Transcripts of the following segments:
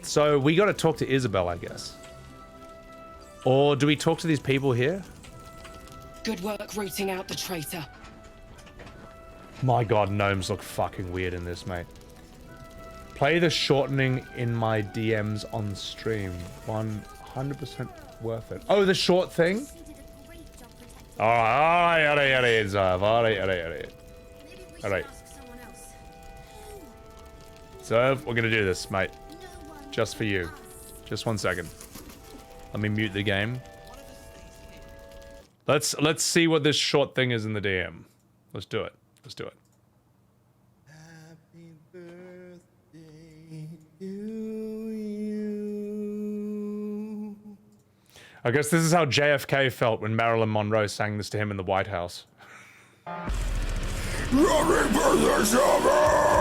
So we got to talk to Isabel, I guess. Or do we talk to these people here? Good work rooting out the traitor. My god, gnomes look fucking weird in this, mate. Play the shortening in my DMs on stream. 100% worth it. Oh, the short thing? Alright, alright. So, we're gonna do this, mate. Just for you. Just 1 second. Let me mute the game. Let's see what this short thing is in the DM. Let's do it. Let's do it. Happy birthday to you. I guess this is how JFK felt when Marilyn Monroe sang this to him in the White House. Happy birthday, Shabby!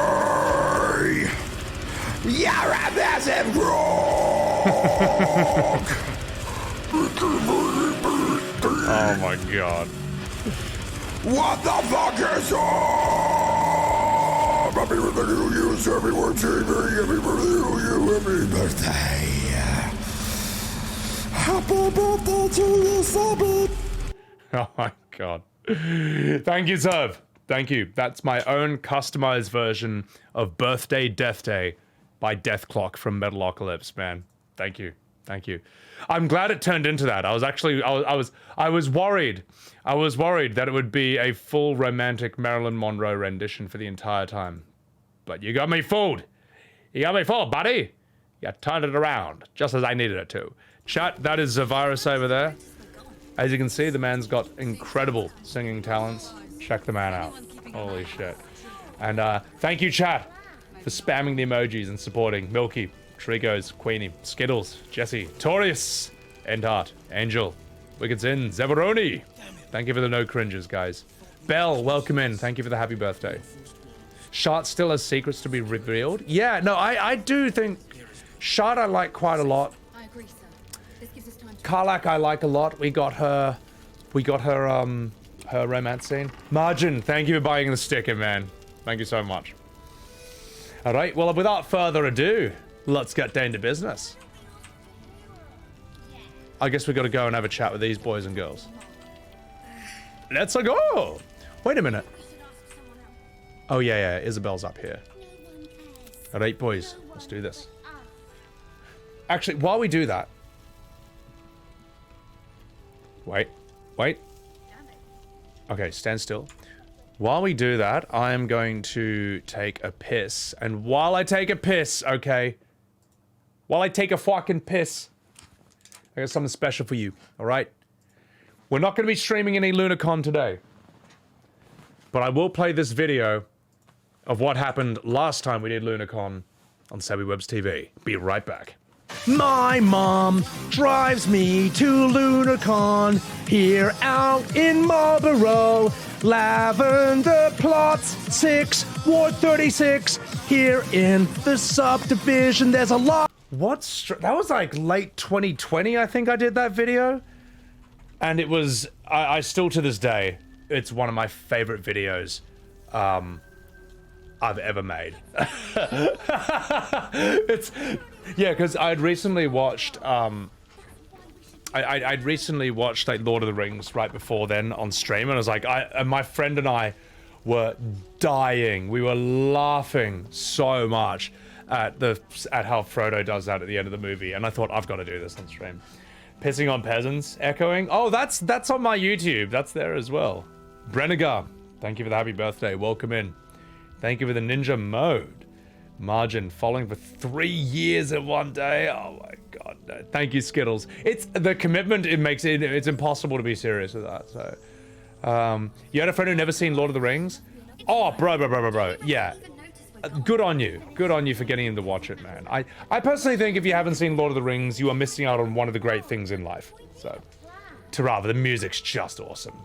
You're a massive Gronk! Oh my god. What the fuck is up? Happy birthday to you, Sebbywebz TV. Happy birthday to you. Happy birthday. Happy birthday to you, Sebby. Oh my god. Thank you, Seb. Thank you. That's my own customized version of Birthday Death Day by Death Clock from Metalocalypse, man. Thank you. Thank you. I'm glad it turned into that. I was actually, I was worried. I was worried that it would be a full romantic Marilyn Monroe rendition for the entire time. But you got me fooled. You got me fooled, buddy. You turned it around, just as I needed it to. Chat, that is Zavirus over there. As you can see, the man's got incredible singing talents. Check the man out. Holy shit. And thank you, chat, for spamming the emojis and supporting Milky, Trigos, Queenie, Skittles, Jesse, Taurus, Endheart, Angel, Wicked Sin, Zeveroni. Thank you for the no cringes, guys. Bell, welcome in. Thank you for the happy birthday. Shart still has secrets to be revealed. Yeah, no, I do think Shart I like quite a lot. I agree, sir. This gives us time to... Karlach I like a lot. We got her romance scene. Margin, thank you for buying the sticker, man. Thank you so much. All right, well, without further ado, let's get down to business. I guess we got to go and have a chat with these boys and girls. Let's go. Wait a minute. Oh yeah, Isabel's up here. All right, boys, let's do this. Actually, while we do that, wait. Okay, stand still. While we do that, I am going to take a piss, and while I take a piss, okay, while I take a fucking piss, I got something special for you, alright? We're not going to be streaming any LunaCon today, but I will play this video of what happened last time we did LunaCon on Sebbywebz TV. Be right back. My mom drives me to LunaCon here out in Marlborough. Lavender plots 6, Ward 36. Here in the subdivision, there's a lot. That was like late 2020, I think I did that video. And it was, I still to this day, it's one of my favorite videos I've ever made. Yeah, because I'd recently watched, I'd recently watched like Lord of the Rings right before then on stream, and I was like, and my friend and I were dying. We were laughing so much at how Frodo does that at the end of the movie, and I thought, I've got to do this on stream. Pissing on peasants, echoing. Oh, that's on my YouTube. That's there as well. Brennigar, thank you for the happy birthday. Welcome in. Thank you for the ninja mode. Margin following for 3 years in one day. Oh my god, no. Thank you, Skittles. It's the commitment, it makes it, it's impossible to be serious with that. So you had a friend who never seen Lord of the Rings? Oh, bro. Yeah. Good on you. Good on you for getting him to watch it, man. I personally think if you haven't seen Lord of the Rings, you are missing out on one of the great things in life. So, the music's just awesome.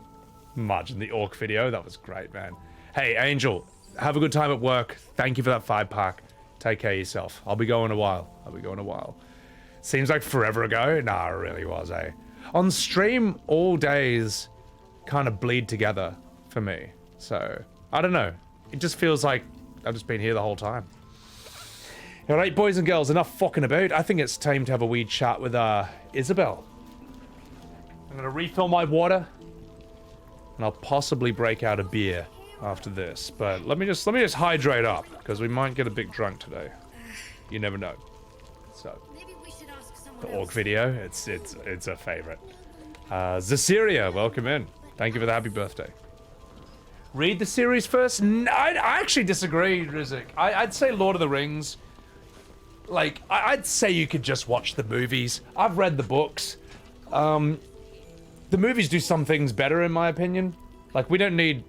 Margin, the orc video, that was great, man. Hey, Angel, have a good time at work. Thank you for that 5-pack. Take care of yourself. I'll be going a while. Seems like forever ago. Nah, it really was, eh? On stream, all days kind of bleed together for me. So, I don't know. It just feels like I've just been here the whole time. Alright, boys and girls, enough fucking about. I think it's time to have a wee chat with Isabel. I'm gonna refill my water. And I'll possibly break out a beer after this. But let me just hydrate up, because we might get a bit drunk today. You never know. So the orc video, it's a favorite. Zaciria, welcome in. Thank you for the happy birthday. Read the series first? No, I actually disagree, Rizik. I'd say Lord of the Rings. Like, I'd say you could just watch the movies. I've read the books. The movies do some things better, in my opinion. Like, we don't need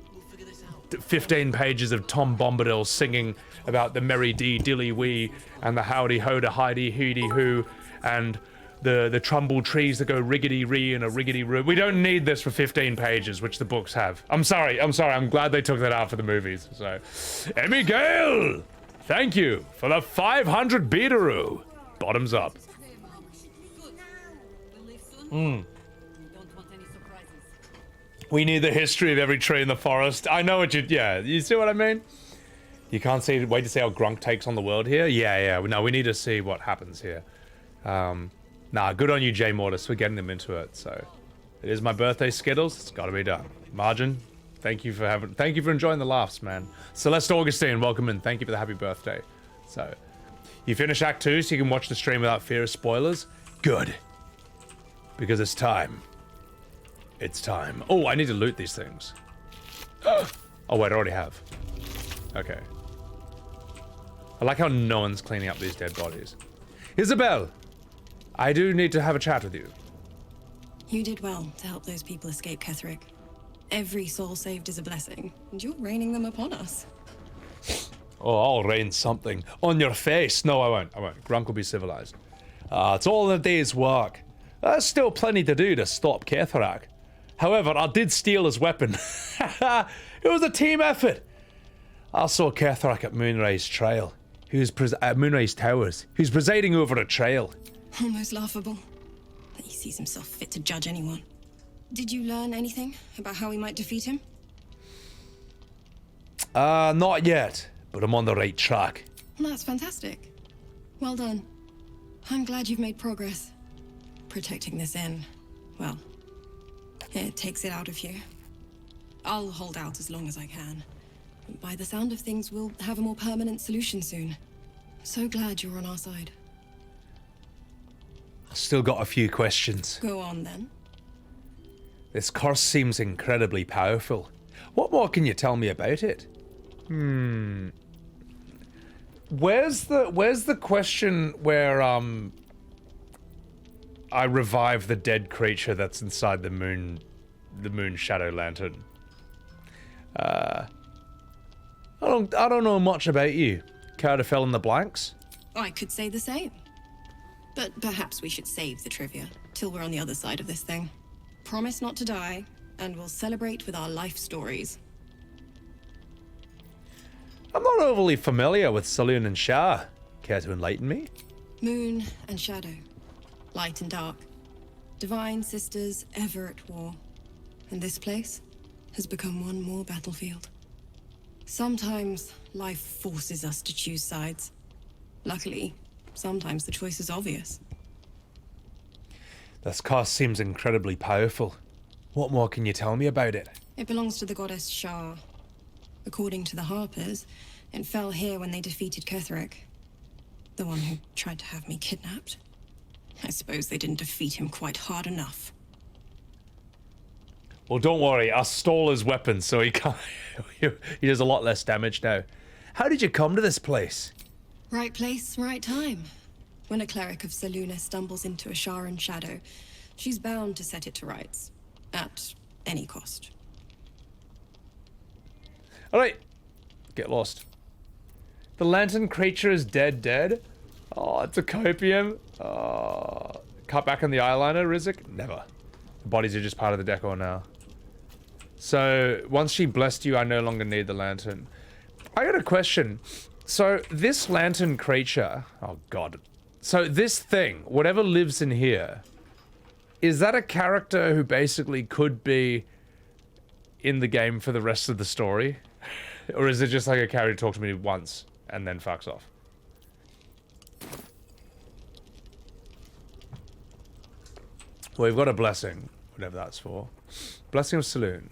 15 pages of Tom Bombadil singing about the merry dee dilly wee and the howdy ho da hidey hoody hoo and the trumbull trees that go riggedy ree and a riggedy roo. We don't need this for 15 pages, which the books have. I'm sorry. I'm glad they took that out for the movies. So, Emmy Gale, thank you for the 500 beateroo. Bottoms up. We need the history of every tree in the forest. I know what you see what I mean? You can't wait to see how Gronk takes on the world here? Yeah. No, we need to see what happens here. Nah, good on you, Jay Mortis, for getting them into it. So, it is my birthday, Skittles. It's got to be done. Margin, thank you for enjoying the laughs, man. Celeste Augustine, welcome in. Thank you for the happy birthday. So, you finish Act 2, so you can watch the stream without fear of spoilers. Good, because it's time. It's time. Oh, I need to loot these things. Oh wait, I already have. Okay. I like how no one's cleaning up these dead bodies. Isabel! I do need to have a chat with you. You did well to help those people escape Ketheric. Every soul saved is a blessing, and you're raining them upon us. Oh, I'll rain something on your face. No, I won't. Grunk will be civilized. It's all in a day's work. There's still plenty to do to stop Ketheric. However, I did steal his weapon. It was a team effort. I saw Ketheric at Moonrise Trail. At Moonrise Towers. Who's presiding over a trail. Almost laughable that he sees himself fit to judge anyone. Did you learn anything about how we might defeat him? Not yet, but I'm on the right track. That's fantastic. Well done. I'm glad you've made progress. Protecting this inn, well, it takes it out of you. I'll hold out as long as I can. By the sound of things, we'll have a more permanent solution soon. So glad you're on our side. Still got a few questions. Go on, then. This curse seems incredibly powerful. What more can you tell me about it? Where's the question where, I revive the dead creature that's inside the moon shadow lantern? I don't know much about you. Care to fill in the blanks? I could say the same. But perhaps we should save the trivia till we're on the other side of this thing. Promise not to die, and we'll celebrate with our life stories. I'm not overly familiar with Saloon and Shah. Care to enlighten me? Moon and shadow. Light and dark. Divine sisters ever at war. And this place has become one more battlefield. Sometimes life forces us to choose sides. Luckily, sometimes the choice is obvious. This curse seems incredibly powerful. What more can you tell me about it? It belongs to the goddess Shah. According to the Harpers, it fell here when they defeated Ketheric. The one who tried to have me kidnapped. I suppose they didn't defeat him quite hard enough. Well, don't worry. I stole his weapon, so he can't. He does a lot less damage now. How did you come to this place? Right place, right time. When a cleric of Selûne stumbles into a Sharan shadow, she's bound to set it to rights. At any cost. Alright. Get lost. The lantern creature is dead. Oh, it's a copium. Cut back on the eyeliner, Rizik? Never. The bodies are just part of the decor now. So, once she blessed you, I no longer need the lantern. I got a question. So, this lantern creature... Oh, God. So, this thing, whatever lives in here, is that a character who basically could be in the game for the rest of the story? Or is it just like a character who talks to me once and then fucks off? Well, we've got a blessing, whatever that's for. Blessing of Saloon.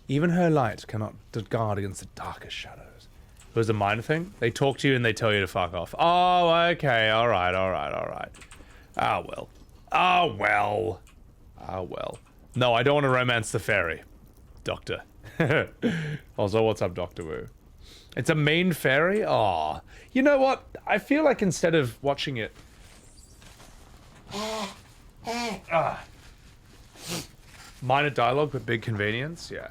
Even her light cannot guard against the darkest shadows. It was a minor thing. They talk to you and they tell you to fuck off. Oh, okay. All right. Ah, well. Ah, well. Ah, well. No, I don't want to romance the fairy. Doctor. Also, what's up, Dr. Wu? It's a main fairy? Aw. You know what? I feel like instead of watching it... Minor dialogue, but big convenience? Yeah.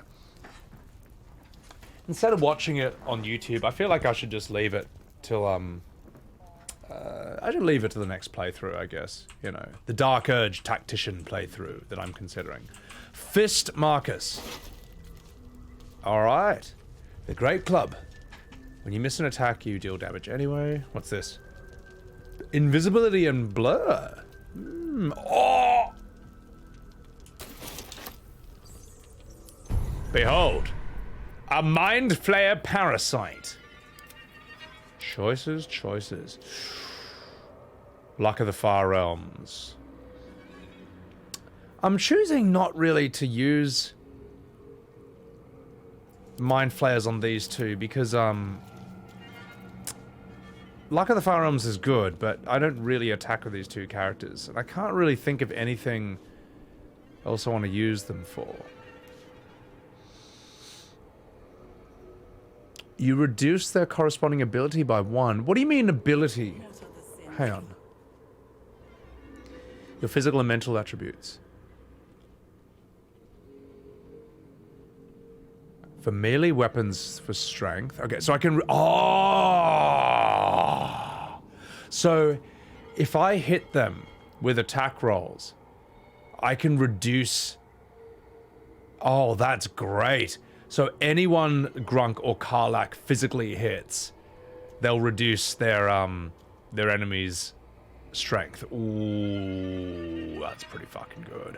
Instead of watching it on YouTube, I feel like I should just leave it till, I should leave it to the next playthrough, I guess. You know, the Dark Urge Tactician playthrough that I'm considering. Fist Marcus. Alright. The Great Club. When you miss an attack, you deal damage anyway. What's this? Invisibility and Blur. Oh! Behold. A Mind Flayer Parasite. Choices. Luck of the Far Realms. I'm choosing not really to use Mind Flayers on these two because, Luck of the Far Realms is good, but I don't really attack with these two characters. And I can't really think of anything else I want to use them for. You reduce their corresponding ability by 1. What do you mean ability? Hang on. Your physical and mental attributes. For melee weapons for strength. Okay, so I can... Oh! So, if I hit them with attack rolls, I can reduce... Oh, that's great. So anyone Grunk or Karlach physically hits, they'll reduce their enemy's strength. Ooh, that's pretty fucking good.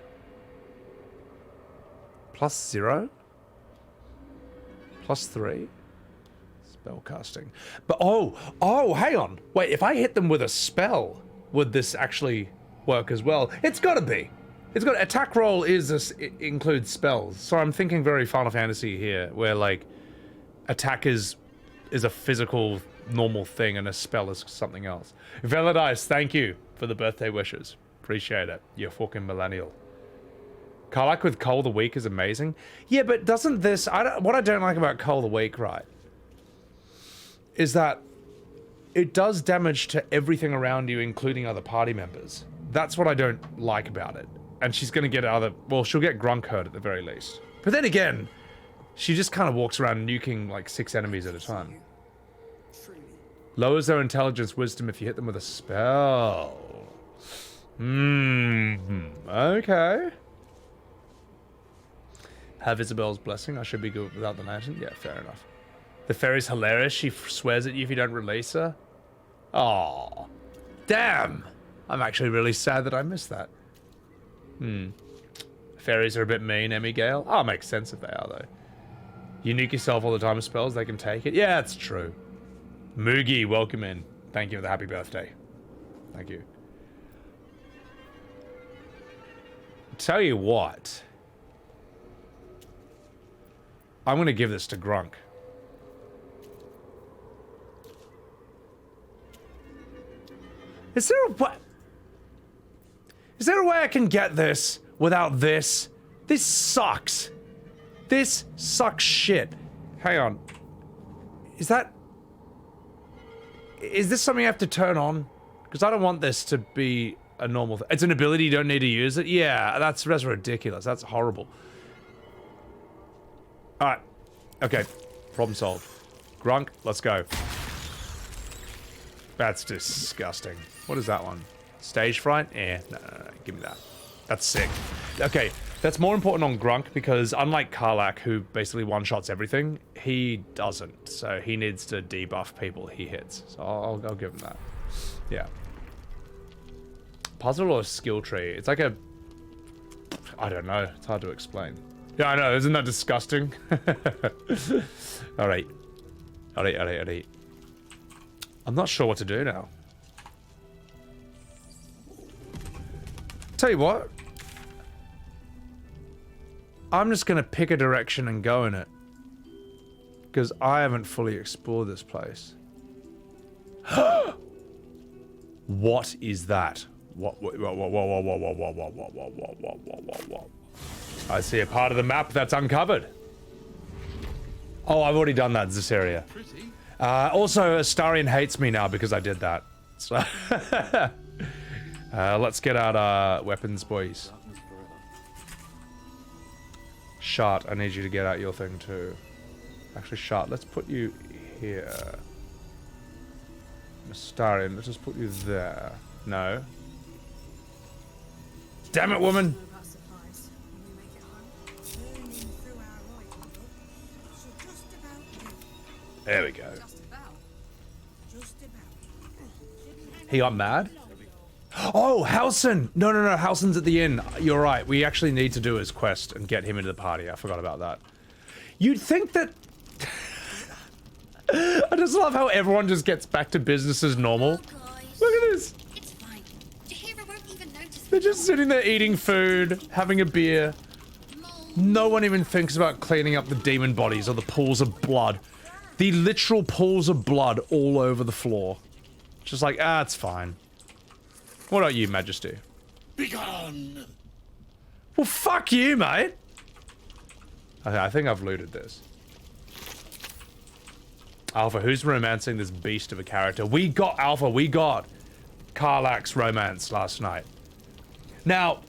+0? +3? Spellcasting. But oh, hang on. Wait, if I hit them with a spell, would this actually work as well? It's gotta be. It's got attack roll it includes spells, so I'm thinking very Final Fantasy here, where like attack is a physical normal thing and a spell is something else. Veladice, thank you for the birthday wishes. Appreciate it. You're fucking millennial. Karlach with Cull the Weak is amazing. Yeah, but doesn't this... what I don't like about Cull the Weak, right, is that it does damage to everything around you, including other party members. That's what I don't like about it. And she's gonna get other... Well, she'll get Grunk hurt at the very least. But then again, she just kind of walks around nuking like 6 enemies at a time. Lowers their intelligence wisdom if you hit them with a spell. Okay. Have Isabel's blessing. I should be good without the lantern. Yeah, fair enough. The fairy's hilarious. She swears at you if you don't release her. Aw. Damn. I'm actually really sad that I missed that. Fairies are a bit mean, Emmy Gale. Oh, makes sense if they are, though. You nuke yourself all the time with spells, they can take it. Yeah, it's true. Moogie, welcome in. Thank you for the happy birthday. Thank you. Tell you what. I'm going to give this to Grunk. Is there a... What? Is there a way I can get this without this? This sucks. This sucks shit. Hang on. Is this something I have to turn on? Because I don't want this to be a normal thing. It's an ability, you don't need to use it? Yeah, that's ridiculous. That's horrible. Alright. Okay. Problem solved. Grunk, let's go. That's disgusting. What is that one? Stage fright? No, give me that. That's sick. Okay, that's more important on Grunk because unlike Karlach, who basically one-shots everything, he doesn't. So he needs to debuff people he hits. So I'll give him that. Yeah. Puzzle or skill tree? It's like a... I don't know. It's hard to explain. Yeah, I know. Isn't that disgusting? Alright. Alright. I'm not sure what to do now. Tell you what. I'm just gonna pick a direction and go in it. Because I haven't fully explored this place. What is that? What? I see a part of the map that's uncovered. Oh, I've already done that, this area. Also, Astarion hates me now because I did that. So let's get out our weapons, boys. Shart, I need you to get out your thing too. Actually, Shart, let's put you here. Astarion, let's just put you there. No. Damn it, woman! There we go. He got mad? Oh, Halson! No, Halson's at the inn. You're right. We actually need to do his quest and get him into the party. I forgot about that. You'd think that... I just love how everyone just gets back to business as normal. Look at this. It's fine. Jahira won't even notice. They're just sitting there eating food, having a beer. No one even thinks about cleaning up the demon bodies or the pools of blood. The literal pools of blood all over the floor. Just like, it's fine. What about you, Majesty? Begone! Well, fuck you, mate. Okay, I think I've looted this. Alpha, who's romancing this beast of a character? We got Alpha, we got Karlach's romance last night. Now,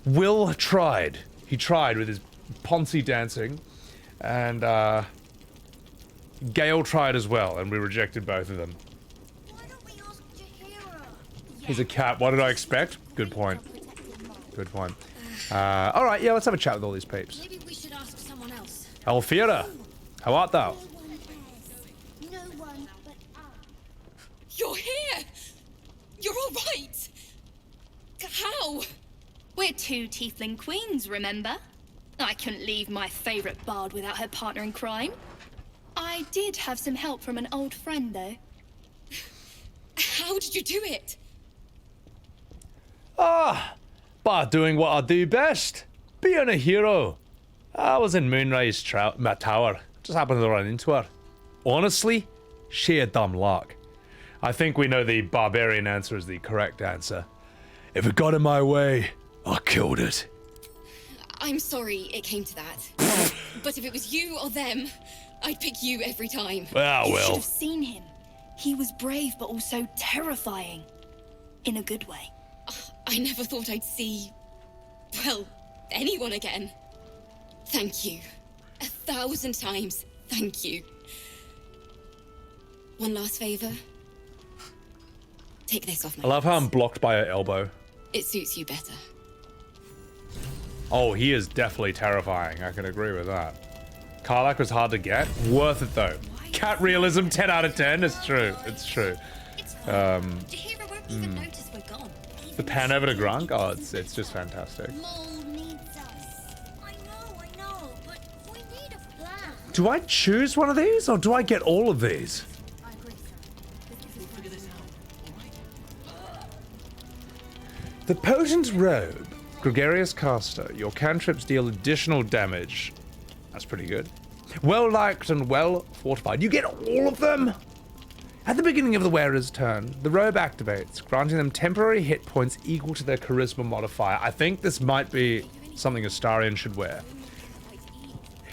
Wyll tried. He tried with his Ponzi dancing, and Gale tried as well, and we rejected both of them. Why don't we ask Jahira? He's a cat. What did I expect? Good point. Good point. Alright, yeah, let's have a chat with all these peeps. Maybe we should ask someone else. Alfira, how art thou? No one but us. You're here! You're all right! How? We're two tiefling queens, remember? I couldn't leave my favorite bard without her partner in crime. I did have some help from an old friend, though. How did you do it? By doing what I do best. Being a hero. I was in Moonrise Tower. Just happened to run into her. Honestly, sheer dumb luck. I think we know the barbarian answer is the correct answer. If it got in my way, I killed it. I'm sorry it came to that. But if it was you or them, I'd pick you every time. Ah, You should well. have seen him. He was brave, but also terrifying. In a good way. I never thought I'd see, well, anyone again. Thank you. 1,000 times, thank you. One last favor. Take this off my I love how I'm hands. blocked by her elbow. It suits you better. Oh, he is definitely terrifying. I can agree with that. Karlach was hard to get. Worth it, though. Cat realism, 10 out of 10. It's true. It's true. It's fine. Jahira won't Hmm. even notice we're gone. The pan over to Grunk? Oh, it's just fantastic. Mole needs us. I know, but we need a plan. Do I choose one of these, or do I get all of these? I agree, sir. The Potent Robe. Gregarious Caster. Your cantrips deal additional damage. That's pretty good. Well liked and well fortified. You get all of them? At the beginning of the wearer's turn, the robe activates, granting them temporary hit points equal to their charisma modifier. I think this might be something Astarion should wear.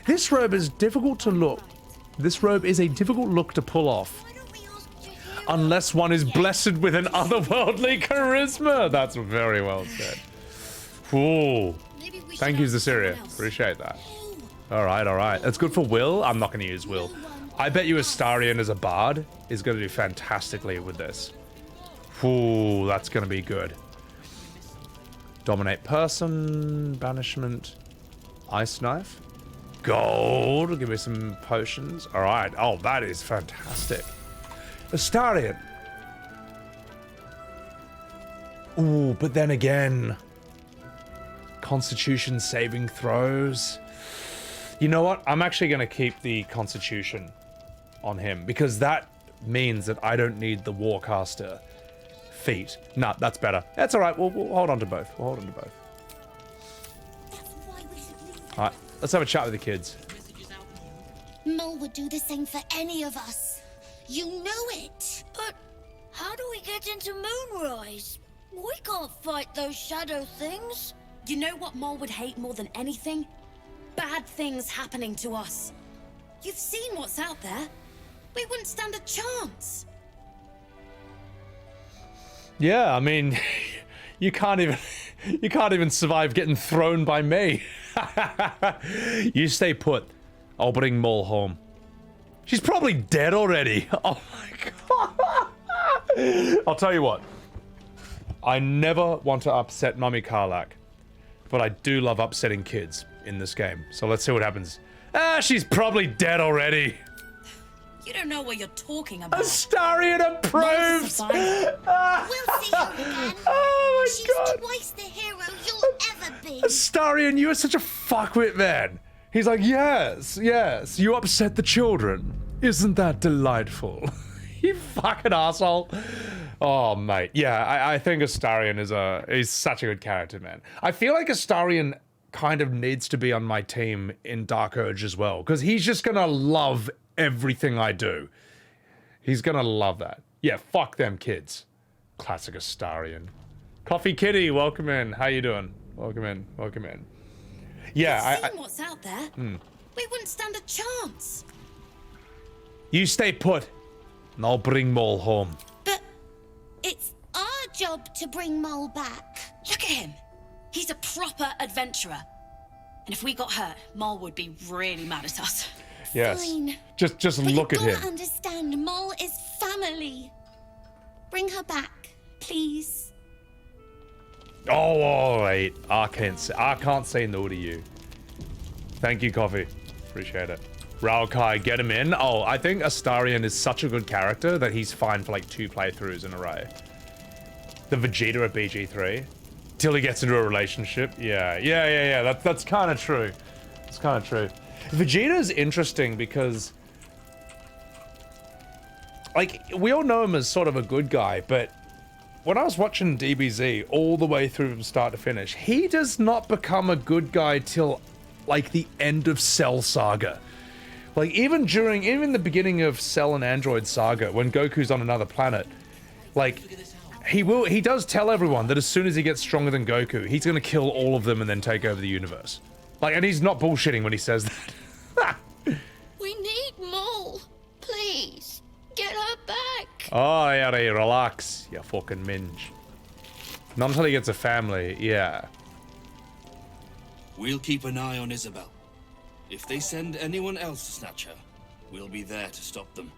This robe is difficult to look. This robe is a difficult look to pull off. Why don't we ask Jahira? Unless one is blessed with an otherworldly charisma. That's very well said. Ooh. Maybe we should Thank you, ask Zassyria. someone else. Appreciate that. Alright. That's good for Wyll. I'm not going to use Wyll. I bet you Astarion as a bard is going to do fantastically with this. Ooh, that's going to be good. Dominate person, banishment, ice knife, gold. Give me some potions. Alright. Oh, that is fantastic. Astarion. Ooh, but then again, Constitution saving throws. You know what? I'm actually going to keep the Constitution on him because that means that I don't need the Warcaster feet. Nah, that's better. That's all right. We'll hold on to both. We'll hold on to both. That's why we should leave. All right, let's have a chat with the kids. Mole would do the same for any of us. You know it. But how do we get into Moonrise? We can't fight those shadow things. You know what Mole would hate more than anything? Bad things happening to us. You've seen what's out there. We wouldn't stand a chance. Yeah, I mean, you can't even survive getting thrown by me. You stay put. I'll bring Mole home. She's probably dead already. Oh my god. I'll tell you what. I never want to upset Mummy Karlach, but I do love upsetting kids in this game. So let's see what happens. Ah, she's probably dead already. You don't know what you're talking about. Astarion approves. We'll see her again. Oh my She's god. twice the hero you'll ever be. Astarion, you are such a fuckwit, man. He's like, yes, yes, you upset the children. Isn't that delightful? You fucking asshole. Oh, mate. Yeah, I think Astarion is such a good character, man. I feel like Astarion kind of needs to be on my team in Dark Urge as well, because he's just gonna love everything I do. He's gonna love that. Yeah, fuck them kids. Classic Astarion. Coffee Kitty, welcome in. How you doing? Welcome in, welcome in. Yeah, You've seen what's out there. We wouldn't stand a chance. You stay put, and I'll bring Mole home. But it's our job to bring Mole back. Look at him. He's a proper adventurer. And if we got hurt, Mole would be really mad at us. Yes. Fine. Just But look at you him. gotta understand, Mole is family. Bring her back, please. Oh, all right. I can't say no to you. Thank you, Coffee. Appreciate it. Raokai, get him in. Oh, I think Astarion is such a good character that he's fine for like 2 playthroughs in a row. The Vegeta at BG3. Till he gets into a relationship. Yeah. That's kind of true. It's kind of true. Vegeta's interesting because, like, we all know him as sort of a good guy, but when I was watching DBZ all the way through from start to finish, he does not become a good guy till, like, the end of Cell Saga. Like, even the beginning of Cell and Android Saga, when Goku's on another planet, like, he does tell everyone that as soon as he gets stronger than Goku, he's gonna kill all of them and then take over the universe. Like, and he's not bullshitting when he says that. We need Mole. Please, get her back. Oh, Harry, relax, you fucking minge. Not until he gets a family, yeah. We'll keep an eye on Isabel. If they send anyone else to snatch her, we'll be there to stop them.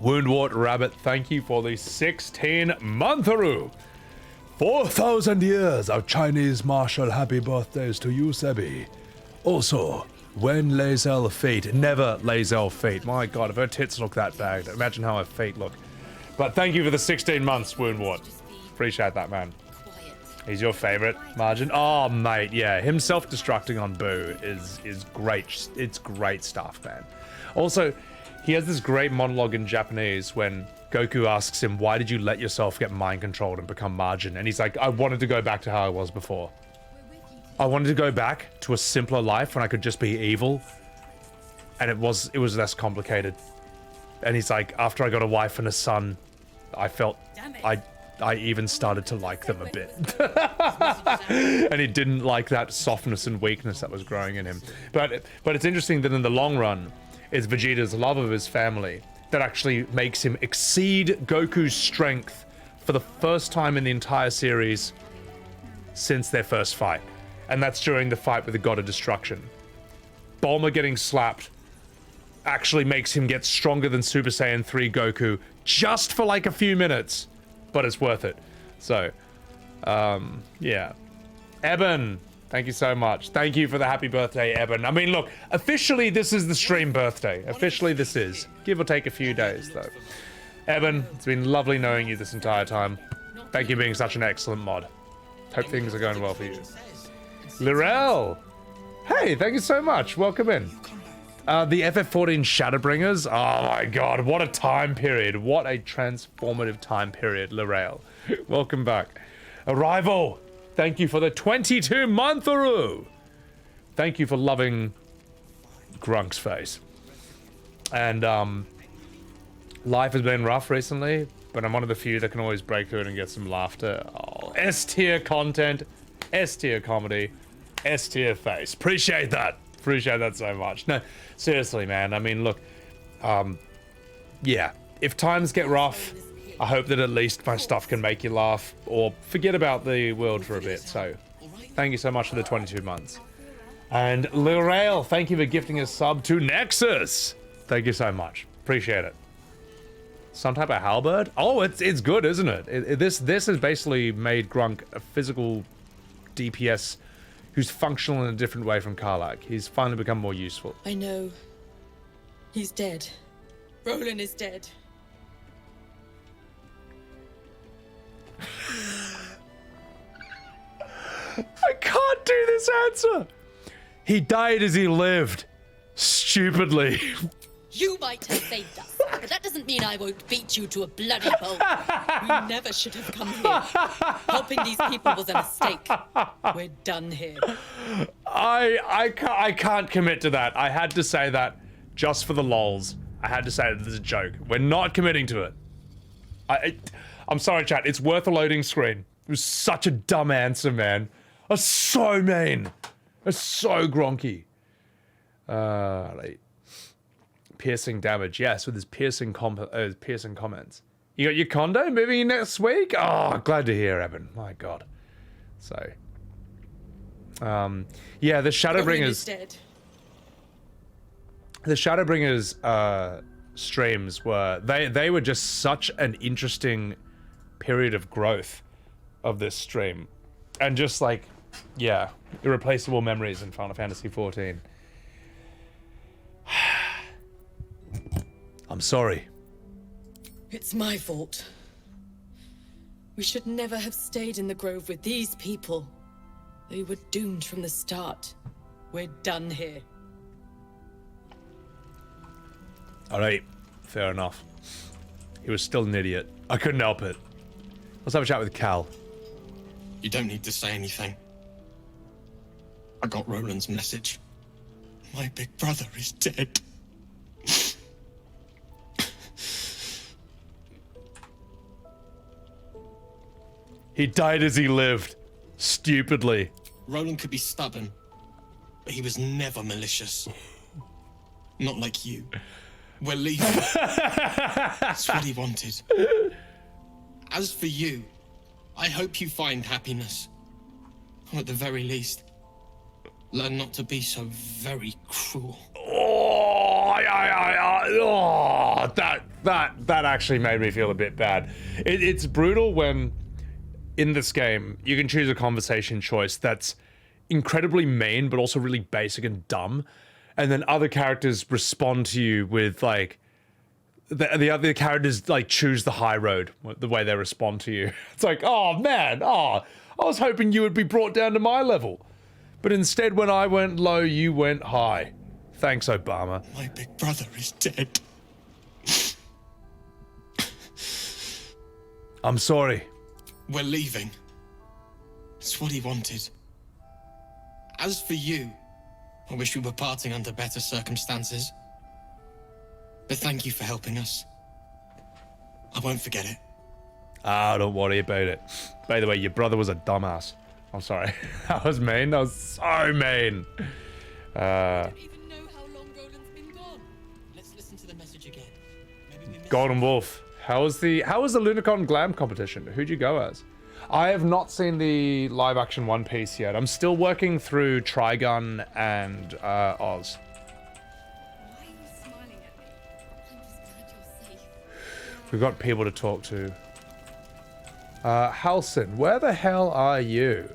Woundwort Rabbit, thank you for the 16-month-aroo. 4,000 years of Chinese martial happy birthdays to you, Sebby. Also, when Lae'zel fate, never Lae'zel fate. My god, if her tits look that bad, imagine how her feet look. But thank you for the 16 months, Woundwort. Appreciate that, man. He's your favorite, Margin? Oh, mate, yeah. Him self-destructing on Boo is great. It's great stuff, man. Also, he has this great monologue in Japanese when Goku asks him, why did you let yourself get mind-controlled and become Margin? And he's like, I wanted to go back to how I was before. I wanted to go back to a simpler life when I could just be evil. And it was less complicated. And he's like, after I got a wife and a son, I felt I even started to like them a bit. And he didn't like that softness and weakness that was growing in him. But it's interesting that in the long run, it's Vegeta's love of his family that actually makes him exceed Goku's strength for the first time in the entire series since their first fight. And that's during the fight with the God of Destruction. Bulma getting slapped actually makes him get stronger than Super Saiyan 3 Goku just for like a few minutes. But it's worth it. So, yeah. Eben, thank you so much. Thank you for the happy birthday, Eben. I mean, look, officially this is the stream birthday. Officially this is. Give or take a few days, though. Eben, it's been lovely knowing you this entire time. Thank you for being such an excellent mod. Hope things are going well for you. Lirel! Hey, thank you so much. Welcome in. The FF14 Shadowbringers. Oh my god, what a time period. What a transformative time period, Larael. Welcome back. Arrival, thank you for the 22-month-aroo. Thank you for loving Grunk's face. And, life has been rough recently, but I'm one of the few that can always break through it and get some laughter. Oh, S-tier content, S-tier comedy, S-tier face. Appreciate that. Appreciate that so much. No, seriously, man. I mean, look, yeah, if times get rough, I hope that at least my stuff can make you laugh or forget about the world for a bit. So thank you so much for the 22 months. And Lirael, thank you for gifting a sub to Nexus. Thank you so much. Appreciate it. Some type of halberd? Oh, it's good, isn't it? This has basically made Grunk a physical DPS who's functional in a different way from Karlach. He's finally become more useful. I know. He's dead. Roland is dead. I can't do this answer. He died as he lived. Stupidly. You might have saved us, but that doesn't mean I won't beat you to a bloody pulp. We never should have come here. Helping these people was a mistake. We're done here. I can't commit to that. I had to say that just for the lols. I had to say that as a joke. We're not committing to it. I'm sorry, chat. It's worth a loading screen. It was such a dumb answer, man. I was so mean. I was so gronky. Like, piercing damage. Yes, with his piercing comments. You got your condo moving in next week? Oh, glad to hear, Evan. My God. So, yeah, the Shadowbringers. Dead. The Shadowbringers streams were they were just such an interesting period of growth of this stream, and just like, yeah, irreplaceable memories in Final Fantasy XIV. I'm sorry. It's my fault. We should never have stayed in the grove with these people. They were doomed from the start. We're done here. Alright, fair enough. He was still an idiot. I couldn't help it. Let's have a chat with Cal. You don't need to say anything. I got Roland's message. My big brother is dead. He died as he lived. Stupidly. Roland could be stubborn, but he was never malicious. Not like you. We're leaving. That's what he wanted. As for you, I hope you find happiness. Or at the very least, learn not to be so very cruel. That actually made me feel a bit bad. It's brutal when, in this game, you can choose a conversation choice that's incredibly mean, but also really basic and dumb. And then other characters respond to you with, like, the other characters, like, choose the high road, the way they respond to you. It's like, oh, man, I was hoping you would be brought down to my level. But instead, when I went low, you went high. Thanks, Obama. My big brother is dead. I'm sorry. We're leaving. It's what he wanted. As for you, I wish we were parting under better circumstances. But thank you for helping us. I won't forget it. Don't worry about it. By the way, your brother was a dumbass. I'm sorry. That was mean. That was so mean. I don't even know how long Roland's been gone. Let's listen to the message again. Maybe we missed Golden Wolf. How was the Lunacon Glam competition? Who'd you go as? I have not seen the live action One Piece yet. I'm still working through Trigun and Oz. Why are you smiling at me? I'm just glad you're safe. We've got people to talk to. Halson, where the hell are you?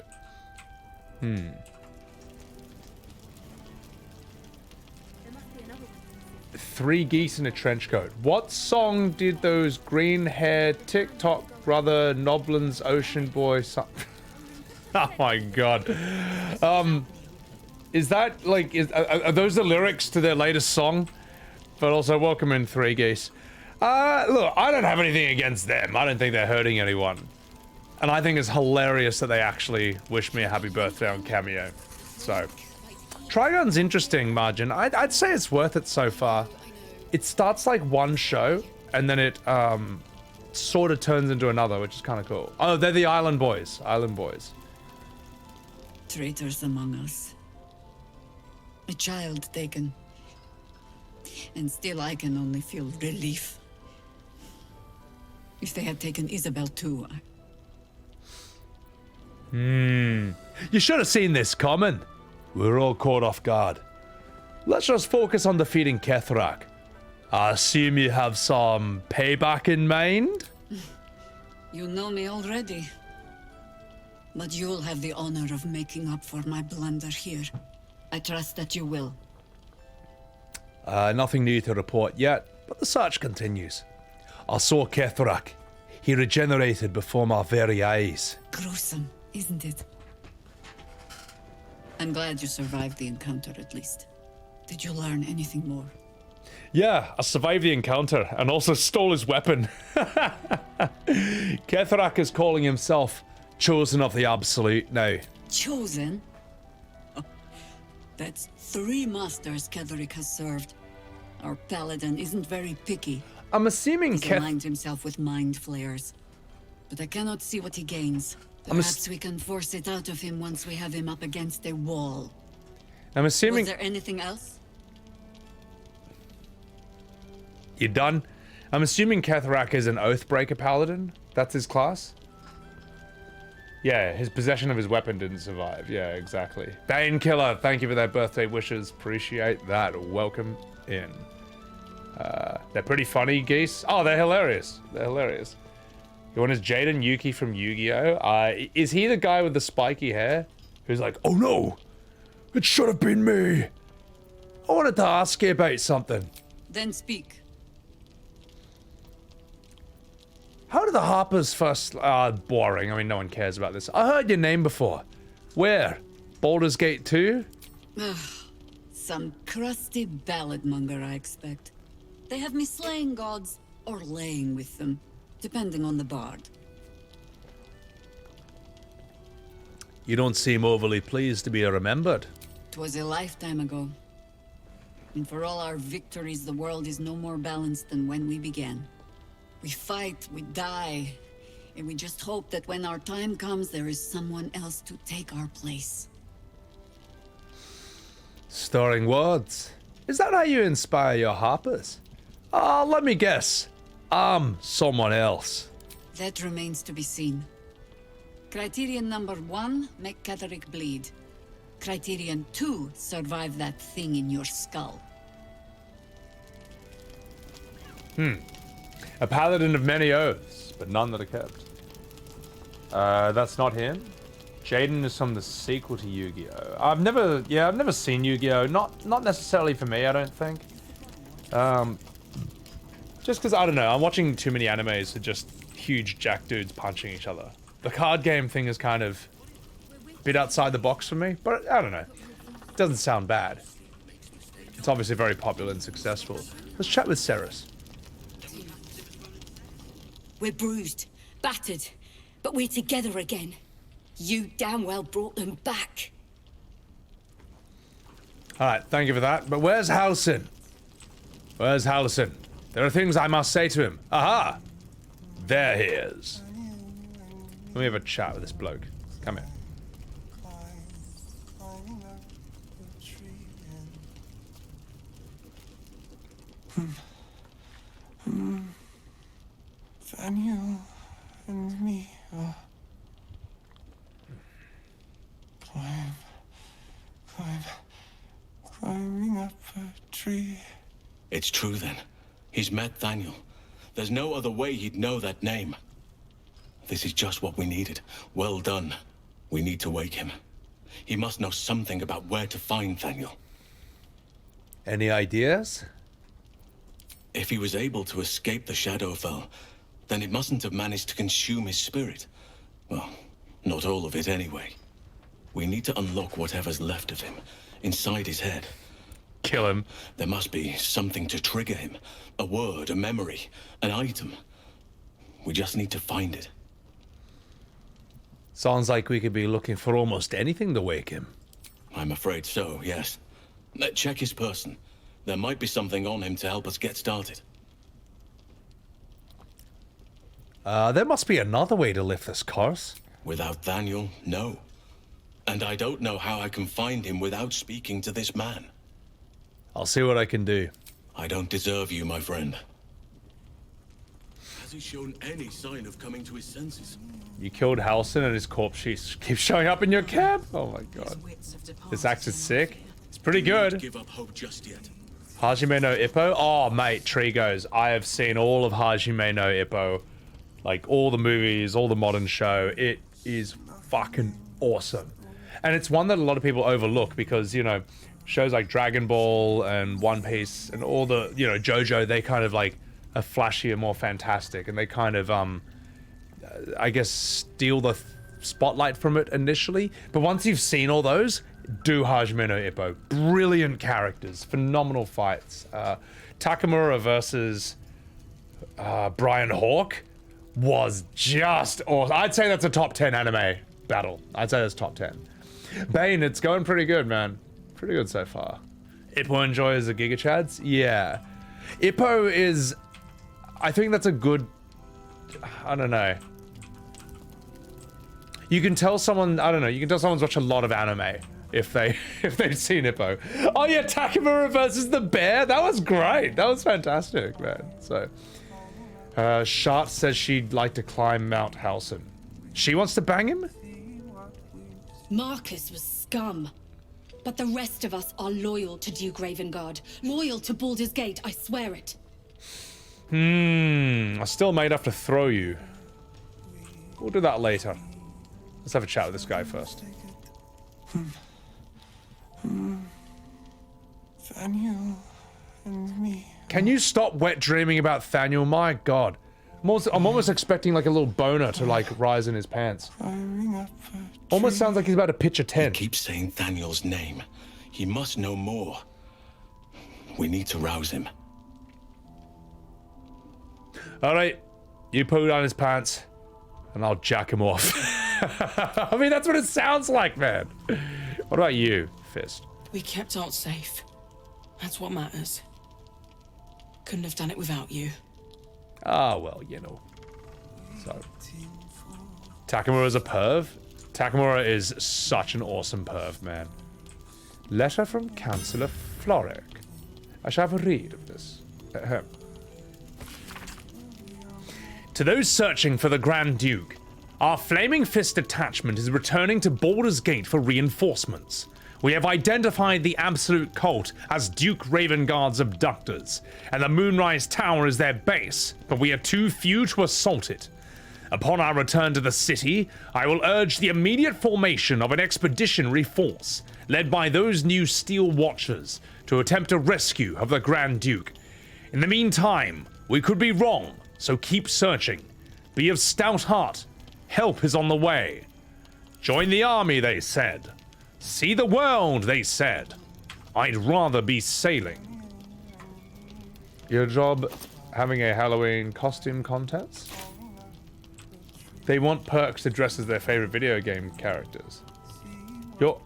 Three geese in a trench coat. What song did those green hair TikTok brother Noblin's Ocean Boy Oh my god. Is that, like, are those the lyrics to their latest song? But also, welcome in 3 geese. Look, I don't have anything against them. I don't think they're hurting anyone. And I think it's hilarious that they actually wish me a happy birthday on Cameo. So, Trigun's interesting, Margin. I'd say it's worth it so far. It starts like one show, and then it, sort of turns into another, which is kind of cool. Oh, they're the Island Boys. Island Boys. Traitors among us. A child taken. And still I can only feel relief. If they had taken Isabel too, You should have seen this coming. We were all caught off guard. Let's just focus on defeating Kethrak. I assume you have some payback in mind? You know me already. But you'll have the honor of making up for my blunder here. I trust that you will. Nothing new to report yet, but the search continues. I saw Kethrak. He regenerated before my very eyes. Gruesome, isn't it? I'm glad you survived the encounter at least. Did you learn anything more? Yeah, I survived the encounter and also stole his weapon. Kethrak is calling himself Chosen of the Absolute now. Chosen? Oh, that's 3 masters Ketherick has served. Our paladin isn't very picky. I'm assuming He's aligned himself with mind flayers. But I cannot see what he gains. Perhaps we can force it out of him once we have him up against a wall. I'm assuming... Was there anything else? You done? I'm assuming Kethrak is an Oathbreaker Paladin? That's his class? Yeah, his possession of his weapon didn't survive. Yeah, exactly. Bainkiller, thank you for their birthday wishes. Appreciate that. Welcome in. They're pretty funny, geese. Oh, they're hilarious. They're hilarious. You want his Jaden Yuki from Yu-Gi-Oh? Is he the guy with the spiky hair? Who's like, oh no! It should have been me! I wanted to ask you about something. Then speak. How did the Harpers first... boring. I mean, no one cares about this. I heard your name before. Where? Baldurs Gate 2? Some crusty balladmonger, I expect. They have me slaying gods or laying with them, depending on the bard. You don't seem overly pleased to be remembered. 'Twas a lifetime ago. And for all our victories, the world is no more balanced than when we began. We fight, we die, and we just hope that when our time comes, there is someone else to take our place. Stirring words. Is that how you inspire your Harpers? Let me guess. I'm someone else. That remains to be seen. Criterion number 1, make Ketherick bleed. Criterion 2, survive that thing in your skull. A paladin of many oaths, but none that are kept. That's not him. Jaden is from the sequel to Yu-Gi-Oh! I've never seen Yu-Gi-Oh! Not necessarily for me, I don't think. Just because, I don't know, I'm watching too many animes with just huge jack dudes punching each other. The card game thing is kind of a bit outside the box for me, but I don't know. It doesn't sound bad. It's obviously very popular and successful. Let's chat with Ceres. We're bruised, battered, but we're together again. You damn well brought them back. Alright, thank you for that. But where's Halsin? Where's Halsin? There are things I must say to him. Aha! There he is. Let me have a chat with this bloke. Come here. Daniel and me climbing up a tree. It's true then. He's met Daniel. There's no other way he'd know that name. This is just what we needed. Well done. We need to wake him. He must know something about where to find Daniel. Any ideas? If he was able to escape the Shadowfell, then it mustn't have managed to consume his spirit. Well, not all of it anyway. We need to unlock whatever's left of him inside his head. Kill him. There must be something to trigger him. A word, a memory, an item. We just need to find it. Sounds like we could be looking for almost anything to wake him. I'm afraid so, yes. Check his person. There might be something on him to help us get started. There must be another way to lift this curse. Without Daniel, no. And I don't know how I can find him without speaking to this man. I'll see what I can do. I don't deserve you, my friend. Has he shown any sign of coming to his senses? You killed Halsin and his corpse keeps showing up in your camp? Oh my god. This axe is sick. It's pretty good. Give up hope just yet. Hajime no Ippo? Oh mate, tree goes. I have seen all of Hajime no Ippo. Like all the movies, all the modern show. It is fucking awesome. And it's one that a lot of people overlook because, you know, shows like Dragon Ball and One Piece and all the, you know, JoJo, they kind of like are flashier, more fantastic, and they kind of I guess steal the spotlight from it initially. But once you've seen all those, do Hajime no Ippo. Brilliant characters, phenomenal fights. Takamura versus Brian Hawke was just awesome. I'd say that's a top 10 anime battle. I'd say that's top 10. Bane, it's going pretty good, man. Pretty good so far. Ippo enjoys the Giga Chads? Yeah. Ippo is... I think that's a good... I don't know. You can tell someone... I don't know. You can tell someone's watched a lot of anime if they've seen Ippo. Oh yeah, Takamura versus the bear? That was great. That was fantastic, man. So... Shart says she'd like to climb Mount Halsin. She wants to bang him? Marcus was scum. But the rest of us are loyal to Duke Ravengard. Loyal to Baldur's Gate, I swear it. I still might have to throw you. We'll do that later. Let's have a chat with this guy first. Daniel and me. Can you stop wet dreaming about Thaniel? My god. I'm almost expecting like a little boner to like rise in his pants. Almost sounds like he's about to pitch a tent. He keeps saying Daniel's name. He must know more. We need to rouse him. Alright, you pull down his pants and I'll jack him off. I mean, that's what it sounds like, man. What about you, Fist? We kept Alt safe. That's what matters. Couldn't have done it without you. Ah, well, you know. So, Takamura's a perv? Takamura is such an awesome perv, man. Letter from Councillor Floric. I shall have a read of this. To those searching for the Grand Duke, our Flaming Fist detachment is returning to Baldurs Gate for reinforcements. We have identified the Absolute Cult as Duke Ravengard's abductors, and the Moonrise Tower is their base, but we are too few to assault it. Upon our return to the city, I will urge the immediate formation of an expeditionary force, led by those new Steel Watchers, to attempt a rescue of the Grand Duke. In the meantime, we could be wrong, so keep searching. Be of stout heart. Help is on the way. Join the army, they said. See the world, they said. I'd rather be sailing. Your job having a Halloween costume contest? They want perks to dress as their favorite video game characters. Your...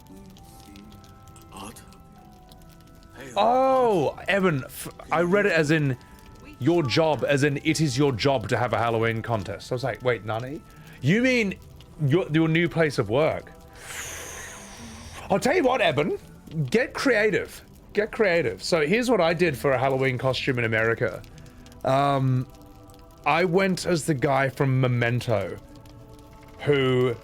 Oh, Evan, I read it as in your job, as in it is your job to have a Halloween contest. I was like, wait, Nani? You mean your new place of work? I'll tell you what, Eben, get creative. Get creative. So here's what I did for a Halloween costume in America. I went as the guy from Memento who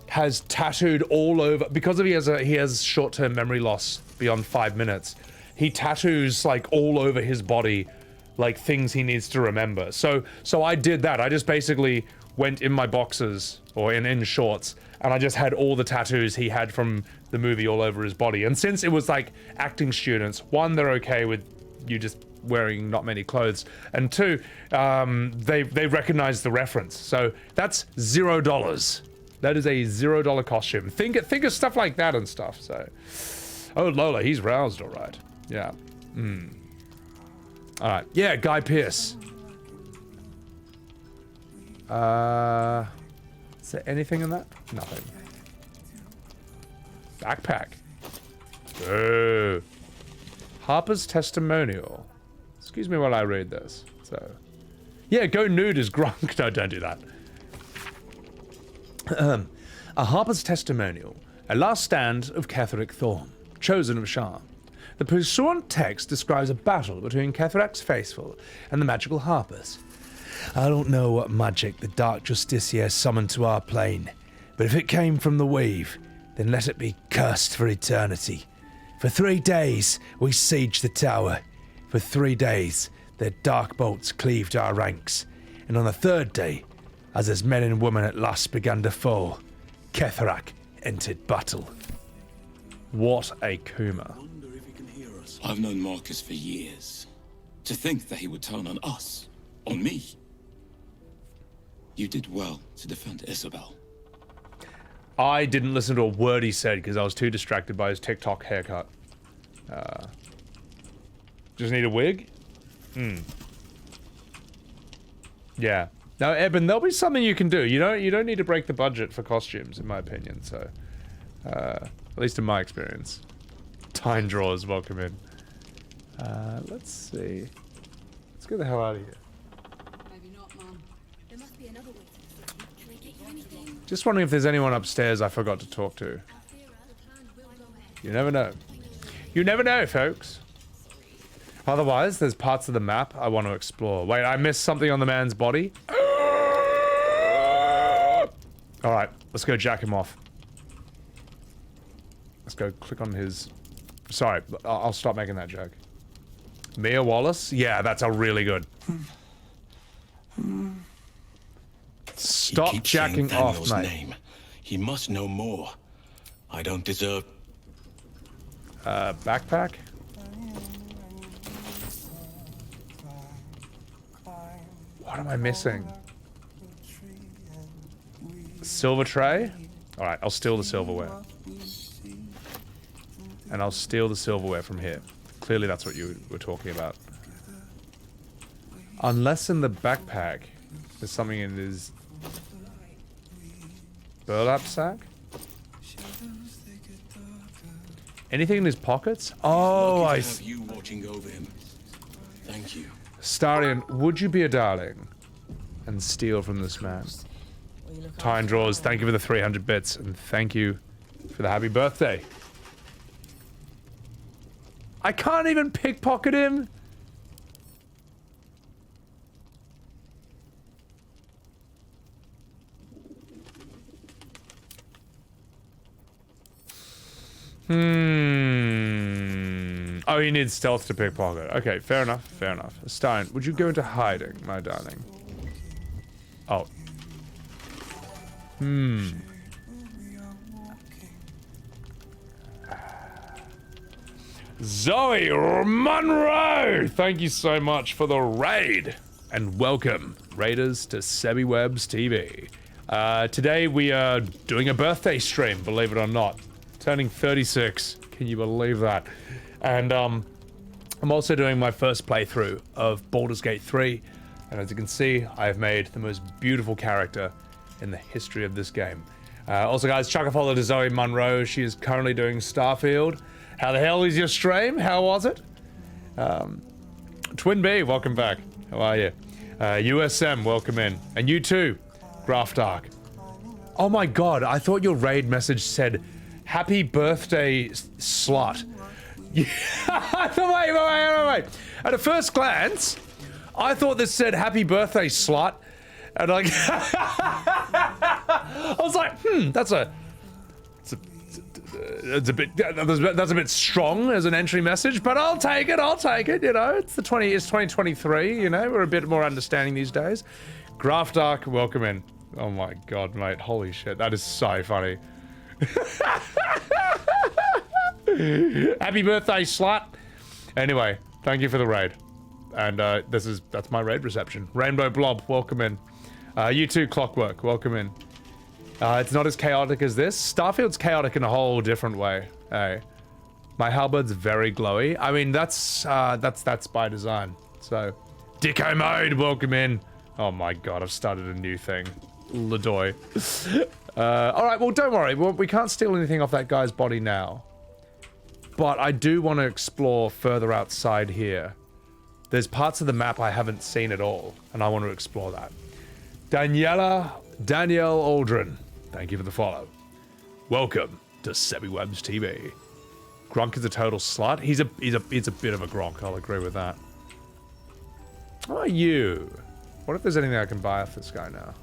has tattooed all over, because he has short-term memory loss beyond 5 minutes. He tattoos like all over his body, like things he needs to remember. So I did that. I just basically went in my boxers or in shorts, and I just had all the tattoos he had from the movie all over his body. And since it was like acting students, one, they're okay with you just wearing not many clothes, and two, they recognize the reference. So that's $0. That is a $0 costume. Think of stuff like that and stuff. So Oh, Lola, he's roused, all right. Yeah. All right. Yeah, Guy Pearce. Is there anything in that? Nothing. Backpack. Oh. Harper's testimonial. Excuse me while I read this. So, yeah, go nude as Gronk. No, don't do that. A Harper's testimonial. A last stand of Ketheric Thorn, chosen of Shah. The pursuant text describes a battle between Ketheric's faithful and the magical Harpers. I don't know what magic the Dark Justiciar summoned to our plane, but if it came from the Weave, then let it be cursed for eternity. For 3 days, we sieged the tower. For 3 days, their dark bolts cleaved our ranks. And on the 3rd day, as his men and women at last began to fall, Ketheric entered battle. What a Kuma. I've known Marcus for years. To think that he would turn on us, on me. You did well to defend Isabel. I didn't listen to a word he said because I was too distracted by his TikTok haircut. Just need a wig? Yeah. Now, Eben, there'll be something you can do. You don't need to break the budget for costumes, in my opinion. So, at least in my experience. Time drawers, welcome in. Let's see. Let's get the hell out of here. Maybe not, Mom. There must be another way to the city. Can I get you anything? Just wondering if there's anyone upstairs I forgot to talk to. You never know. You never know, folks. Otherwise, there's parts of the map I want to explore. Wait, I missed something on the man's body? Alright, let's go jack him off. Let's go click on his... Sorry, I'll stop making that joke. Mia Wallace? Yeah, that's a really good. Stop jacking off, mate. Name. He must know more. I don't deserve... backpack? What am I missing? Silver tray? Alright, I'll steal the silverware. And I'll steal the silverware from here. Clearly that's what you were talking about. Unless in the backpack there's something in his burlap sack? Anything in his pockets? Oh, I see. You watching over him. Thank you. Astarion, would you be a darling and steal from this man? Time draws, thank you for the 300 bits, and thank you for the happy birthday. I can't even pickpocket him. Oh, you need stealth to pickpocket. Okay, fair enough, fair enough. Stein, would you go into hiding, my darling? Oh. Zoe Monroe! Thank you so much for the raid. And welcome, raiders, to Sebbywebz TV. Today we are doing a birthday stream, believe it or not. Turning 36. Can you believe that? And I'm also doing my first playthrough of Baldurs Gate 3. And as you can see, I have made the most beautiful character in the history of this game. Also guys, chuck a follow to Zoe Monroe. She is currently doing Starfield. How the hell is your stream? How was it? Twin B, welcome back. How are you? USM, welcome in. And you too, Graftark. Oh my god, I thought your raid message said, happy birthday, slut. Yeah, wait. At a first glance, I thought this said happy birthday, slut. And like, I was like, that's a bit strong as an entry message, but I'll take it, you know. It's 2023, you know, we're a bit more understanding these days. Graftark, welcome in. Oh my god, mate, holy shit, that is so funny. Happy birthday, slut. Anyway, thank you for the raid. And that's my raid reception. Rainbow Blob, welcome in. You too, Clockwork, welcome in. It's not as chaotic as this. Starfield's chaotic in a whole different way. Hey. My halberd's very glowy. I mean, that's by design. So, Dicko mode, welcome in. Oh my god, I've started a new thing. Ladoy. Alright, well, don't worry. We can't steal anything off that guy's body now. But I do want to explore further outside here. There's parts of the map I haven't seen at all, and I want to explore that. Danielle Aldrin, thank you for the follow. Welcome to Sebbywebz TV. Grunk is a total slut. He's a bit of a Gronk, I'll agree with that. How are you? What if there's anything I can buy off this guy now?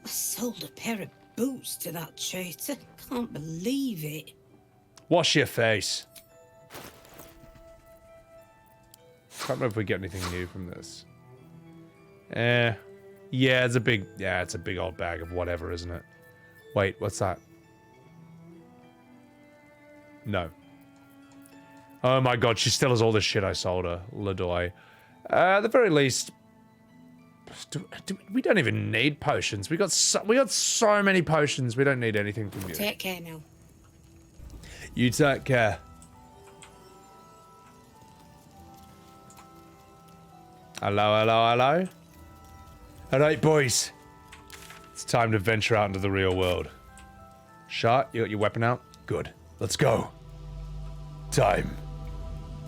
I sold a pair of boots to that traitor. Can't believe it. Wash your face. Can't remember if we get anything new from this. Yeah, it's a big old bag of whatever, isn't it? Wait, what's that? No. Oh my god, she still has all this shit I sold her. Ladoy. At the very least, we don't even need potions. We got so many potions. We don't need anything from you. Take care now. You take care. Hello, hello, hello. Alright, boys. It's time to venture out into the real world. Shot, you got your weapon out? Good. Let's go. Time.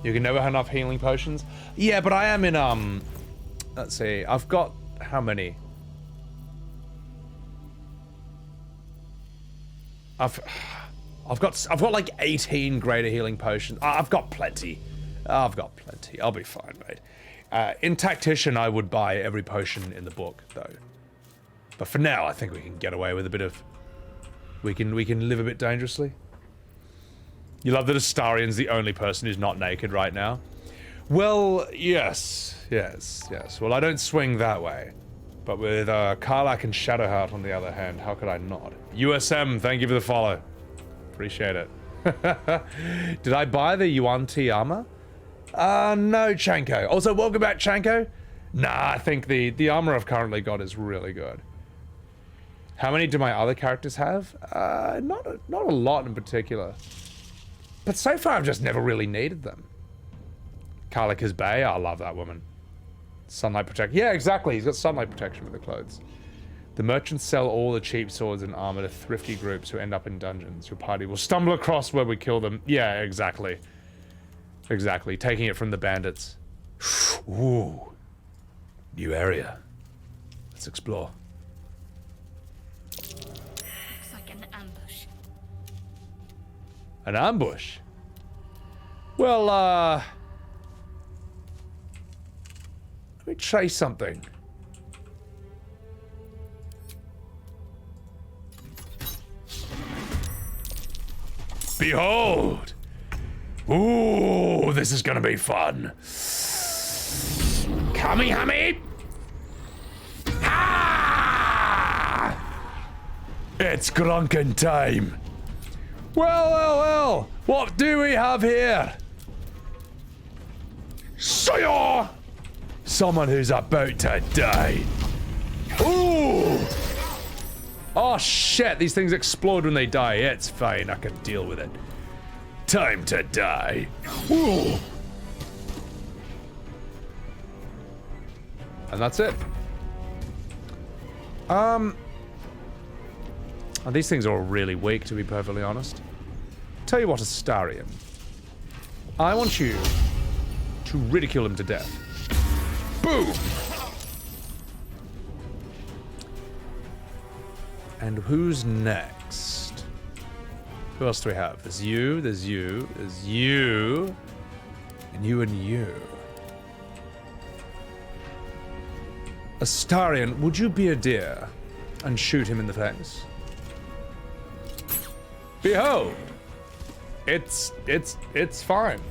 You can never have enough healing potions? Yeah, but I am in, let's see. I've got how many? I've got like 18 greater healing potions. I've got plenty. I'll be fine, mate. In Tactician, I would buy every potion in the book, though. But for now, I think we can get away with a bit of... We can live a bit dangerously. You love that Astarion's the only person who's not naked right now? Well, yes. Well, I don't swing that way. But with Karlach and Shadowheart on the other hand, how could I not? USM, thank you for the follow. Appreciate it. Did I buy the Yuan-Ti armor? No, Chanko. Also, welcome back, Chanko. Nah, I think the armor I've currently got is really good. How many do my other characters have? Not a lot in particular. But so far, I've just never really needed them. Karlach's Bay, I love that woman. Sunlight protection. Yeah, exactly. He's got sunlight protection with the clothes. The merchants sell all the cheap swords and armor to thrifty groups who end up in dungeons. Your party will stumble across where we kill them. Yeah, exactly. Exactly. Taking it from the bandits. Ooh. New area. Let's explore. Looks like an ambush. An ambush? Well, let me try something. Behold! Ooh, this is gonna be fun. Kami-hami! Ah! It's Grunkin time. Well. What do we have here? Sire! Someone who's about to die. Ooh! Oh shit, these things explode when they die. It's fine, I can deal with it. Time to die. Ooh! And that's it. These things are all really weak, to be perfectly honest. Tell you what, Astarion. I want you to ridicule him to death. Boom! And who's next? Who else do we have? There's you, there's you, there's you, and you. Astarion, would you be a dear and shoot him in the face? Behold! It's fine.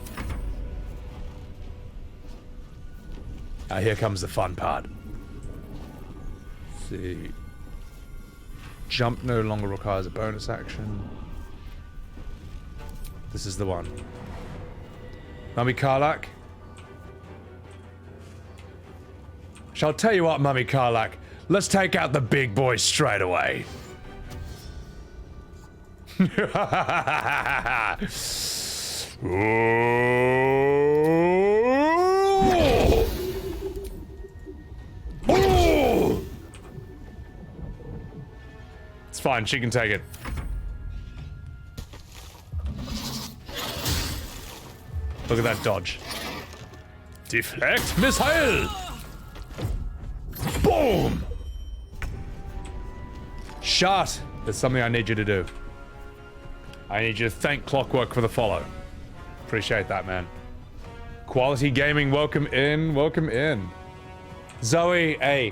Here comes the fun part. Let's see. Jump no longer requires a bonus action. This is the one. Mummy Karlach. Shall tell you what, Mummy Karlach. Let's take out the big boy straight away. It's fine, she can take it. Look at that dodge. Deflect missile! Boom! Shut! There's something I need you to do. I need you to thank Clockwork for the follow. Appreciate that, man. Quality Gaming, welcome in, welcome in. Zoe, hey,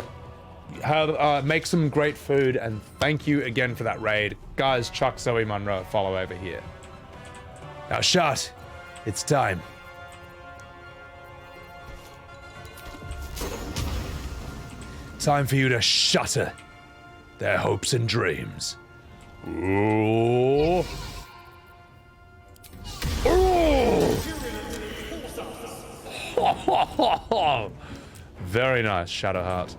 make some great food, and thank you again for that raid. Guys, chuck Zoe Munro a follow over here. Now shut. It's time. Time for you to shatter their hopes and dreams. Ooh. Ooh. Very nice, Shadowheart.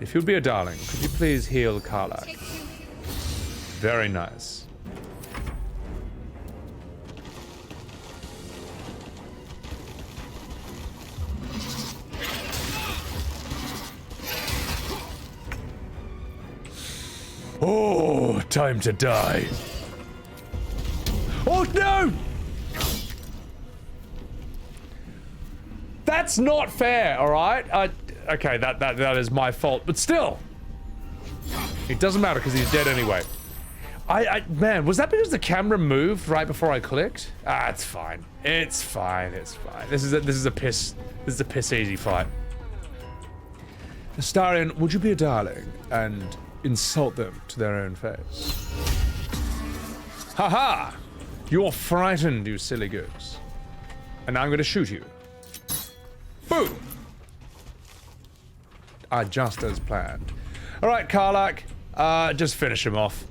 If you'd be a darling, could you please heal Karlach? Very nice. Oh, time to die. Oh no! That's not fair, all right? Okay, that is my fault, but still. It doesn't matter because he's dead anyway. Man, was that because the camera moved right before I clicked? Ah, it's fine. It's fine. It's fine. This is a piss easy fight. Astarion, would you be a darling and insult them to their own face? Haha! You're frightened, you silly goose. And now I'm gonna shoot you. Boom! Just as planned. Alright, Karlach, just finish him off.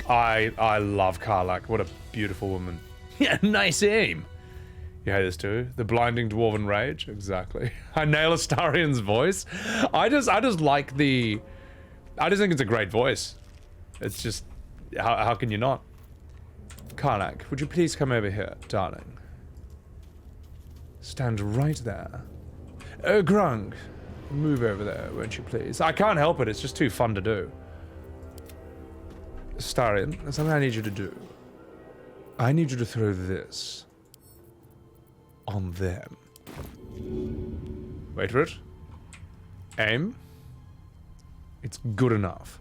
I love Karlach. What a beautiful woman. Yeah, nice aim. You hate this too? The blinding dwarven rage? Exactly. I nail Astarion's voice. I just like the... I just think it's a great voice. It's just... How can you not? Karlach, would you please come over here, darling? Stand right there. Gronk, move over there, won't you please? I can't help it, it's just too fun to do. Astarion, there's something I need you to do. I need you to throw this on them. Wait for it. Aim. It's good enough.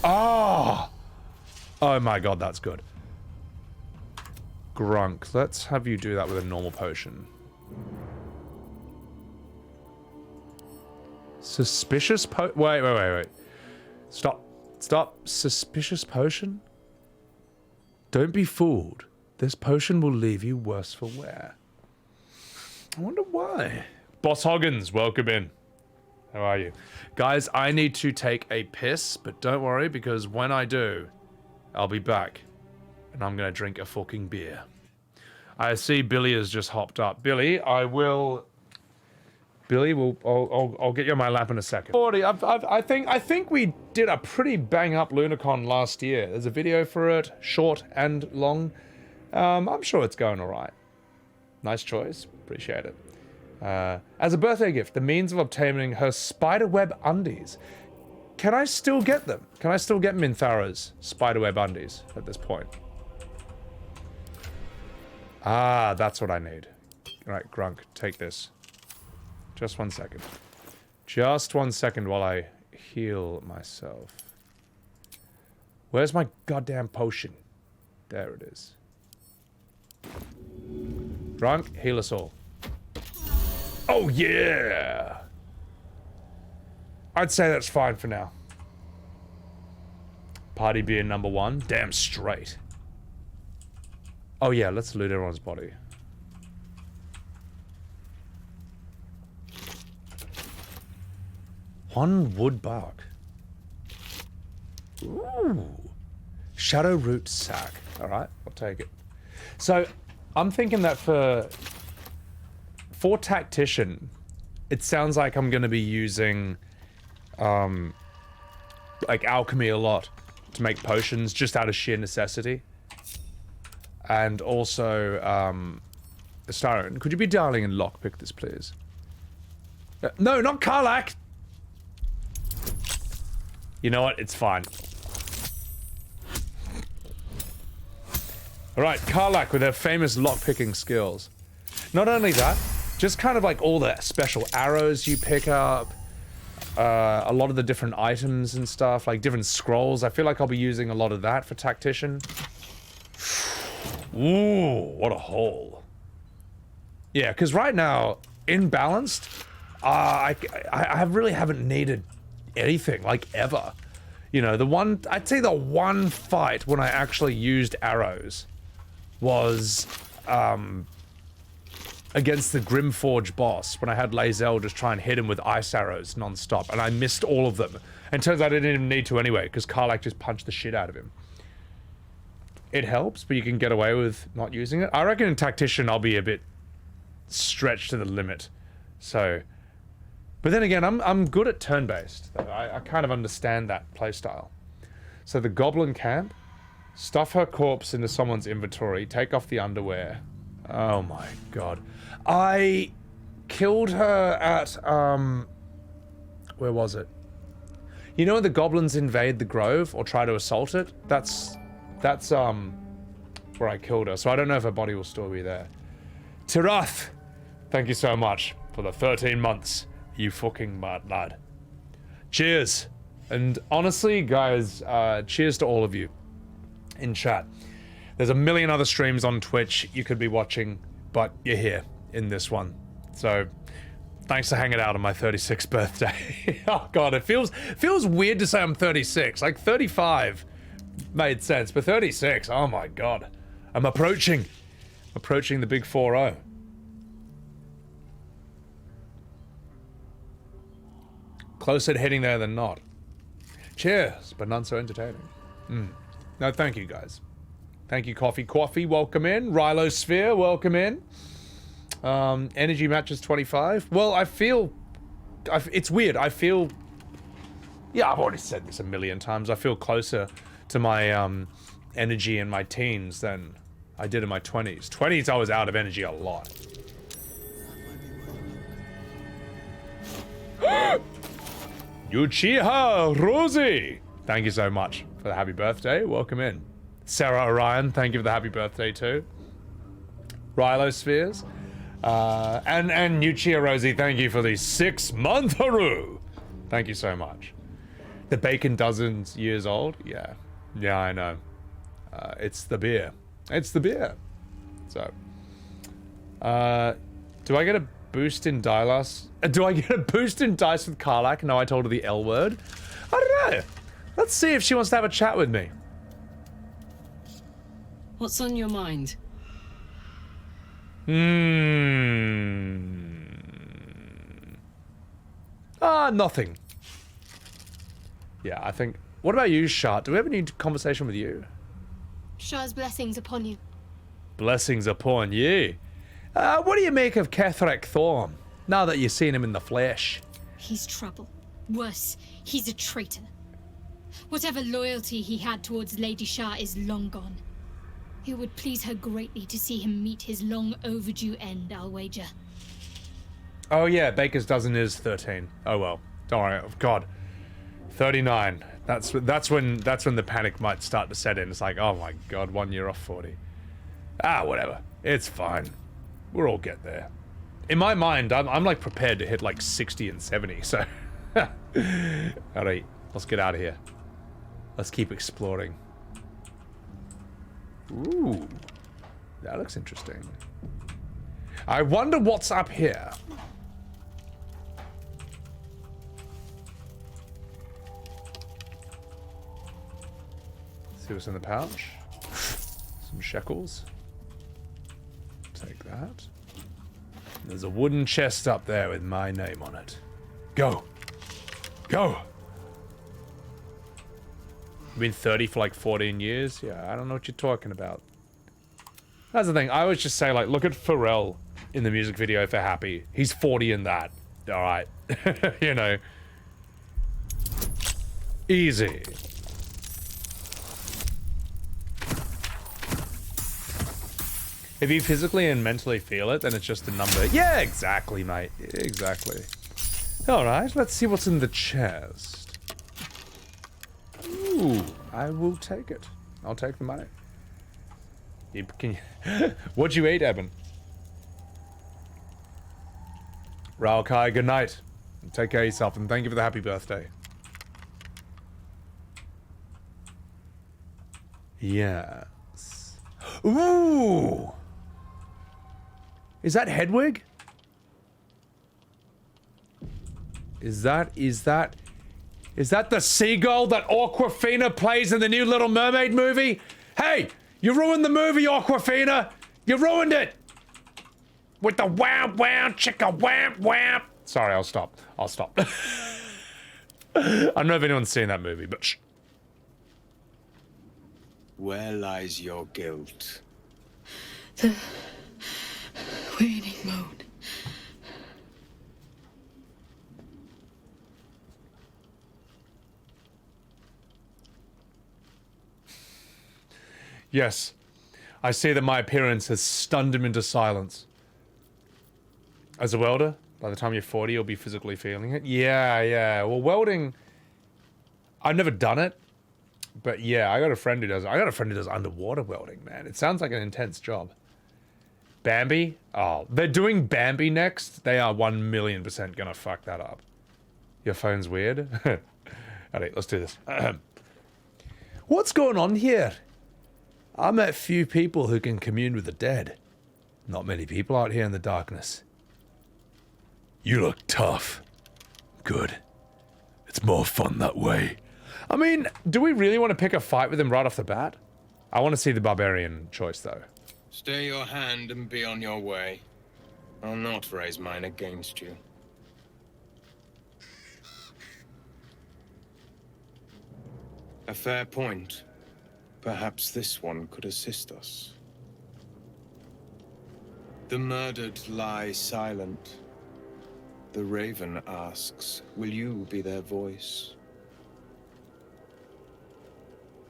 Ah! Oh my god, that's good. Grunk, let's have you do that with a normal potion. Suspicious wait. Stop. Suspicious potion? Don't be fooled. This potion will leave you worse for wear. I wonder why. Boss Hoggins, welcome in. How are you? Guys, I need to take a piss, but don't worry, because when I do, I'll be back. And I'm gonna drink a fucking beer. I see Billy has just hopped up. Billy, I'll get you on my lap in a second. I think we did a pretty bang up Lunacon last year. There's a video for it, short and long. I'm sure it's going all right. Nice choice, appreciate it. As a birthday gift, the means of obtaining her spiderweb undies. Can I still get them? Can I still get Minthara's spiderweb undies at this point? Ah, that's what I need. All right, Grunk, take this. Just 1 second. Just 1 second while I heal myself. Where's my goddamn potion? There it is. Grunk, heal us all. Oh yeah! I'd say that's fine for now. Party beer number 1. Damn straight. Oh yeah, let's loot everyone's body. One wood bark. Ooh. Shadow root sack. Alright, I'll take it. So, I'm thinking that for tactician, it sounds like I'm gonna be using, like alchemy a lot to make potions just out of sheer necessity. And also, Astarion, could you be darling and lockpick this, please? No, not Karlach! You know what? It's fine. Alright, Karlach with her famous lockpicking skills. Not only that, just kind of like all the special arrows you pick up, a lot of the different items and stuff, like different scrolls. I feel like I'll be using a lot of that for Tactician. Ooh, what a hole. Yeah, because right now, in Balanced, I really haven't needed anything, like, ever. You know, I'd say the one fight when I actually used arrows was, against the Grimforge boss, when I had Lae'zel just try and hit him with ice arrows non-stop, and I missed all of them. And turns out I didn't even need to anyway, because Karlach just punched the shit out of him. It helps, but you can get away with not using it. I reckon in Tactician I'll be a bit stretched to the limit. So, but then again, I'm good at turn-based. I kind of understand that playstyle. So the Goblin Camp, stuff her corpse into someone's inventory, take off the underwear. Oh my god. I killed her at, where was it? You know when the goblins invade the grove or try to assault it? That's where I killed her. So I don't know if her body will still be there. Tirath, thank you so much for the 13 months, you fucking mad lad. Cheers. And honestly, guys, cheers to all of you in chat. There's a million other streams on Twitch you could be watching, but you're here in this one. So, thanks for hanging out on my 36th birthday. Oh god, it feels weird to say I'm 36. Like 35 made sense, but 36, oh my god. I'm approaching the big 4-0. Closer to hitting there than not. Cheers, but none so entertaining. No, thank you guys. Thank you, Coffee, welcome in. Rilo Sphere, welcome in. Energy matches 25. Well, it's weird. I feel, yeah, I've already said this a million times. I feel closer to my energy in my teens than I did in my 20s. 20s, I was out of energy a lot. Uchiha Rosie, thank you so much for the happy birthday. Welcome in. Sarah Orion, thank you for the happy birthday too. Rilo Spheres. And Uchiha Rosie, thank you for the 6-month Haru. Thank you so much. The bacon dozens years old? Yeah. Yeah, I know. It's the beer. It's the beer. So. Do I get a boost in dice? Do I get a boost in dice with Karlach? No, I told her the L word. I don't know. Let's see if she wants to have a chat with me. What's on your mind? Nothing. Yeah, I think... What about you, Shart? Do we have any conversation with you? Shah's blessings upon you. Blessings upon you. What do you make of Ketheric Thorm, now that you've seen him in the flesh? He's trouble. Worse, he's a traitor. Whatever loyalty he had towards Lady Shah is long gone. It would please her greatly to see him meet his long overdue end, I'll wager. Oh yeah, Baker's dozen is 13. Oh well. Don't worry. Oh, God. 39. That's when the panic might start to set in. It's like, oh my god, 1 year off 40. Whatever. It's fine. We'll all get there. In my mind, I'm like prepared to hit like 60 and 70, so... Alright, let's get out of here. Let's keep exploring. Ooh. That looks interesting. I wonder what's up here. See what's in the pouch. Some shekels. Take that. There's a wooden chest up there with my name on it. Go! Go! I've been 30 for like 14 years? Yeah, I don't know what you're talking about. That's the thing, I always just say like, look at Pharrell in the music video for Happy. He's 40 in that. all right. You know. Easy. If you physically and mentally feel it, then it's just a number. Yeah, exactly, mate. Exactly. Alright, let's see what's in the chest. Ooh, I will take it. I'll take the money. What'd you eat, Eben? Raokai, good night. Take care of yourself, and thank you for the happy birthday. Yes. Ooh! Is that Hedwig? Is that the seagull that Awkwafina plays in the new Little Mermaid movie? Hey, you ruined the movie, Awkwafina! You ruined it! With the wham wham chicka wham wham. Sorry, I'll stop. I'll stop. I don't know if anyone's seen that movie, but shh. Where lies your guilt? The waiting mode. Yes. I see that my appearance has stunned him into silence. As a welder, by the time you're 40, you'll be physically feeling it. Yeah, yeah. Well, welding... I've never done it. But yeah, I got a friend who does underwater welding, man. It sounds like an intense job. Bambi? Oh, they're doing Bambi next. They are 1,000,000% gonna fuck that up. Your phone's weird? Alright, let's do this. What's going on here? I met few people who can commune with the dead. Not many people out here in the darkness. You look tough. Good. It's more fun that way. I mean, do we really want to pick a fight with him right off the bat? I want to see the barbarian choice, though. Stay your hand and be on your way. I'll not raise mine against you. A fair point. Perhaps this one could assist us. The murdered lie silent. The raven asks, will you be their voice?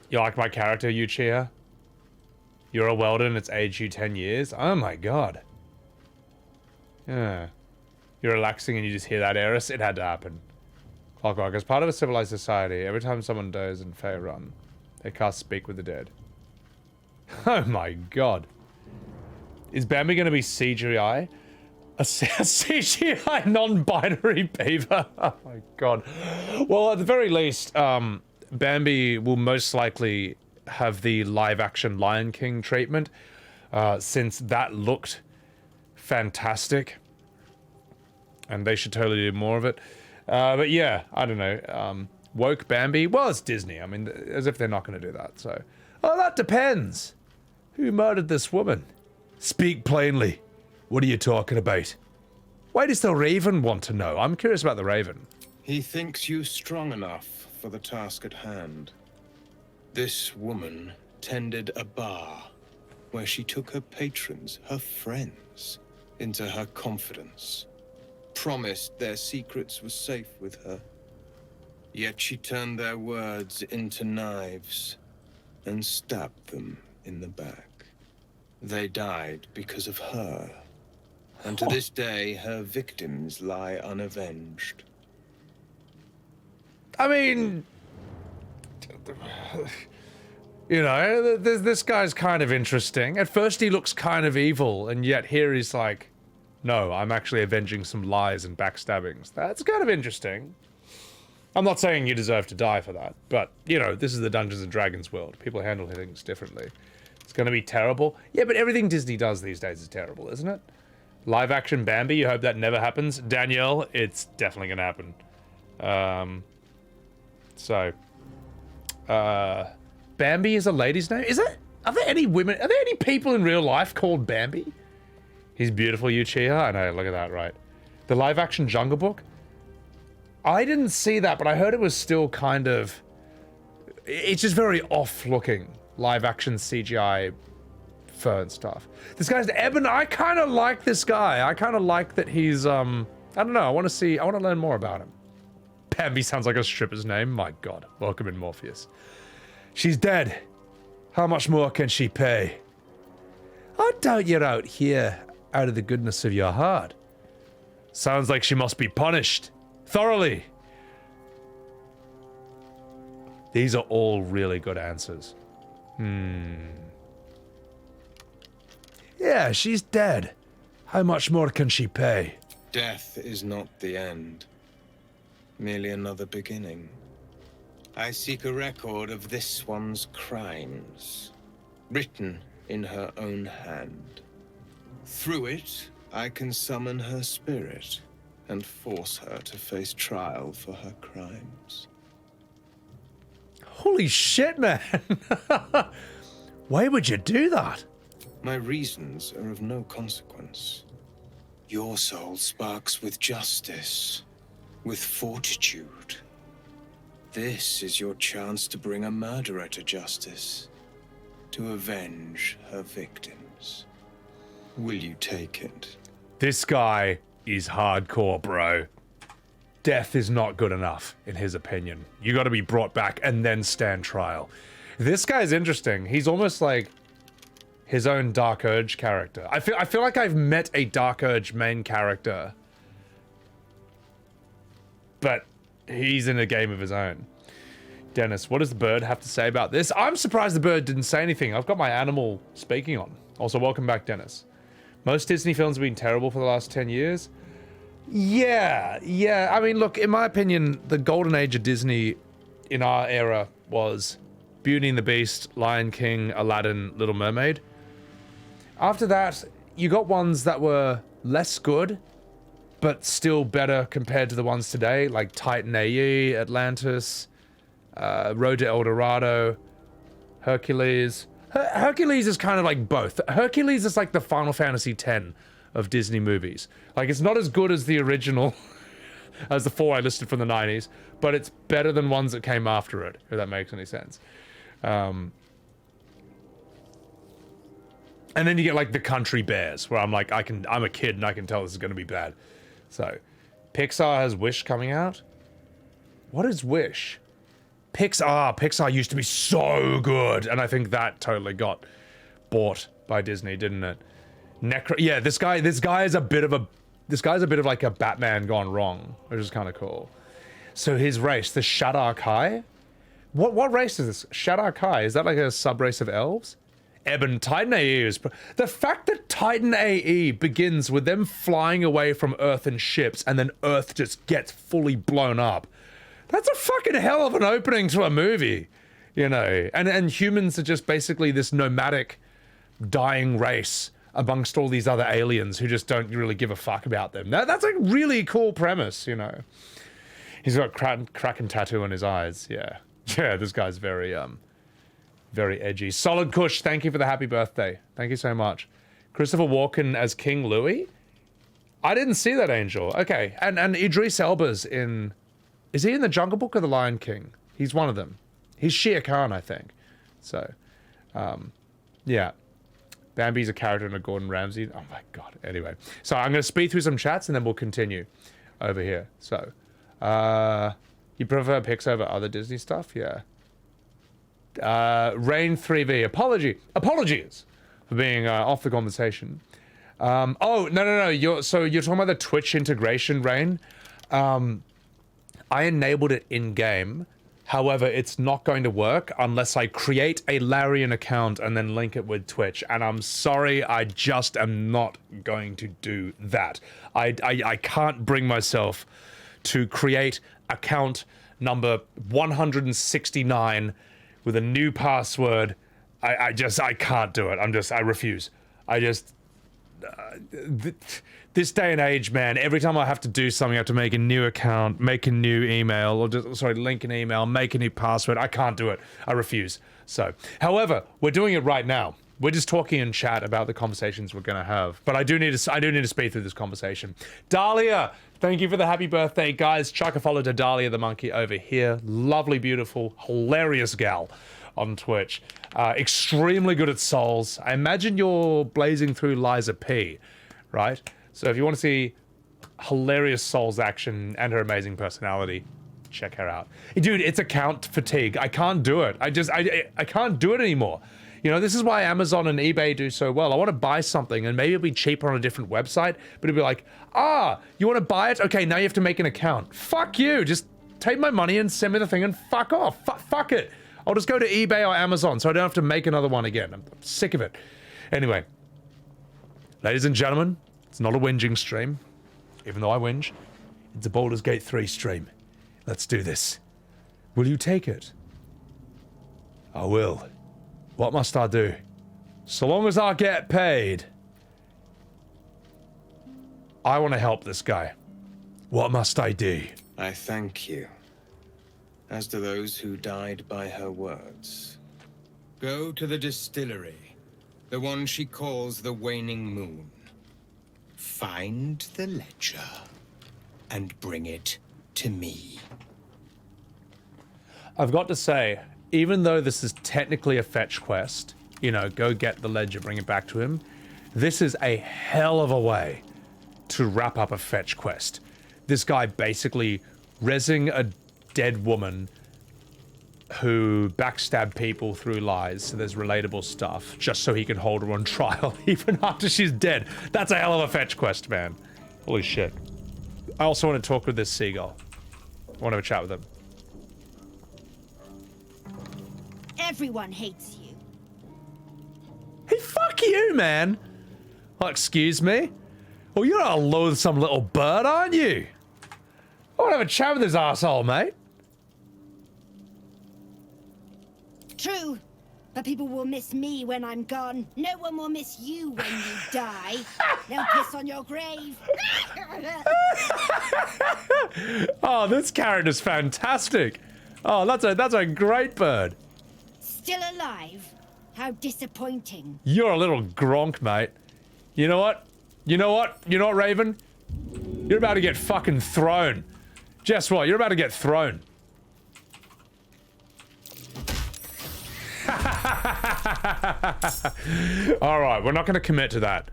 You like my character, Yuchia? You're a welder and it's aged you 10 years? Oh my god. Yeah. You're relaxing and you just hear that, Eris? It had to happen. Clockwork. As part of a civilized society, every time someone dies in Faerun, they cast Speak with the Dead. Oh my god. Is Bambi going to be CGI? A CGI non-binary beaver? Oh my god. Well, at the very least, Bambi will most likely have the live-action Lion King treatment, since that looked fantastic. And they should totally do more of it. But yeah, I don't know. Woke Bambi? Well, it's Disney. I mean, as if they're not going to do that, so... Oh, that depends. Who murdered this woman? Speak plainly. What are you talking about? Why does the Raven want to know? I'm curious about the Raven. He thinks you strong enough for the task at hand. This woman tended a bar where she took her patrons, her friends, into her confidence. Promised their secrets were safe with her. Yet she turned their words into knives and stabbed them in the back. They died because of her. And to this day, her victims lie unavenged. I mean... You know, this guy's kind of interesting. At first he looks kind of evil, and yet here he's like, no, I'm actually avenging some lies and backstabbings. That's kind of interesting. I'm not saying you deserve to die for that, but, you know, this is the Dungeons and Dragons world. People handle things differently. It's gonna be terrible. Yeah, but everything Disney does these days is terrible, isn't it? Live action Bambi, you hope that never happens. Danielle, it's definitely gonna happen. Bambi is a lady's name? Is it? Are there any women, are there any people in real life called Bambi? He's beautiful, Uchiha. I know, look at that, right. The live action Jungle Book? I didn't see that, but I heard it was still kind of... It's just very off-looking. Live action CGI fur and stuff. This guy's Eben. I kind of like this guy. I kind of like that he's I don't know. I want to learn more about him. Bambi sounds like a stripper's name. My God. Welcome in, Morpheus. She's dead. How much more can she pay? I doubt you're out here out of the goodness of your heart. Sounds like she must be punished. Thoroughly. These are all really good answers. Yeah, she's dead. How much more can she pay? Death is not the end. Merely another beginning. I seek a record of this one's crimes, written in her own hand. Through it, I can summon her spirit and force her to face trial for her crimes. Holy shit, man. Why would you do that? My reasons are of no consequence. Your soul sparks with justice, with fortitude. This is your chance to bring a murderer to justice, to avenge her victims. Will you take it? This guy is hardcore, bro. Death is not good enough, in his opinion. You gotta be brought back and then stand trial. This guy's interesting. He's almost like his own Dark Urge character. I feel like I've met a Dark Urge main character, but he's in a game of his own. Dennis, what does the bird have to say about this? I'm surprised the bird didn't say anything. I've got my animal speaking on. Also, welcome back, Dennis. Most Disney films have been terrible for the last 10 years. Yeah. I mean, look, in my opinion, the golden age of Disney in our era was Beauty and the Beast, Lion King, Aladdin, Little Mermaid. After that, you got ones that were less good, but still better compared to the ones today, like Titan AE, Atlantis, Road to El Dorado, Hercules. Hercules is kind of like both. Hercules is like the Final Fantasy X of Disney movies. Like, it's not as good as the original, as the 4 I listed from the 90s, but it's better than ones that came after it, if that makes any sense. And then you get like the Country Bears, where I'm like, I'm a kid and I can tell this is going to be bad. So, Pixar has Wish coming out. What is Wish? Pixar used to be so good, and I think that totally got bought by Disney, didn't it? Yeah, this guy is a bit of like a Batman gone wrong, which is kind of cool. So his race, the Shadowheart. What race is this? Shadowheart, is that like a sub-race of elves? Ebon, Titan AE is... The fact that Titan AE begins with them flying away from Earth in ships and then Earth just gets fully blown up. That's a fucking hell of an opening to a movie, you know? And humans are just basically this nomadic, dying race amongst all these other aliens who just don't really give a fuck about them. That's a really cool premise, you know? He's got Kraken tattoo on his eyes, yeah. Yeah, this guy's very edgy. Solid Kush, thank you for the happy birthday. Thank you so much. Christopher Walken as King Louis? I didn't see that, Angel. Okay, and Idris Elba's in... Is he in the Jungle Book or the Lion King? He's one of them. He's Shere Khan, I think. So, yeah. Bambi's a character in a Gordon Ramsay. Oh my god. Anyway. So I'm going to speed through some chats and then we'll continue over here. So, you prefer Pixar over other Disney stuff? Yeah. Rain 3V. Apologies for being off the conversation. Oh, no. You're talking about the Twitch integration, Rain. I enabled it in-game. However, it's not going to work unless I create a Larian account and then link it with Twitch. And I'm sorry, I just am not going to do that. I can't bring myself to create account number 169 with a new password. I can't do it. I refuse. This day and age, man, every time I have to do something, I have to make a new account, make a new email, or link an email, make a new password. I can't do it. I refuse. So, however, we're doing it right now. We're just talking in chat about the conversations we're going to have. But I do need to speed through this conversation. Dahlia, thank you for the happy birthday, guys. Chuck a follow to Dahlia the monkey over here. Lovely, beautiful, hilarious gal on Twitch. Extremely good at souls. I imagine you're blazing through Liza P, right? So if you want to see hilarious Souls action and her amazing personality. Check her out. Dude, it's account fatigue. I can't do it. I can't do it anymore. You know, this is why Amazon and eBay do so well. I want to buy something and maybe it'll be cheaper on a different website, but it'll be like, ah, you want to buy it? Okay, now you have to make an account. Fuck you. Just take my money and send me the thing and fuck off. Fuck it. I'll just go to eBay or Amazon so I don't have to make another one again. I'm sick of it. Anyway, ladies and gentlemen, it's not a whinging stream, even though I whinge. It's a Baldurs Gate 3 stream. Let's do this. Will you take it? I will. What must I do? So long as I get paid. I want to help this guy. What must I do? I thank you. As do those who died by her words. Go to the distillery, the one she calls the Waning Moon. Find the ledger and bring it to me. I've got to say, even though this is technically a fetch quest, you know, go get the ledger, bring it back to him, this is a hell of a way to wrap up a fetch quest. This guy basically rezzing a dead woman who backstabbed people through lies, so there's relatable stuff, just so he can hold her on trial even after she's dead. That's a hell of a fetch quest, man. Holy shit. I also want to talk with this seagull. I want to have a chat with him. Everyone hates you. Hey, fuck you, man. Oh, excuse me? Well, you're a loathsome little bird, aren't you? I want to have a chat with this asshole, mate. True, but people will miss me when I'm gone. No one will miss you when you die. They'll piss on your grave. Oh, this character's fantastic. Oh, that's a great bird. Still alive? How disappointing. You're a little Gronk, mate. You know what? You know what? You know what, Raven? You're about to get fucking thrown. Guess what? You're about to get thrown. Alright, we're not going to commit to that.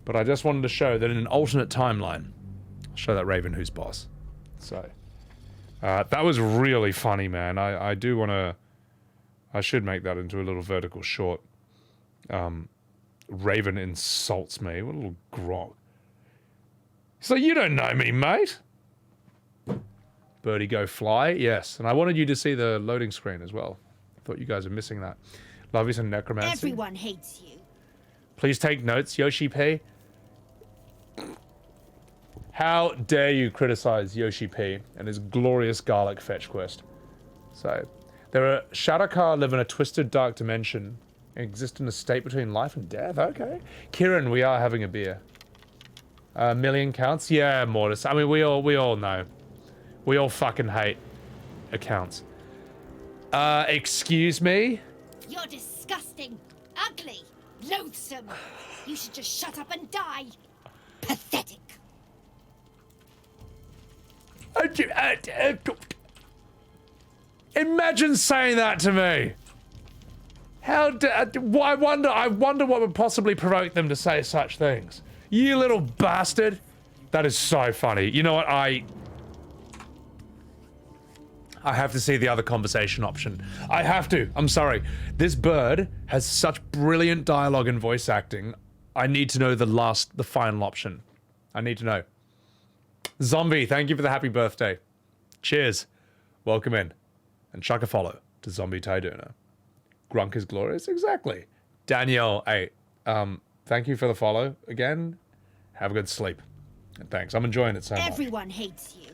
But I just wanted to show that in an alternate timeline, I'll show that Raven who's boss. So, that was really funny, man. I do want to... I should make that into a little vertical short. Raven insults me. What a little grog. So you don't know me, mate. Birdie go fly. Yes. And I wanted you to see the loading screen as well. I thought you guys are missing that. Love you some necromancy. Everyone hates you. Please take notes, Yoshi P. How dare you criticize Yoshi P and his glorious garlic fetch quest. So... There are Shadowheart live in a twisted dark dimension and exist in a state between life and death. Okay. Kieran, we are having a beer. Million counts? Yeah, Mortis. I mean, we all know. We all fucking hate accounts. Excuse me? You're disgusting, ugly, loathsome. You should just shut up and die. Pathetic. Imagine saying that to me. I wonder what would possibly provoke them to say such things. You little bastard. That is so funny. You know what? I have to see the other conversation option. I have to. I'm sorry. This bird has such brilliant dialogue and voice acting. I need to know the final option. I need to know. Zombie, thank you for the happy birthday. Cheers. Welcome in. And chuck a follow to Zombie Tyduna. Grunk is glorious. Exactly. Danielle, hey, thank you for the follow again. Have a good sleep. And thanks. I'm enjoying it so much. Everyone hates you.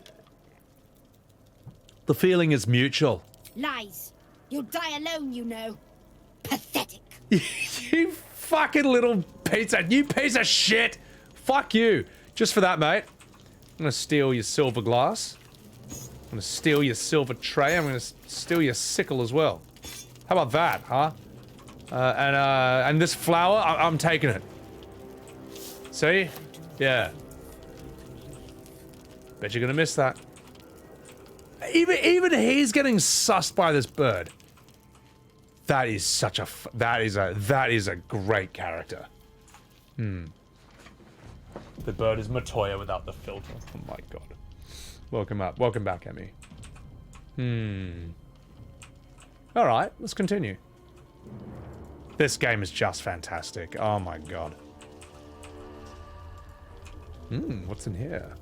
The feeling is mutual. Lies. You'll die alone, you know. Pathetic. You fucking little pizza. You piece of shit. Fuck you. Just for that, mate. I'm gonna steal your silver glass. I'm gonna steal your silver tray. I'm gonna steal your sickle as well. How about that, huh? And this flower, I'm taking it. See? Yeah. Bet you're gonna miss that. Even he's getting sussed by this bird. That is such a that is a great character. The bird is Matoya without the filter. Oh my god. Welcome up. Welcome back, Emmy. Alright, let's continue. This game is just fantastic. Oh my god. What's in here?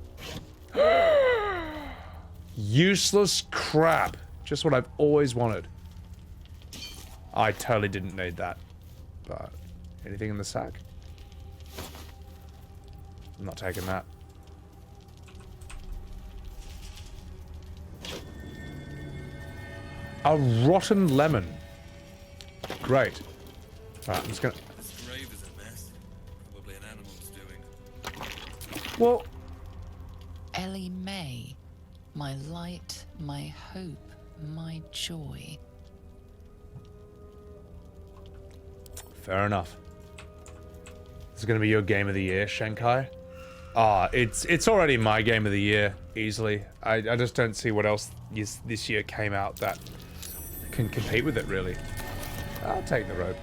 Useless crap. Just what I've always wanted. I totally didn't need that. But anything in the sack? I'm not taking that. A rotten lemon. Great. Alright, I'm just gonna... This grave is a mess. Probably an animal's doing. Well... Ellie May. My light, my hope, my joy. Fair enough. This is gonna be your game of the year, Shankai? Ah, it's already my game of the year, easily. I just don't see what else this year came out that can compete with it, really. I'll take the rope.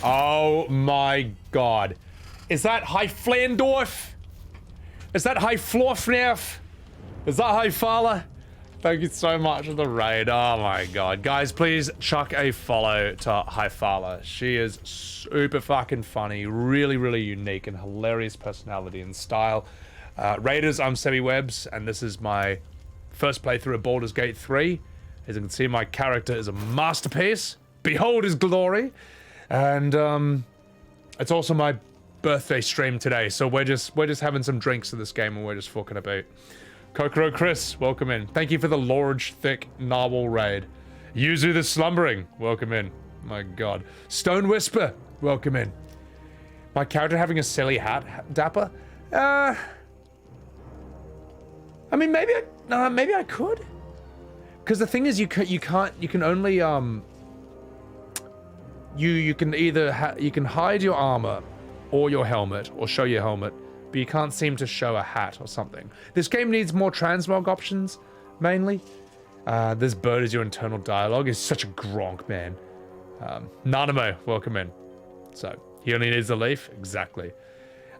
Oh my god. Is that Heiflandorf? Is that Heiflorfnerf? Is that Heifala? Thank you so much for the raid. Oh my god. Guys, please chuck a follow to Heifala. She is super fucking funny, really, really unique and hilarious personality and style. Raiders, I'm Sebbywebz, and this is my first playthrough of Baldurs Gate 3. As you can see, my character is a masterpiece. Behold his glory. And it's also my birthday stream today, so we're just having some drinks in this game and we're just fucking about. Kokoro Chris, welcome in. Thank you for the large, thick narwhal raid. Yuzu the Slumbering, welcome in. My god. Stone Whisper, welcome in. My character having a silly hat, Dapper? I mean, maybe I could. Because the thing is, you can only you can either you can hide your armor or your helmet or show your helmet, but you can't seem to show a hat or something. This game needs more transmog options, mainly. This bird is your internal dialogue. Is such a Gronk, man. Nanamo, welcome in. So he only needs a leaf, exactly.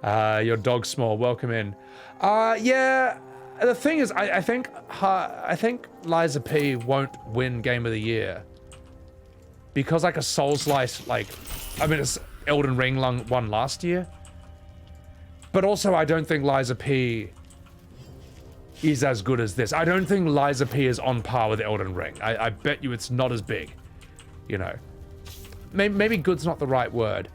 Your dog small, welcome in. Yeah. The thing is, I think Liza P won't win Game of the Year because like a Souls-like, I mean, it's Elden Ring won last year, but also I don't think Liza P is as good as this. I don't think Liza P is on par with Elden Ring. I bet you it's not as big, you know. Maybe good's not the right word.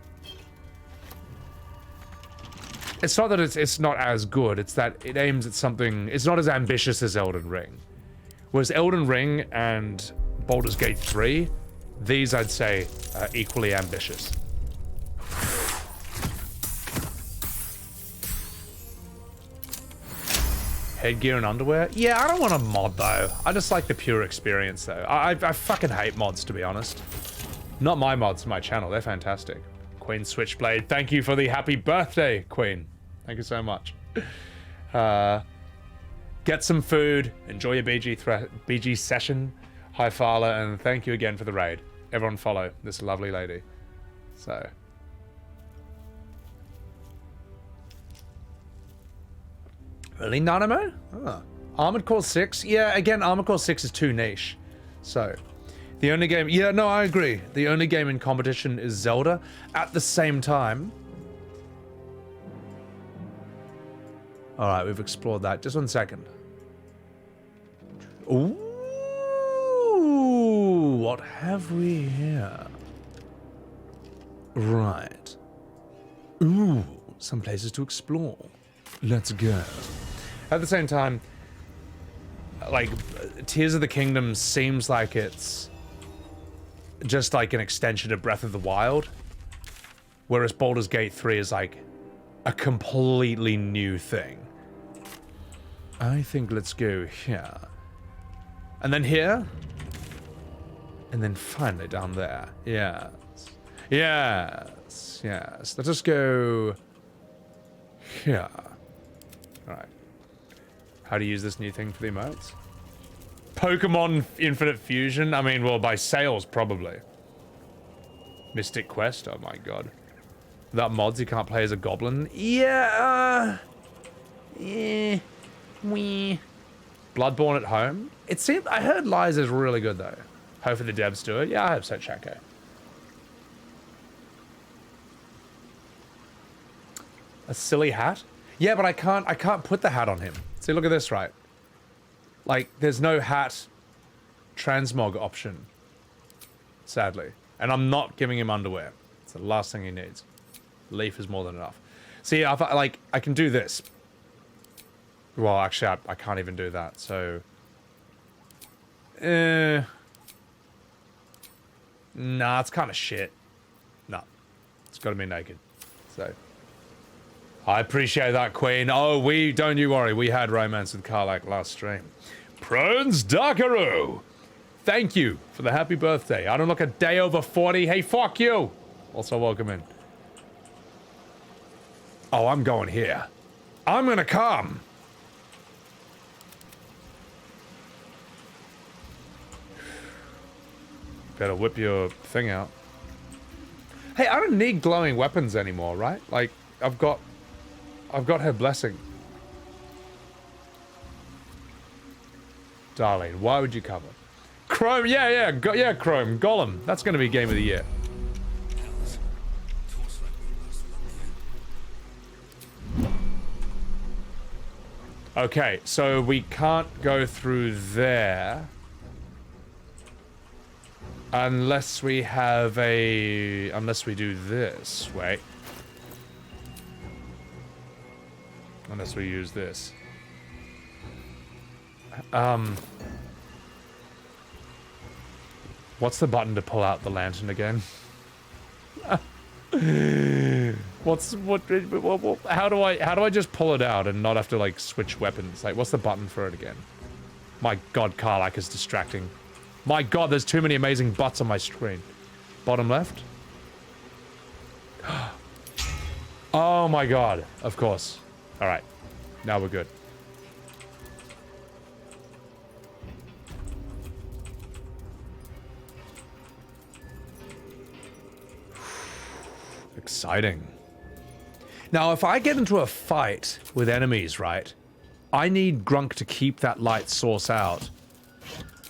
It's not that it's not as good, it's that it aims at something, it's not as ambitious as Elden Ring. Whereas Elden Ring and Baldur's Gate 3, these I'd say are equally ambitious. Headgear and underwear? Yeah, I don't want a mod though. I just like the pure experience though. I fucking hate mods, to be honest. Not my mods, my channel, they're fantastic. Queen Switchblade, thank you for the happy birthday, Queen. Thank you so much. Get some food, enjoy your BG session. Hi Farla, and thank you again for the raid. Everyone follow this lovely lady. So. Really, Nanamo? Oh. Armored Core 6? Yeah, again, Armored Core 6 is too niche. So. The only game, yeah, no, I agree. The only game in competition is Zelda. At the same time. All right, we've explored that. Just 1 second. Ooh, what have we here? Right. Ooh, some places to explore. Let's go. At the same time, like, Tears of the Kingdom seems like it's just like an extension of Breath of the Wild, whereas Baldur's Gate 3 is like a completely new thing. I think let's go here. And then here. And then finally down there. Yes. Yes. Yes. Let's just go here. Alright. How to use this new thing for the emotes? Pokemon Infinite Fusion? I mean, well, by sales, probably. Mystic Quest? Oh my god. Without mods, you can't play as a goblin. Yeah, wee. Bloodborne at home. It seemed, I heard Lies is really good though. Hopefully the devs do it. Yeah, I hope so, Chaco. A silly hat? Yeah, but I can't put the hat on him. See, look at this, right? Like, there's no hat transmog option. Sadly. And I'm not giving him underwear. It's the last thing he needs. Leaf is more than enough. See, I can do this. Well, actually, I can't even do that, so... Nah, it's kind of shit. Nah. It's got to be naked. So... I appreciate that, Queen. Oh, don't you worry. We had romance with Karlach last stream. Prones Dakaru! Thank you for the happy birthday. I don't look a day over 40. Hey, fuck you! Also, welcome in. Oh, I'm going here. I'm gonna come! Better whip your thing out. Hey, I don't need glowing weapons anymore, right? Like, I've got her blessing. Darlene, why would you cover? Chrome, yeah, Chrome, Golem. That's gonna be game of the year. Okay, so we can't go through there. Unless we have unless we do this. Wait. Unless we use this. What's the button to pull out the lantern again? How do I just pull it out and not have to like switch weapons? Like, what's the button for it again? My god, Karlach is distracting. My god, there's too many amazing butts on my screen. Bottom left? Oh my god, of course. Alright, now we're good. Exciting. Now, if I get into a fight with enemies, right, I need Grunk to keep that light source out.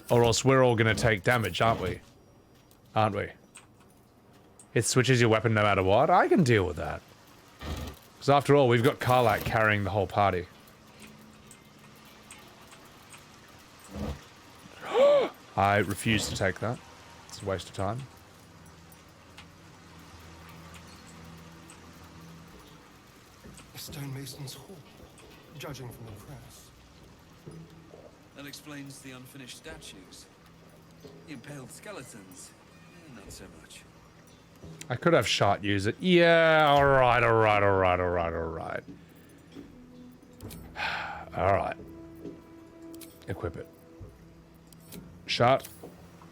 Or else we're all gonna take damage, aren't we? Aren't we? It switches your weapon no matter what? I can deal with that. Because after all, we've got Karlach carrying the whole party. I refuse to take that. It's a waste of time. A stonemason's hall, judging from the press. That explains the unfinished statues. The impaled skeletons, not so much. I could have shot use it. Yeah, alright. Alright. Equip it. Shot.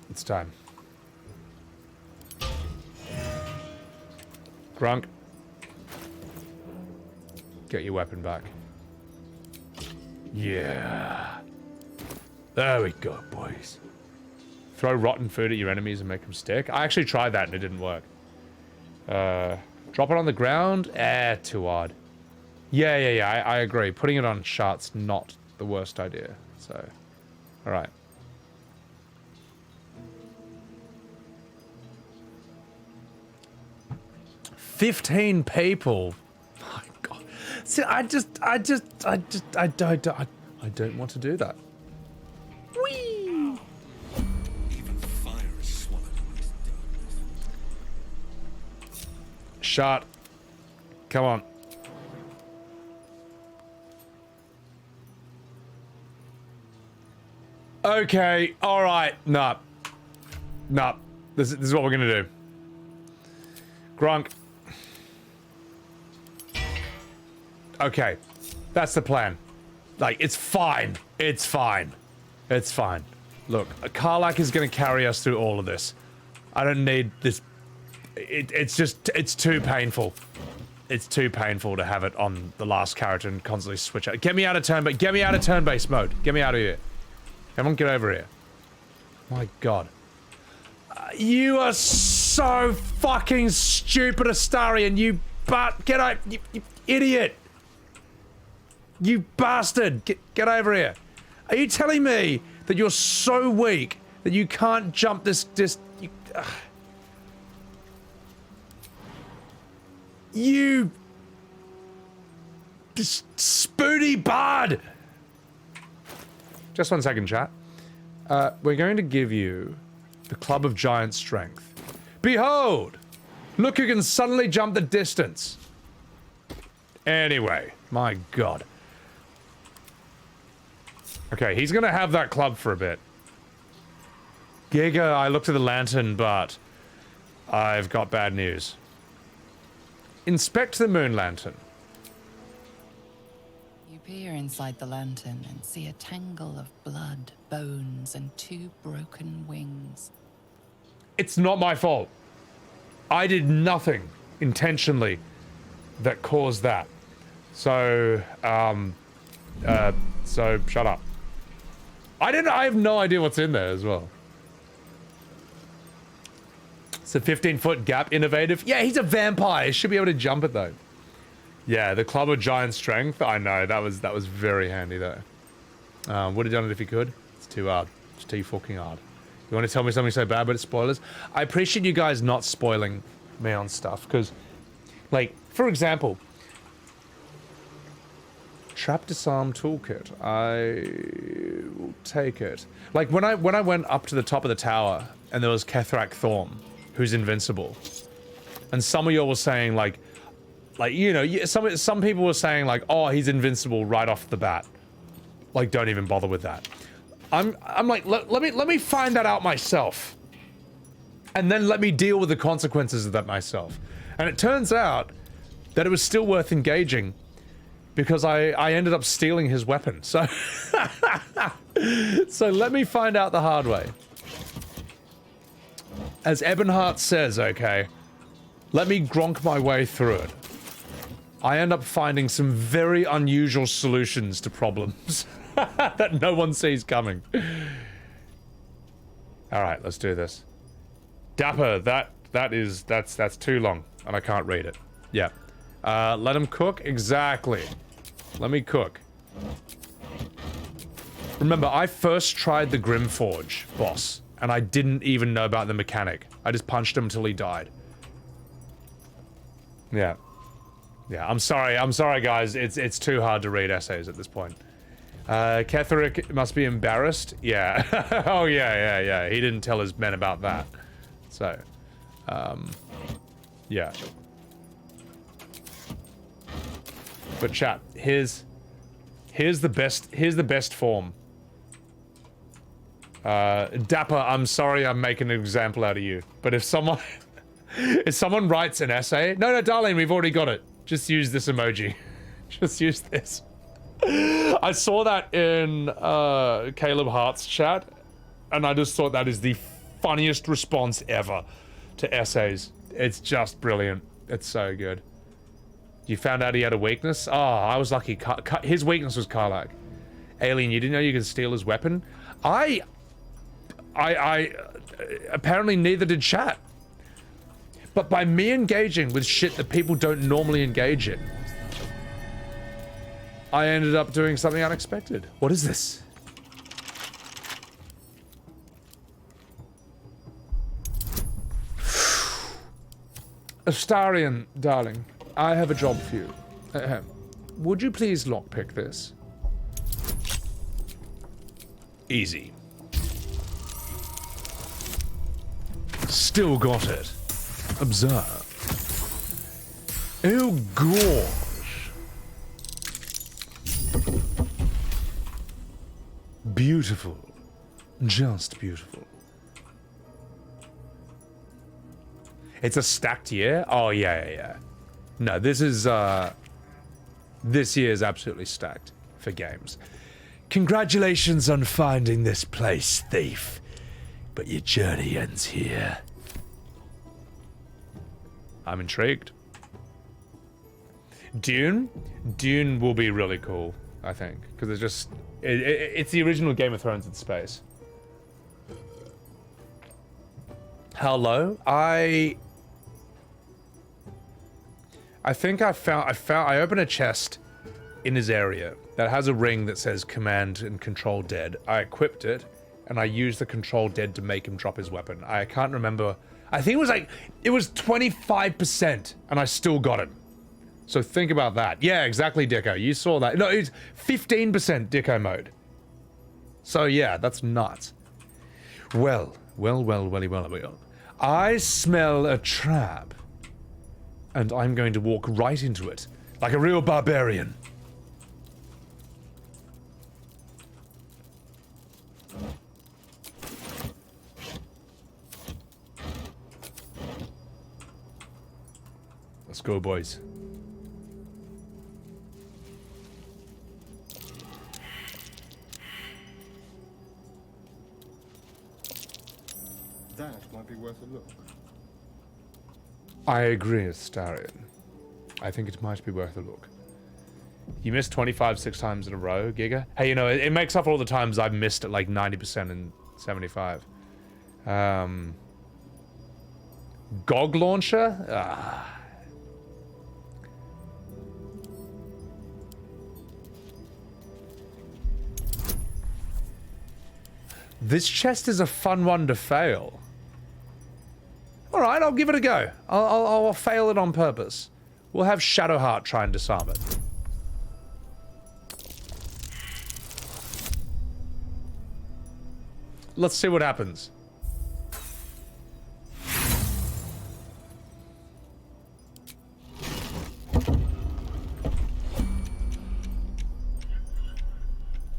It's time. Grunk. Get your weapon back. Yeah. There we go, boys. Throw rotten food at your enemies and make them stick. I actually tried that and it didn't work. Drop it on the ground? Too odd. Yeah, I agree. Putting it on Shart's not the worst idea. So, alright. $15 people. My god. See, I don't want to do that. Whee! Even fire is swallowed in this darkness. Shot. Come on. Okay, alright. Nah. This is what we're gonna do. Grunk. Okay. That's the plan. Like, it's fine. It's fine. It's fine. Look, Karlach is gonna carry us through all of this. I don't need this. It's too painful. It's too painful to have it on the last character and constantly switch out. Get me out of turn-based mode. Get me out of here. Everyone get over here. My god. You are so fucking stupid, Astarion, you Get out, you idiot! You bastard! Get over here! Are you telling me that you're so weak that you can't jump this? You spooty bard! Just 1 second, chat. We're going to give you the Club of Giant Strength. Behold! Look who can suddenly jump the distance. Anyway, my god. Okay, he's gonna have that club for a bit. Giga, I looked at the lantern, but I've got bad news. Inspect the moon lantern. You peer inside the lantern and see a tangle of blood, bones, and 2 broken wings. It's not my fault. I did nothing intentionally that caused that. So, so shut up. I have no idea what's in there as well. It's a 15-foot gap, innovative. Yeah, he's a vampire. He should be able to jump it though. Yeah, the Club of Giant Strength. I know that was very handy though. Would have done it if he could. It's too hard. It's too fucking hard. You want to tell me something so bad, but it's spoilers? I appreciate you guys not spoiling me on stuff, because, like, for example, Trap Disarm Toolkit. I will take it. Like, when I went up to the top of the tower, and there was Kethrak Thorm, who's invincible, and some of y'all were saying, like, you know, some people were saying, like, oh, he's invincible right off the bat. Like, don't even bother with that. I'm like, let me find that out myself. And then let me deal with the consequences of that myself. And it turns out that it was still worth engaging because I ended up stealing his weapon. So, so let me find out the hard way. As Ebonheart says, okay, let me Gronk my way through it. I end up finding some very unusual solutions to problems. That no one sees coming. All right, let's do this. Dapper, that's too long, and I can't read it. Yeah. Let him cook? Exactly. Let me cook. Remember, I first tried the Grimforge boss, and I didn't even know about the mechanic. I just punched him until he died. Yeah. Yeah, I'm sorry guys, it's too hard to read essays at this point. Ketherick must be embarrassed. Yeah. Oh, yeah. He didn't tell his men about that. So, yeah. But chat, here's the best form. Dapper, I'm sorry I'm making an example out of you. But if someone writes an essay, no, darling, we've already got it. Just use this emoji. Just use this. I saw that in Caleb Hart's chat, and I just thought that is the funniest response ever to essays. It's just brilliant. It's so good. You found out he had a weakness? Oh, I was lucky. His weakness was Karlach. Alien, you didn't know you could steal his weapon? I apparently neither did chat. But by me engaging with shit that people don't normally engage in, I ended up doing something unexpected. What is this? Astarion, darling, I have a job for you. Would you please lockpick this? Easy. Still got it. Observe. Oh, gosh. Beautiful. Just beautiful. It's a stacked year? Oh, yeah. No, this is, this year is absolutely stacked for games. Congratulations on finding this place, thief. But your journey ends here. I'm intrigued. Dune will be really cool, I think, because it's just it's the original Game of Thrones in space. How low? I I think I opened a chest in his area that has a ring that says command and control dead. I equipped it, and I used the control dead to make him drop his weapon. I can't remember. I think it was 25%, and I still got him. So think about that. Yeah, exactly, Dicko. You saw that. No, it's 15% Dicko mode. So yeah, that's nuts. Well. I smell a trap. And I'm going to walk right into it, like a real barbarian. Let's go, boys. That might be worth a look. I agree, Astarion. I think it might be worth a look. You missed 25 6 times in a row, Giga? Hey, you know, it makes up for all the times I've missed at like 90% and 75. GOG launcher? Ah. This chest is a fun one to fail. All right, I'll give it a go. I'll fail it on purpose. We'll have Shadowheart try and disarm it. Let's see what happens.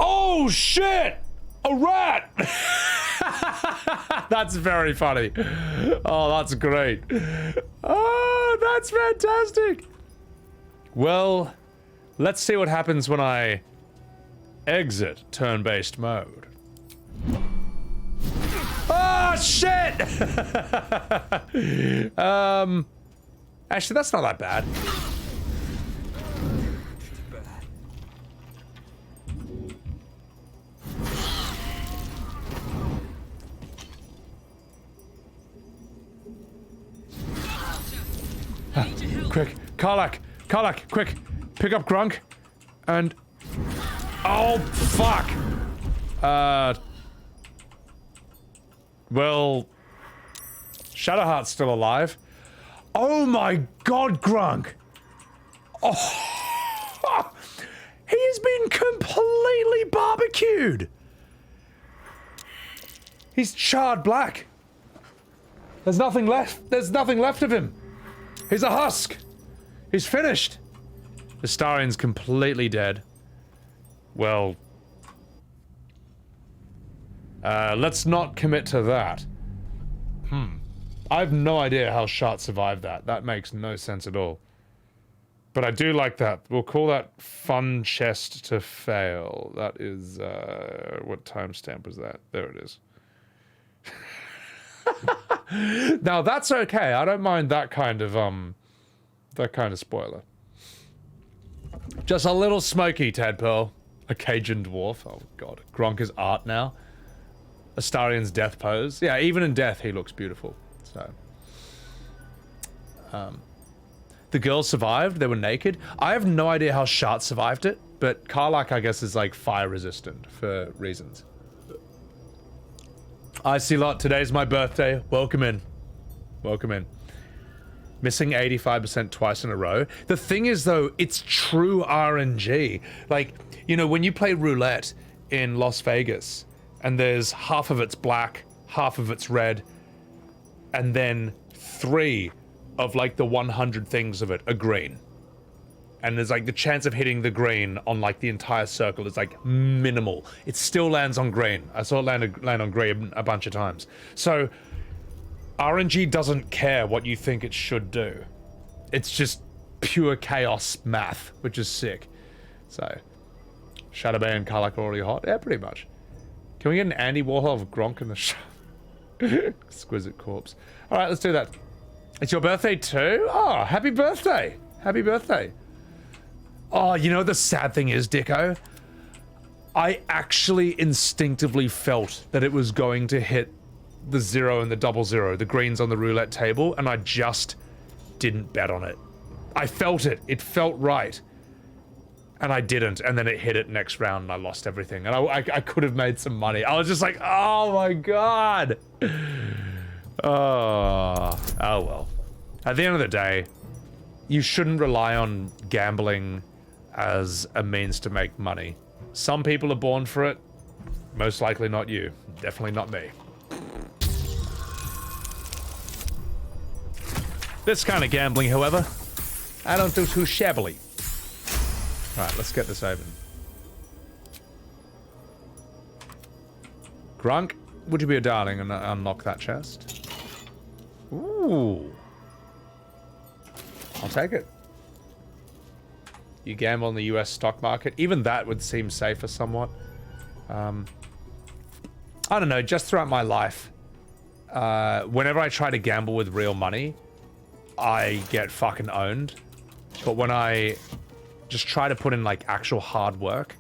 Oh shit! A rat! That's very funny. Oh, that's great. Oh, that's fantastic. Well, let's see what happens when I exit turn-based mode. Oh, shit! Actually, that's not that bad. Quick, Karlach, quick, pick up Gronk, and oh fuck. Well, Shadowheart's still alive. Oh my god, Gronk. Oh, he has been completely barbecued. He's charred black. There's nothing left. There's nothing left of him. He's a husk! He's finished! Astarion's completely dead. Well... let's not commit to that. I have no idea how Shart survived that. That makes no sense at all. But I do like that. We'll call that fun chest to fail. That is, what timestamp was that? There it is. Now that's okay. I don't mind that kind of spoiler. Just a little smoky, Tadpole. A Cajun dwarf. Oh god. Gronk is art now. Astarion's death pose. Yeah, even in death he looks beautiful. So the girls survived, they were naked. I have no idea how Shart survived it, but Karlach I guess is like fire resistant for reasons. I see lot, today's my birthday. Welcome in. Welcome in. Missing 85% twice in a row. The thing is though, it's true RNG. Like, you know, when you play roulette in Las Vegas, and there's half of it's black, half of it's red, and then 3 of like the 100 things of it are green. And there's like the chance of hitting the green on like the entire circle is like minimal. It still lands on green. I saw it land on green a bunch of times. So RNG doesn't care what you think it should do. It's just pure chaos math, which is sick. So Shadowbay and Karlach are already hot? Yeah, pretty much. Can we get an Andy Warhol of Gronk in the show? Exquisite corpse. All right, let's do that. It's your birthday too? Oh, happy birthday. Happy birthday. Oh, you know what the sad thing is, Dicko? I actually instinctively felt that it was going to hit the 0 and the 00, the greens on the roulette table, and I just didn't bet on it. I felt it. It felt right. And I didn't, and then it hit it next round and I lost everything. And I could have made some money. I was just like, oh my god! Oh well. At the end of the day, you shouldn't rely on gambling as a means to make money. Some people are born for it. Most likely not you. Definitely not me. This kind of gambling, however, I don't do too shabbily. Alright, let's get this open. Grunk, would you be a darling and unlock that chest? Ooh. I'll take it. You gamble on the US stock market. Even that would seem safer somewhat. I don't know, just throughout my life, whenever I try to gamble with real money, I get fucking owned. But when I just try to put in like actual hard work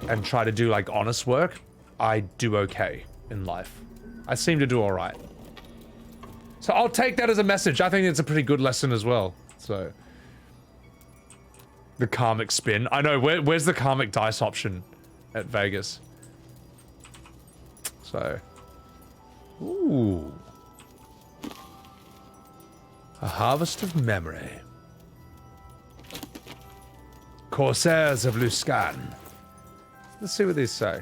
and try to do like honest work, I do okay in life. I seem to do all right. So I'll take that as a message. I think it's a pretty good lesson as well. So the karmic spin. I know, where's the karmic dice option at Vegas? So, ooh. A harvest of memory. Corsairs of Luskan. Let's see what these say.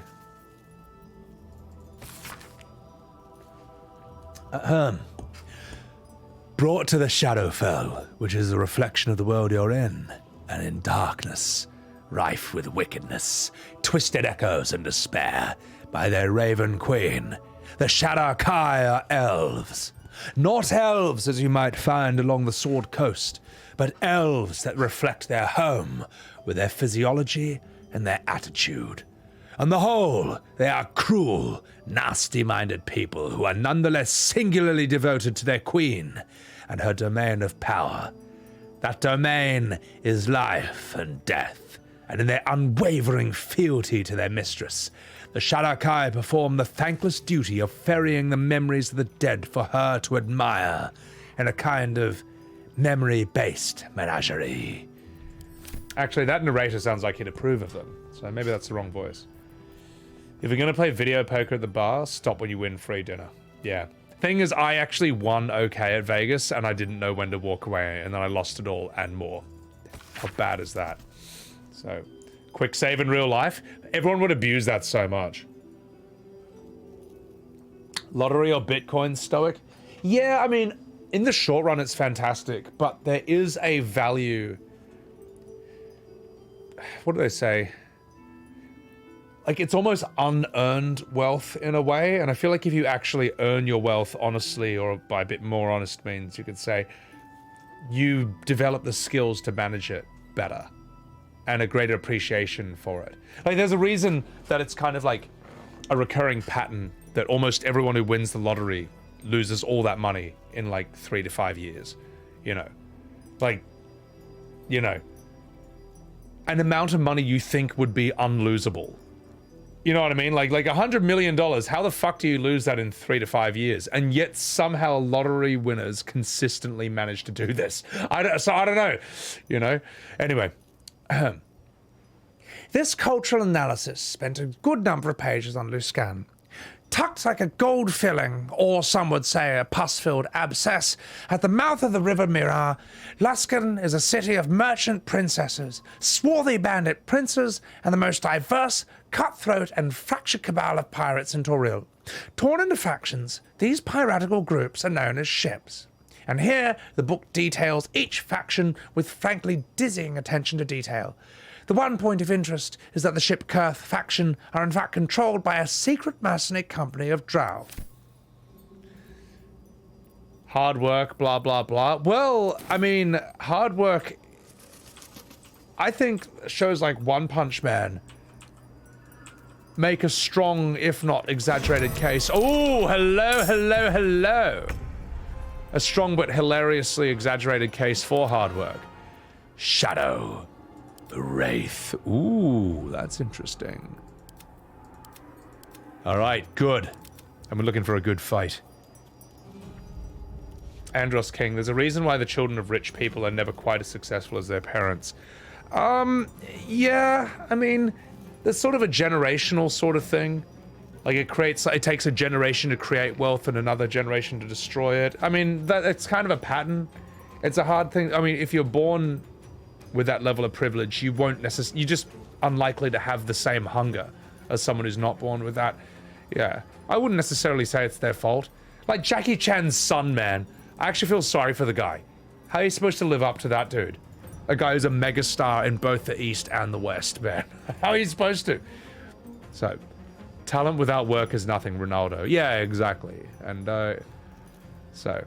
Brought to the Shadowfell, which is a reflection of the world you're in, and in darkness, rife with wickedness, twisted echoes and despair, by their raven queen, the Shadowkai are elves. Not elves as you might find along the Sword Coast, but elves that reflect their home with their physiology and their attitude. On the whole, they are cruel, nasty-minded people who are nonetheless singularly devoted to their queen and her domain of power. That domain is life and death, and in their unwavering fealty to their mistress, the Shadowkai perform the thankless duty of ferrying the memories of the dead for her to admire in a kind of memory-based menagerie. Actually, that narrator sounds like he'd approve of them, so maybe that's the wrong voice. If you're gonna play video poker at the bar, stop when you win free dinner. Yeah. Thing is, I actually won okay at Vegas, and I didn't know when to walk away, and then I lost it all and more. How bad is that? So, quick save in real life. Everyone would abuse that so much. Lottery or Bitcoin, Stoic? Yeah, I mean, in the short run, it's fantastic, but there is a value. What do they say? Like, it's almost unearned wealth in a way, and I feel like if you actually earn your wealth honestly, or by a bit more honest means, you could say, you develop the skills to manage it better, and a greater appreciation for it. Like, there's a reason that it's kind of like a recurring pattern that almost everyone who wins the lottery loses all that money in like 3 to 5 years, you know? Like, you know, an amount of money you think would be unlosable. You know what I mean? Like $100 million, how the fuck do you lose that in 3 to 5 years? And yet somehow lottery winners consistently manage to do this. I don't know, you know? Anyway. This cultural analysis spent a good number of pages on Luskan. Tucked like a gold filling, or some would say a pus-filled abscess, at the mouth of the River Mirar, Luskan is a city of merchant princesses, swarthy bandit princes, and the most diverse, cutthroat, and fractured cabal of pirates in Toril. Torn into factions, these piratical groups are known as ships. And here, the book details each faction with frankly dizzying attention to detail. The one point of interest is that the ship Kurth faction are in fact controlled by a secret mercenary company of drow. Hard work, blah, blah, blah. Well, I mean, hard work, I think shows like One Punch Man make a strong, if not exaggerated case. Oh, hello, hello, hello. A strong but hilariously exaggerated case for hard work. Shadow. The Wraith. Ooh, that's interesting. Alright, good. And we're looking for a good fight. Andros King, there's a reason why the children of rich people are never quite as successful as their parents. Yeah, I mean, there's sort of a generational sort of thing. Like it takes a generation to create wealth and another generation to destroy it. I mean, it's kind of a pattern. It's a hard thing. I mean, if you're born with that level of privilege, you won't necessarily, you're just unlikely to have the same hunger as someone who's not born with that. Yeah, I wouldn't necessarily say it's their fault. Like Jackie Chan's son, man. I actually feel sorry for the guy. How are you supposed to live up to that dude? A guy who's a megastar in both the East and the West, man. How are you supposed to? So, talent without work is nothing, Ronaldo. Yeah, exactly. And, so.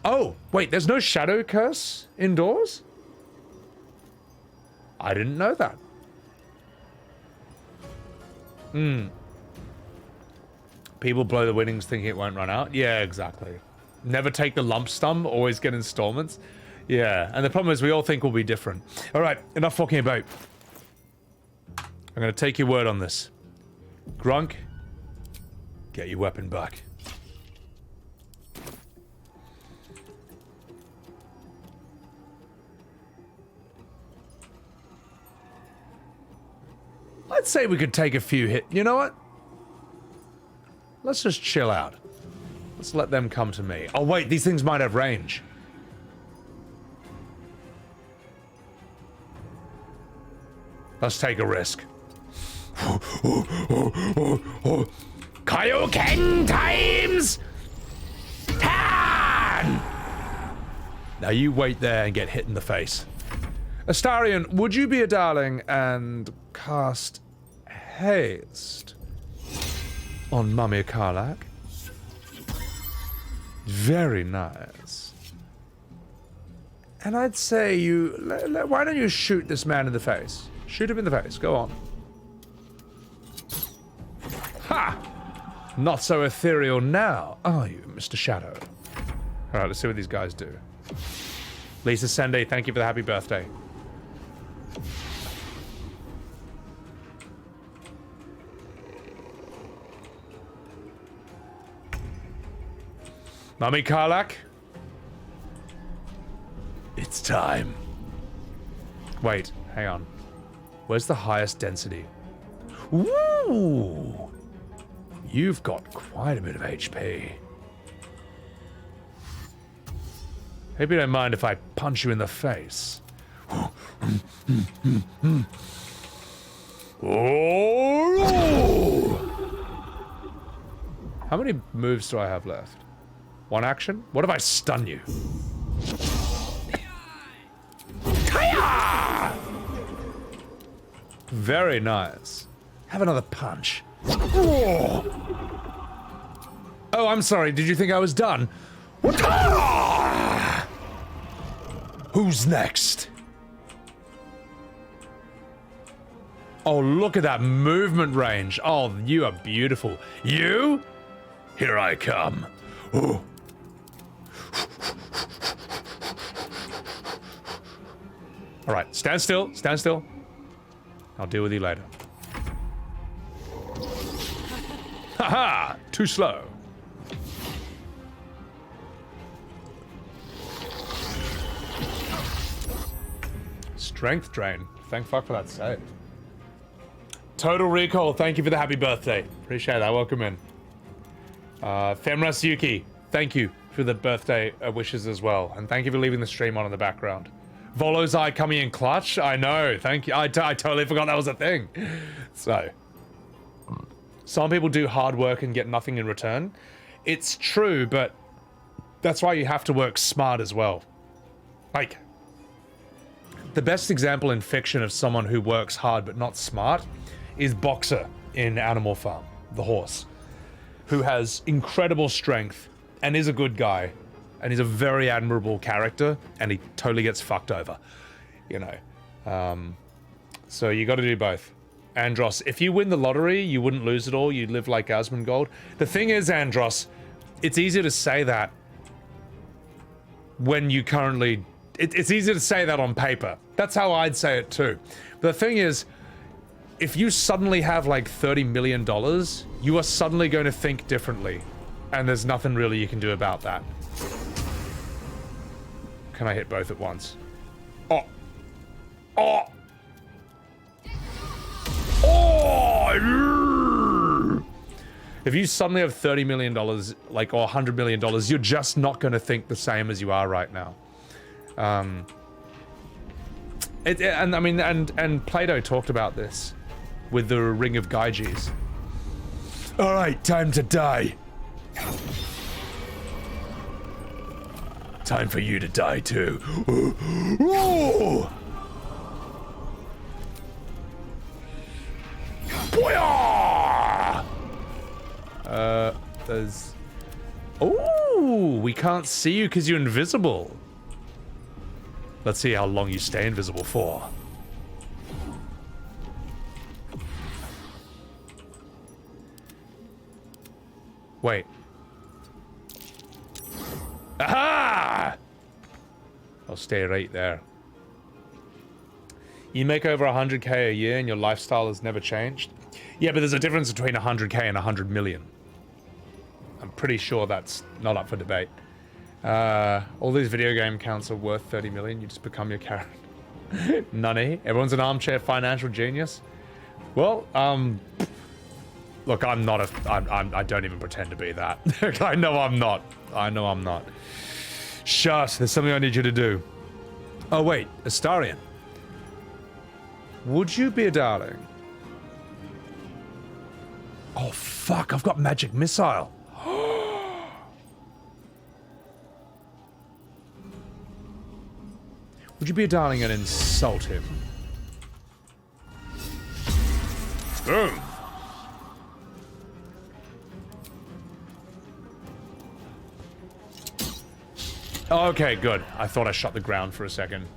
Oh, wait, there's no shadow curse indoors? I didn't know that. People blow the winnings thinking it won't run out. Yeah, exactly. Never take the lump sum, always get installments. Yeah, and the problem is we all think we'll be different. All right, enough talking about. I'm going to take your word on this. Grunk, get your weapon back. I'd say we could take a few hit. You know what? Let's just chill out. Let's let them come to me. Oh wait, these things might have range. Let's take a risk. Kaioken times 10! Now you wait there and get hit in the face. Astarion, would you be a darling and cast haste on Mummy Karlach? Very nice. And I'd say you... why don't you shoot this man in the face? Shoot him in the face. Go on. Ha! Not so ethereal now, are you, Mr. Shadow? Alright, let's see what these guys do. Lisa Sende, thank you for the happy birthday. Mummy Karlach? It's time. Wait, hang on. Where's the highest density? Woo! You've got quite a bit of HP. Hope you don't mind if I punch you in the face. How many moves do I have left? One action? What if I stun you? Kaya! Very nice. Have another punch. Oh, I'm sorry. Did you think I was done? Who's next? Oh, look at that movement range. Oh, you are beautiful. You? Here I come. Oh. All right, stand still. Stand still. I'll deal with you later. Haha! Too slow. Strength drain. Thank fuck for that save. Total Recall, thank you for the happy birthday. Appreciate that. Welcome in. Femras Yuki, thank you for the birthday wishes as well. And thank you for leaving the stream on in the background. Volo's Eye coming in clutch. I know. Thank you. I totally forgot that was a thing. So, some people do hard work and get nothing in return. It's true, but that's why you have to work smart as well. Like, the best example in fiction of someone who works hard but not smart is Boxer in Animal Farm, the horse, who has incredible strength and is a good guy, and he's a very admirable character, and he totally gets fucked over, you know. So you got to do both. Andros, if you win the lottery, you wouldn't lose it all. You'd live like Asmongold. The thing is, Andros, it's easier to say that when you currently... It's easier to say that on paper. That's how I'd say it too. But the thing is, if you suddenly have like $30 million, you are suddenly going to think differently. And there's nothing really you can do about that. Can I hit both at once? Oh! Oh! Oh! If you suddenly have $30 million, like, or $100 million, you're just not going to think the same as you are right now. And I mean, and Plato talked about this with the Ring of Gyges. All right, time to die. Time for you to die too. Ooh. There's... Oh, we can't see you because you're invisible. Let's see how long you stay invisible for. Wait. Aha! I'll stay right there. You make over 100k a year and your lifestyle has never changed? Yeah, but there's a difference between 100k and 100 million. I'm pretty sure that's not up for debate. All these video game accounts are worth 30 million. You just become your character. Nunny. Everyone's an armchair financial genius. Well, look, I'm not I don't even pretend to be that. I know I'm not. I know I'm not. Shut. There's something I need you to do. Oh, wait. Astarion. Would you be a darling? Oh, fuck. I've got magic missile. Would you be a darling and insult him? Boom. Okay, good. I thought I shot the ground for a second.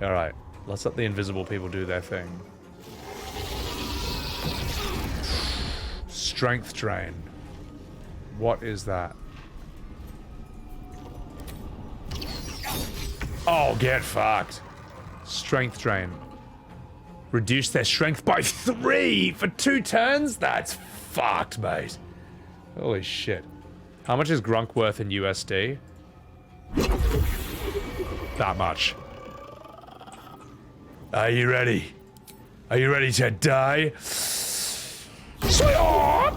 Alright, let's let the invisible people do their thing. Strength drain. What is that? Oh, get fucked. Strength drain. Reduce their strength by 3 for 2 turns? That's fucked, mate. Holy shit. How much is Grunk worth in USD? That much. Are you ready? Are you ready to die? Sweet on!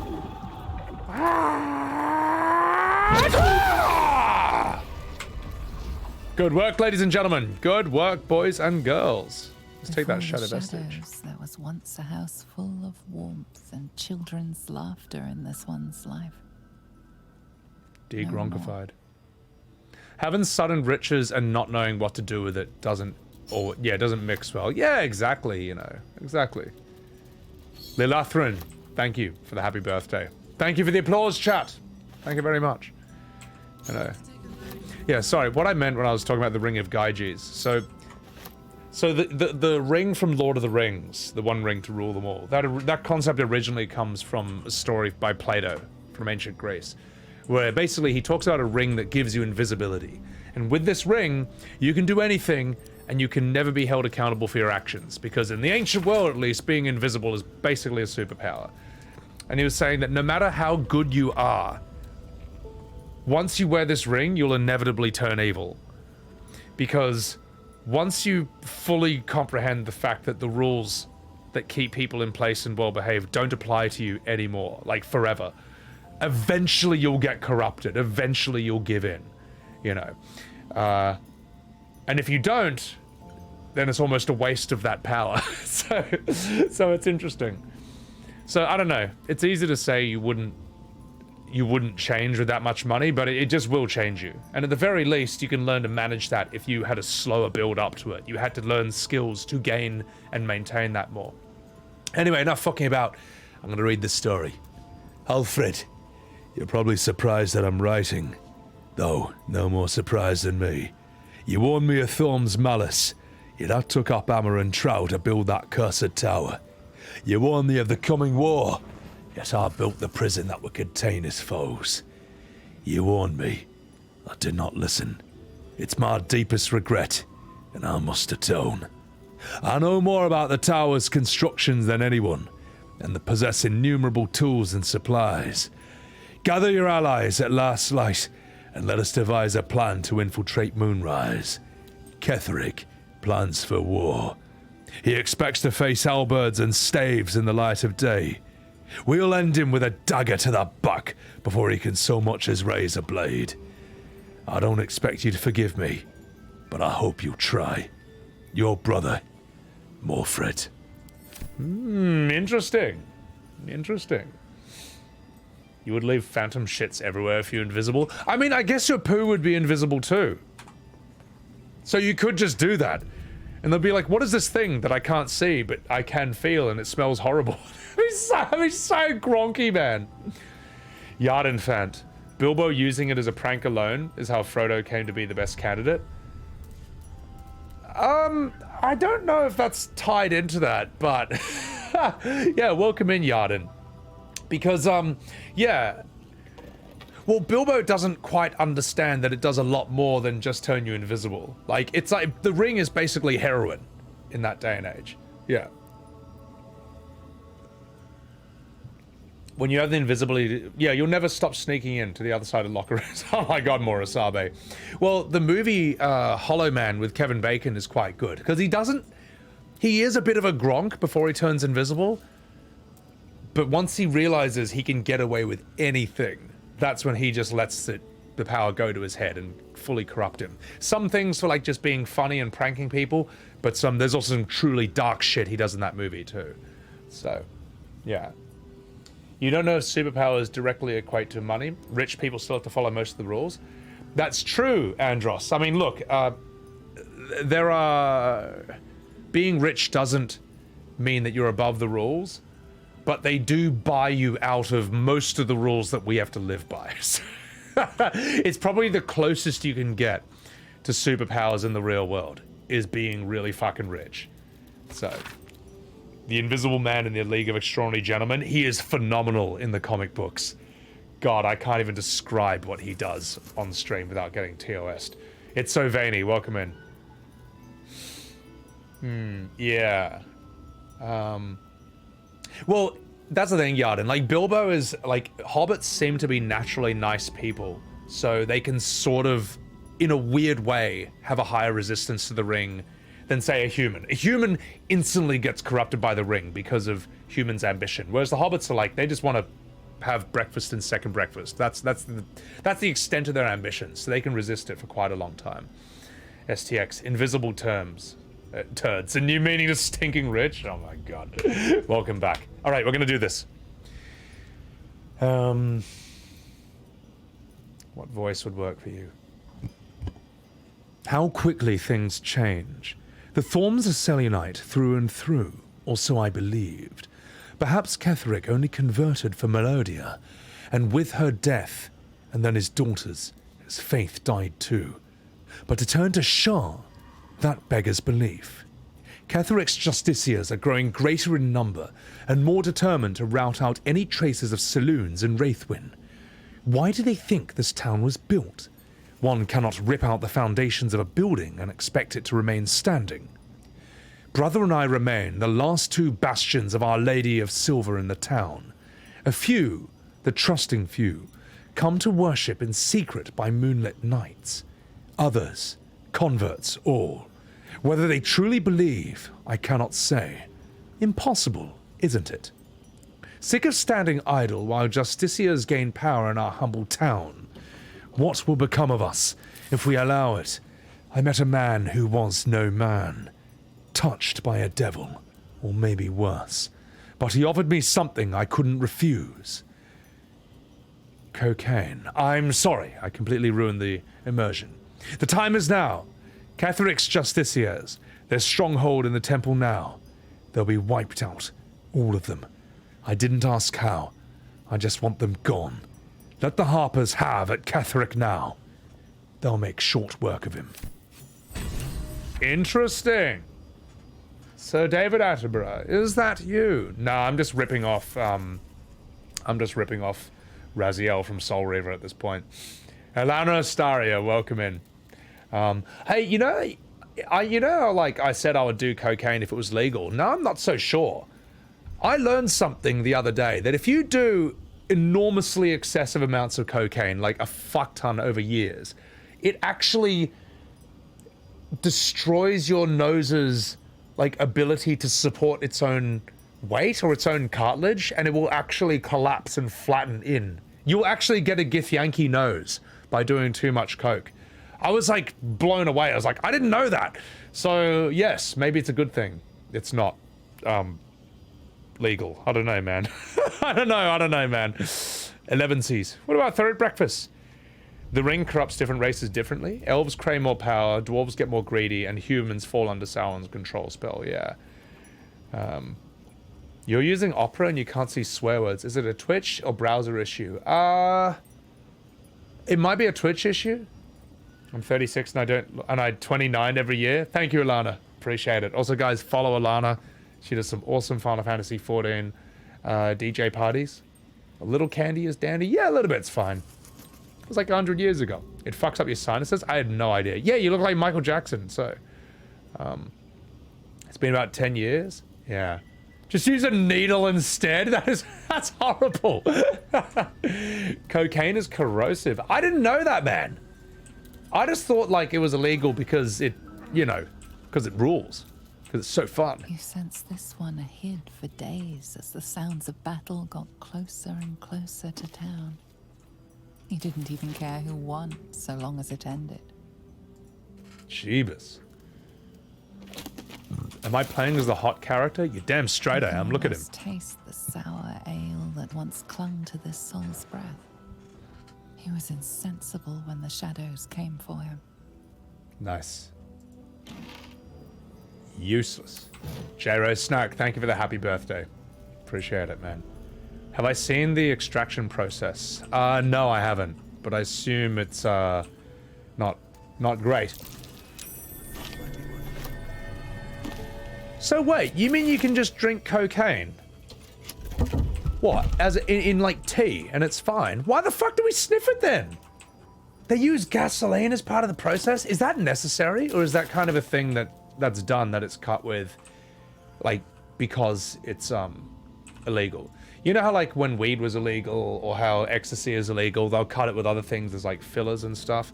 Good work, ladies and gentlemen. Good work, boys and girls. Let's take that shadow vestige. There was once a house full of warmth and children's laughter in this one's life. De-Gronkified. Having sudden riches and not knowing what to do with it doesn't mix well. Yeah, exactly, you know. Exactly. Lilathrin, thank you for the happy birthday. Thank you for the applause, chat. Thank you very much. You know. Yeah, sorry, what I meant when I was talking about the Ring of Gyges. So the ring from Lord of the Rings, the one ring to rule them all, that concept originally comes from a story by Plato from ancient Greece, where basically he talks about a ring that gives you invisibility. And with this ring, you can do anything and you can never be held accountable for your actions, because in the ancient world, at least, being invisible is basically a superpower. And he was saying that no matter how good you are, once you wear this ring, you'll inevitably turn evil. Because once you fully comprehend the fact that the rules that keep people in place and well behaved don't apply to you anymore, like forever, eventually you'll get corrupted. Eventually you'll give in, you know. And if you don't, then it's almost a waste of that power. So it's interesting. So I don't know. It's easy to say you wouldn't change with that much money, but it just will change you. And at the very least, you can learn to manage that if you had a slower build up to it. You had to learn skills to gain and maintain that more. Anyway, enough fucking about. I'm going to read this story. Alfred, you're probably surprised that I'm writing. Though, no more surprised than me. You warned me of Thorm's malice, yet I took up hammer and trowel to build that cursed tower. You warned me of the coming war, yet I built the prison that would contain his foes. You warned me. I did not listen. It's my deepest regret, and I must atone. I know more about the tower's constructions than anyone, and that possess innumerable tools and supplies. Gather your allies at last light, and let us devise a plan to infiltrate Moonrise. Ketheric plans for war. He expects to face halberds and staves in the light of day. We'll end him with a dagger to the back before he can so much as raise a blade. I don't expect you to forgive me, but I hope you'll try. Your brother, Morfred. Interesting. Interesting. You would leave phantom shits everywhere if you're invisible. I mean, I guess your poo would be invisible too. So you could just do that. And they'll be like, what is this thing that I can't see, but I can feel and it smells horrible? He's so gronky, man. Yardenfant. Bilbo using it as a prank alone is how Frodo came to be the best candidate. I don't know if that's tied into that, but yeah, welcome in, Yarden. Because, yeah. Well, Bilbo doesn't quite understand that it does a lot more than just turn you invisible. Like, it's like, the ring is basically heroin in that day and age. Yeah. When you have the invisibility, yeah, you'll never stop sneaking in to the other side of locker rooms. Oh my god, Morisabe. Well, the movie Hollow Man with Kevin Bacon is quite good, because he is a bit of a Gronk before he turns invisible, but once he realizes he can get away with anything, that's when he just lets the power go to his head and fully corrupt him. Some things for like just being funny and pranking people, but there's also some truly dark shit he does in that movie too. So, yeah. You don't know if superpowers directly equate to money. Rich people still have to follow most of the rules. That's true, Andros. I mean, look, being rich doesn't mean that you're above the rules, but they do buy you out of most of the rules that we have to live by. It's probably the closest you can get to superpowers in the real world, is being really fucking rich. So, the Invisible Man in the League of Extraordinary Gentlemen, he is phenomenal in the comic books. God, I can't even describe what he does on stream without getting TOS'd. It's so veiny, welcome in. Yeah. Well, that's the thing, Yarden. Like, Bilbo is, like, hobbits seem to be naturally nice people, so they can sort of, in a weird way, have a higher resistance to the ring than, say, a human. A human instantly gets corrupted by the ring because of humans' ambition, whereas the hobbits are like, they just want to have breakfast and second breakfast. That's the extent of their ambitions, so they can resist it for quite a long time. STX, invisible turds. A new meaning to stinking rich? Oh my god. Welcome back. Alright, we're gonna do this. What voice would work for you? How quickly things change. The Thorms are Selionite through and through, or so I believed. Perhaps Ketheric only converted for Melodia, and with her death, and then his daughters, his faith died too. But to turn to Shah, that beggars belief. Ketheric's justiciars are growing greater in number, and more determined to rout out any traces of saloons in Wraithwyn. Why do they think this town was built? One cannot rip out the foundations of a building and expect it to remain standing. Brother and I remain the last two bastions of Our Lady of Silver in the town. A few, the trusting few, come to worship in secret by moonlit nights. Others, converts all. Whether they truly believe, I cannot say. Impossible, isn't it? Sick of standing idle while justiciars gain power in our humble town. What will become of us if we allow it? I met a man who was no man, touched by a devil, or maybe worse. But he offered me something I couldn't refuse. Cocaine. I'm sorry, I completely ruined the immersion. The time is now. Ketheric's justiciars, their stronghold in the temple now. They'll be wiped out, all of them. I didn't ask how. I just want them gone. Let the Harpers have at Ketheric now. They'll make short work of him. Interesting. Sir David Attenborough, is that you? No, I'm just ripping off, Raziel from Soul Reaver at this point. Elana Astaria, welcome in. Hey, like I said I would do cocaine if it was legal. No, I'm not so sure. I learned something the other day, that if you do enormously excessive amounts of cocaine, like a fuck ton over years, it actually destroys your nose's like ability to support its own weight or its own cartilage, and it will actually collapse and flatten in. You'll actually get a githyanki nose by doing too much coke. I was like blown away. I was like, I didn't know that. So yes, maybe it's a good thing. It's not legal. I don't know, man. I don't know, man. 11Cs. What about third breakfast? The ring corrupts different races differently. Elves crave more power, dwarves get more greedy, and humans fall under Sauron's control spell. Yeah. You're using Opera and you can't see swear words. Is it a Twitch or browser issue? It might be a Twitch issue. I'm 36 and I'm 29 every year. Thank you, Alana. Appreciate it. Also, guys, follow Alana. She does some awesome Final Fantasy 14 DJ parties. A little candy is dandy. Yeah, a little bit's fine. It was like 100 years ago. It fucks up your sinuses. I had no idea. Yeah, you look like Michael Jackson. So, it's been about 10 years. Yeah. Just use a needle instead. That's horrible. Cocaine is corrosive. I didn't know that, man. I just thought like it was illegal because it, you know, because it rules. Because it's so fun. You sensed this one hid for days as the sounds of battle got closer and closer to town. You didn't even care who won, so long as it ended. Jeebus. Am I playing as the hot character? You're damn straight I am. Look at him. Taste the sour ale that once clung to this soul's breath. He was insensible when the shadows came for him. Nice. Useless. J-Rose Snack, thank you for the happy birthday. Appreciate it, man. Have I seen the extraction process? No, I haven't. But I assume it's, not great. So wait, you mean you can just drink cocaine? What? As in like tea, and it's fine? Why the fuck do we sniff it then? They use gasoline as part of the process? Is that necessary? Or is that kind of a thing that's done, that it's cut with, like, because it's, illegal? You know how, like, when weed was illegal, or how ecstasy is illegal, they'll cut it with other things as, like, fillers and stuff?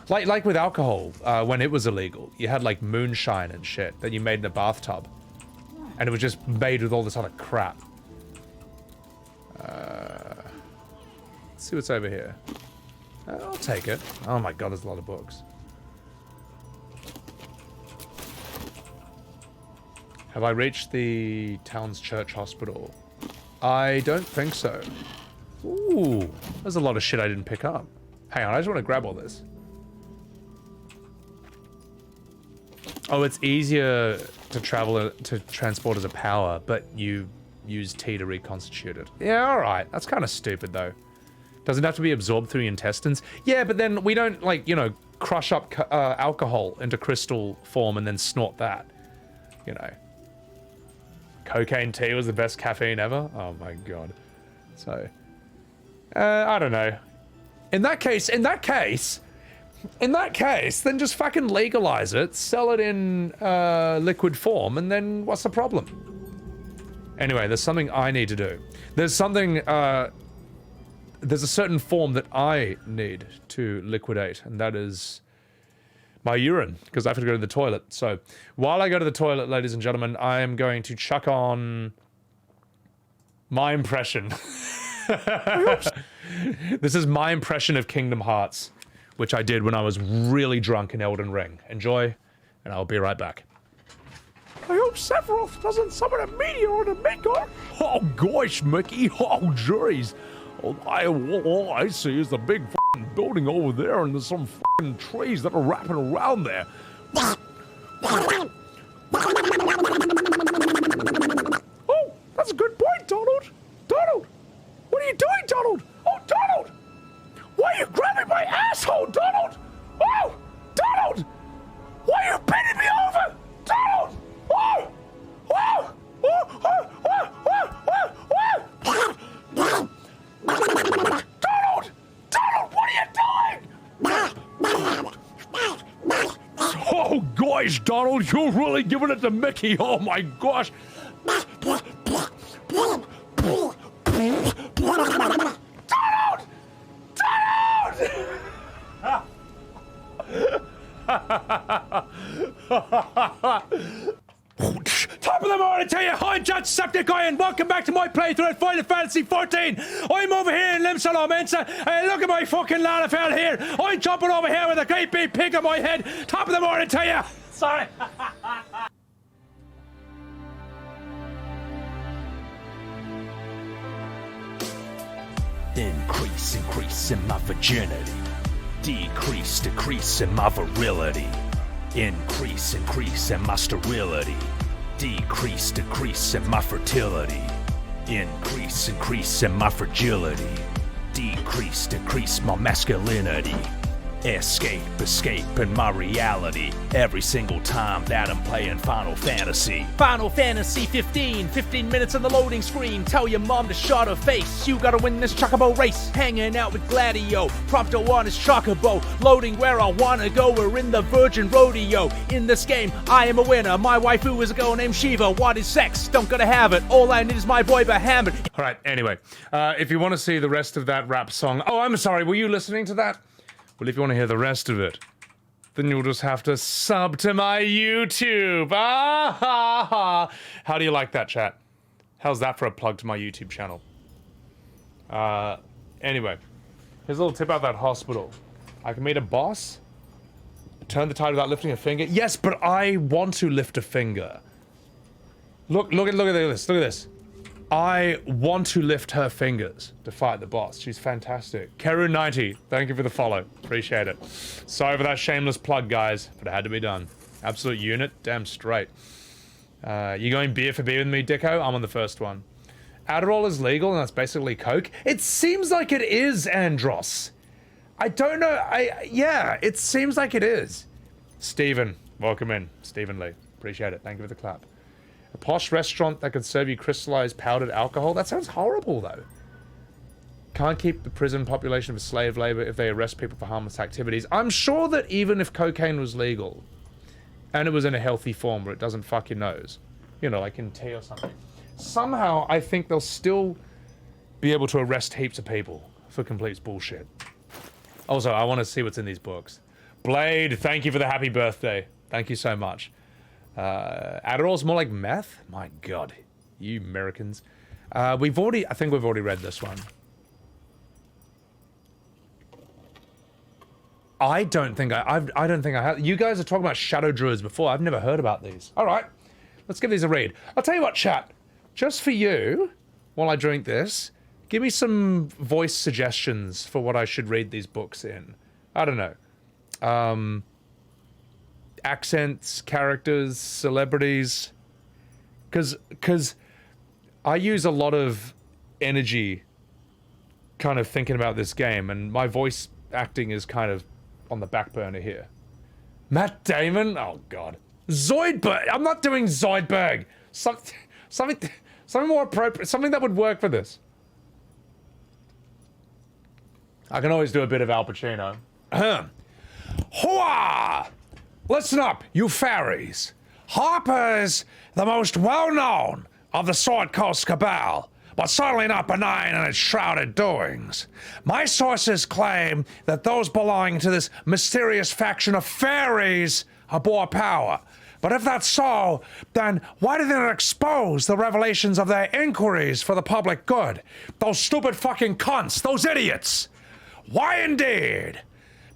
Like with alcohol, when it was illegal, you had, like, moonshine and shit that you made in a bathtub. And it was just made with all this other crap. Let's see what's over here. I'll take it. Oh my god, there's a lot of books. Have I reached the town's church hospital? I don't think so. Ooh, there's a lot of shit I didn't pick up. Hang on, I just want to grab all this. Oh, it's easier to transport as a power, but you use tea to reconstitute it. Yeah, alright. That's kind of stupid, though. Does it have to be absorbed through your intestines? Yeah, but then we don't, like, you know, crush up alcohol into crystal form and then snort that. You know. Cocaine tea was the best caffeine ever? Oh my god. So, I don't know. In that case, then just fucking legalize it, sell it in liquid form, and then what's the problem? Anyway, there's something I need to do. There's something, there's a certain form that I need to liquidate, and that is my urine, because I have to go to the toilet. So, while I go to the toilet, ladies and gentlemen, I am going to chuck on my impression. This is my impression of Kingdom Hearts, which I did when I was really drunk in Elden Ring. Enjoy, and I'll be right back. I hope Sephiroth doesn't summon a meteor to Midgard. Oh gosh, Mickey. Oh jeez. All I see is the big f***ing building over there, and there's some f***ing trees that are wrapping around there. Oh, that's a good point, Donald. Donald, what are you doing, Donald? Oh, Donald! Why are you grabbing my asshole, Donald? Oh, Donald! Why are you bending me over? Donald! Oh! Oh! Oh! Oh! Oh! Oh! Oh! Donald! Donald, what are you doing? Oh gosh, Donald, you're really giving it to Mickey. Oh my gosh. Top of the morning to you, I'm Jacksepticeye, and welcome back to my playthrough at Final Fantasy 14. I'm over here in Limsalom, and look at my fucking Lalafell here. I'm jumping over here with a great big pig on my head. Top of the morning to you. Sorry. Increase in my virginity. Decrease in my virility. Increase in my sterility. Decrease in my fertility. Increase in my fragility. Decrease my masculinity. Escape in my reality. Every single time that I'm playing Final Fantasy. Final Fantasy 15 minutes on the loading screen. Tell your mom to shut her face. You gotta win this chocobo race. Hanging out with Gladio. Prompto on his chocobo. Loading where I wanna go. We're in the Virgin Rodeo. In this game, I am a winner. My waifu is a girl named Shiva. What is sex? Don't gotta have it. All I need is my boy Bahamut. Alright, anyway. If you want to see the rest of that rap song... Oh, I'm sorry, were you listening to that? Well, if you want to hear the rest of it, then you'll just have to sub to my YouTube. Ah ha ha. How do you like that, chat? How's that for a plug to my YouTube channel? Anyway, here's a little tip about that hospital. I can meet a boss, turn the tide without lifting a finger. Yes, but I want to lift a finger. Look at this. I want to lift her fingers to fight the boss. She's fantastic. Keru90, thank you for the follow. Appreciate it. Sorry for that shameless plug, guys, but it had to be done. Absolute unit, damn straight. You going beer for beer with me, Dicko? I'm on the first one. Adderall is legal, and that's basically coke. It seems like it is, Andros. I don't know. Yeah, it seems like it is. Stephen, welcome in. Stephen Lee, appreciate it. Thank you for the clap. A posh restaurant that could serve you crystallized powdered alcohol? That sounds horrible, though. Can't keep the prison population for slave labor if they arrest people for harmless activities. I'm sure that even if cocaine was legal, and it was in a healthy form where it doesn't fuck your nose, you know, like in tea or something, somehow I think they'll still be able to arrest heaps of people for complete bullshit. Also, I want to see what's in these books. Blade, thank you for the happy birthday. Thank you so much. Adderall's more like meth? My god, you Americans. I think we've already read this one. I don't think I have. You guys are talking about shadow druids before. I've never heard about these. All right, let's give these a read. I'll tell you what, chat. Just for you, while I drink this, give me some voice suggestions for what I should read these books in. I don't know. Accents, characters, celebrities, because I use a lot of energy kind of thinking about this game, and my voice acting is kind of on the back burner here. Matt Damon? Oh god. Zoidberg! I'm not doing Zoidberg! Something more appropriate, something that would work for this. I can always do a bit of Al Pacino. Hooah! Listen up, you fairies. Harper is the most well-known of the Sword Coast Cabal, but certainly not benign in its shrouded doings. My sources claim that those belonging to this mysterious faction of fairies abhor power. But if that's so, then why do they not expose the revelations of their inquiries for the public good? Those stupid fucking cunts, those idiots! Why indeed?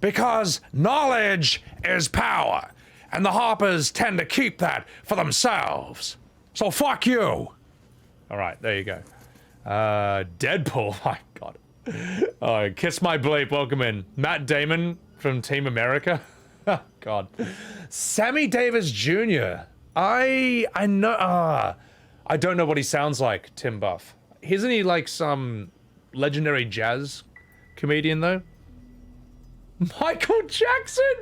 Because knowledge is power, and the Harpers tend to keep that for themselves. So fuck you. All right, there you go. Deadpool, my god. Oh, Kiss My Bleep, welcome in. Matt Damon from Team America. God. Sammy Davis Jr. I know, I don't know what he sounds like, Tim Buff. Isn't he like some legendary jazz comedian though? Michael Jackson!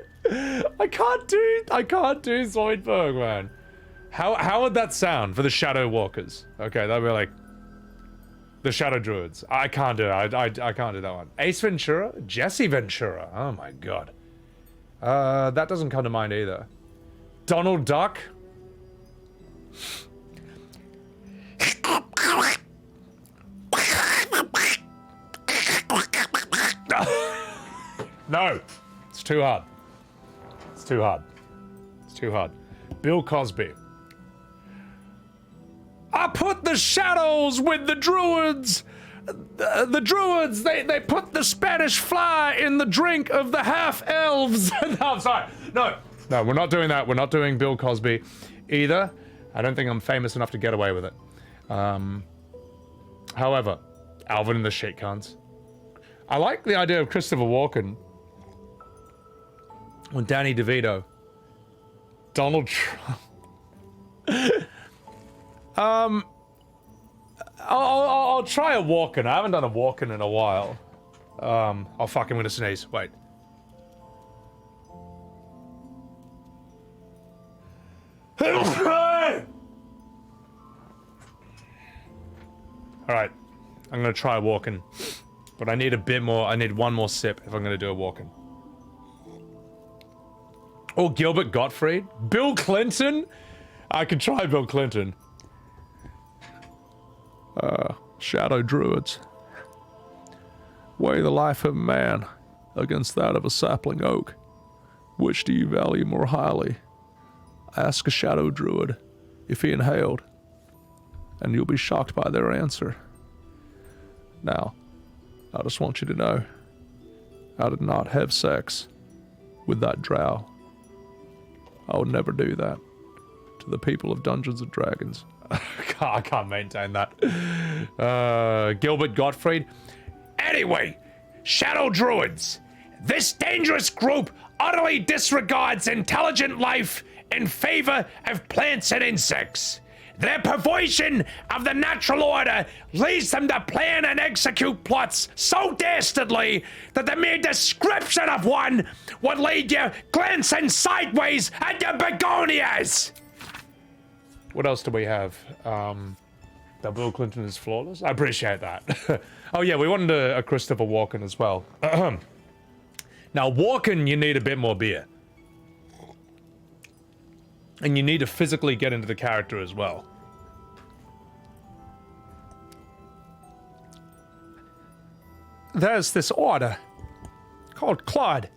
I can't do Zoidberg, man. How would that sound for the Shadow Walkers? Okay, that'd be like the Shadow Druids. I can't do it. I can't do that one. Ace Ventura? Jesse Ventura. Oh my god. That doesn't come to mind either. Donald Duck? No, it's too hard. too hard. It's too hard. Bill Cosby. I put the shadows with the druids. The druids, they put the Spanish fly in the drink of the half-elves. No, I'm sorry. No, we're not doing that. We're not doing Bill Cosby either. I don't think I'm famous enough to get away with it. However, Alvin and the Shit Cunts. I like the idea of Christopher Walken. Or Danny DeVito. Donald Trump. I'll try a Walken. I haven't done a Walken in a while. Oh fuck, I'm gonna sneeze. Wait. Alright. I'm gonna try a Walken. But I need a bit more. I need one more sip if I'm gonna do a Walken. Oh, Gilbert Gottfried? Bill Clinton? I could try Bill Clinton. Shadow druids. Weigh the life of man against that of a sapling oak. Which do you value more highly? Ask a shadow druid if he inhaled, and you'll be shocked by their answer. Now, I just want you to know, I did not have sex with that drow. I would never do that to the people of Dungeons and Dragons. I can't maintain that. Gilbert Gottfried. Anyway, shadow druids. This dangerous group utterly disregards intelligent life in favor of plants and insects. Their perversion of the natural order leads them to plan and execute plots so dastardly that the mere description of one would lead you glancing sideways at your begonias. What else do we have? That Bill Clinton is flawless? I appreciate that. Oh yeah, we wanted a Christopher Walken as well. Now Walken, you need a bit more beer. And you need to physically get into the character as well. There's this order called Claude.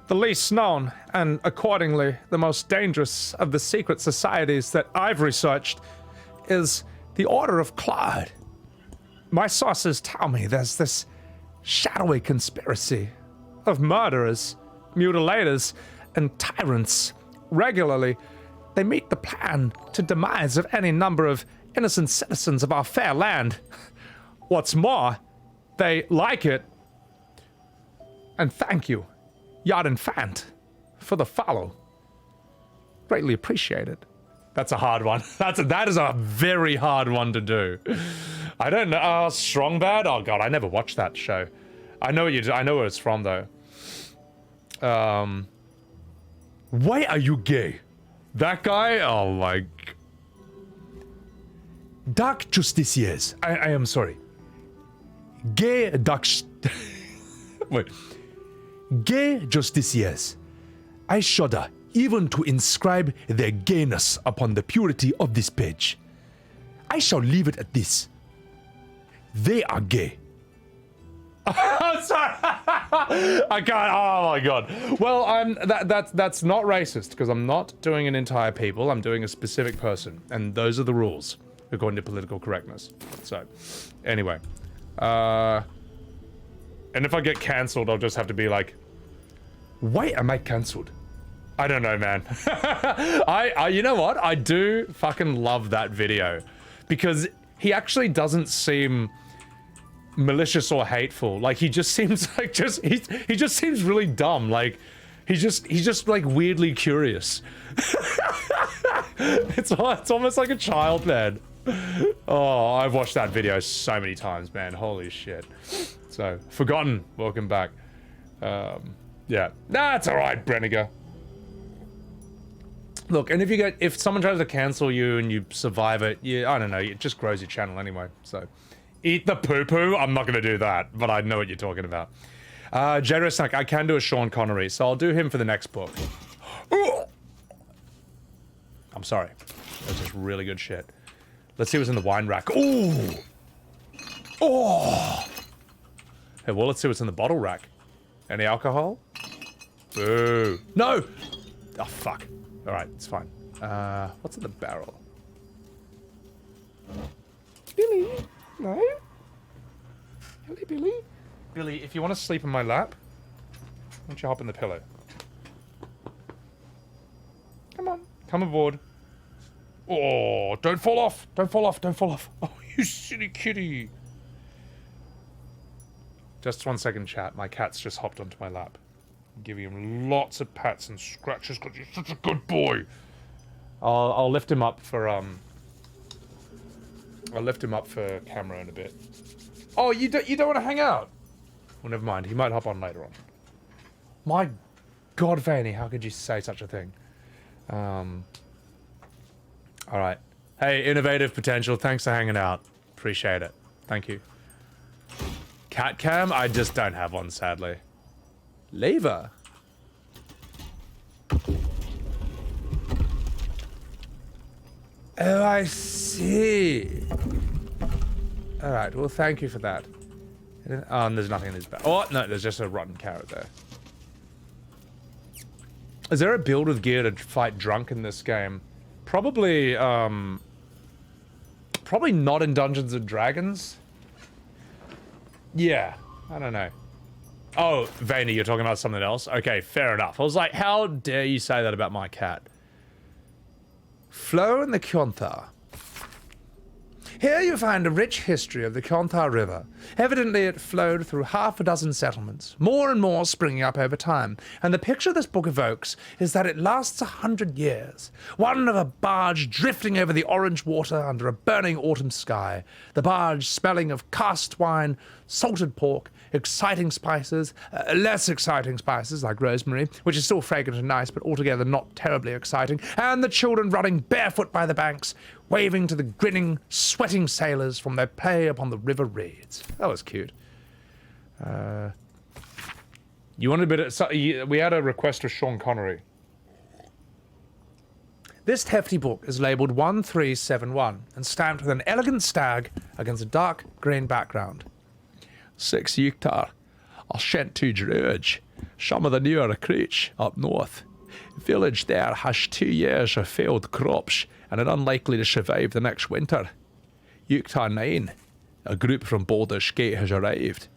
The least known, and accordingly the most dangerous of the secret societies that I've researched, is the Order of Claude. My sources tell me there's this shadowy conspiracy of murderers, mutilators, and tyrants. Regularly, they meet the plan to demise of any number of innocent citizens of our fair land. What's more, they like it. And thank you, Yarden Fant, for the follow. Greatly appreciated. That's a hard one. That is a very hard one to do. I don't know. Strong Bad? Oh god, I never watched that show. I know where it's from though. Why are you gay? That guy? Oh my... Dark Justiciers. I am sorry. Gay Dark... Wait. Gay Justiciers. I shudder even to inscribe their gayness upon the purity of this page. I shall leave it at this. They are gay. I'm sorry. I can't. Oh my god. Well, that's not racist because I'm not doing an entire people. I'm doing a specific person, and those are the rules according to political correctness. So, anyway, and if I get cancelled, I'll just have to be like, why am I cancelled? I don't know, man. You know what? I do fucking love that video because he actually doesn't seem malicious or hateful. Like he just seems like he just seems really dumb. Like he's just like weirdly curious. It's almost like a child, man. Oh, I've watched that video so many times, man. Holy shit. So, Forgotten, welcome back. Yeah. That's alright, Brenniger. Look, and if someone tries to cancel you and you survive it, I don't know, it just grows your channel anyway, so. Eat the poo-poo? I'm not gonna do that, but I know what you're talking about. Generous Snack, I can do a Sean Connery, so I'll do him for the next book. I'm sorry. That's just really good shit. Let's see what's in the wine rack. Ooh! Oh! Hey, well, let's see what's in the bottle rack. Any alcohol? Boo. No! Oh, fuck. Alright, it's fine. What's in the barrel? Billy? No? Hello, Billy? Billy, if you want to sleep in my lap, why don't you hop in the pillow? Come on. Come aboard. Oh, don't fall off. Don't fall off. Don't fall off. Oh, you silly kitty. Just 1 second, chat. My cat's just hopped onto my lap. I'm giving him lots of pats and scratches because he's such a good boy. I'll lift him up for camera in a bit. Oh, you don't want to hang out? Well, never mind. He might hop on later on. My God, Vanny, how could you say such a thing? Alright. Hey, innovative potential. Thanks for hanging out. Appreciate it. Thank you. Cat cam? I just don't have one, sadly. Lever. Oh, I see. Alright, well, thank you for that. And there's nothing in this bag. Oh, no, there's just a rotten carrot there. Is there a build with gear to fight drunk in this game? Probably, probably not in Dungeons and Dragons. Yeah, I don't know. Oh, Vaney, you're talking about something else? Okay, fair enough. I was like, how dare you say that about my cat? Flow in the Kionthar. Here you find a rich history of the Kionthar River. Evidently it flowed through half a dozen settlements, more and more springing up over time, and the picture this book evokes is that it lasts 100 years. One of a barge drifting over the orange water under a burning autumn sky, the barge smelling of cast wine, salted pork, exciting spices, less exciting spices like rosemary, which is still fragrant and nice, but altogether not terribly exciting, and the children running barefoot by the banks, waving to the grinning, sweating sailors from their play upon the river reeds. That was cute. You wanted a bit of... we had a request for Sean Connery. This hefty book is labelled 1371 and stamped with an elegant stag against a dark green background. 6 Yuktar. I sent to Druge, some of the newer creech up north. Village there has 2 years of failed crops and are unlikely to survive the next winter. Yuktar 9, a group from Baldurs Gate has arrived.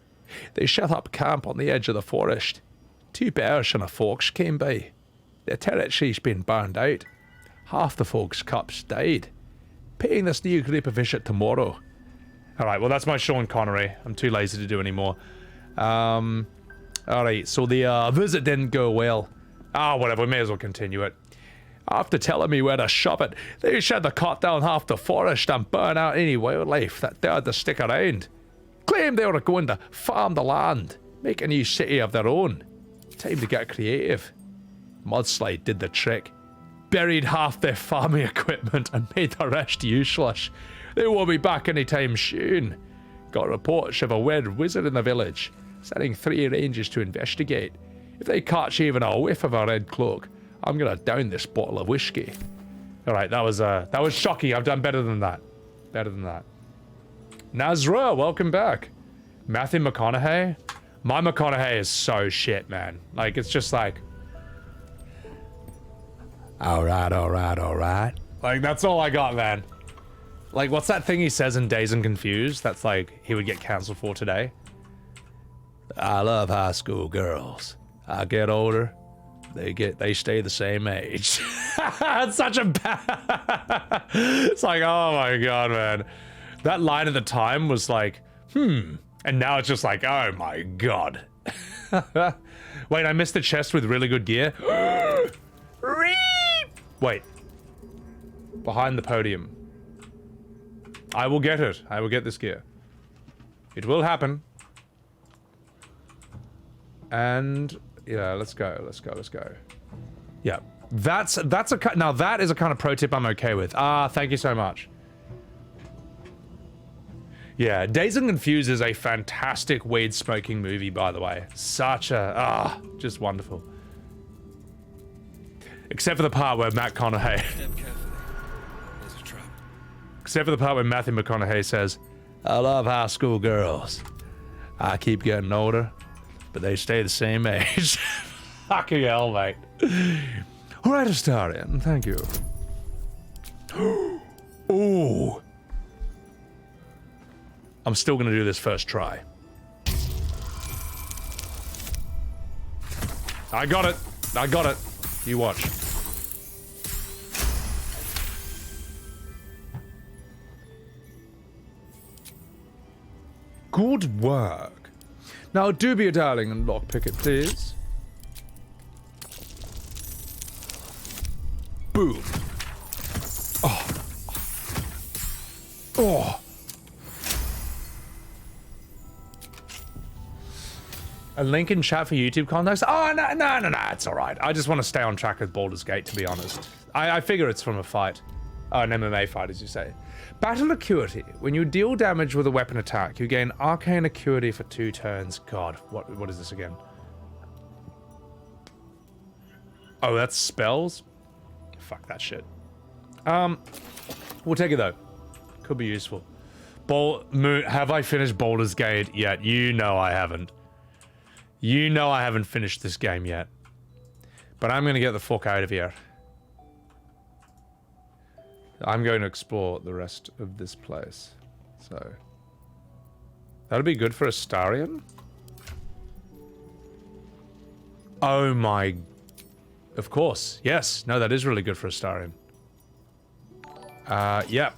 They set up camp on the edge of the forest. 2 bears and a fox came by. Their territory's been burned out. Half the folks' cups died. Paying this new group a visit tomorrow. Alright, well that's my Sean Connery. I'm too lazy to do any more. Alright, so the visit didn't go well. Whatever, we may as well continue it. After telling me where to shove it, they said to cut down half the forest and burn out any wildlife that dared to stick around. Claimed they were going to farm the land, make a new city of their own. Time to get creative. Mudslide did the trick. Buried half their farming equipment and made the rest useless. They won't be back anytime soon. Got reports of a weird wizard in the village, sending 3 rangers to investigate. If they catch even a whiff of a red cloak, I'm gonna down this bottle of whiskey. Alright, that was shocking. I've done better than that. Better than that. Nazra, welcome back. Matthew McConaughey? My McConaughey is so shit, man. Like, it's just like... Alright, alright, alright. Like, that's all I got, man. Like, what's that thing he says in Dazed and Confused? That's like, he would get cancelled for today. I love high school girls. I get older, they stay the same age. It's such a bad... It's like, oh my god, man. That line at the time was like, and now it's just like, oh my god. Wait, I missed the chest with really good gear. Wait. Behind the podium. I will get it. I will get this gear. It will happen. And yeah, let's go. Let's go. Let's go. Yeah, that's a now that is a kind of pro tip I'm okay with. Thank you so much. Yeah, Dazed and Confused is a fantastic weed smoking movie, by the way. Such a just wonderful. Except for the part where Matt Conaughey. Except for the part where Matthew McConaughey says, I love high school girls. I keep getting older, but they stay the same age. Fucking hell, mate. All right, Astarion, thank you. Ooh. I'm still gonna do this first try. I got it. I got it. You watch. Good work. Now do be a darling and lockpick it, please. Boom. Oh. Oh. A link in chat for YouTube contacts? Oh, no, it's alright. I just want to stay on track with Baldurs Gate, to be honest. I figure it's from a fight. Oh, an MMA fight, as you say. Battle Acuity. When you deal damage with a weapon attack, you gain Arcane Acuity for 2 turns. God, what is this again? Oh, that's spells? Fuck that shit. We'll take it, though. Could be useful. Have I finished Baldur's Gate yet? You know I haven't. You know I haven't finished this game yet. But I'm gonna get the fuck out of here. I'm going to explore the rest of this place. So... that'll be good for Astarion? Oh my... Of course. Yes. No, that is really good for Astarion. Yeah.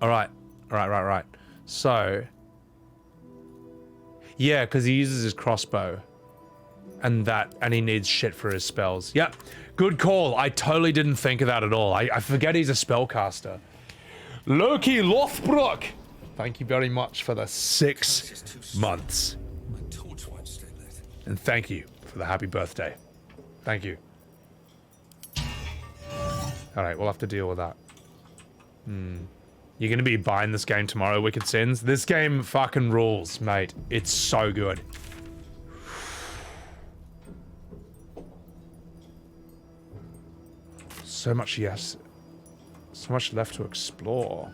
Alright. Right. So... yeah, because he uses his crossbow. And he needs shit for his spells. Yep. Good call. I totally didn't think of that at all. I forget he's a spellcaster. Loki Lothbrok! Thank you very much for the 6 months. And thank you for the happy birthday. Thank you. Alright, we'll have to deal with that. You're gonna be buying this game tomorrow, Wicked Sins? This game fucking rules, mate. It's so good. So much, yes. So much left to explore.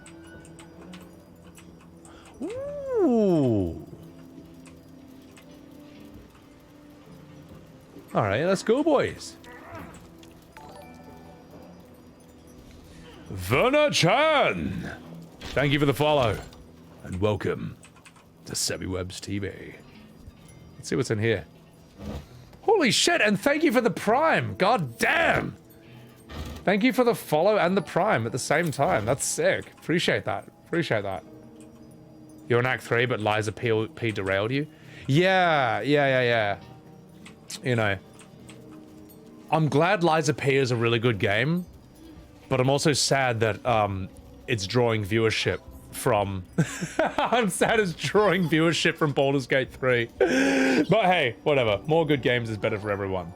Ooh. Alright, let's go, boys. Verna-chan! Thank you for the follow. And welcome to Sebbywebz TV. Let's see what's in here. Holy shit, and thank you for the Prime! God damn! Thank you for the follow and the Prime at the same time. That's sick. Appreciate that. Appreciate that. You're in Act 3, but Liza P derailed you? Yeah. You know. I'm glad Liza P is a really good game, but I'm also sad that it's drawing viewership from... I'm sad it's drawing viewership from Baldur's Gate 3. But hey, whatever. More good games is better for everyone.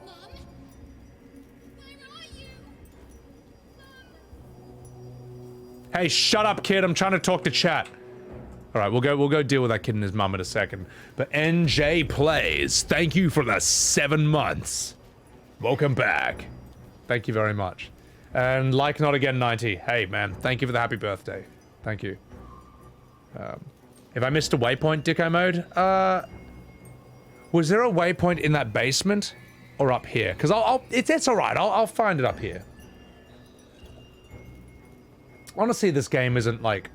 Hey, shut up, kid. I'm trying to talk to chat. All right, we'll go deal with that kid and his mum in a second. But NJ Plays, thank you for the 7 months. Welcome back. Thank you very much. And Like Not Again 90. Hey, man, thank you for the happy birthday. Thank you. If I missed a waypoint, Dicko mode, was there a waypoint in that basement or up here? Because it's all right. I'll find it up here. Honestly, this game isn't, like,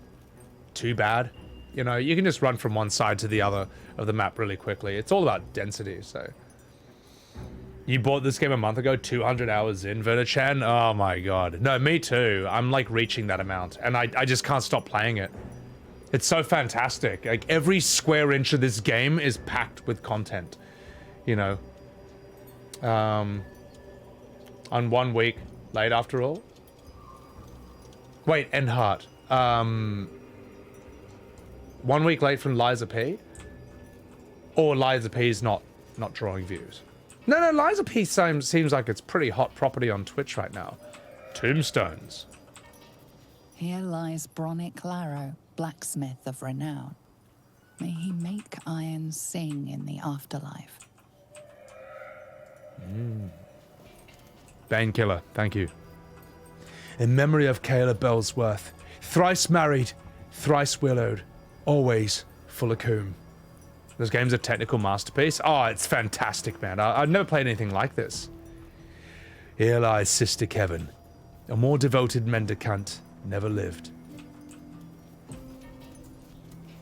too bad. You know, you can just run from one side to the other of the map really quickly. It's all about density, so... You bought this game a month ago, 200 hours in, Verna-chan? Oh my god. No, me too. I'm, like, reaching that amount, and I just can't stop playing it. It's so fantastic. Like, every square inch of this game is packed with content. You know? On 1 week late, after all. Wait, Endheart. 1 week late from Liza P? Or Liza P's not drawing views? No, Liza P seems like it's pretty hot property on Twitch right now. Tombstones. Here lies Bronick Larrow, blacksmith of renown. May he make iron sing in the afterlife. Bainkiller, thank you. In memory of Kayla Bellsworth, thrice married, thrice willowed, always full of coom. This game's a technical masterpiece. Oh, it's fantastic, man. I've never played anything like this. Here lies Sister Kevin. A more devoted mendicant never lived.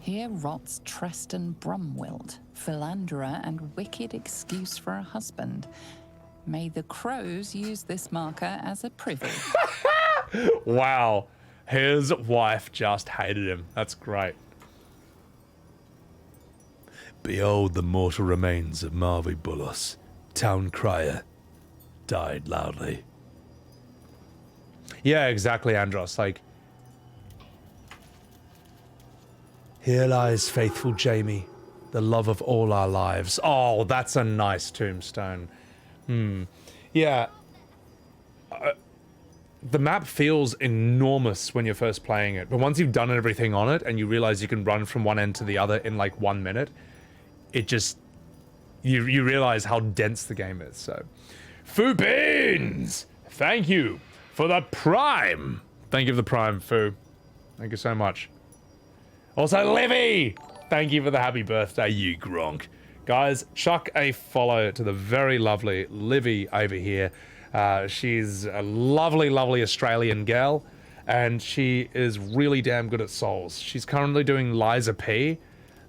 Here rots Treston Brumwild, philanderer and wicked excuse for a husband. May the crows use this marker as a privy. Wow. His wife just hated him. That's great. Behold the mortal remains of Marvi Bullos, town crier. Died loudly. Yeah, exactly, Andros. Like, here lies faithful Jamie, the love of all our lives. oh, that's a nice tombstone. Yeah. The map feels enormous when you're first playing it, but once you've done everything on it and you realize you can run from one end to the other in like 1 minute, it just... You realize how dense the game is, so... Foo Beans! Thank you for the Prime! Thank you for the Prime, Foo. Thank you so much. Also, Livy! Thank you for the happy birthday, you Gronk. Guys, chuck a follow to the very lovely Livy over here. She's a lovely, lovely Australian gal, and she is really damn good at souls. She's currently doing Liza P,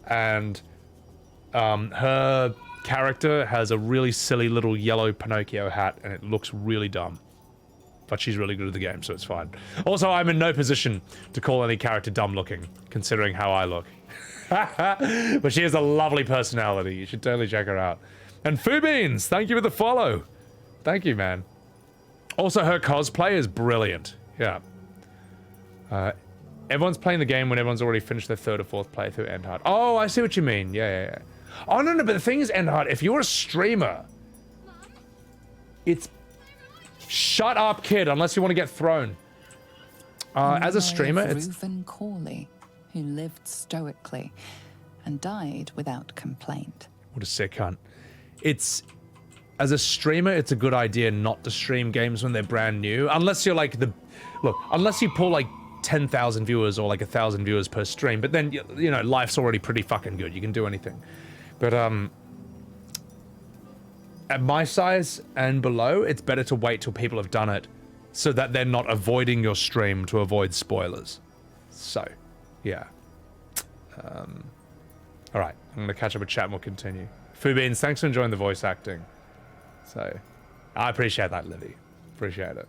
and her character has a really silly little yellow Pinocchio hat, and it looks really dumb. But she's really good at the game, so it's fine. Also, I'm in no position to call any character dumb looking, considering how I look. But she has a lovely personality. You should totally check her out. And Foo Beans, thank you for the follow. Thank you, man. Also, her cosplay is brilliant. Yeah. Everyone's playing the game when everyone's already finished their third or fourth playthrough Endheart. Oh, I see what you mean. Yeah. Oh, no, but the thing is, Endheart, if you're a streamer, it's... Shut up, kid, unless you want to get thrown. As a streamer, it's... Reuven Corley, who lived stoically and died without complaint. What a sick cunt. It's... As a streamer, it's a good idea not to stream games when they're brand new. Unless you're like the... Look, unless you pull like 10,000 viewers or like 1,000 viewers per stream, but then, you know, life's already pretty fucking good. You can do anything. But, at my size and below, it's better to wait till people have done it so that they're not avoiding your stream to avoid spoilers. So, yeah. Alright, I'm going to catch up with chat and we'll continue. Foo Beans, thanks for enjoying the voice acting. So, I appreciate that, Livy. Appreciate it.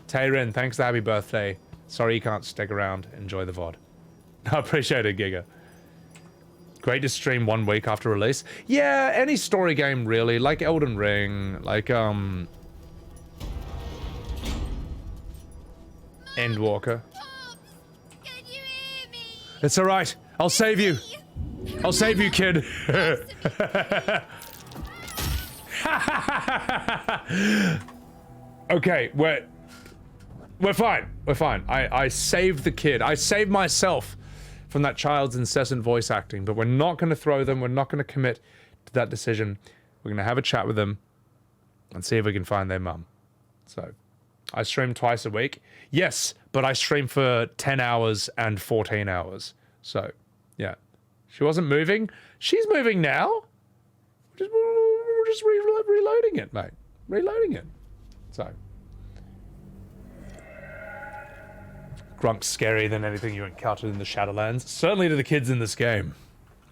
Tayrin, thanks for the happy birthday. Sorry you can't stick around. Enjoy the VOD. I appreciate it, Giga. Great to stream 1 week after release. Yeah, any story game really, like Elden Ring, like Endwalker. It's alright. I'll save you. I'll save you, kid. Okay, we're fine. We're fine. I saved the kid. I saved myself from that child's incessant voice acting, but we're not going to throw them. We're not going to commit to that decision. We're going to have a chat with them and see if we can find their mum. So, I stream twice a week. Yes, but I stream for 10 hours and 14 hours. So, yeah. She wasn't moving. She's moving now. We're just reloading it, mate. Reloading it. So. Grunk's scarier than anything you encountered in the Shadowlands. Certainly to the kids in this game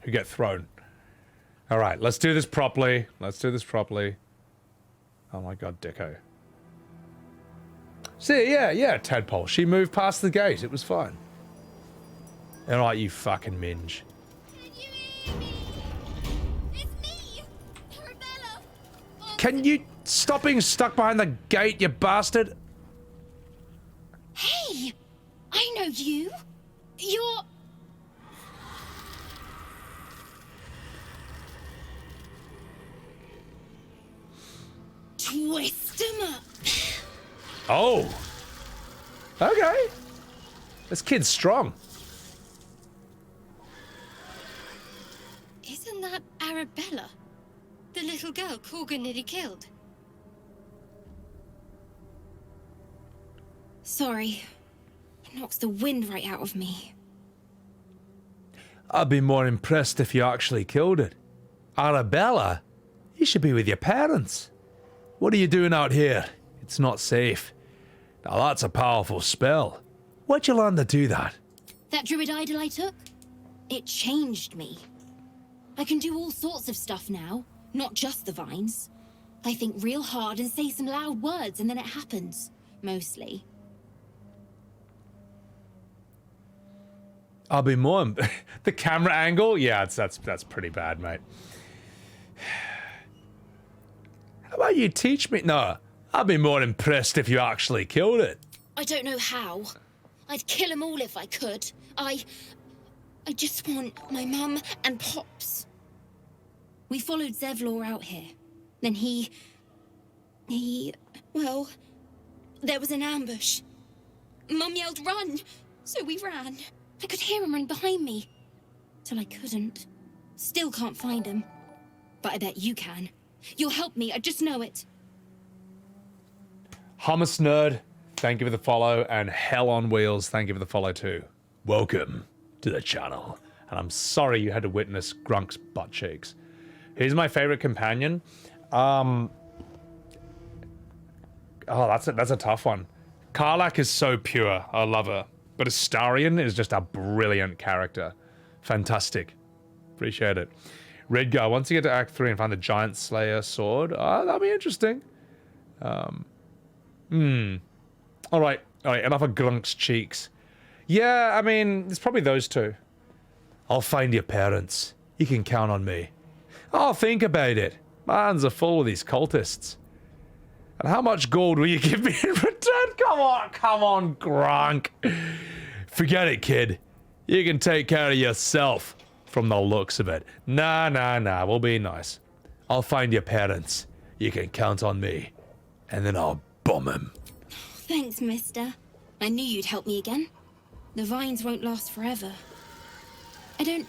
who get thrown. Alright, let's do this properly. Let's do this properly. Oh my god, Dicko. See, yeah, Tadpole. She moved past the gate. It was fine. Alright, you fucking minge. Can you stop being stuck behind the gate, you bastard? Hey! I know you! You're... Twist him up! Oh! Okay. This kid's strong. Isn't that Arabella? The little girl Corgan nearly killed? Sorry. It knocks the wind right out of me. I'd be more impressed if you actually killed it. Arabella? You should be with your parents. What are you doing out here It's not safe. Now that's a powerful spell. Where'd you learn to do that? That druid idol I took? It changed me. I can do all sorts of stuff now, not just the vines. I think real hard and say some loud words and then it happens. Mostly. I'll be more... the camera angle? Yeah, that's pretty bad, mate. How about you teach me? No, I'd be more impressed if you actually killed it. I don't know how. I'd kill them all if I could. I just want my mum and Pops. We followed Zevlor out here. Then well, there was an ambush. Mum yelled, run! So we ran. I could hear him run behind me. Till I couldn't. Still can't find him. But I bet you can. You'll help me, I just know it. Hummus Nerd, thank you for the follow, and Hell on Wheels, thank you for the follow too. Welcome to the channel. And I'm sorry you had to witness Grunk's butt cheeks. He's my favorite companion. Oh, that's a tough one. Karlach is so pure, I love her. But Astarion is just a brilliant character. Fantastic. Appreciate it. Redgar, once you get to Act 3 and find the Giant Slayer sword, that'll be interesting. Alright, enough of Grunk's cheeks. Yeah, I mean, it's probably those two. I'll find your parents. You can count on me. I'll think about it. My hands are full of these cultists. And how much gold will you give me in return? Come on, Gronk. Forget it, kid. You can take care of yourself, from the looks of it. Nah, we'll be nice. I'll find your parents. You can count on me. And then I'll bomb him. Thanks, mister. I knew you'd help me again. The vines won't last forever. I don't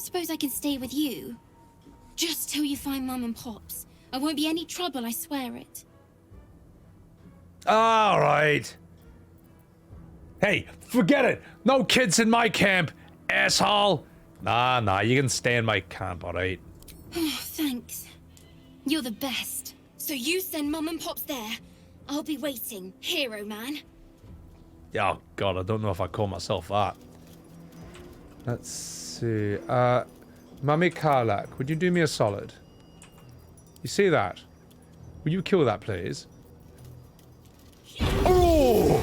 suppose I can stay with you. Just till you find Mum and Pops. I won't be any trouble, I swear it. All right. Hey, forget it. No kids in my camp, asshole. Nah, you can stay in my camp, all right? Oh, thanks. You're the best. So you send Mum and Pops there. I'll be waiting, hero man. Oh, God, I don't know if I call myself that. Let's see. Mummy Karlach, would you do me a solid? You see that? Will you kill that, please? Oh!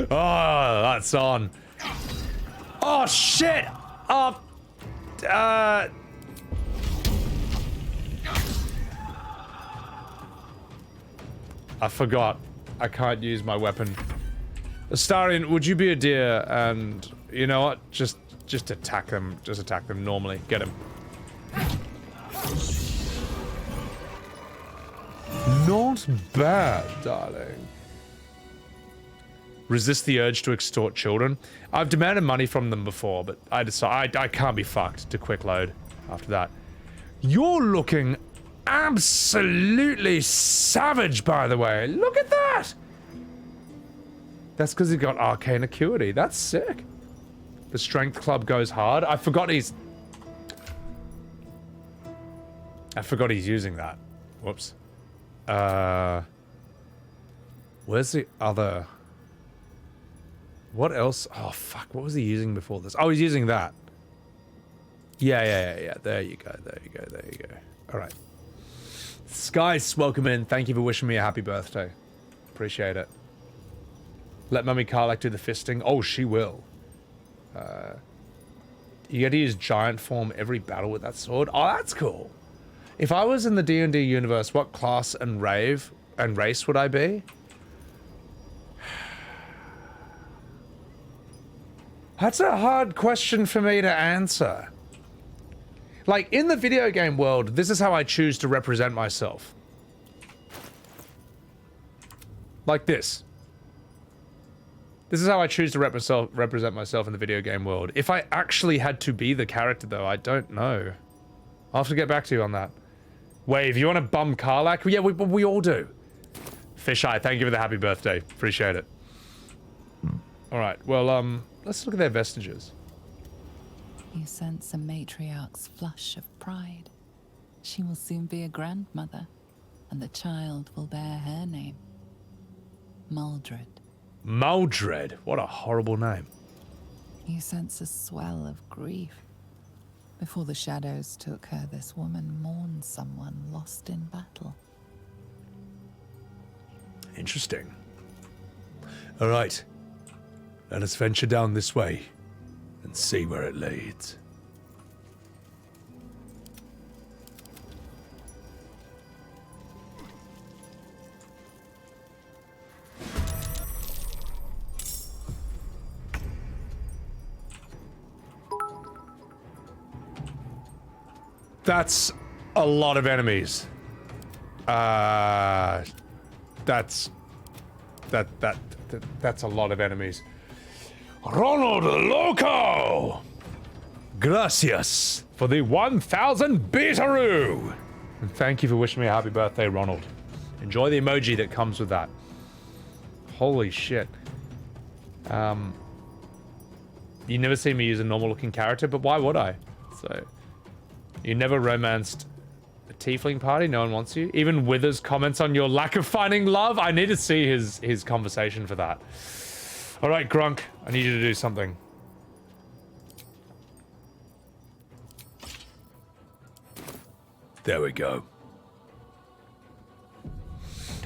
Oh, that's on. Oh, shit! Oh, I forgot. I can't use my weapon. Astarion, would you be a dear and, you know what? Just attack them. Just attack them normally. Get him. Not bad, darling. Resist the urge to extort children. I've demanded money from them before, but I decide I can't be fucked to quick load after that. You're looking absolutely savage, by the way. Look at that! That's because he got arcane acuity. That's sick. The strength club goes hard. I forgot he's using that. Whoops. Where's the other? What else? Oh, fuck. What was he using before this? Oh, he's using that. Yeah. There you go. All right. Skice, welcome in. Thank you for wishing me a happy birthday. Appreciate it. Let Mummy Karlach do the fisting. Oh, she will. You get to use giant form every battle with that sword. Oh, that's cool. If I was in the D&D universe, what class and race would I be? That's a hard question for me to answer. Like, in the video game world, this is how I choose to represent myself. Like this. This is how I choose to represent myself in the video game world. If I actually had to be the character, though, I don't know. I'll have to get back to you on that. Wave, you want to bum Karlach? Yeah, we all do. Fisheye, thank you for the happy birthday. Appreciate it. Alright, well, let's look at their vestiges. You sense a matriarch's flush of pride. She will soon be a grandmother, and the child will bear her name. Maldred. Maldred? What a horrible name. You sense a swell of grief. Before the shadows took her, this woman mourned someone lost in battle. Interesting. All right. Let us venture down this way and see where it leads. That's a lot of enemies. That's a lot of enemies. Ronald Loco! Gracias for the 1,000 beataroo! And thank you for wishing me a happy birthday, Ronald. Enjoy the emoji that comes with that. Holy shit. You never see me use a normal looking character, but why would I? So, you never romanced a tiefling party? No one wants you? Even Withers comments on your lack of finding love? I need to see his conversation for that. Alright, Grunk, I need you to do something. There we go.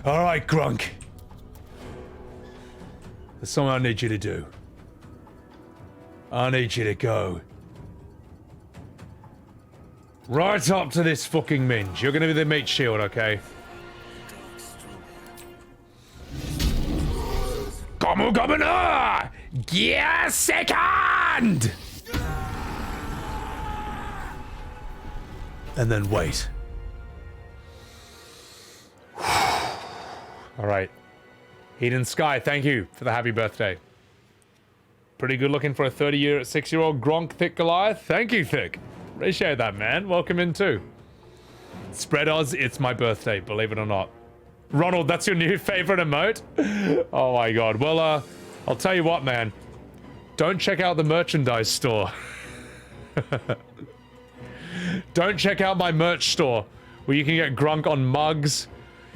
Alright, Grunk. There's something I need you to do. I need you to go right up to this fucking minge. You're gonna be the meat shield, okay? Gomu Governor! Gear second! And then wait. Alright. Eden Sky, thank you for the happy birthday. Pretty good looking for a 36-year-old Gronk Thick Goliath. Thank you, Thick. Appreciate that, man. Welcome in too. Spread Oz, it's my birthday, believe it or not. Ronald, that's your new favorite emote? Oh my god. Well, I'll tell you what, man. Don't check out the merchandise store. Don't check out my merch store, where you can get Grunk on mugs.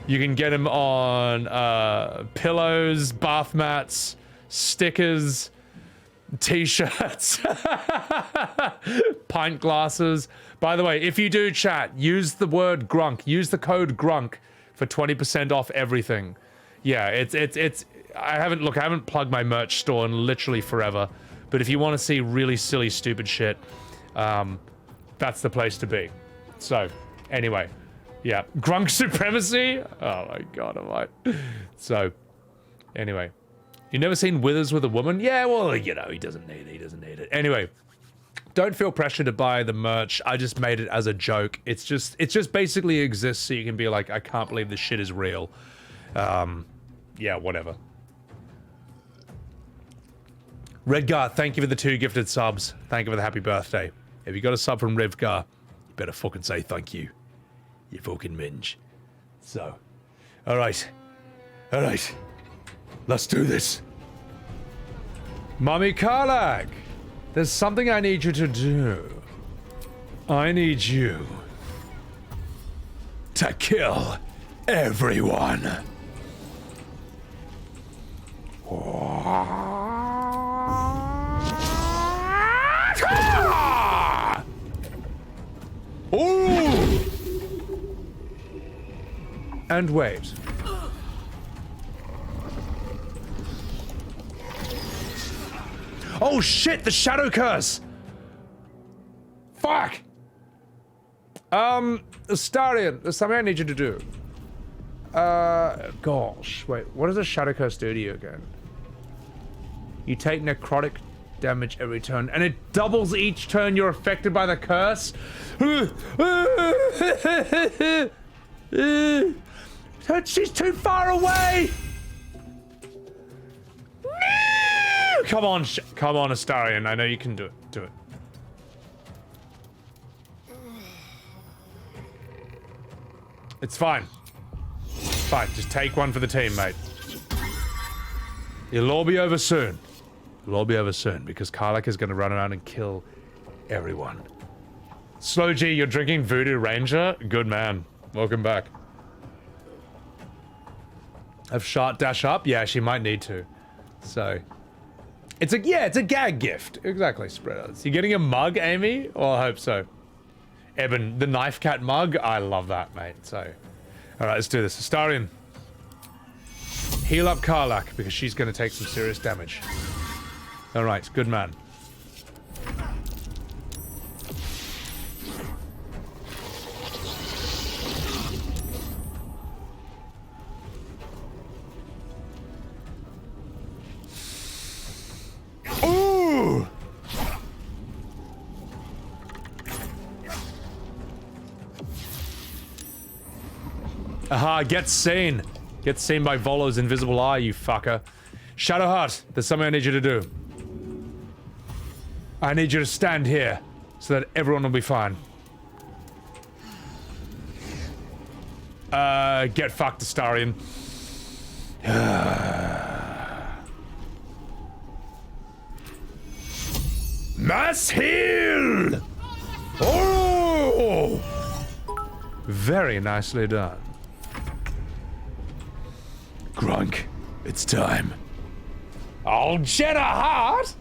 You can get him on pillows, bath mats, stickers, t-shirts, pint glasses. By the way, if you do chat, use the word Grunk. Use the code Grunk for 20% off everything. Yeah, it's I haven't plugged my merch store in literally forever. But if you want to see really silly, stupid shit, that's the place to be. So, anyway, yeah, Grunk supremacy. Oh my god, am I? So, anyway. You never seen Withers with a woman? Yeah, well, you know, he doesn't need it. Anyway, don't feel pressure to buy the merch. I just made it as a joke. It just basically exists so you can be like, I can't believe this shit is real. Yeah, whatever. Redgar, thank you for the 2 gifted subs. Thank you for the happy birthday. If you got a sub from Redgar, you better fucking say thank you. You fucking minge. So, alright. Alright. Let's do this. Mummy Karlach, there's something I need you to do. I need you to kill everyone. Ooh! And wait. Oh shit, the shadow curse! Fuck! Astarion, there's something I need you to do. Gosh, wait, what does a shadow curse do to you again? You take necrotic damage every turn, and it doubles each turn you're affected by the curse? She's too far away! Come on, Astarion. I know you can do it. Do it. It's fine. It's fine. Just take one for the team, mate. It'll all be over soon. It'll all be over soon because Karlach is going to run around and kill everyone. Slow G, you're drinking Voodoo Ranger? Good man. Welcome back. Have Shart dash up? Yeah, she might need to. So... It's a gag gift. Exactly, Spreaders. You getting a mug, Amy? Well, I hope so. Eben, the knife cat mug? I love that, mate. So... Alright, let's do this. Astarion. Heal up Karlach, because she's going to take some serious damage. Alright, good man. Ooh! Aha, get seen. Get seen by Volo's invisible eye, you fucker. Shadowheart, there's something I need you to do. I need you to stand here, so that everyone will be fine. Get fucked, Astarion. Mass heal! Oh! Very nicely done. Grunk, it's time. Oh, Shadowheart!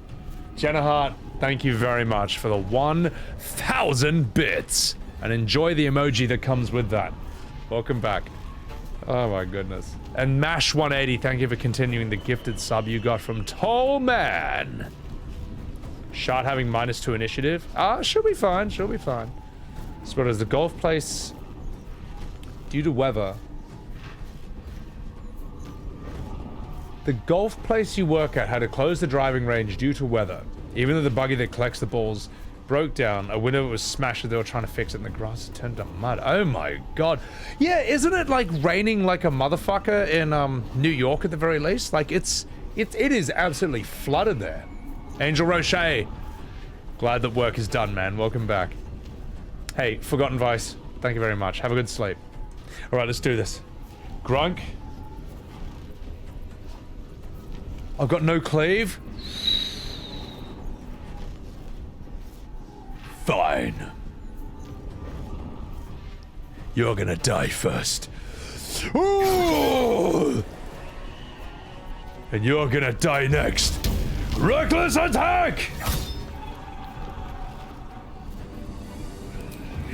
Shadowheart, thank you very much for the 1,000 bits. And enjoy the emoji that comes with that. Welcome back. Oh my goodness. And Mash 180, thank you for continuing the gifted sub you got from Tollman. Shard having -2 initiative. She'll be fine, she'll be fine. So what is the golf place? Due to weather. The golf place you work at had to close the driving range due to weather. Even though the buggy that collects the balls broke down, a window was smashed as they were trying to fix it and the grass turned to mud. Oh my god. Yeah, isn't it like raining like a motherfucker in New York at the very least? Like it is absolutely flooded there. Angel Roche. Glad that work is done, man. Welcome back. Hey, Forgotten Vice. Thank you very much. Have a good sleep. Alright, let's do this. Grunk. I've got no cleave. Fine. You're gonna die first. Ooh! And you're gonna die next. Reckless attack!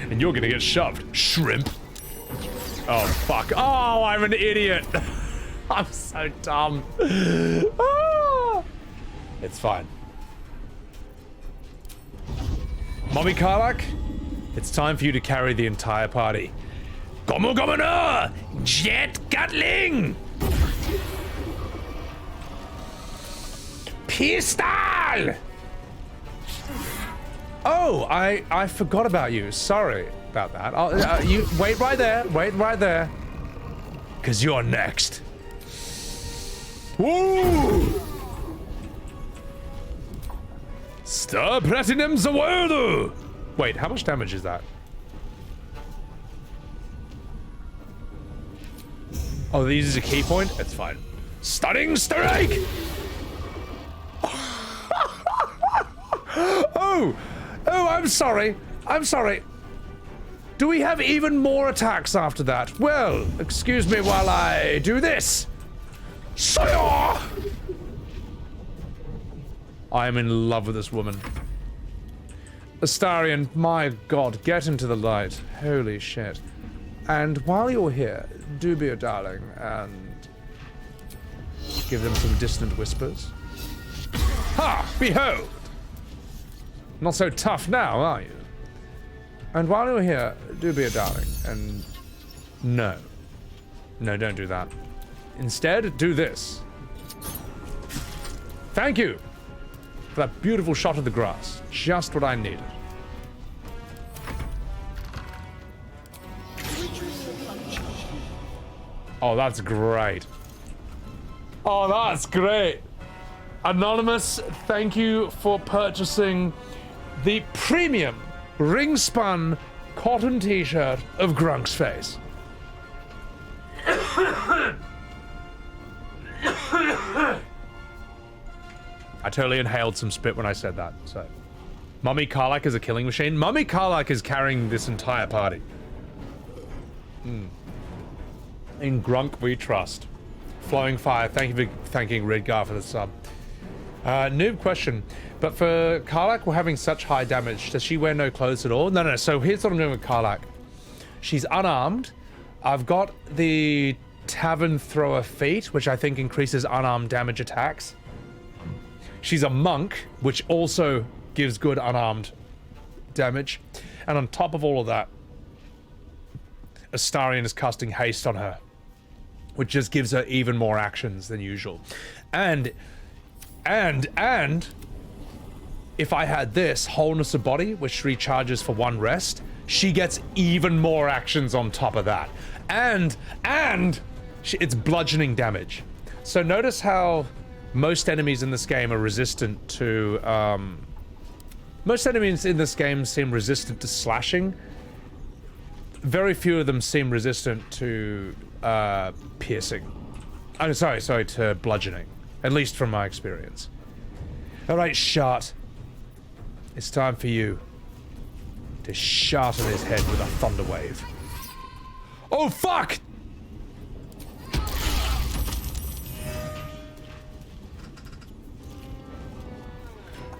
And you're gonna get shoved, shrimp. Oh, fuck. Oh, I'm an idiot. I'm so dumb. Ah! It's fine. Mommy Karlach, it's time for you to carry the entire party. Gomu Gomuna! Jet Gatling! Pistol! Oh, I forgot about you. Sorry about that. You wait right there. Wait right there. Cause you're next. Woo! Star Platinum Zawadu! Wait, how much damage is that? Oh, these is a key point? That's fine. Stunning Strike! Oh, I'm sorry. I'm sorry. Do we have even more attacks after that? Well, excuse me while I do this. Sire! I am in love with this woman. Astarion, my god, get into the light. Holy shit. And while you're here, do be a darling and give them some distant whispers. Ha! Behold! Not so tough now, are you? And while you're here, do be a darling and... No. No, don't do that. Instead, do this. Thank you for that beautiful shot of the grass. Just what I needed. Oh, that's great. Oh, that's great. Anonymous, thank you for purchasing the premium ring-spun cotton t-shirt of Grunk's face. I totally inhaled some spit when I said that, so Mummy Karlach is a killing machine. Mummy Karlach is carrying this entire party. In Grunk we trust. Flowing Fire, thank you for thanking Redgar for the sub. Noob question, but for Karlach, we're having such high damage. Does she wear no clothes at all? No, so here's what I'm doing with Karlach. She's unarmed. I've got the Tavern Thrower feat, which I think increases unarmed damage attacks. She's a monk, which also gives good unarmed damage. And on top of all of that, Astarion is casting haste on her, which just gives her even more actions than usual. And if I had this Wholeness of Body, which recharges for 1 rest, she gets even more actions on top of that. And it's bludgeoning damage. So notice how most enemies in this game are resistant to most enemies in this game seem resistant to slashing. Very few of them seem resistant to piercing. I'm sorry, to bludgeoning. At least from my experience. Alright, Shart. It's time for you to shart on his head with a thunder wave. Oh, fuck!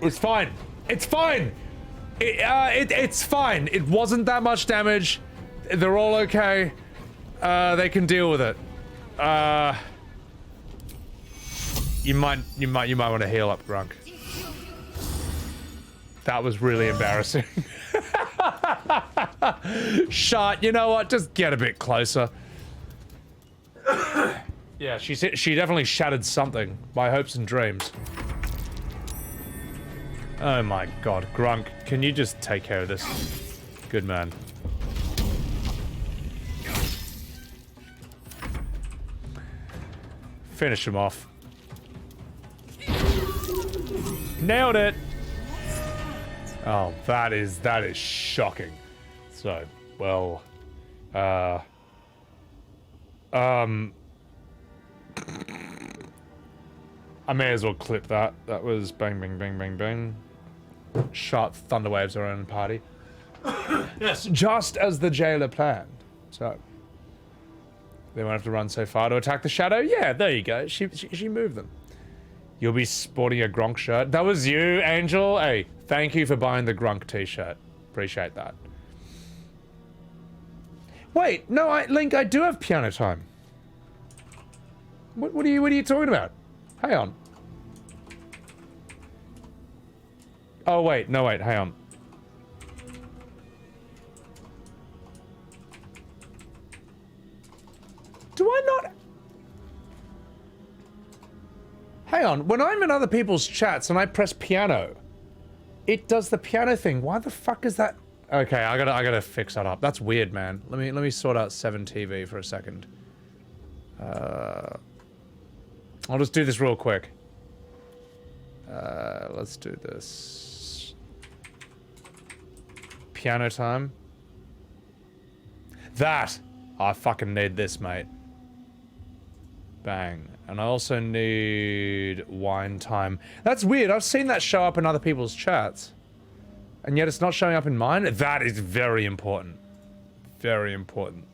It's fine. It's fine. It's fine. It wasn't that much damage. They're all okay. They can deal with it. You might want to heal up, Grunk. That was really embarrassing. Shut. You know what? Just get a bit closer. Yeah, she definitely shattered something. My hopes and dreams. Oh my god, Grunk, can you just take care of this? Good man. Finish him off. Nailed it! Oh, that is shocking. So, well, I may as well clip that. That was bang, bang, bang, bang, bang. Sharp thunderwaves are in party. Yes, just as the jailer planned. So, they won't have to run so far to attack the shadow. Yeah, there you go. She moved them. You'll be sporting a Gronk shirt. That was you, Angel. Hey, thank you for buying the Grunk t-shirt. Appreciate that. Wait, no, Link, I do have piano time. What are you talking about? Hang on. Oh wait, no wait, hang on. Do I not? Hang on, when I'm in other people's chats and I press piano, it does the piano thing. Why the fuck is that? Okay, I gotta fix that up. That's weird, man. Let me sort out 7TV for a second. I'll just do this real quick. Let's do this. Piano time. That! I fucking need this, mate. Bang. And I also need wine time. That's weird. I've seen that show up in other people's chats. And yet it's not showing up in mine. That is very important. Very important.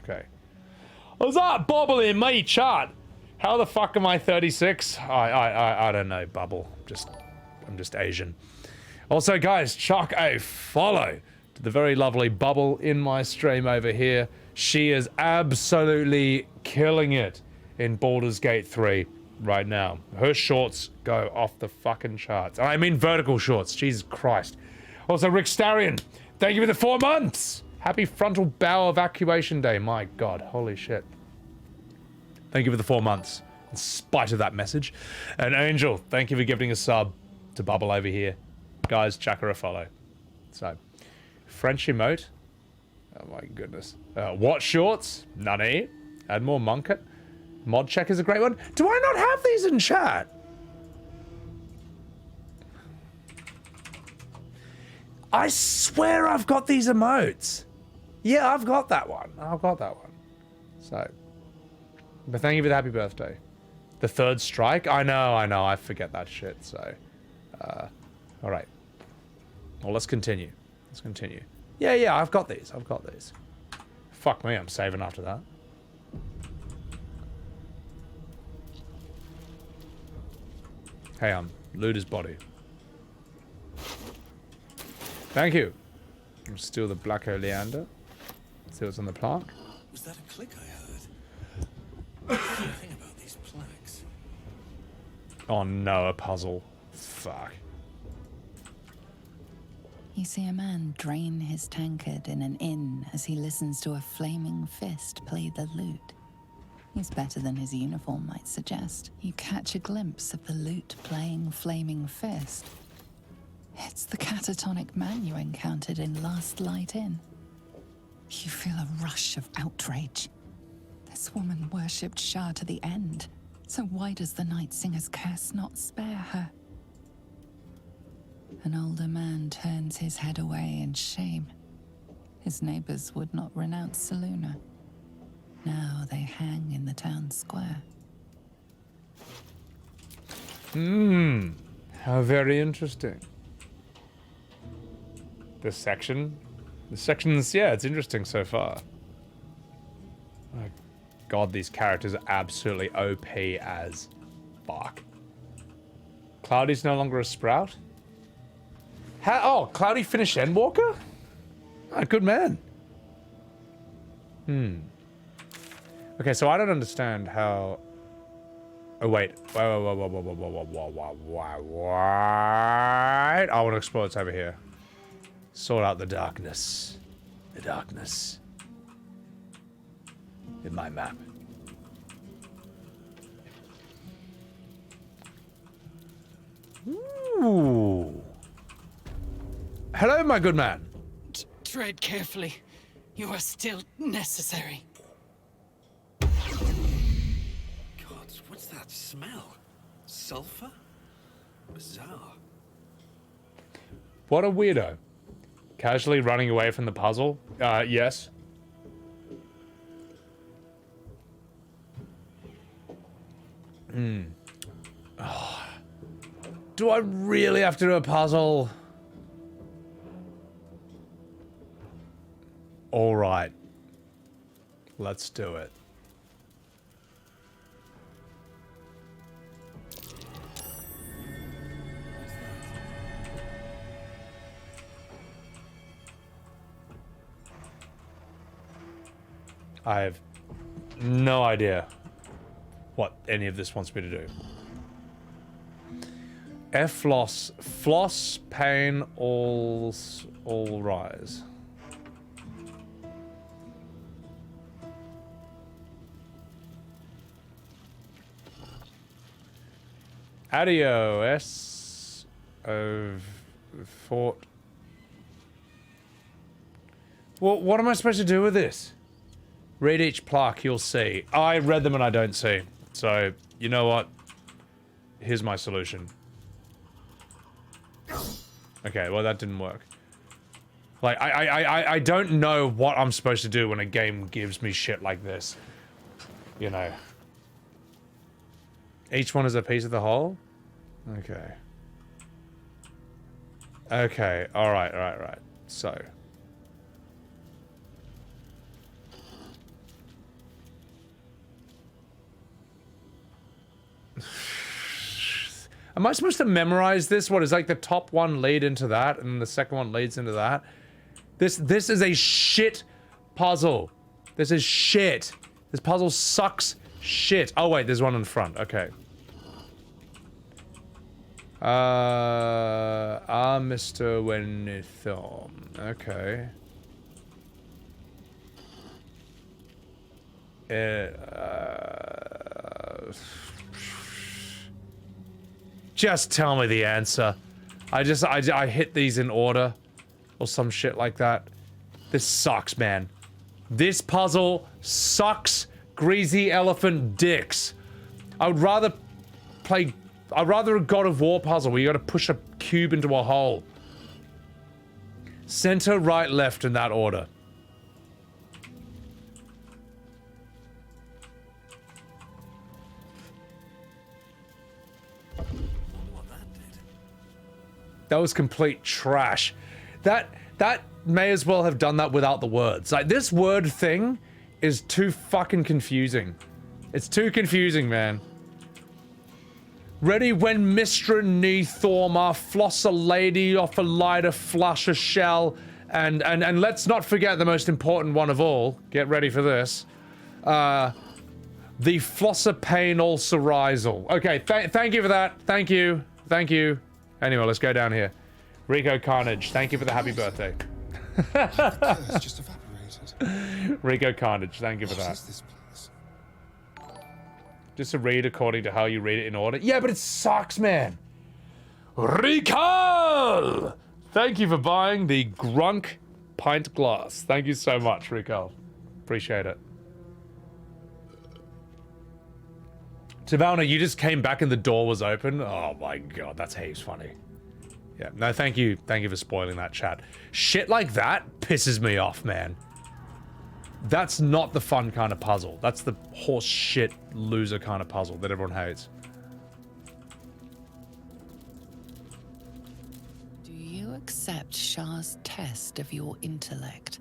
Okay. What's that bubble in my chat? How the fuck am I 36? I don't know, Bubble. I'm just Asian. Also, guys, chuck a follow to the very lovely Bubble in my stream over here. She is absolutely killing it in Baldurs Gate 3 right now. Her shorts go off the fucking charts. I mean vertical shorts, Jesus Christ. Also, Rick Starion, thank you for the 4 months. Happy frontal bowel evacuation day. My God, holy shit. Thank you for the 4 months, in spite of that message. And Angel, thank you for giving a sub to Bubble over here. Guys, chuck her a follow. So, French emote. Oh my goodness. What shorts? None. Add more Monket. Mod check is a great one. Do I not have these in chat? I swear I've got these emotes. Yeah, I've got that one. I've got that one. So, but thank you for the happy birthday. The third strike? I know. I forget that shit, so. Alright. Well, let's continue. Let's continue. Yeah, I've got these. I've got these. Fuck me, I'm saving after that. Hey, loot his body. Thank you. I'll steal the black oleander. See what's on the plaque. Was that a click I heard? What do you think about these plaques? Oh no, a puzzle. Fuck. You see a man drain his tankard in an inn as he listens to a flaming fist play the lute. He's better than his uniform might suggest. You catch a glimpse of the lute playing flaming fist. It's the catatonic man you encountered in Last Light Inn. You feel a rush of outrage. This woman worshipped Shah to the end, so why does the Night Singer's curse not spare her? An older man turns his head away in shame. His neighbors would not renounce Selûne. Now they hang in the town square. How very interesting. This section's, yeah, it's interesting so far. Oh god, these characters are absolutely OP as fuck. Cloudy's no longer a sprout? Oh, Cloudy finished Endwalker? Oh, good man. Okay, so I don't understand how... Oh, wait. What? I want to explore what's over here. Sort out the darkness. The darkness. In my map. Ooh. Hello, my good man. Tread carefully. You are still necessary. God, what's that smell? Sulfur? Bizarre. What a weirdo. Casually running away from the puzzle? Yes. Oh. Do I really have to do a puzzle? All right. Let's do it. I have no idea what any of this wants me to do. Floss, pain, all rise. Adio S of fort. Well, what am I supposed to do with this? Read each plaque, you'll see. I read them and I don't see. So, you know what? Here's my solution. Okay, well that didn't work. Like, I don't know what I'm supposed to do when a game gives me shit like this. You know. Each one is a piece of the whole? Okay. Okay, alright. So. Am I supposed to memorize this? What is like the top one lead into that and the second one leads into that? This is a shit puzzle. This is shit. This puzzle sucks shit. Oh wait, there's one in front. Okay. Mr. Wenithom. Okay. Just tell me the answer. I hit these in order. Or some shit like that. This sucks, man. This puzzle sucks greasy elephant dicks. I'd rather a God of War puzzle where you gotta push a cube into a hole. Center, right, left in that order. That was complete trash. That may as well have done that without the words. Like, this word thing is too fucking confusing. It's too confusing, man. Ready when Mistra knee Thorma, floss a lady off a lighter, flush a shell, and let's not forget the most important one of all. Get ready for this. The flosser pain also Rizel. Okay, thank you for that. Thank you. Thank you. Anyway, let's go down here. Rico Carnage, thank you for the happy birthday. It's just evaporated. Rico Carnage, thank you for that. Just to read according to how you read it in order. Yeah, but it sucks, man. Rico! Thank you for buying the Grunk pint glass. Thank you so much, Rico. Appreciate it. Tavalna, you just came back and the door was open. Oh my god, that's heaps funny. Yeah, no, thank you. Thank you for spoiling that, chat. Shit like that pisses me off, man. That's not the fun kind of puzzle. That's the horse shit loser kind of puzzle that everyone hates. Do you accept Shah's test of your intellect?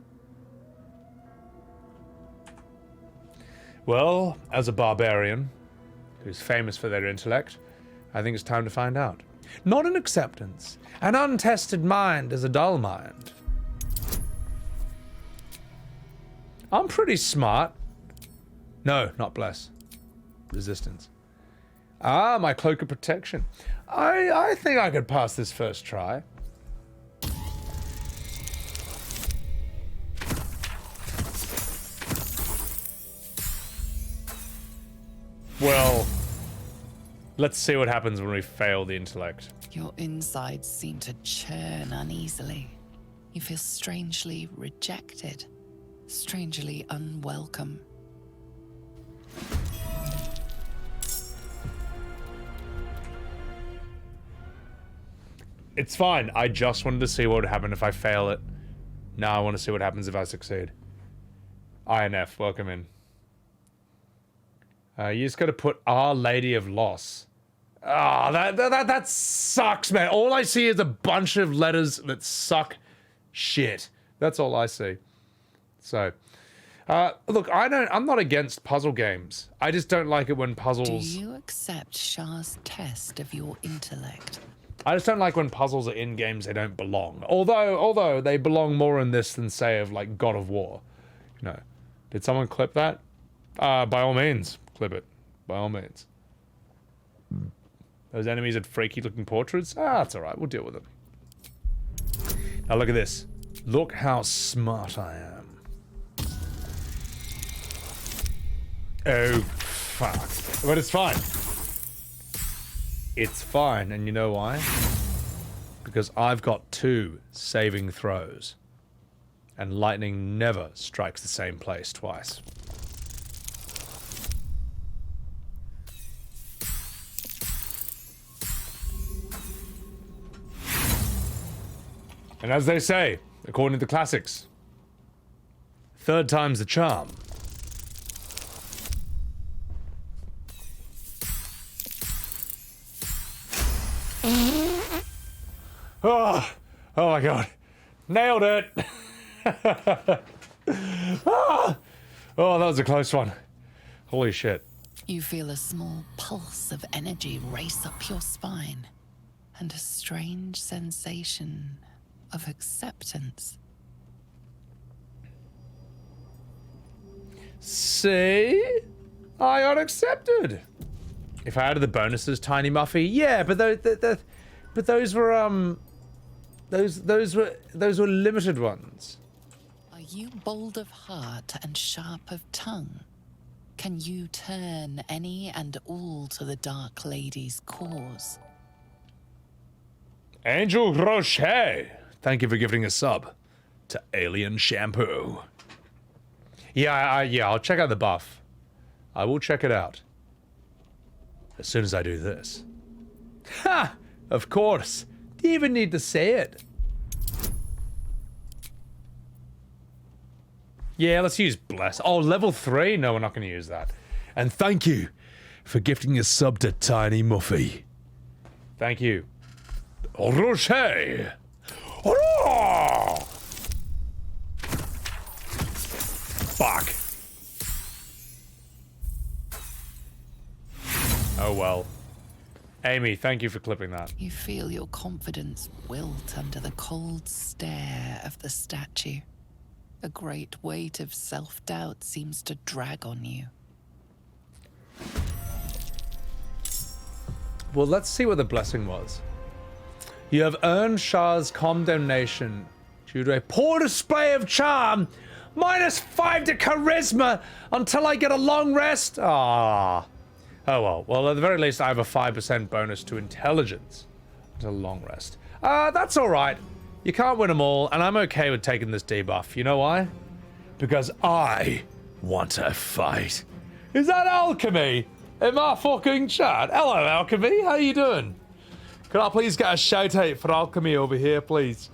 Well, as a barbarian who's famous for their intellect, I think it's time to find out. Not an acceptance. An untested mind is a dull mind. I'm pretty smart. No, not bless. Resistance. Ah, my cloak of protection. I think I could pass this first try. Well, let's see what happens when we fail the intellect. Your insides seem to churn uneasily. You feel strangely rejected. Strangely unwelcome. It's fine. I just wanted to see what would happen if I fail it. Now I want to see what happens if I succeed. INF, welcome in. You just got to put Our Lady of Loss. Ah, that sucks, man. All I see is a bunch of letters that suck shit. That's all I see. So, look, I'm not against puzzle games. I just don't like it when puzzles... Do you accept Shah's test of your intellect? I just don't like when puzzles are in games they don't belong. Although they belong more in this than, say, of, like, God of War. You know. Did someone clip that? By all means, clip it. By all means. Those enemies had freaky-looking portraits? Ah, that's alright. We'll deal with them. Now look at this. Look how smart I am. Oh, fuck. But it's fine. It's fine, and you know why? Because I've got 2 saving throws. And lightning never strikes the same place twice. And as they say, according to the classics, 3rd time's the charm. Oh my god. Nailed it. Oh, that was a close one. Holy shit. You feel a small pulse of energy race up your spine, and a strange sensation of acceptance. See? I got accepted. If I added the bonuses, Tiny Muffy, yeah, but those were those were limited ones. Are you bold of heart and sharp of tongue? Can you turn any and all to the Dark Lady's cause? Angel Rocher, thank you for gifting a sub to Alien Shampoo. Yeah, I'll check out the buff. I will check it out. As soon as I do this. Ha! Of course. Do you even need to say it? Yeah, let's use Bless. Oh, level 3? No, we're not going to use that. And thank you for gifting a sub to Tiny Muffy. Thank you. Rocher! Fuck. Oh well. Amy, thank you for clipping that. You feel your confidence wilt under the cold stare of the statue. A great weight of self-doubt seems to drag on you. Well, let's see what the blessing was. You have earned Shah's condemnation due to a poor display of charm. -5 to charisma until I get a long rest. Ah. Oh well. Well, at the very least, I have a 5% bonus to intelligence until long rest. That's all right. You can't win them all, and I'm okay with taking this debuff. You know why? Because I want to fight. Is that Alchemy in my fucking chat? Hello, Alchemy. How you doing? Could I please get a shout out for Alchemy over here, please?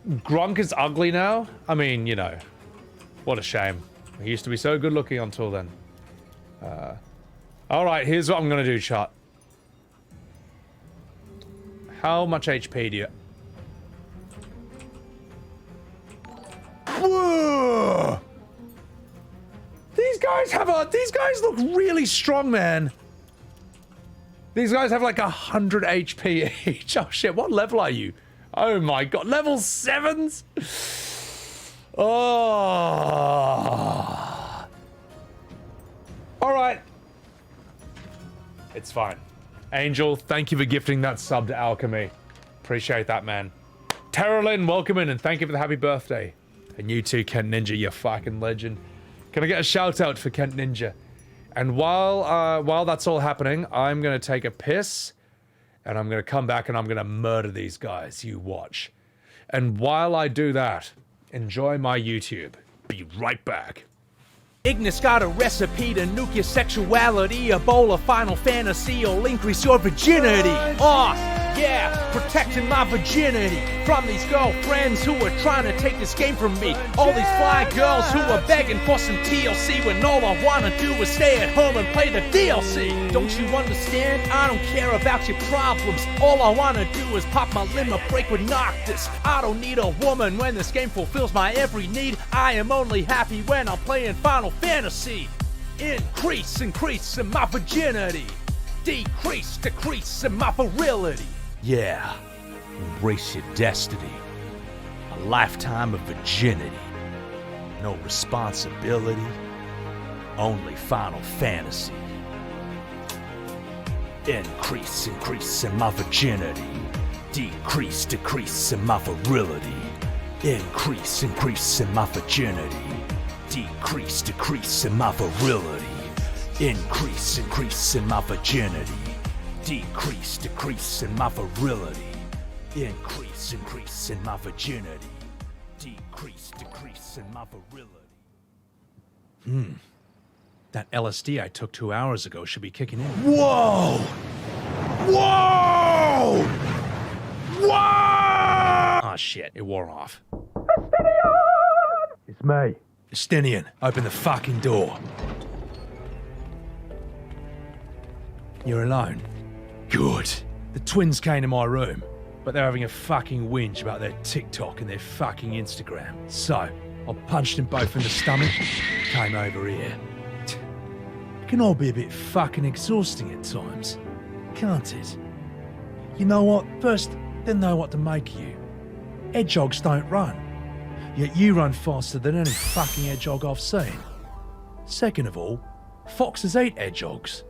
Gronk is ugly now? I mean, you know, what a shame. He used to be so good looking until then. Alright, here's what I'm gonna do, chat. How much HP do you... Whoa! These guys look really strong, man. These guys have like 100 HP each. Oh shit, what level are you? Oh my god, level 7s? Oh. Alright. It's fine. Angel, thank you for gifting that sub to Alchemy. Appreciate that, man. Terralyn, welcome in and thank you for the happy birthday. And you too, Kent Ninja, you fucking legend. Can I get a shout out for Kent Ninja? And while that's all happening, I'm gonna take a piss and I'm gonna come back and I'm gonna murder these guys. You watch. And while I do that, enjoy my YouTube. Be right back. Ignis got a recipe to nuke your sexuality. A bowl of Final Fantasy will increase your virginity. Oh, yeah, protecting my virginity from these girlfriends who are trying to take this game from me. All these fly girls who are begging for some TLC when all I wanna do is stay at home and play the DLC. Don't you understand? I don't care about your problems. All I wanna do is pop my limo break with Noctis. I don't need a woman when this game fulfills my every need. I am only happy when I'm playing Final Fantasy. Increase in my virginity. Decrease in my virility. Yeah, embrace your destiny. A lifetime of virginity. No responsibility. Only Final Fantasy. Increase in my virginity. Decrease in my virility. Increase in my virginity. Decrease in my virility. Increase in my virginity. Decrease in my virility. Increase in my virginity. Decrease in my virility. That LSD I took 2 hours ago should be kicking in. Whoa! Whoa! Whoa! Oh shit, it wore off. It's me. Astarion, open the fucking door. You're alone. Good. The twins came to my room, but they're having a fucking whinge about their TikTok and their fucking Instagram. So, I punched them both in the stomach, came over here. It can all be a bit fucking exhausting at times, can't it? You know what? First, they know what to make of you. Hedgehogs don't run. Yet you run faster than any fucking hedgehog I've seen. Second of all, foxes eat hedgehogs.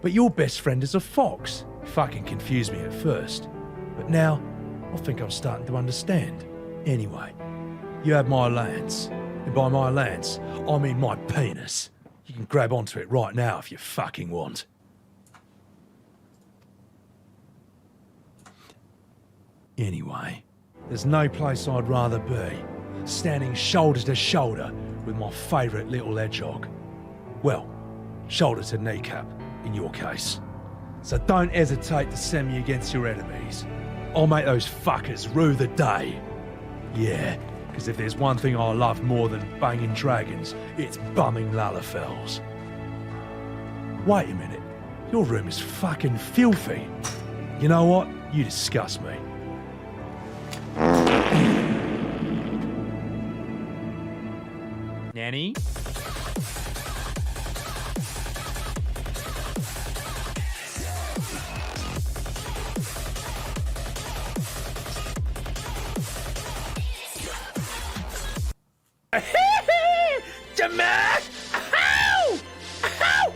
But your best friend is a fox. Fucking confused me at first. But now, I think I'm starting to understand. Anyway, you have my lance. And by my lance, I mean my penis. You can grab onto it right now if you fucking want. Anyway, there's no place I'd rather be. Standing shoulder to shoulder with my favourite little hedgehog. Well, shoulder to kneecap, in your case. So don't hesitate to send me against your enemies. I'll make those fuckers rue the day. Yeah, because if there's one thing I love more than banging dragons, it's bumming Lalafels. Wait a minute, your room is fucking filthy. You know what? You disgust me. Kenny. Jamak! Ow! Ow!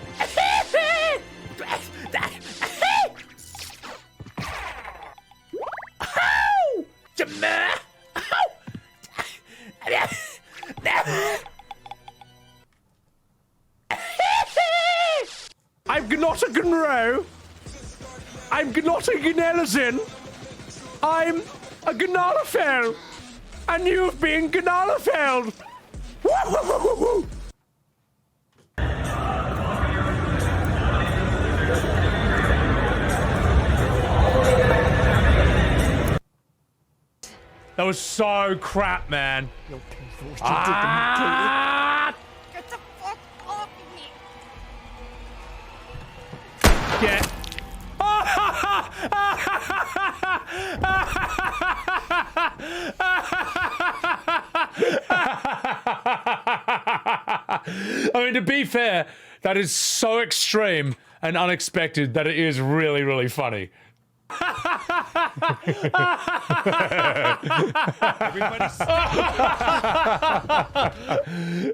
Ow! Jamak! Ow! I'm Gnotta Gnro. I'm Gnotta Gnelazin. I'm a Gnalafel. And you've been Gnalafeld. Woo-hoo-hoo-hoo-hoo! That was so crap, man. Ah! Get the fuck off me! Get. I mean, to be fair, that is so extreme and unexpected that it is really, really funny.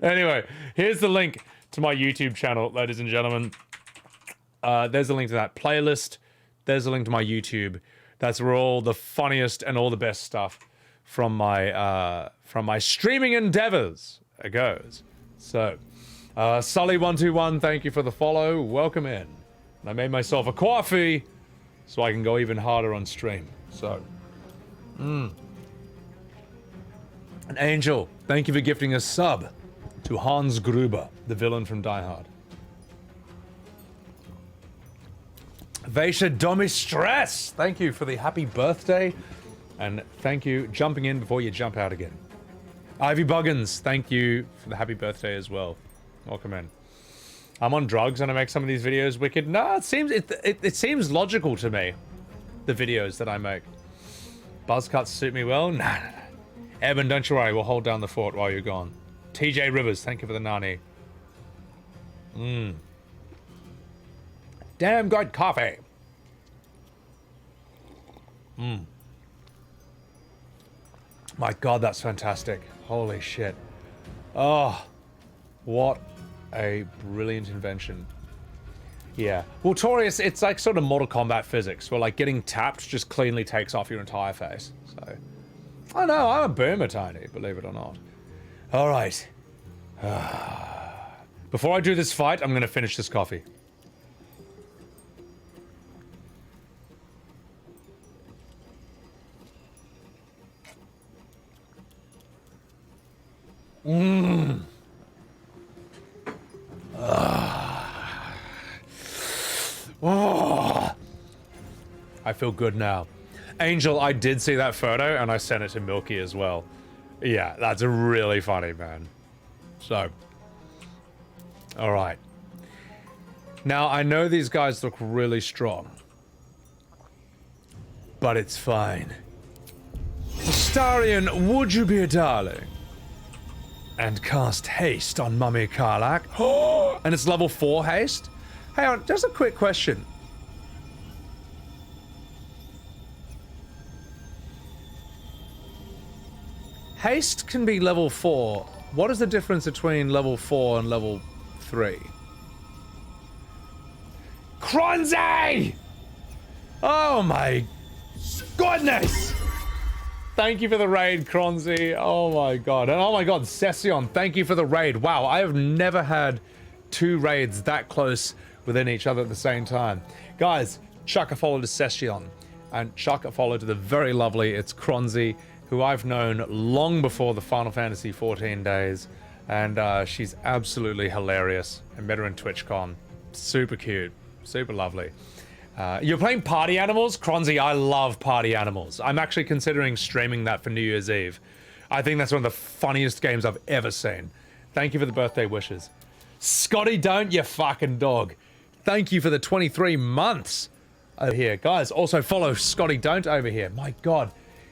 Anyway, here's the link to my YouTube channel, ladies and gentlemen. There's a link to that playlist. There's a link to my YouTube. That's where all the funniest and all the best stuff from my streaming endeavors goes. So, Sully121, thank you for the follow. Welcome in. And I made myself a coffee so I can go even harder on stream. So, An Angel, thank you for gifting a sub to Hans Gruber, the villain from Die Hard. Vesha Domi Stress, thank you for the happy birthday. And thank you, jumping in before you jump out again. Ivy Buggins, thank you for the happy birthday as well. Welcome in. I'm on drugs and I make some of these videos wicked. No, it seems logical to me, the videos that I make. Buzz cuts suit me well. Nah. Eben, don't you worry, we'll hold down the fort while you're gone. TJ Rivers, thank you for the nani. Damn good coffee. My God, that's fantastic. Holy shit. Oh, what a brilliant invention. Yeah. Well, Torius, it's like sort of Mortal Kombat physics, where like getting tapped just cleanly takes off your entire face. So, I know, I'm a boomer, Tiny, believe it or not. All right. Before I do this fight, I'm going to finish this coffee. Oh, I feel good now. Angel, I did see that photo and I sent it to Milky as well. Yeah, that's really funny, man. So, all right. Now, I know these guys look really strong, but it's fine. Astarion, would you be a darling? And cast haste on Mummy Karlach. And it's level 4 haste? Hang on, just a quick question. Haste can be level 4. What is the difference between level 4 and level 3? Kronze! Oh my goodness! Thank you for the raid, Kronzy. Oh my God. And oh my God, Session, thank you for the raid. Wow, I have never had 2 raids that close within each other at the same time. Guys, chuck a follow to Session. And chuck a follow to the very lovely, it's Kronzy, who I've known long before the Final Fantasy XIV days. And she's absolutely hilarious. I met her in TwitchCon. Super cute. Super lovely. You're playing Party Animals? Kronzy, I love Party Animals. I'm actually considering streaming that for New Year's Eve. I think that's one of the funniest games I've ever seen. Thank you for the birthday wishes. Scotty Don't, you fucking dog. Thank you for the 23 months over here. Guys, also follow Scotty Don't over here. My God,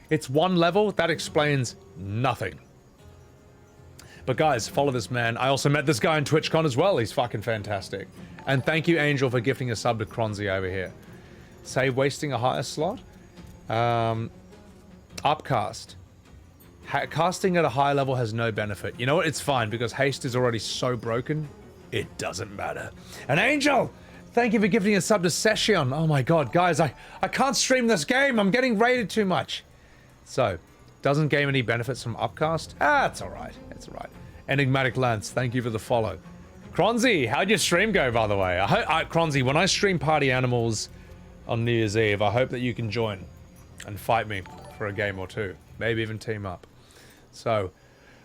it's 1 level. That explains nothing. But guys, follow this man. I also met this guy in TwitchCon as well. He's fucking fantastic. And thank you, Angel, for gifting a sub to Cronzy over here. Save wasting a higher slot. Upcast. Casting at a high level has no benefit. You know what? It's fine because haste is already so broken. It doesn't matter. And Angel, thank you for gifting a sub to Session. Oh my god, guys, I can't stream this game. I'm getting raided too much. So, doesn't gain any benefits from upcast? Ah, it's alright. It's alright. Enigmatic Lance, thank you for the follow. Cronzy, how'd your stream go, by the way? Cronzy, when I stream Party Animals on New Year's Eve, I hope that you can join and fight me for a game or two. Maybe even team up. So,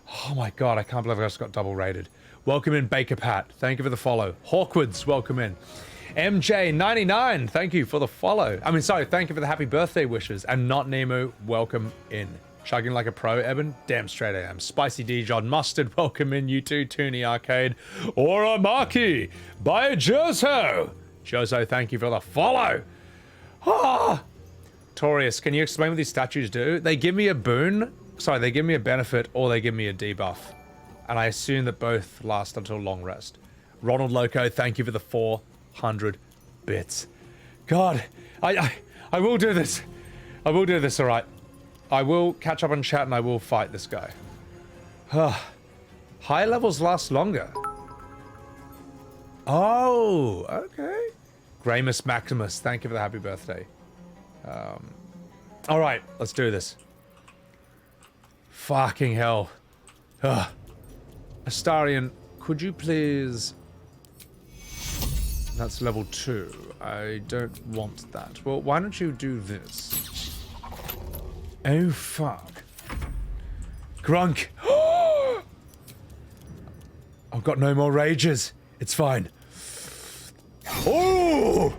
oh my god, I can't believe I just got double rated. Welcome in, Baker Pat. Thank you for the follow. Hawkwoods, welcome in. MJ99, thank you for the follow. I mean, sorry, thank you for the happy birthday wishes. And Not Nemo, welcome in. Chugging like a pro, Eben? Damn straight I am. Spicy D. John Mustard, welcome in. You too, Toonie Arcade. Aura Maki by Joso. Joso, thank you for the follow. Ah! Torius, can you explain what these statues do? They give me a boon. Sorry, they give me a benefit or they give me a debuff. And I assume that both last until long rest. Ronald Loco, thank you for the 400 bits. God, I will do this. I will do this, alright. I will catch up on chat and I will fight this guy. High levels last longer. Oh, okay. Gramus Maximus, thank you for the happy birthday. Alright, let's do this. Fucking hell. Astarion, could you please... That's level 2. I don't want that. Well, why don't you do this? Oh, fuck. Grunk! I've got no more rages. It's fine. Oh!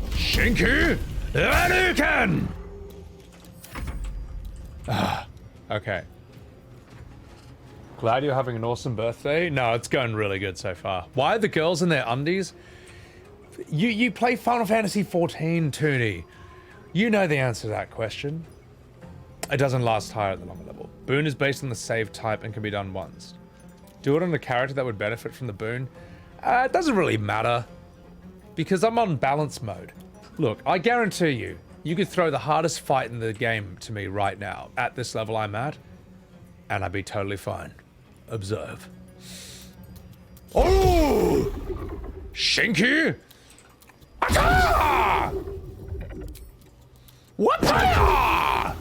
Shinky! Hadouken! Okay. Glad you're having an awesome birthday. No, it's going really good so far. Why are the girls in their undies? You play Final Fantasy XIV, Toonie. You know the answer to that question. It doesn't last higher at the longer level. Boon is based on the save type and can be done once. Do it on a character that would benefit from the boon. It doesn't really matter. Because I'm on balance mode. Look, I guarantee you, you could throw the hardest fight in the game to me right now, at this level I'm at, and I'd be totally fine. Observe. Oh! Shinky! Ata! Wapa!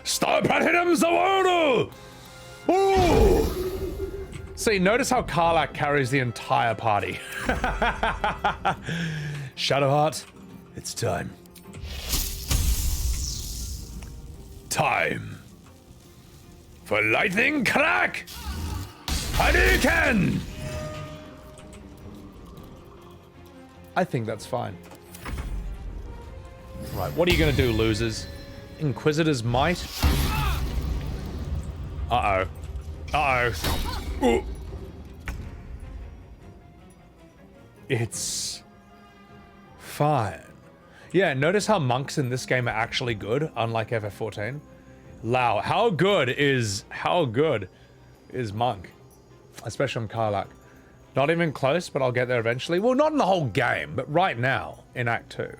Star Platinum Zawadu! Ooh! See, notice how Karlach carries the entire party. Shadowheart, it's time. Time for lightning crack! Hadouken! I think that's fine. Right, what are you gonna do, losers? Inquisitor's Might? Uh-oh. Uh-oh. Ooh. It's... fine. Yeah, notice how monks in this game are actually good, unlike FF14. Lao, how good is monk? Especially on Karlach. Not even close, but I'll get there eventually. Well, not in the whole game, but right now, in Act 2.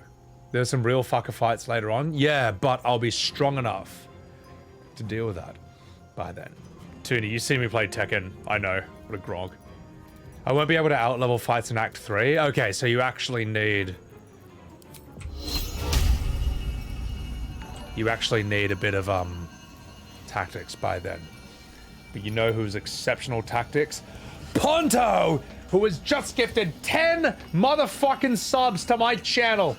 There's some real fucker fights later on. Yeah, but I'll be strong enough to deal with that by then. Toonie, you see me play Tekken. I know. What a grog. I won't be able to out-level fights in Act 3. Okay, so you actually need... You actually need a bit of, tactics by then. But you know who's exceptional tactics? Ponto! Who was just gifted 10 motherfucking subs to my channel!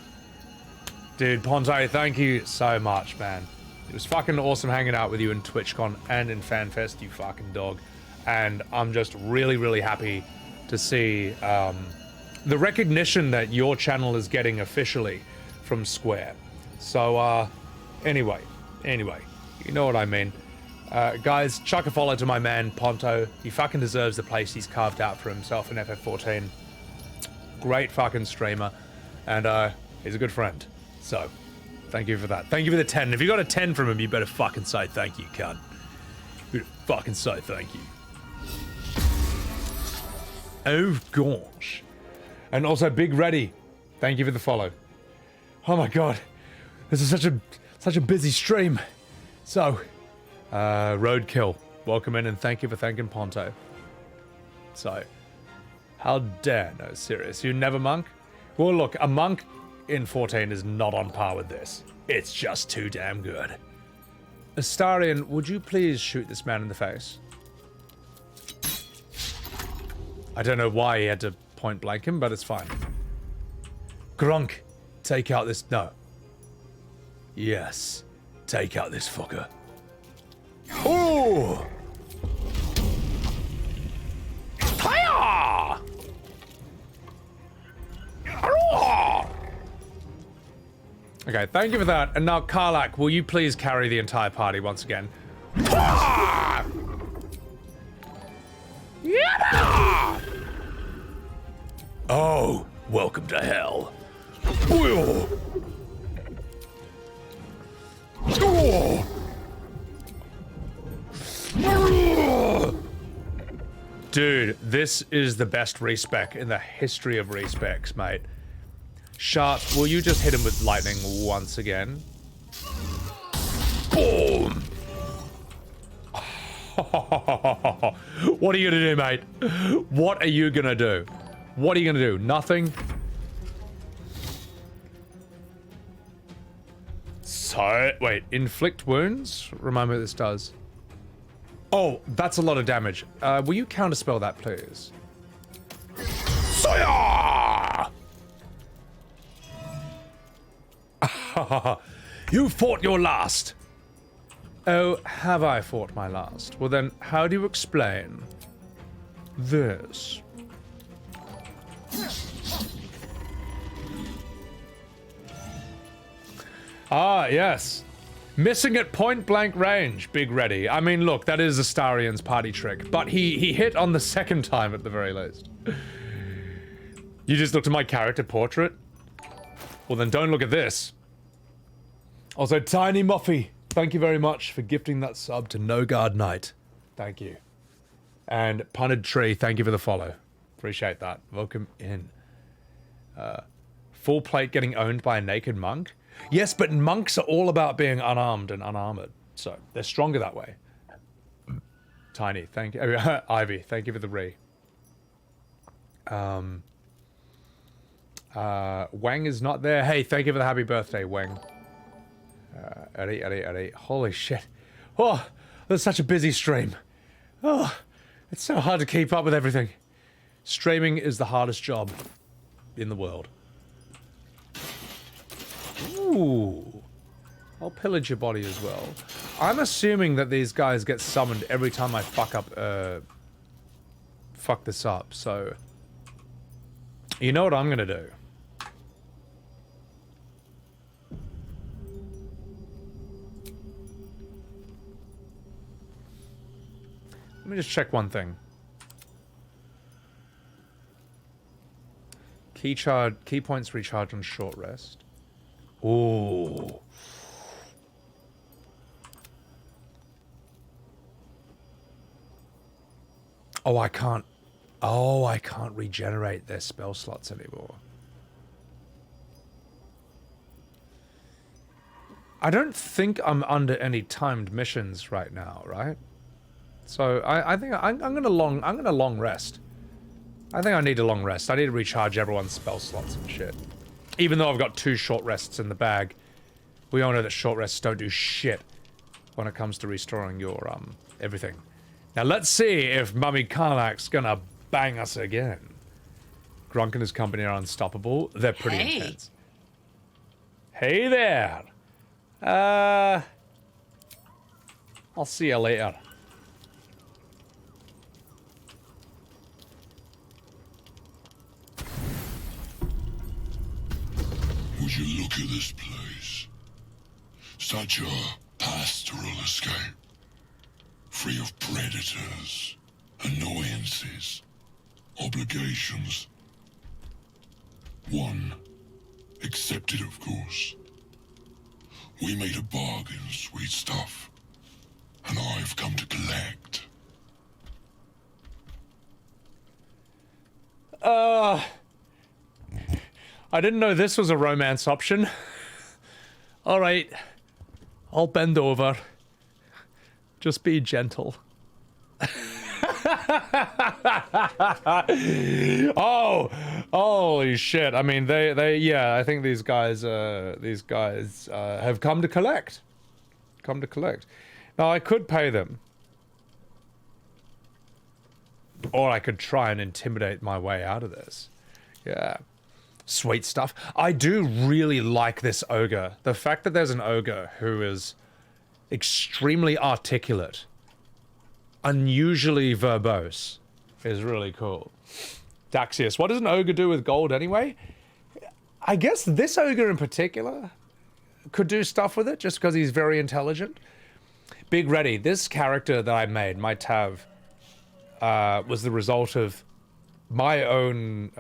Dude, Ponto, thank you so much, man. It was fucking awesome hanging out with you in TwitchCon and in FanFest, you fucking dog. And I'm just really, really happy to see the recognition that your channel is getting officially from Square. So, anyway, you know what I mean. Guys, chuck a follow to my man, Ponto. He fucking deserves the place he's carved out for himself in FF14. Great fucking streamer. And, He's a good friend. So, thank you for that. Thank you for the 10. If you got a 10 from him, you better fucking say thank you, cunt. You better fucking say thank you. Oh, gosh. And also, Big Reddy, thank you for the follow. Oh my god. This is such a busy stream. So, Roadkill, welcome in and thank you for thanking Ponto. So, how dare, no, serious. You never monk? Well, look, a monk in 14 is not on par with this. It's just too damn good. Astarion, would you please shoot this man in the face? I don't know why he had to point blank him, but it's fine. Gronk, take out this... No. Yes. Take out this fucker. Oh! Hiya! Okay, thank you for that. And now, Karlach, will you please carry the entire party once again? Oh, welcome to hell. Dude, this is the best respec in the history of respecs, mate. Sharp, will you just hit him with lightning once again? Boom! What are you gonna do, mate? What are you gonna do? What are you gonna do? Nothing? So, wait, inflict wounds? Remind me what this does. Oh, that's a lot of damage. Will you counterspell that, please? Soya! You fought your last. Oh, have I fought my last? Well then, how do you explain this? Ah, yes. Missing at point blank range, Big Reddy. I mean, look, that is Astarion's party trick, but he hit on the second time at the very least. You just looked at my character portrait? Well then don't look at this. Also, Tiny Muffy, thank you very much for gifting that sub to No Guard Knight. Thank you. And Punted Tree, thank you for the follow. Appreciate that. Welcome in. Full plate getting owned by a naked monk? Yes, but monks are all about being unarmed and unarmored. So, they're stronger that way. Tiny, thank you. Ivy, thank you for the re. Wang is not there. Hey, thank you for the happy birthday, Wang. Eddie. Holy shit. Oh, that's such a busy stream. Oh, it's so hard to keep up with everything. Streaming is the hardest job in the world. Ooh. I'll pillage your body as well. I'm assuming that these guys get summoned every time I fuck this up, so... You know what I'm gonna do? Let me just check one thing. Key points recharge on short rest. Ooh. Oh, I can't regenerate their spell slots anymore. I don't think I'm under any timed missions right now, right? So I think I'm gonna long rest. I think I need a long rest. I need to recharge everyone's spell slots and shit. Even though I've got 2 short rests in the bag, we all know that short rests don't do shit when it comes to restoring your everything. Now let's see if Mummy Karlach's gonna bang us again. Grunk and his company are unstoppable. They're pretty intense. Hey there. I'll see you later. Would you look at this place? Such a pastoral escape. Free of predators, annoyances, obligations. One Accepted, of course. We made a bargain, sweet stuff. And I've come to collect. I didn't know this was a romance option. Alright. I'll bend over. Just be gentle. Oh, holy shit. I mean, yeah, I think these guys have come to collect. Now, I could pay them. Or I could try and intimidate my way out of this. Yeah. Sweet stuff. I do really like this ogre. The fact that there's an ogre who is extremely articulate, unusually verbose, is really cool. Daxius, what does an ogre do with gold anyway? I guess this ogre in particular could do stuff with it just because he's very intelligent. Big Reddy, this character that I made, my Tav, was the result of my own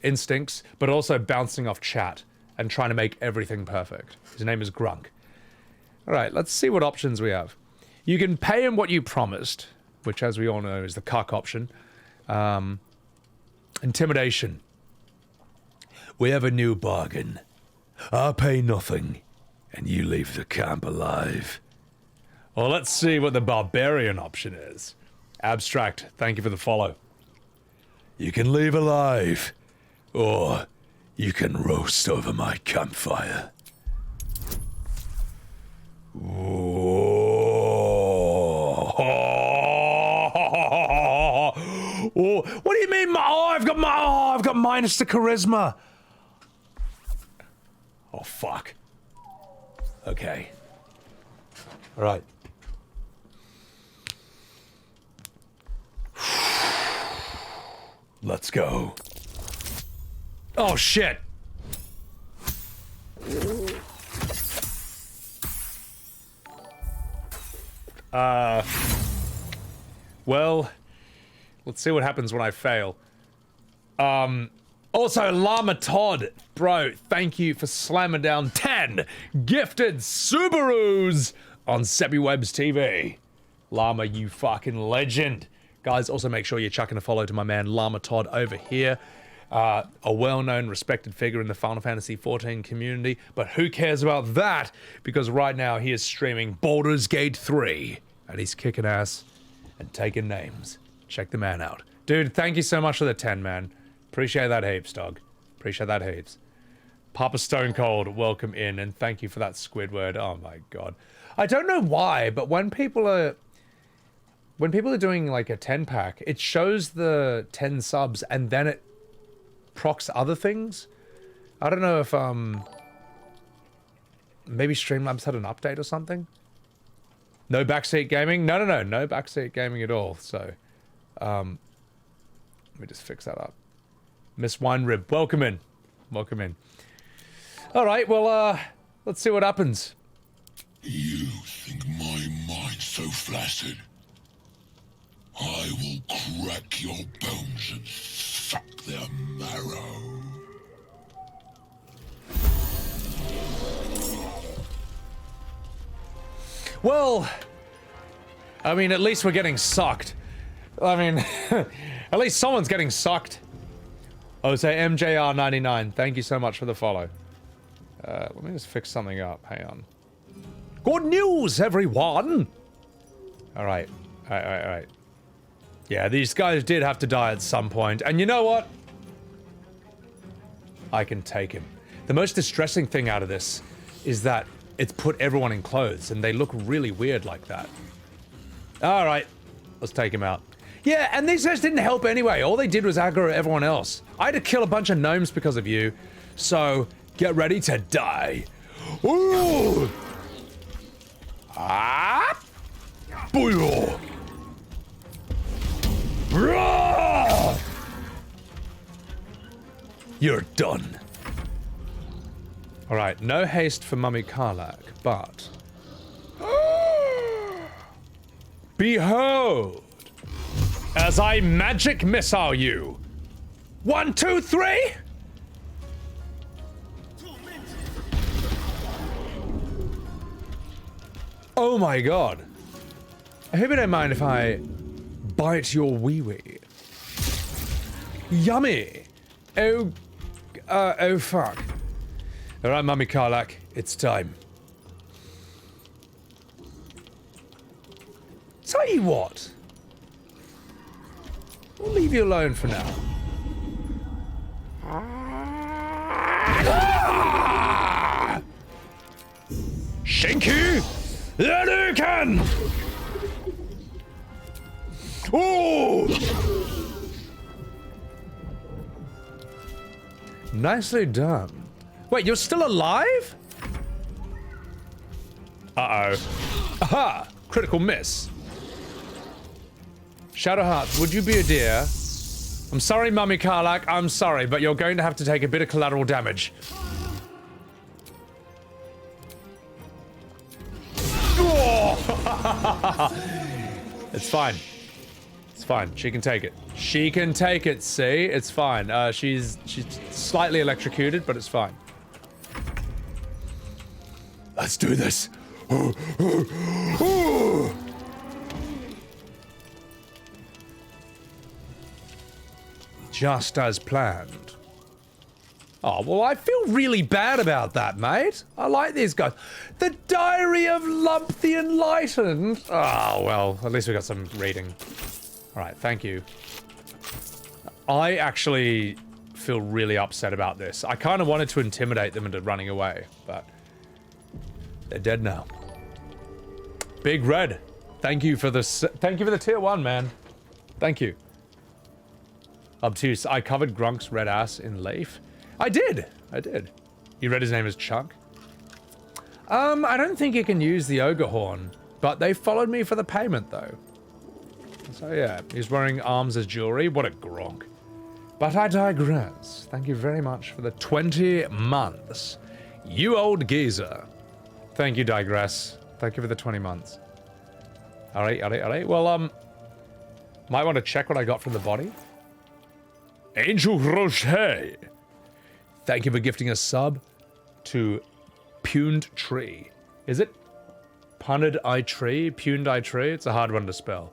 instincts, but also bouncing off chat and trying to make everything perfect. His name is Grunk. Alright, let's see what options we have. You can pay him what you promised, which as we all know is the cuck option. Intimidation. We have a new bargain. I'll pay nothing, and you leave the camp alive. Well, let's see what the barbarian option is. Abstract, thank you for the follow. You can leave alive, or you can roast over my campfire. Oh, what do you mean? I've got minus the charisma. Oh fuck. Okay. All right. Let's go. Oh shit. Well, let's see what happens when I fail. Also, Llama Todd, bro, thank you for slamming down 10 gifted Subarus on Sebbywebz TV. Llama, you fucking legend. Guys, also make sure you're chucking a follow to my man Llama Todd over here. A well-known, respected figure in the Final Fantasy XIV community, but who cares about that? Because right now he is streaming Baldurs Gate 3, and he's kicking ass and taking names. Check the man out. Dude, thank you so much for the 10, man. Appreciate that heaps, dog. Appreciate that heaps. Papa Stone Cold, welcome in, and thank you for that Squidward. Oh my god. I don't know why, but when people are doing like a 10-pack, it shows the 10 subs and then it procs other things. I don't know if maybe Streamlabs had an update or something. No backseat gaming? No backseat gaming at all. So let me just fix that up. Miss Wine Rib, welcome in. Welcome in. Alright, well let's see what happens. You think my mind's so flaccid? I will crack your bones and suck their marrow. Well, I mean, at least we're getting sucked. I mean, at least someone's getting sucked. Oh, say MJR99, thank you so much for the follow. Let me just fix something up, hang on. Good news, everyone! Alright, alright. Yeah, these guys did have to die at some point, and you know what? I can take him. The most distressing thing out of this is that it's put everyone in clothes, and they look really weird like that. Alright, let's take him out. Yeah, and these guys didn't help anyway. All they did was aggro everyone else. I had to kill a bunch of gnomes because of you, so get ready to die. Ooh! Ah! Booyah! You're done. Alright, no haste for Mummy Karlach, but... Behold! As I magic missile you! 1, 2, 3! Oh my god. I hope you don't mind if I bite your wee-wee. Yummy! Oh fuck. Alright, Mummy Karlach, it's time. Tell you what. We'll leave you alone for now. Shinky! Hadouken! Ooh! Nicely done. Wait, you're still alive? Uh-oh. Aha! Critical miss. Shadowheart, would you be a dear? I'm sorry, Mummy Karlach, I'm sorry, but you're going to have to take a bit of collateral damage. It's fine. It's fine. She can take it. She can take it, see? It's fine. She's slightly electrocuted, but it's fine. Let's do this. Just as planned. Oh, well, I feel really bad about that, mate. I like these guys. The Diary of Lump the Enlightened. Oh, well, at least we got some reading. All right, thank you. I actually feel really upset about this. I kind of wanted to intimidate them into running away, but they're dead now. Big Red, thank you for the tier 1, man. Thank you. Obtuse, I covered Grunk's red ass in Leaf. I did. You read his name as Chunk? I don't think you can use the ogre horn, but they followed me for the payment though. So yeah, he's wearing arms as jewelry. What a Gronk. But I digress. Thank you very much for the 20 months. You old geezer. Thank you, digress. Thank you for the 20 months. Alright. Well, might want to check what I got from the body. Angel Rocher. Thank you for gifting a sub to Puned Tree. Is it Puned Eye Tree? Puned Eye Tree? It's a hard one to spell.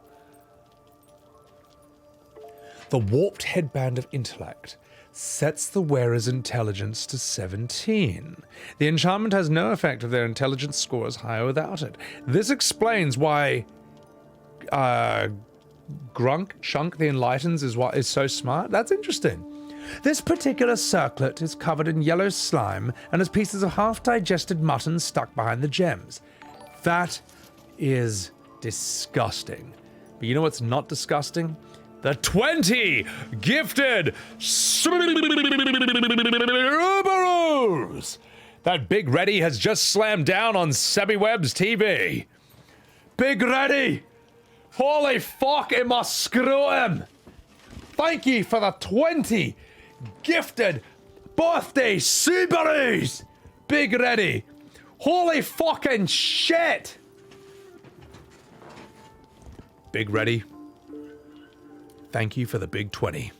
The warped headband of intellect sets the wearer's intelligence to 17. The enchantment has no effect if their intelligence score is higher without it. This explains why Grunk, Chunk the Enlightens is so smart. That's interesting. This particular circlet is covered in yellow slime and has pieces of half-digested mutton stuck behind the gems. That is disgusting. But you know what's not disgusting? The 20 gifted Subarus that Big Reddy has just slammed down on Sebbywebz TV. Big Reddy! Holy fuck, it must screw him! Thank you for the 20 gifted birthday Subarus! Big Reddy! Holy fucking shit! Big Reddy, thank you for the big 20.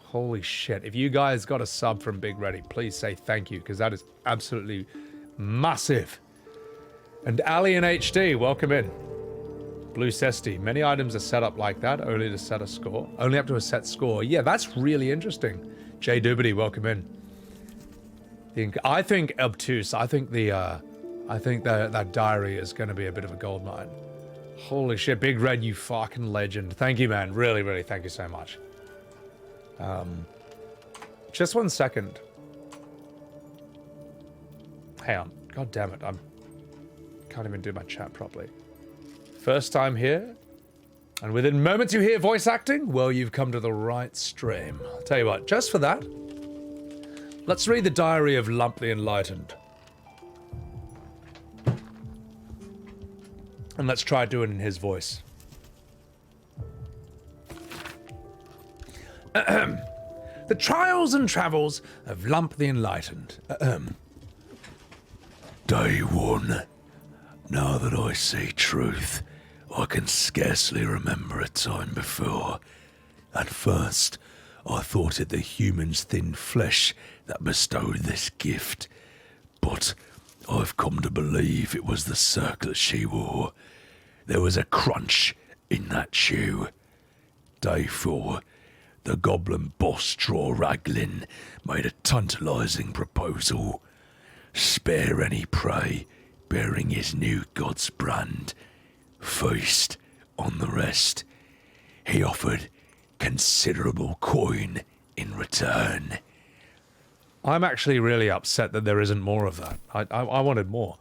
Holy shit. If you guys got a sub from Big Reddy, please say thank you, because that is absolutely massive. And Alien HD, welcome in. Blue Cesti, many items are set up like that, only to set a score. Only up to a set score. Yeah, that's really interesting. Jay Doobity, welcome in. I think Obtuse, I think that diary is going to be a bit of a gold mine. Holy shit, Big Red, you fucking legend. Thank you, man. Really, really, thank you so much. Just 1 second. Hang on. God damn it, can't even do my chat properly. First time here, and within moments you hear voice acting? Well, you've come to the right stream. I'll tell you what, just for that, let's read the Diary of Lump the Enlightened. And let's try doing it in his voice. The trials and travels of Lump the Enlightened. Day 1. Now that I see truth, I can scarcely remember a time before. At first, I thought it the human's thin flesh that bestowed this gift. But I've come to believe it was the circlet she wore. There was a crunch in that shoe. Day 4, the goblin boss Draw Raglin made a tantalizing proposal. Spare any prey bearing his new god's brand. Feast on the rest. He offered considerable coin in return. I'm actually really upset that there isn't more of that. I wanted more.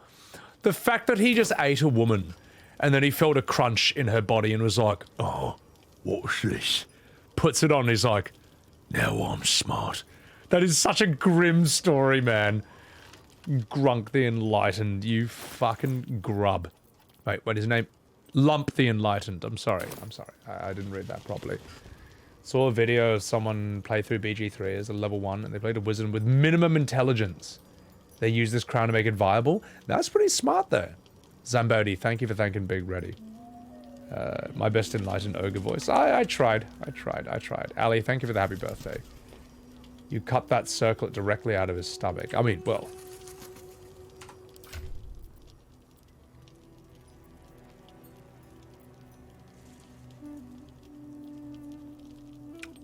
The fact that he just ate a woman and then he felt a crunch in her body and was like, oh, what's this? Puts it on and he's like, now I'm smart. That is such a grim story, man. Grunk the Enlightened, you fucking grub. Wait, what is his name? Lump the Enlightened. I'm sorry. I didn't read that properly. Saw a video of someone play through BG3 as a level 1 and they played a wizard with minimum intelligence. They used this crown to make it viable. That's pretty smart though. Zambodi, thank you for thanking Big Reddy. My best enlightened ogre voice. I tried. Ali, thank you for the happy birthday. You cut that circlet directly out of his stomach. I mean, well.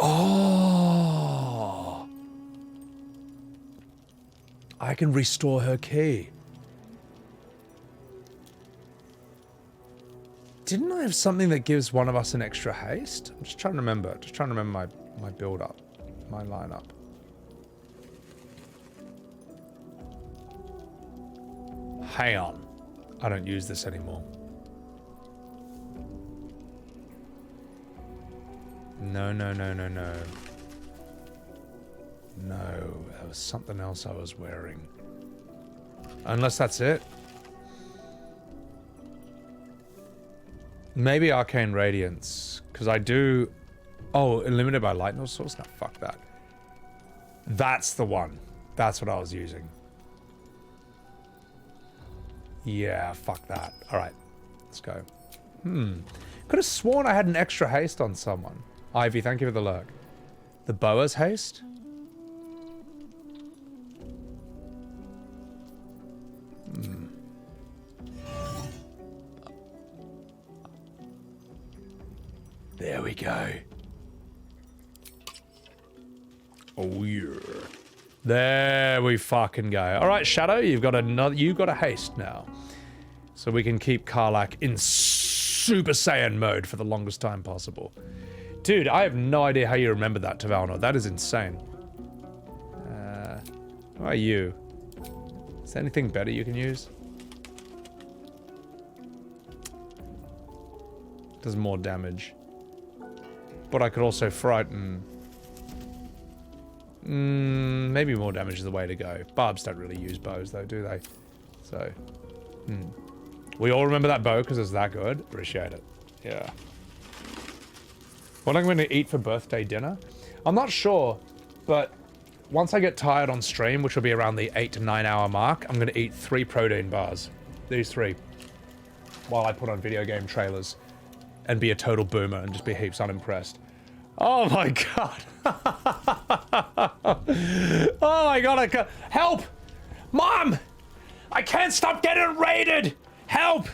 Oh! I can restore her key. Didn't I have something that gives one of us an extra haste? I'm just trying to remember. My build up. My lineup. Hang on. I don't use this anymore. No. No, there was something else I was wearing. Unless that's it. Maybe Arcane Radiance, because I do... Oh, Eliminated by Lightning Source? No, fuck that. That's the one. That's what I was using. Yeah, fuck that. Alright, let's go. Could have sworn I had an extra haste on someone. Ivy, thank you for the lurk. The Boa's haste? There we go. Oh yeah. There we fucking go. All right, Shadow, you've got a haste now, so we can keep Karlach in Super Saiyan mode for the longest time possible. Dude, I have no idea how you remember that, Tavalnor. That is insane. How are you? Is there anything better you can use? Does more damage. But I could also frighten. Maybe more damage is the way to go. Barbs don't really use bows though, do they? So, we all remember that bow because it's that good. Appreciate it. Yeah. What I'm going to eat for birthday dinner? I'm not sure, but once I get tired on stream, which will be around the 8 to 9 hour mark, I'm going to eat 3 protein bars. These 3. While I put on video game trailers. And be a total boomer and just be heaps unimpressed. Oh my god. Oh my god, I can't. Help! Mom! I can't stop getting raided! Help!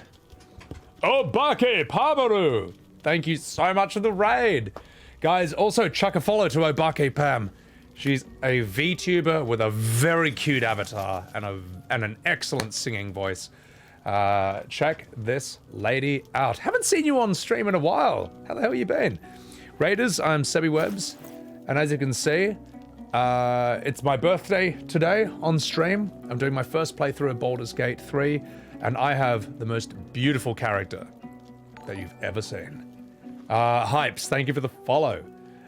Obake Pamaru! Thank you so much for the raid. Guys, also chuck a follow to Obake Pam. She's a VTuber with a very cute avatar and an excellent singing voice. Check this lady out. Haven't seen you on stream in a while. How the hell you been? Raiders, I'm Sebbywebz, and as you can see, it's my birthday today on stream. I'm doing my first playthrough of Baldurs Gate 3, and I have the most beautiful character that you've ever seen. Hypes, thank you for the follow,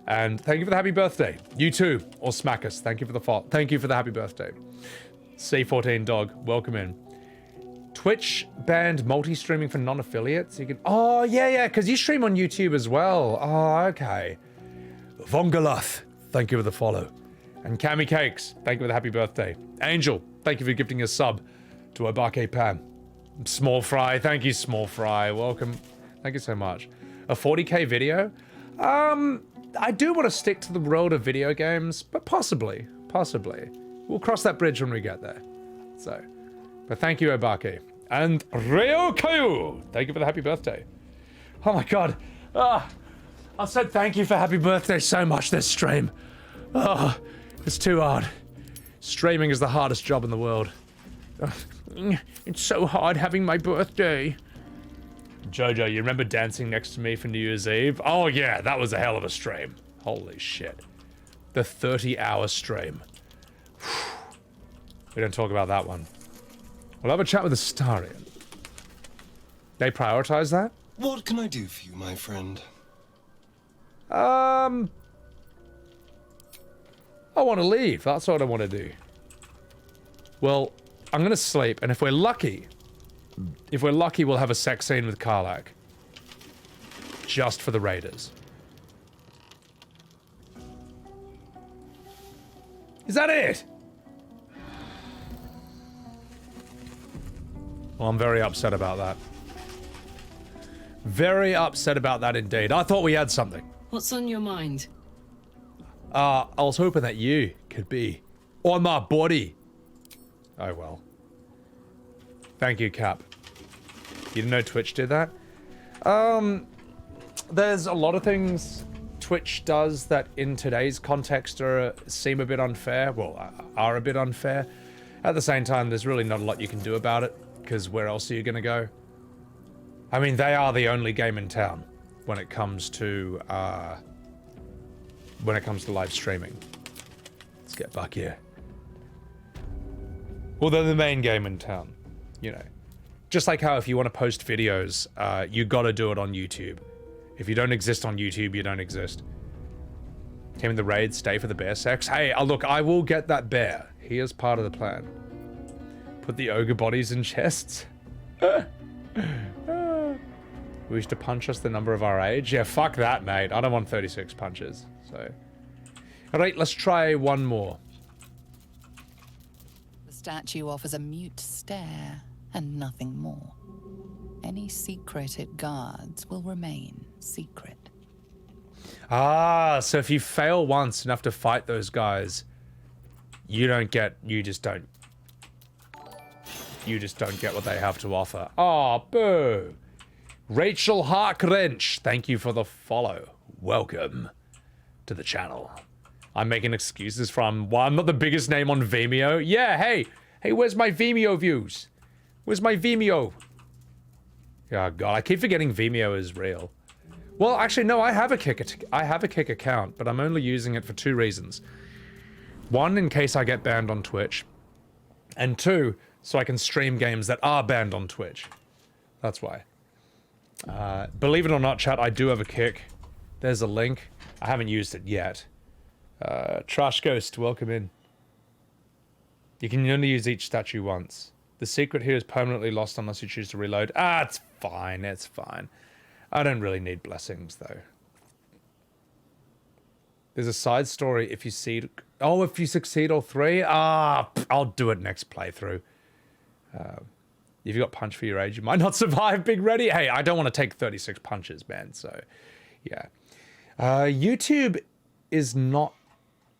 and thank you for the happy birthday. You too, or Smackus, thank you for the follow. Thank you for the happy birthday. C14 Dog, welcome in. Twitch banned multi-streaming for non-affiliates. You can. Oh yeah, because you stream on YouTube as well. Oh okay. Vongalath, thank you for the follow, and Cami Cakes, thank you for the happy birthday. Angel, thank you for gifting a sub to Obake Pam. Small Fry, thank you Small Fry, welcome. Thank you so much. A 40k video. I do want to stick to the world of video games, but possibly. We'll cross that bridge when we get there. So. But thank you, Obake. And Ryo Kayu, thank you for the happy birthday. Oh my god. I said thank you for happy birthday so much this stream. Oh, it's too hard. Streaming is the hardest job in the world. It's so hard having my birthday. Jojo, you remember dancing next to me for New Year's Eve? Oh yeah, that was a hell of a stream. Holy shit. The 30-hour stream. We don't talk about that one. We'll have a chat with Astarion. They prioritize that? What can I do for you, my friend? I want to leave. That's what I want to do. Well, I'm going to sleep, and if we're lucky, we'll have a sex scene with Karlach. Just for the raiders. Is that it? Well, I'm very upset about that. Very upset about that indeed. I thought we had something. What's on your mind? I was hoping that you could be on my body. Oh well. Thank you, Cap. You didn't know Twitch did that? There's a lot of things Twitch does that in today's context seem a bit unfair. Well, are a bit unfair. At the same time, there's really not a lot you can do about it, because where else are you gonna go? I mean, they are the only game in town when it comes to live streaming. Let's get back here. Well, they're the main game in town, you know. Just like how if you want to post videos, you gotta do it on YouTube. If you don't exist on YouTube, you don't exist. Came in the raid, stay for the bear sex. Hey, look, I will get that bear. He is part of the plan. Put the ogre bodies in chests. Wish to punch us the number of our age? Yeah, fuck that, mate. I don't want 36 punches, so. Alright, let's try one more. The statue offers a mute stare and nothing more. Any secret it guards will remain secret. Ah, so if you fail once enough to fight those guys, you just don't get what they have to offer. Oh, boo. Rachel Harkwrench, thank you for the follow. Welcome to the channel. I'm making excuses from, well, I'm not the biggest name on Vimeo. Yeah, hey, where's my Vimeo views? Where's my Vimeo? Oh god, I keep forgetting Vimeo is real. Well, actually, no, I have a Kick account, but I'm only using it for 2 reasons. 1, in case I get banned on Twitch. And 2, so I can stream games that are banned on Twitch. That's why. Believe it or not, chat, I do have a Kick. There's a link. I haven't used it yet. Trash Ghost, welcome in. You can only use each statue once. The secret here is permanently lost unless you choose to reload. Ah, it's fine, it's fine. I don't really need blessings, though. There's a side story if you see... Oh, if you succeed all 3? Ah, I'll do it next playthrough. If you got punch for your age, you might not survive, Big Ready. Hey, I don't want to take 36 punches, man, so... Yeah. YouTube is not...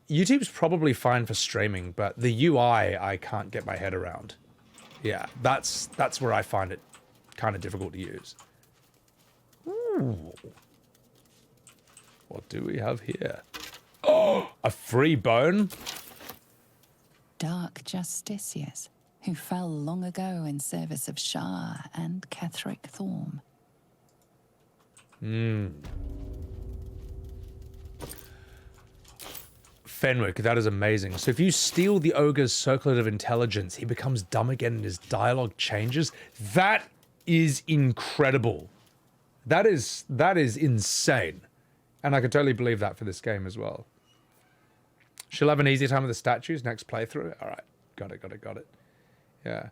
YouTube's probably fine for streaming, but the UI I can't get my head around. Yeah, that's where I find it kind of difficult to use. Ooh. What do we have here? Oh, a free bone? Dark Justicius, who fell long ago in service of Shah and Ketheric Thorm. Fenwick, that is amazing. So if you steal the ogre's circlet of intelligence, he becomes dumb again and his dialogue changes. That is incredible. That is insane. And I could totally believe that for this game as well. She'll have an easy time with the statues next playthrough. All right, got it. Yeah.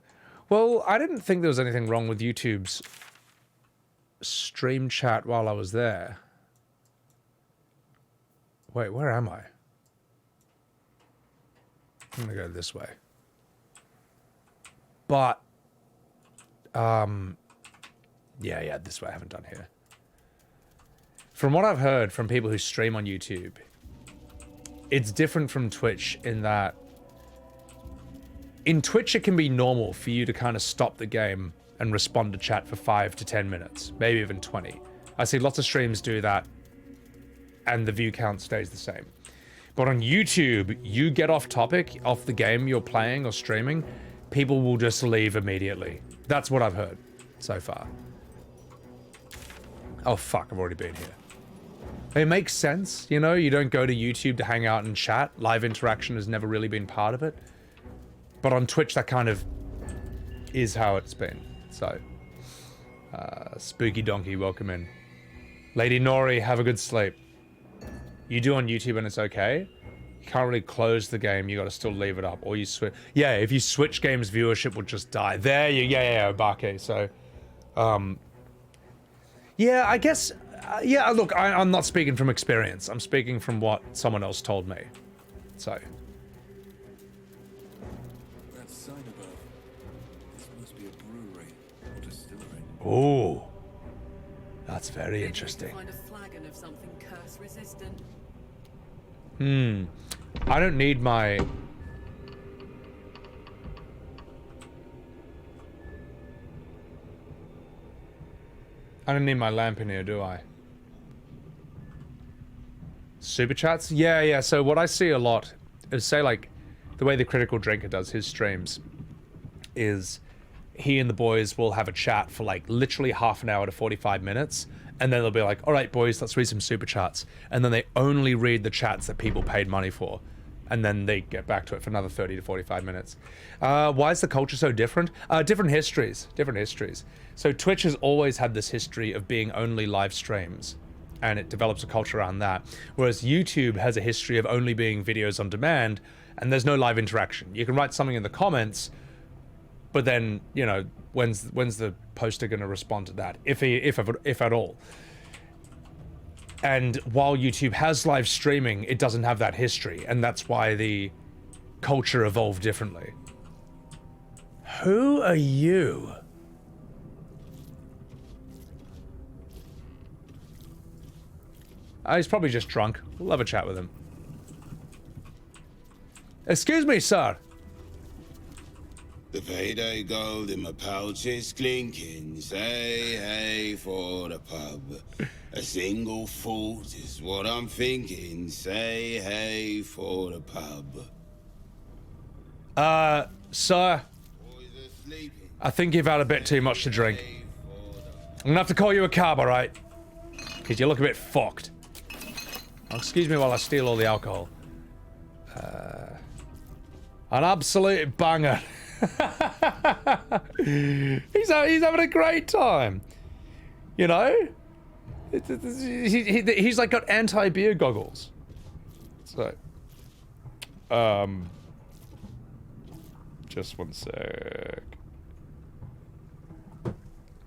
Well, I didn't think there was anything wrong with YouTube's stream chat while I was there. Wait, where am I? I'm gonna go this way. But, yeah, this way. I haven't done here. From what I've heard from people who stream on YouTube, it's different from Twitch in that in Twitch, it can be normal for you to kind of stop the game and respond to chat for 5 to 10 minutes, maybe even 20. I see lots of streams do that, and the view count stays the same. But on YouTube, you get off topic, off the game you're playing or streaming, people will just leave immediately. That's what I've heard so far. Oh fuck, I've already been here. It makes sense, you know, you don't go to YouTube to hang out and chat. Live interaction has never really been part of it. But on Twitch, that kind of is how it's been. So, Spooky Donkey, welcome in. Lady Nori, have a good sleep. You do on YouTube and it's okay. You can't really close the game, you gotta still leave it up. Or you switch. Yeah, if you switch games, viewership will just die. There you, yeah, Obake. So, yeah, I guess, yeah, look, I'm not speaking from experience. I'm speaking from what someone else told me. So. That sign above. This must be a brewery or distillery. Ooh. That's very interesting. Find a flagon of something curse resistant. I don't need my... I don't need my lamp in here, do I? Super chats? Yeah, so what I see a lot is, say, like, the way the Critical Drinker does his streams is he and the boys will have a chat for, like, literally half an hour to 45 minutes, and then they'll be like, all right, boys, let's read some super chats. And then they only read the chats that people paid money for. And then they get back to it for another 30 to 45 minutes. Why is the culture so different? Different histories. So Twitch has always had this history of being only live streams, and it develops a culture around that. Whereas YouTube has a history of only being videos on demand, and there's no live interaction. You can write something in the comments, but then, you know, when's the poster going to respond to that, if at all? And while YouTube has live streaming, it doesn't have that history, and that's why the culture evolved differently. Who are you? He's probably just drunk. We'll have a chat with him. Excuse me, sir. The payday gold in my pouch is clinking. Say hey for the pub. A single fault is what I'm thinking. Say hey for the pub. Sir. I think you've had a bit too much to drink. I'm gonna have to call you a cab, alright? Because you look a bit fucked. Oh, excuse me while I steal all the alcohol. An absolute banger. He's having a great time. You know? He's like got anti-beer goggles. So. Just one sec.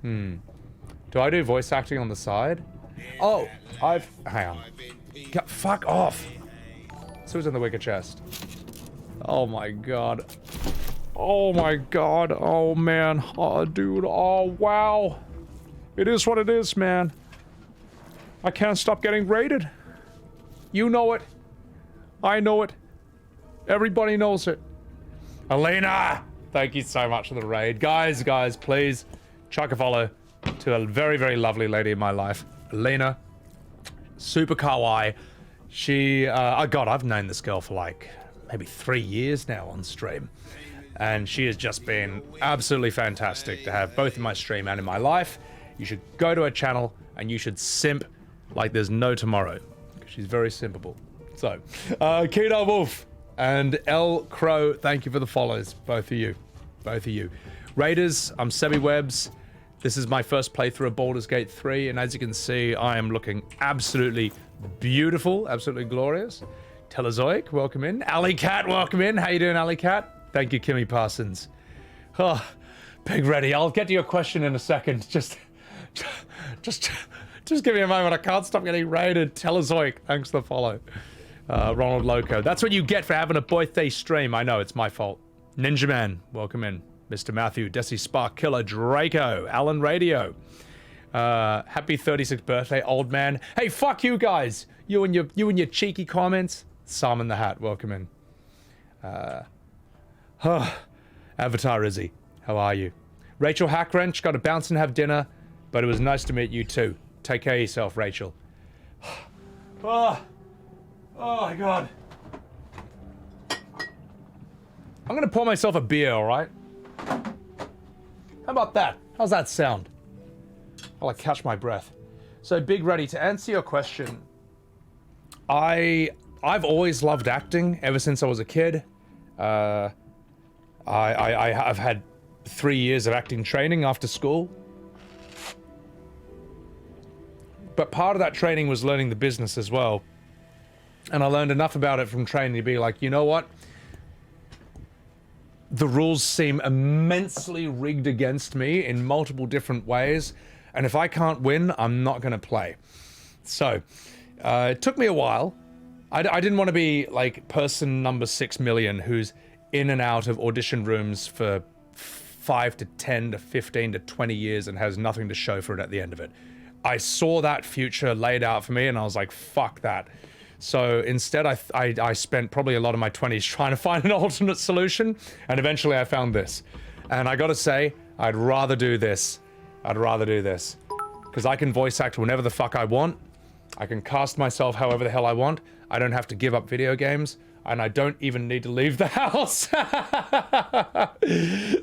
Do I do voice acting on the side? Oh, hang on. Fuck off. So who's in the wicker chest? Oh my god. Oh my god. Oh man. Oh dude. Oh wow. It is what it is, man. I can't stop getting raided. You know it. I know it. Everybody knows it. Elena! Thank you so much for the raid. Guys, please chuck a follow to a very, very lovely lady in my life. Elena. Super kawaii. She, oh god, I've known this girl for like maybe 3 years now on stream. And she has just been absolutely fantastic to have both in my stream and in my life. You should go to her channel and you should simp like there's no tomorrow. She's very simpable. So, Keto Wolf and L Crow, thank you for the follows. Both of you. Raiders, I'm Sebbywebz. This is my first playthrough of Baldurs Gate 3, and as you can see, I am looking absolutely beautiful, absolutely glorious. Telezoic, welcome in. Alley Cat, welcome in. How you doing, Alley Cat? Thank you, Kimmy Parsons. Oh, Big Reddy, I'll get to your question in a second. Just give me a moment. I can't stop getting raided. Telezoic, thanks for the follow. Ronald Loco, that's what you get for having a birthday stream. I know, it's my fault. Ninja Man, welcome in. Mr. Matthew, Desi Spark Killer, Draco, Alan Radio. Happy 36th birthday, old man. Hey, fuck you guys. You and your cheeky comments. Sam in the Hat, welcome in. Avatar Izzy, how are you? Rachel Hackwrench, got to bounce and have dinner, but it was nice to meet you too. Take care of yourself, Rachel. Oh my god. I'm gonna pour myself a beer, alright? How about that? How's that sound? While I catch my breath. So, Big Ready, to answer your question, I've always loved acting ever since I was a kid. I've had 3 years of acting training after school. But part of that training was learning the business as well. And I learned enough about it from training to be like, you know what? The rules seem immensely rigged against me in multiple different ways. And if I can't win, I'm not going to play. So, it took me a while. I didn't want to be like person number 6 million who's in and out of audition rooms for 5 to 10 to 15 to 20 years and has nothing to show for it at the end of it. I saw that future laid out for me and I was like, fuck that. So instead I spent probably a lot of my 20s trying to find an alternate solution, and eventually I found this. And I gotta say, I'd rather do this. I'd rather do this. Because I can voice act whenever the fuck I want. I can cast myself however the hell I want. I don't have to give up video games. And I don't even need to leave the house.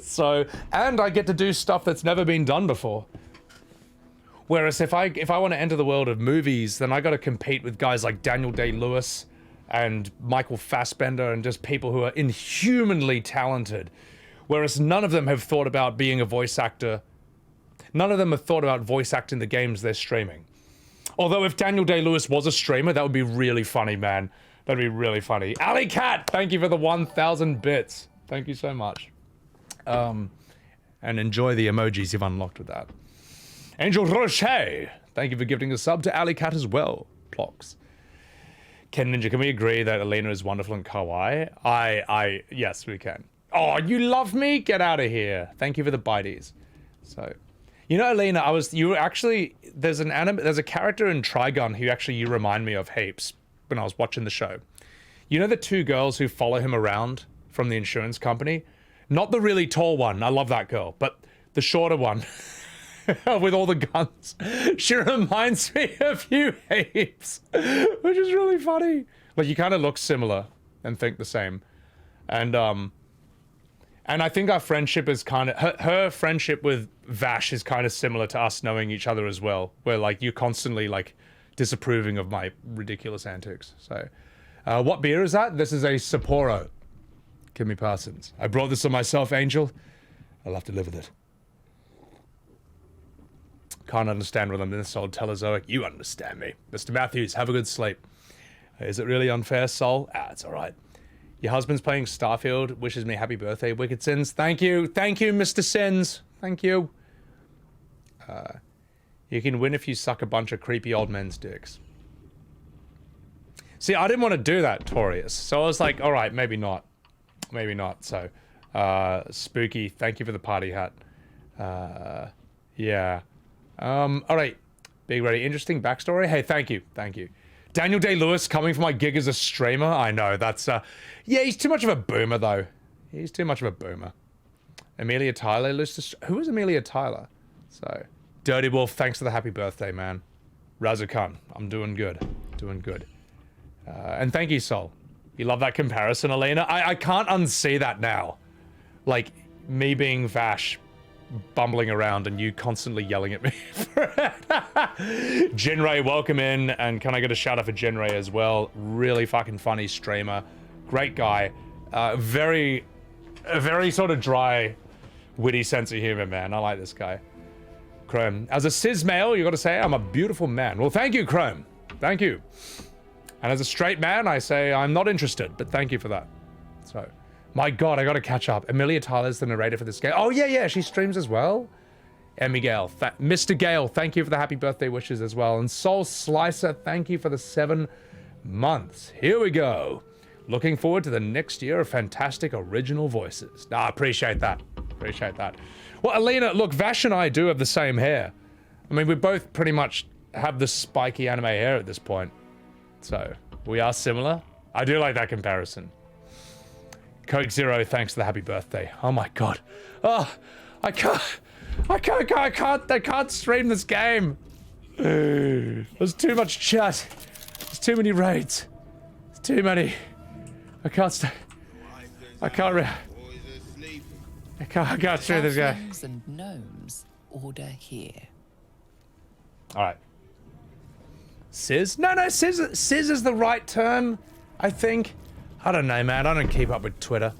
So, and I get to do stuff that's never been done before. Whereas if I want to enter the world of movies, then I got to compete with guys like Daniel Day-Lewis and Michael Fassbender and just people who are inhumanly talented. Whereas none of them have thought about being a voice actor. None of them have thought about voice acting the games they're streaming. Although if Daniel Day-Lewis was a streamer, that would be really funny, man. That'd be really funny. Alley Cat, thank you for the 1,000 bits. Thank you so much. And enjoy the emojis you've unlocked with that. Angel Rocher, thank you for gifting a sub to Alley Cat as well. Plox. Ken Ninja, can we agree that Alina is wonderful and kawaii? Yes, we can. Oh, you love me? Get out of here. Thank you for the biteys. So, you know, Alina, there's a character in Trigun who you remind me of heaps when I was watching the show. You know the 2 girls who follow him around from the insurance company? Not the really tall one, I love that girl, but the shorter one. With all the guns. She reminds me of you heaps. Which is really funny. Like, you kind of look similar and think the same. And I think our friendship is kind of... Her friendship with Vash is kind of similar to us knowing each other as well. Where, like, you're constantly, like, disapproving of my ridiculous antics. So, what beer is that? This is a Sapporo. Kimmy Parsons. I brought this on myself, Angel. I'll have to live with it. Can't understand what I'm in this old Telezoic. You understand me. Mr. Matthews, have a good sleep. Is it really unfair, Sol? It's alright. Your husband's playing Starfield. Wishes me happy birthday, Wicked Sins. Thank you. Thank you, Mr. Sins. Thank you. You can win if you suck a bunch of creepy old men's dicks. See, I didn't want to do that, Torius. So I was like, alright, maybe not. Maybe not. So, Spooky, thank you for the party hat. Yeah. Alright. Big Ready. Interesting backstory. Hey, thank you. Thank you. Daniel Day-Lewis coming for my gig as a streamer. I know, that's, yeah, he's too much of a boomer, though. He's too much of a boomer. Amelia Tyler. Who is Amelia Tyler? So, Dirty Wolf, thanks for the happy birthday, man. Razukan, I'm doing good. Doing good. And thank you, Sol. You love that comparison, Elena? I can't unsee that now. Like, me being Vash, bumbling around and you constantly yelling at me for it. Jinray, welcome in, and can I get a shout out for Jinray as well? Really fucking funny streamer, great guy, a very sort of dry, witty sense of humor, man. I like this guy. Chrome, as a cis male, you gotta say I'm a beautiful man. Well, thank you, Chrome. Thank you. And as a straight man, I say I'm not interested, but thank you for that. So. My god, I gotta catch up. Amelia Tyler's the narrator for this game. Oh, yeah, she streams as well. Emmy Gale. Mr. Gale, thank you for the happy birthday wishes as well. And Soul Slicer, thank you for the 7 months. Here we go. Looking forward to the next year of fantastic original voices. I appreciate that. Appreciate that. Well, Alina, look, Vash and I do have the same hair. I mean, we both pretty much have the spiky anime hair at this point. So, we are similar. I do like that comparison. Coke Zero, thanks for the happy birthday. Oh my god. Oh, I can't stream this game. There's too much chat. There's too many raids. There's too many. I can't stream this guy. Halflings and gnomes order here. Alright. Sizz? No, Sizz is the right term, I think. I don't know, man. I don't keep up with Twitter.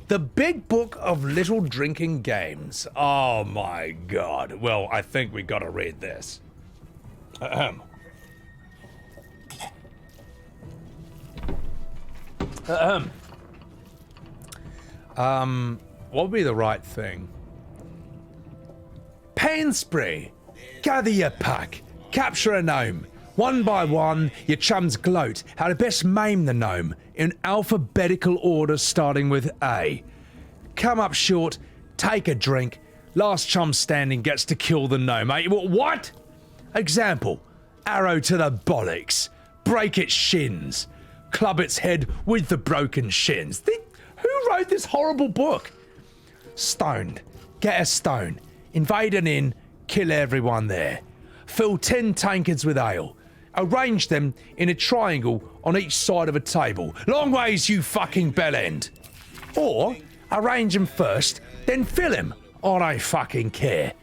The Big Book of Little Drinking Games. Oh my god. Well, I think we gotta read this. What would be the right thing? Pain spree. Gather your pack. Capture a gnome. One by one, your chums gloat how to best maim the gnome in alphabetical order starting with A. Come up short, take a drink. Last chum standing gets to kill the gnome. What? Example. Arrow to the bollocks. Break its shins. Club its head with the broken shins. Who wrote this horrible book? Stoned. Get a stone. Invade an inn. Kill everyone there. Fill 10 tankards with ale. Arrange them in a triangle on each side of a table. Long ways, you fucking bellend. Or arrange them first, then fill them. I don't fucking care.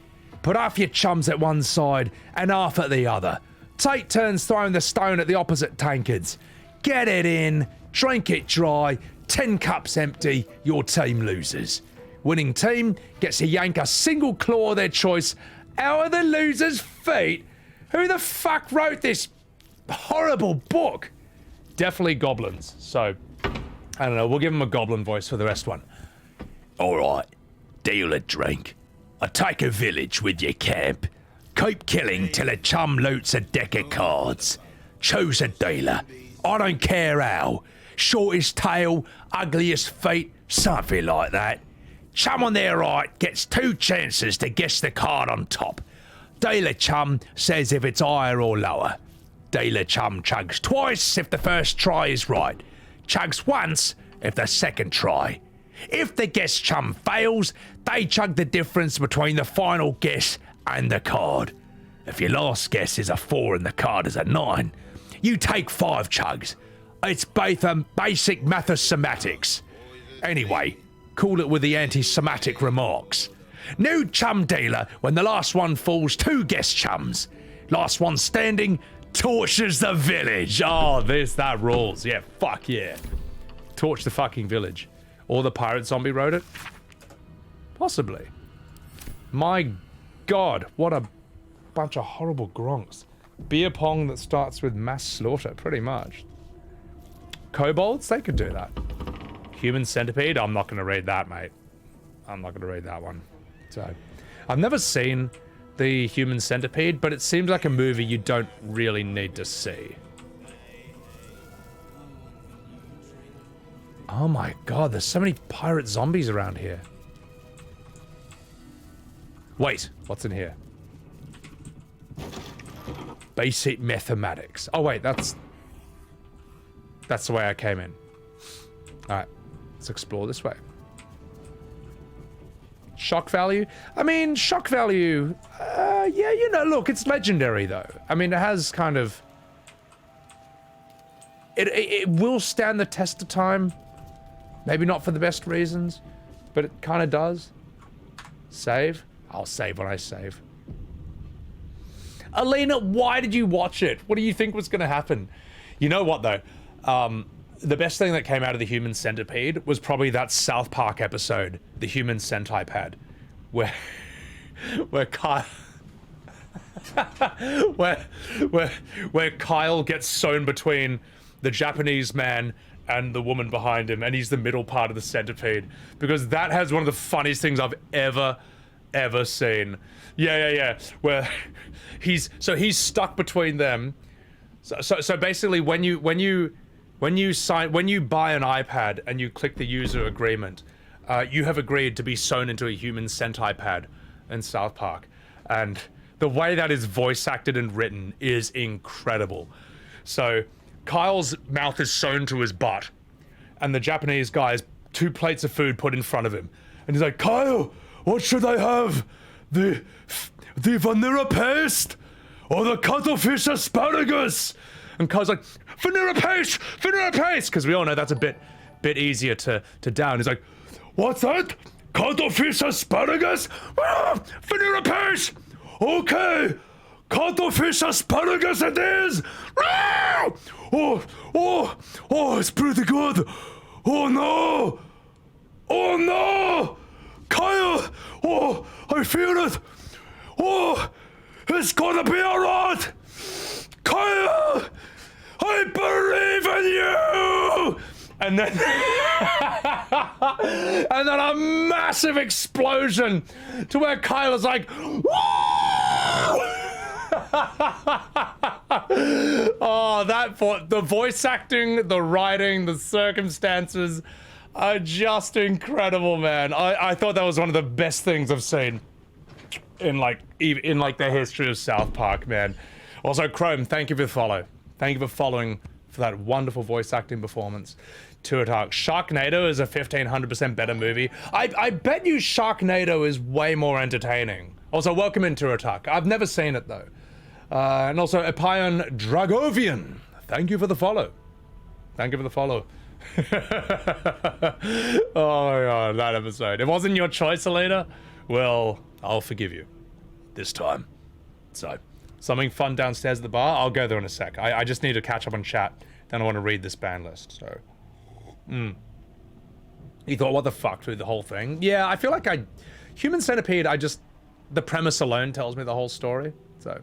Put half your chums at one side and half at the other. Take turns throwing the stone at the opposite tankards. Get it in, drink it dry, 10 cups empty, your team loses. Winning team gets to yank a single claw of their choice out of the loser's feet. Who the fuck wrote this horrible book? Definitely goblins. So, I don't know, we'll give them a goblin voice for the rest one. Alright, deal a drink. I take a village with your camp. Keep killing till a chum loots a deck of cards. Choose a dealer. I don't care how. Shortest tail, ugliest feet, something like that. Chum on their right gets 2 chances to guess the card on top. Dealer chum says if it's higher or lower. Dealer chum chugs twice if the first try is right. Chugs once if the second try. If the guess chum fails, they chug the difference between the final guess and the card. If your last guess is a 4 and the card is a 9, you take 5 chugs. It's basic mathematics. Anyway, call it with the anti-Semitic remarks. New chum dealer when the last one falls 2 guest chums. Last one standing torches the village. Oh, that rules. Yeah, fuck yeah. Torch the fucking village. Or the pirate zombie wrote it? Possibly. My god, what a bunch of horrible gronks. Beer pong that starts with mass slaughter, pretty much. Kobolds, they could do that. Human centipede, I'm not going to read that, mate. I'm not going to read that one. So, I've never seen the human centipede, but it seems like a movie you don't really need to see. Oh my god, there's so many pirate zombies around here. Wait, what's in here? Basic mathematics. Oh wait, that's the way I came in. Alright, let's explore this way. Shock value? I mean, shock value, yeah, you know, look, it's legendary though. I mean, it has kind of... It will stand the test of time. Maybe not for the best reasons, but it kind of does. Save? I'll save when I save. Alina, why did you watch it? What do you think was going to happen? You know what, though? The best thing that came out of the Human Centipede was probably that South Park episode, the Human Centipede, where Kyle... where Kyle gets sewn between the Japanese man and the woman behind him, and he's the middle part of the centipede, because that has one of the funniest things I've ever seen. Yeah. Where he's stuck between them. So basically, when you buy an iPad and you click the user agreement, you have agreed to be sewn into a human centipede in South Park, and the way that is voice acted and written is incredible. So Kyle's mouth is sewn to his butt, and the Japanese guy is 2 plates of food put in front of him. And he's like, Kyle, what should I have? The vanilla paste or the cuttlefish asparagus? And Kyle's like, vanilla paste, because we all know that's a bit easier to down. He's like, what's that? Cuttlefish asparagus? Ah, vanilla paste. Okay, cuttlefish asparagus it is. Ah! Oh, it's pretty good. Oh no, Kyle. Oh, I feel it. Oh, it's gonna be alright. Kyle, I believe in you! And then and then a massive explosion to where Kyle is like, oh, the voice acting, the writing, the circumstances are just incredible, man. I thought that was one of the best things I've seen in like the history of South Park, man. Also, Chrome, thank you for the follow. Thank you for following for that wonderful voice acting performance. Tuatark. Sharknado is a 1500% better movie. I bet you Sharknado is way more entertaining. Also, welcome in Tuatark. I've never seen it though. And also, Epion Dragovian. Thank you for the follow. Thank you for the follow. Oh my god, that episode. It wasn't your choice, Alina? Well, I'll forgive you. This time. So, something fun downstairs at the bar? I'll go there in a sec. I just need to catch up on chat. Then I want to read this ban list, so. You thought, what the fuck, through the whole thing? Yeah, I feel like Human Centipede, the premise alone tells me the whole story. So,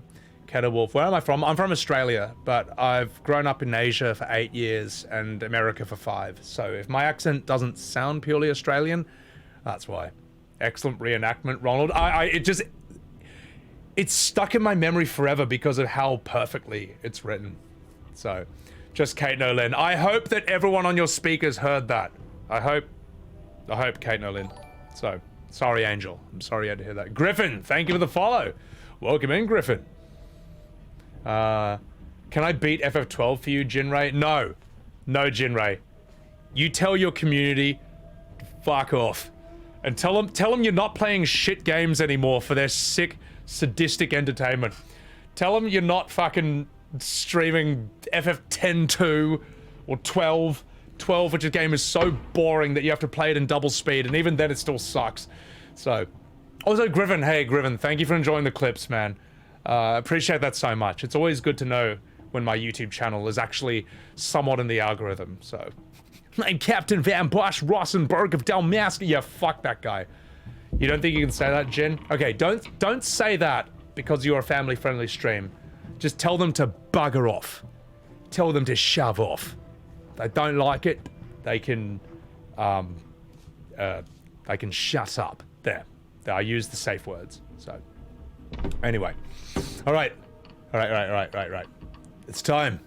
Keter Wolf, where am I from? I'm from Australia, but I've grown up in Asia for 8 years and America for 5. So if my accent doesn't sound purely Australian, that's why. Excellent reenactment, Ronald. It's stuck in my memory forever because of how perfectly it's written. So, just Kate Nolin. I hope that everyone on your speakers heard that. I hope Kate Nolin. So, sorry, Angel. I'm sorry you had to hear that. Griffin, thank you for the follow. Welcome in, Griffin. Can I beat FF12 for you, Jinray? No, Jinray. You tell your community, fuck off, and tell them you're not playing shit games anymore for their sick, sadistic entertainment. Tell them you're not fucking streaming FF10-2 or 12, which a game is so boring that you have to play it in double speed, and even then it still sucks. So, also Griffin, hey Griffin, thank you for enjoying the clips, man. Appreciate that so much. It's always good to know when my YouTube channel is actually somewhat in the algorithm, so. I'm Captain Van Bosch Rossenberg of Dalmasca. Yeah, fuck that guy. You don't think you can say that, Jin? Okay, don't say that because you're a family-friendly stream. Just tell them to bugger off. Tell them to shove off. If they don't like it, they can shut up. There. I use the safe words. So, anyway. All right. It's time.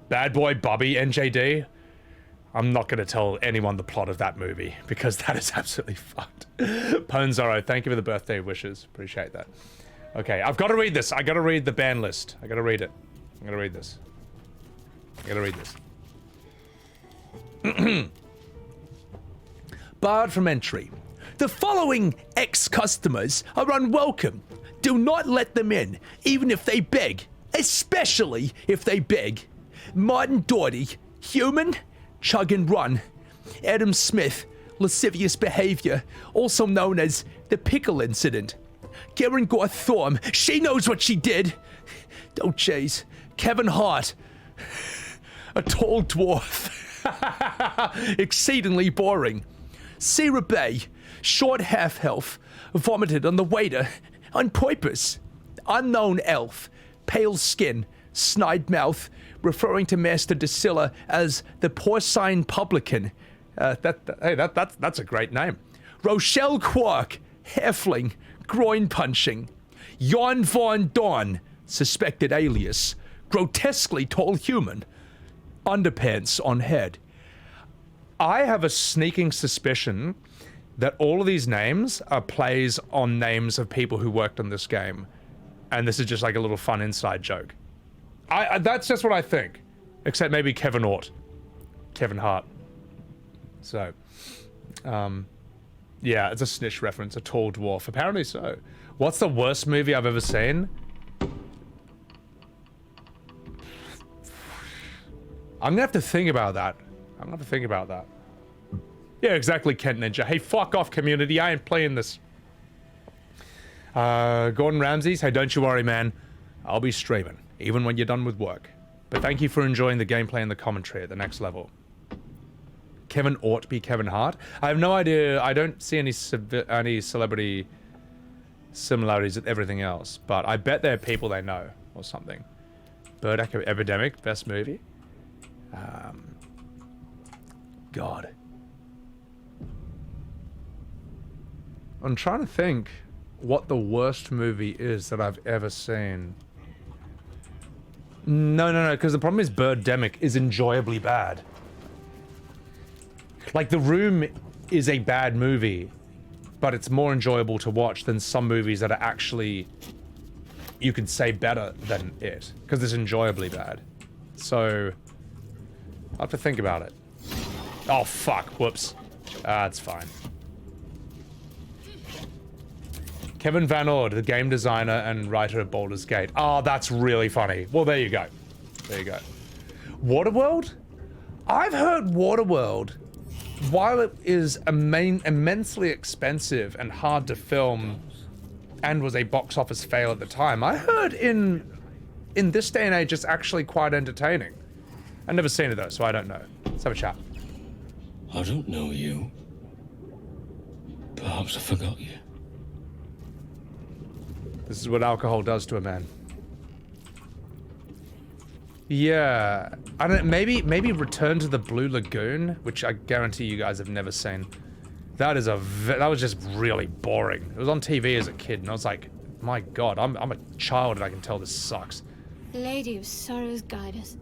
Bad Boy Bubby, NJD. I'm not going to tell anyone the plot of that movie because that is absolutely fucked. Ponzoro, thank you for the birthday wishes. Appreciate that. Okay, I've got to read this. I got to read the ban list. I got to read it. I'm going to read this. Barred from entry. The following ex-customers are unwelcome. Do not let them in, even if they beg. Especially if they beg. Martin Doughty, human, chug and run. Adam Smith, lascivious behavior, also known as the Pickle Incident. Gerengor Thorm, she knows what she did. Don't chase. Kevin Hart, a tall dwarf. Exceedingly boring. Sarah Bay, short half-elf, vomited on the waiter on purpose. Unknown elf, pale skin, snide mouth, referring to Master Drusilla as the porcine publican. That's a great name. Rochelle Quark, halfling, groin punching. Jan Von Dorn, suspected alias, grotesquely tall human, underpants on head. I have a sneaking suspicion that all of these names are plays on names of people who worked on this game. And this is just like a little fun inside joke. That's just what I think. Except maybe Kevin Hart. So, yeah, it's a snitch reference, a tall dwarf. Apparently so. What's the worst movie I've ever seen? I'm gonna have to think about that. Yeah, exactly, Kent Ninja. Hey, fuck off, community. I ain't playing this. Gordon Ramsay's, hey, don't you worry, man. I'll be streaming, even when you're done with work. But thank you for enjoying the gameplay and the commentary at the next level. Kevin ought to be Kevin Hart. I have no idea. I don't see any celebrity similarities with everything else, but I bet they're people they know or something. Bird Echo Epidemic, best movie. God. I'm trying to think what the worst movie is that I've ever seen. No, because the problem is Birdemic is enjoyably bad. Like, The Room is a bad movie, but it's more enjoyable to watch than some movies that are actually, you could say, better than it, because it's enjoyably bad. So, I'll have to think about it. Oh, fuck. Whoops. It's fine. Kevin Van Ord, the game designer and writer of Baldurs Gate. Oh, that's really funny. Well, there you go. There you go. Waterworld? I've heard Waterworld, while it is immensely expensive and hard to film and was a box office fail at the time, I heard in this day and age it's actually quite entertaining. I've never seen it though, so I don't know. Let's have a chat. I don't know you. Perhaps I forgot you. This is what alcohol does to a man. Yeah, I don't. Maybe Return to the Blue Lagoon, which I guarantee you guys have never seen. That was just really boring. It was on TV as a kid, and I was like, my God, I'm a child, and I can tell this sucks. Lady of Sorrows, guide us.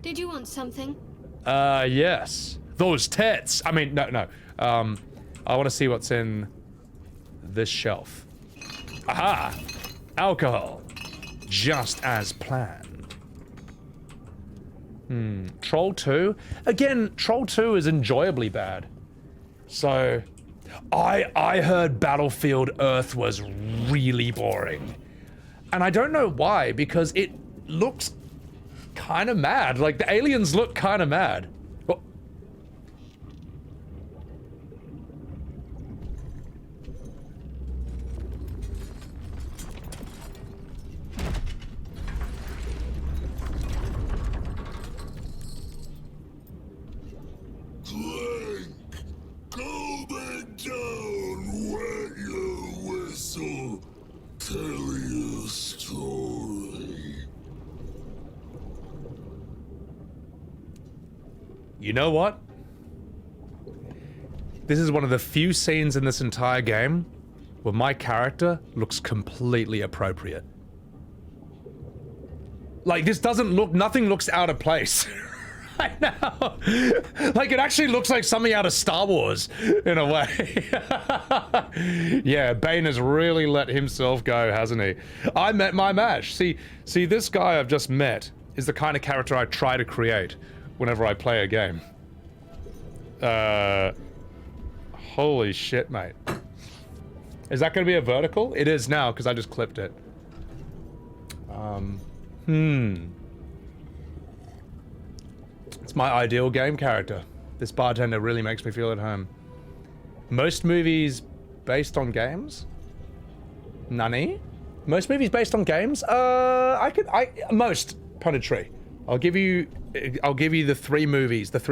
Did you want something? Yes. Those tits. I mean, no. I want to see what's in this shelf. Aha! Alcohol. Just as planned. Troll 2? Again, Troll 2 is enjoyably bad. So, I heard Battlefield Earth was really boring. And I don't know why, because it looks kind of mad. Like, the aliens look kind of mad. Oh. Go back down, wet your whistle, tell your story. You know what? This is one of the few scenes in this entire game where my character looks completely appropriate. Like, this doesn't look, nothing looks out of place. Right now. Like, it actually looks like something out of Star Wars, in a way. Yeah, Bane has really let himself go, hasn't he? I met my match. See, this guy I've just met is the kind of character I try to create whenever I play a game. Holy shit, mate. Is that gonna be a vertical? It is now, because I just clipped it. It's my ideal game character. This bartender really makes me feel at home. Most movies based on games? Nani? Most movies based on games? Most. Punditry. I'll give you the three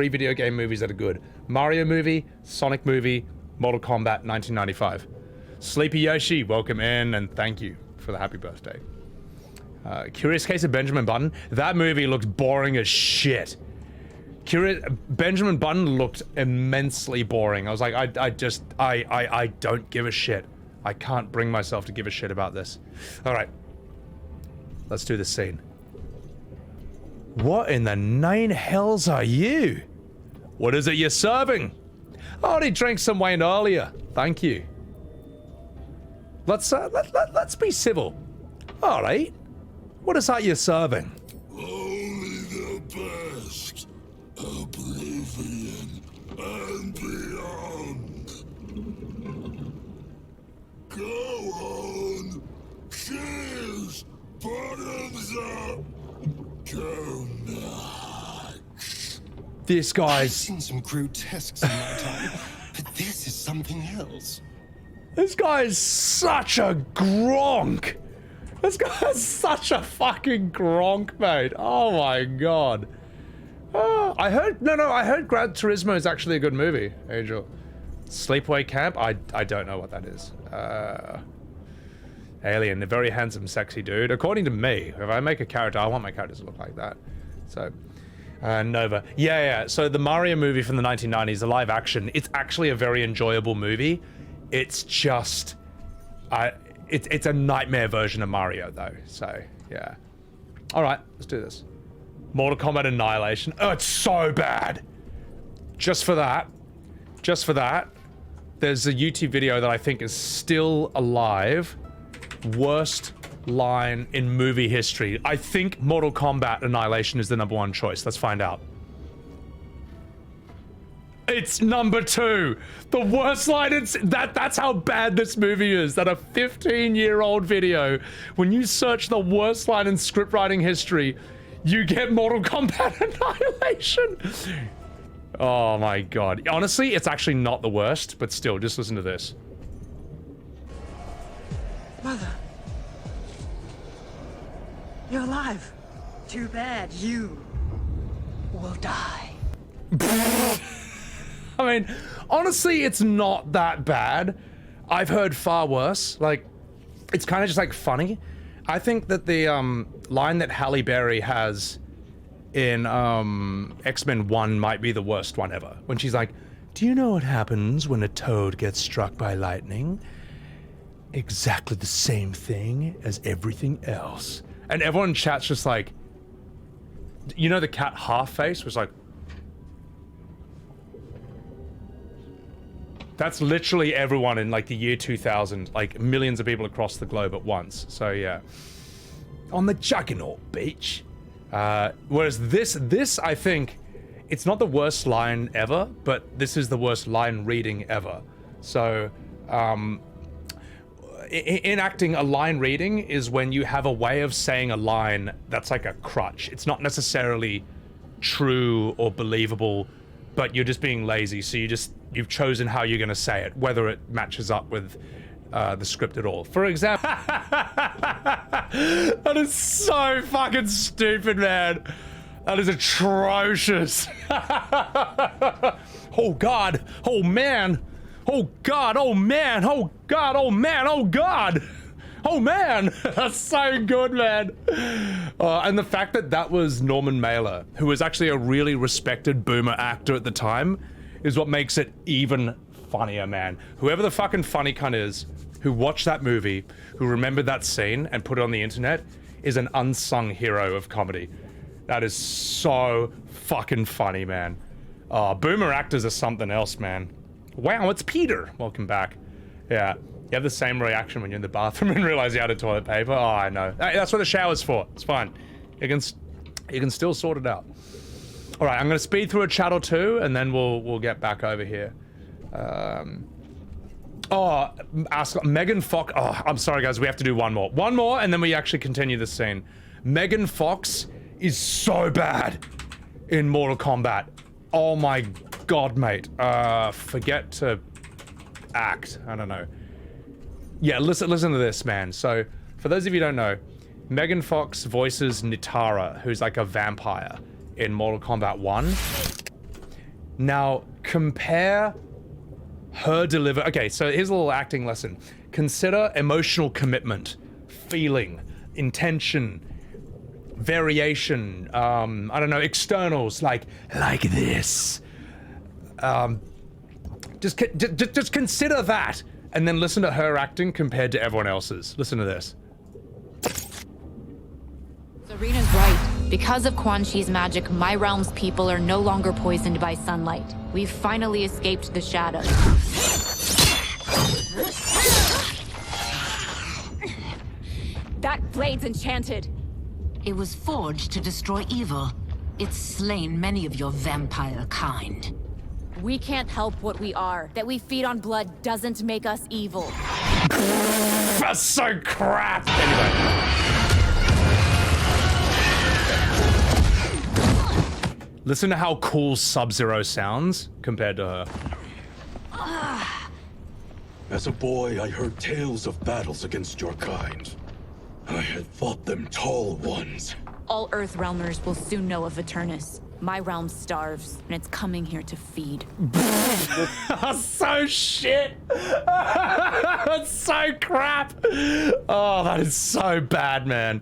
video game movies that are good. Mario movie, Sonic movie, Mortal Kombat 1995. Sleepy Yoshi, welcome in and thank you for the happy birthday. Curious Case of Benjamin Button. That movie looked boring as shit. Benjamin Button looked immensely boring. I was like, I don't give a shit. I can't bring myself to give a shit about this. All right, let's do this scene. What in the nine hells are you? What is it you're serving? I already drank some wine earlier. Thank you. Let's be civil. All right. What is that you're serving? Only the best. Oblivion and This guy's... I've seen some grotesques in my time, but this is something else. This guy is such a Gronk. This guy is such a fucking Gronk, mate. Oh my god. I heard Gran Turismo is actually a good movie, Angel. Sleepaway Camp? I don't know what that is. Alien, a very handsome, sexy dude. According to me, if I make a character, I want my characters to look like that. So, Nova. Yeah. So the Mario movie from the 1990s, the live action, it's actually a very enjoyable movie. It's just, it's a nightmare version of Mario though. So, yeah. All right, let's do this. Mortal Kombat Annihilation. Oh, it's so bad. Just for that, there's a YouTube video that I think is still alive. Worst line in movie history. I think Mortal Kombat Annihilation is the #1 choice. Let's find out. It's #2. The worst line in that's how bad this movie is. That a 15-year-old video, when you search the worst line in scriptwriting history, you get Mortal Kombat Annihilation. Oh my god. Honestly, it's actually not the worst, but still, just listen to this. Mother. You're alive. Too bad you will die. I mean, honestly, it's not that bad. I've heard far worse. Like, it's kind of just like funny. I think that the line that Halle Berry has in X-Men 1 might be the worst one ever. When she's like, "Do you know what happens when a toad gets struck by lightning? Exactly the same thing as everything else." And everyone in chat's just like, you know, the cat half face was like, that's literally everyone in like the year 2000, like millions of people across the globe at once. So yeah, on the Juggernaut beach. Whereas this I think, it's not the worst line ever, but this is the worst line reading ever. So in acting, a line reading is when you have a way of saying a line that's like a crutch. It's not necessarily true or believable, but you're just being lazy. So you've chosen how you're going to say it, whether it matches up with the script at all. For example, that is so fucking stupid, man. That is atrocious. Oh God, oh man. Oh God, oh man, oh God, oh man, oh God! Oh man! That's so good, man! And the fact that that was Norman Mailer, who was actually a really respected boomer actor at the time, is what makes it even funnier, man. Whoever the fucking funny cunt is, who watched that movie, who remembered that scene and put it on the internet, is an unsung hero of comedy. That is so fucking funny, man. Boomer actors are something else, man. Wow, it's Peter. Welcome back. Yeah, you have the same reaction when you're in the bathroom and realize you're out of toilet paper. Oh, I know. That's what the shower's for. It's fine. You can still sort it out. All right, I'm gonna speed through a chat or two, and then we'll get back over here. Ask Megan Fox. Oh, I'm sorry, guys. We have to do one more, and then we actually continue the scene. Megan Fox is so bad in Mortal Kombat. Oh my God, mate. Forget to act. I don't know. Yeah, listen to this, man. So, for those of you who don't know, Megan Fox voices Nitara, who's like a vampire in Mortal Kombat 1. Now, compare her deliver. Okay, so here's a little acting lesson. Consider emotional commitment, feeling, intention, variation, I don't know, externals, like this. Just consider that, and then listen to her acting compared to everyone else's. Listen to this. Serena's right. Because of Quan Chi's magic, my realm's people are no longer poisoned by sunlight. We've finally escaped the shadows. That blade's enchanted. It was forged to destroy evil. It's slain many of your vampire kind. We can't help what we are. That we feed on blood doesn't make us evil. That's so crap. Anyway. Listen to how cool Sub-Zero sounds compared to her. As a boy, I heard tales of battles against your kind. I had fought them tall ones. All Earthrealmers will soon know of Eternus. My realm starves, and it's coming here to feed. So shit! That's so crap! Oh, that is so bad, man.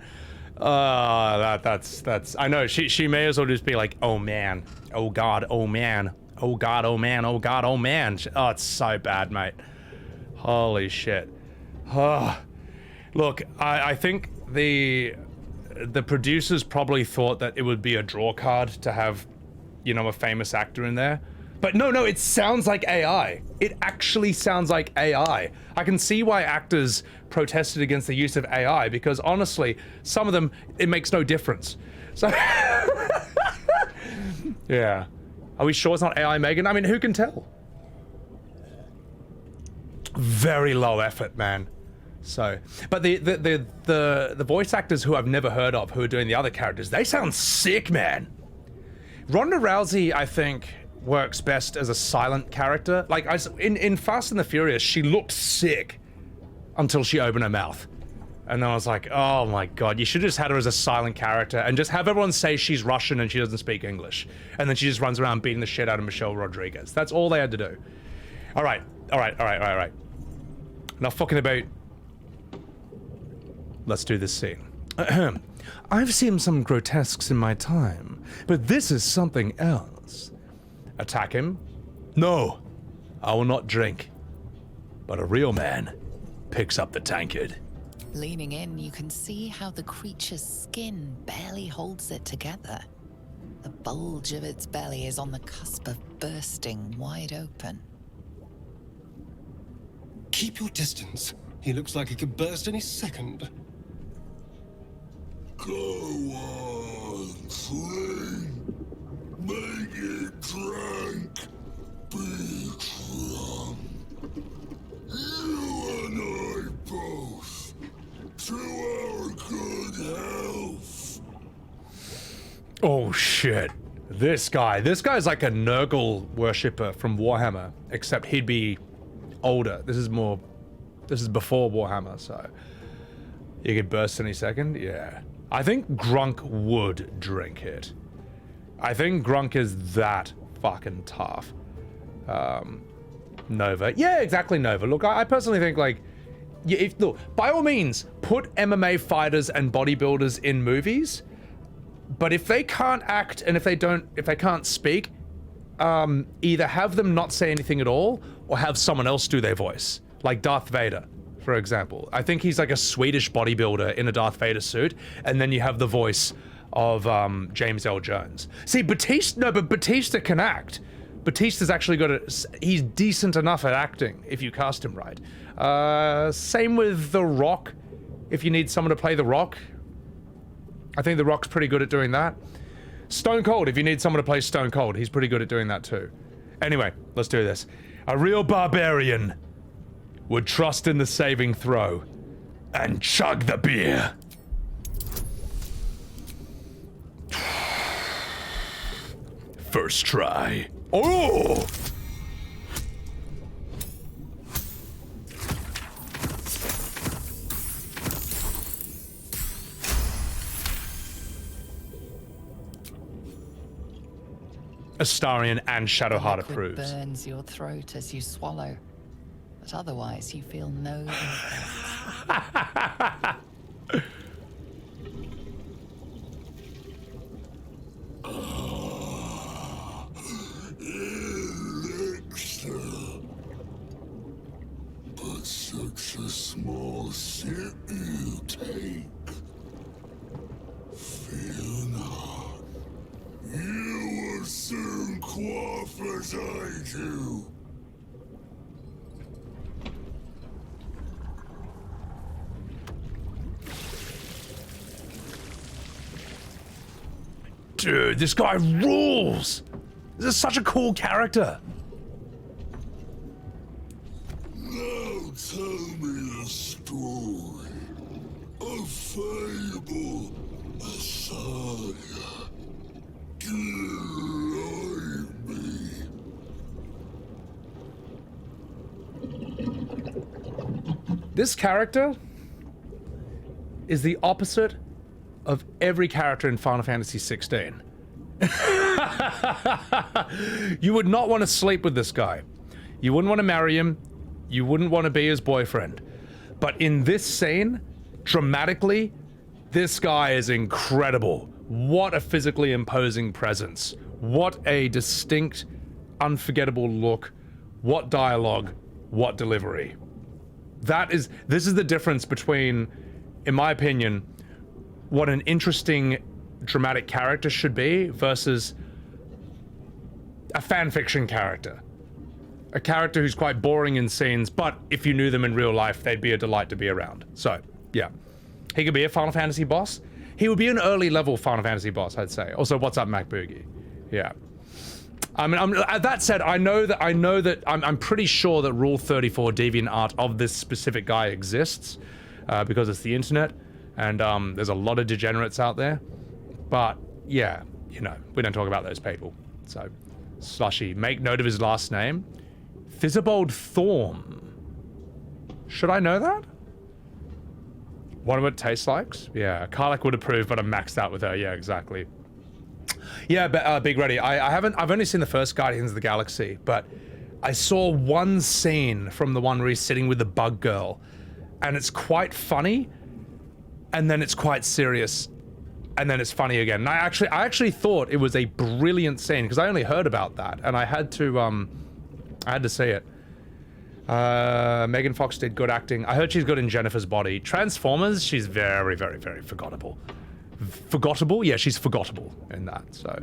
That's I know, she may as well just be like, oh man, oh god, oh man, oh god, oh man, oh god, oh man. Oh, it's so bad, mate. Holy shit. Oh. Look, I think the producers probably thought that it would be a draw card to have, you know, a famous actor in there. But no, it sounds like AI. It actually sounds like AI. I can see why actors protested against the use of AI, because honestly, some of them, it makes no difference. So, yeah. Are we sure it's not AI, Megan? I mean, who can tell? Very low effort, man. So, but the voice actors who I've never heard of, who are doing the other characters, they sound sick, man. Ronda Rousey, I think, works best as a silent character. Like, in Fast and the Furious, she looked sick until she opened her mouth. And then I was like, oh my god, you should have just had her as a silent character and just have everyone say she's Russian and she doesn't speak English. And then she just runs around beating the shit out of Michelle Rodriguez. That's all they had to do. All right. Enough fucking about. Let's do this scene. I've seen some grotesques in my time, but this is something else. Attack him? No, I will not drink. But a real man picks up the tankard. Leaning in, you can see how the creature's skin barely holds it together. The bulge of its belly is on the cusp of bursting wide open. Keep your distance. He looks like he could burst any second. Go on, drink. Make it drink. Be drunk. You and I both. To our good health. Oh shit. This guy's like a Nurgle worshipper from Warhammer, except he'd be older. This is before Warhammer, so you could burst any second. Yeah, I think Grunk would drink it. I think Grunk is that fucking tough. Nova, yeah, exactly, Nova. Look, I personally think, like, look, by all means, put MMA fighters and bodybuilders in movies, but if they can't act and if they can't speak, either have them not say anything at all or have someone else do their voice, like Darth Vader, for example. I think he's like a Swedish bodybuilder in a Darth Vader suit, and then you have the voice of James L. Jones. See, Batista can act. Batista's actually he's decent enough at acting if you cast him right. Same with The Rock, if you need someone to play The Rock. I think The Rock's pretty good at doing that. Stone Cold, if you need someone to play Stone Cold, he's pretty good at doing that too. Anyway, let's do this. A real barbarian would trust in the saving throw and chug the beer. First try. Oh! Astarion and Shadowheart approves. Burns your throat as you swallow, but otherwise you feel no Elixir. But such a small sip you take. Fear not. You will soon quaff as I do. Dude, this guy rules! This is such a cool character. Now tell me a story. A fable. A saga. This character is the opposite of every character in Final Fantasy 16. You would not want to sleep with this guy. You wouldn't want to marry him. You wouldn't want to be his boyfriend. But in this scene, dramatically, this guy is incredible. What a physically imposing presence. What a distinct, unforgettable look. What dialogue. What delivery. This is the difference between, in my opinion, what an interesting, dramatic character should be versus a fanfiction character. A character who's quite boring in scenes, but if you knew them in real life, they'd be a delight to be around. So, yeah. He could be a Final Fantasy boss. He would be an early level Final Fantasy boss, I'd say. Also, what's up, Mac Boogie? Yeah. I mean, that said, I'm pretty sure that Rule 34 DeviantArt of this specific guy exists, because it's the internet, and there's a lot of degenerates out there. But, yeah, you know, we don't talk about those people. So, Slushy, make note of his last name. Thizabald Thorm. Should I know that? Wonder what it tastes like? Yeah, Karlach would approve, but I'm maxed out with her. Yeah, exactly. Yeah, but Big Ready, I've only seen the first Guardians of the Galaxy, but I saw one scene from the one where he's sitting with the bug girl, and it's quite funny, and then it's quite serious, and then it's funny again. And I actually thought it was a brilliant scene, because I only heard about that, and I had to see it. Megan Fox did good acting. I heard she's good in Jennifer's Body. Transformers, she's very, very, very forgettable. Forgettable? Yeah, she's forgettable in that, so.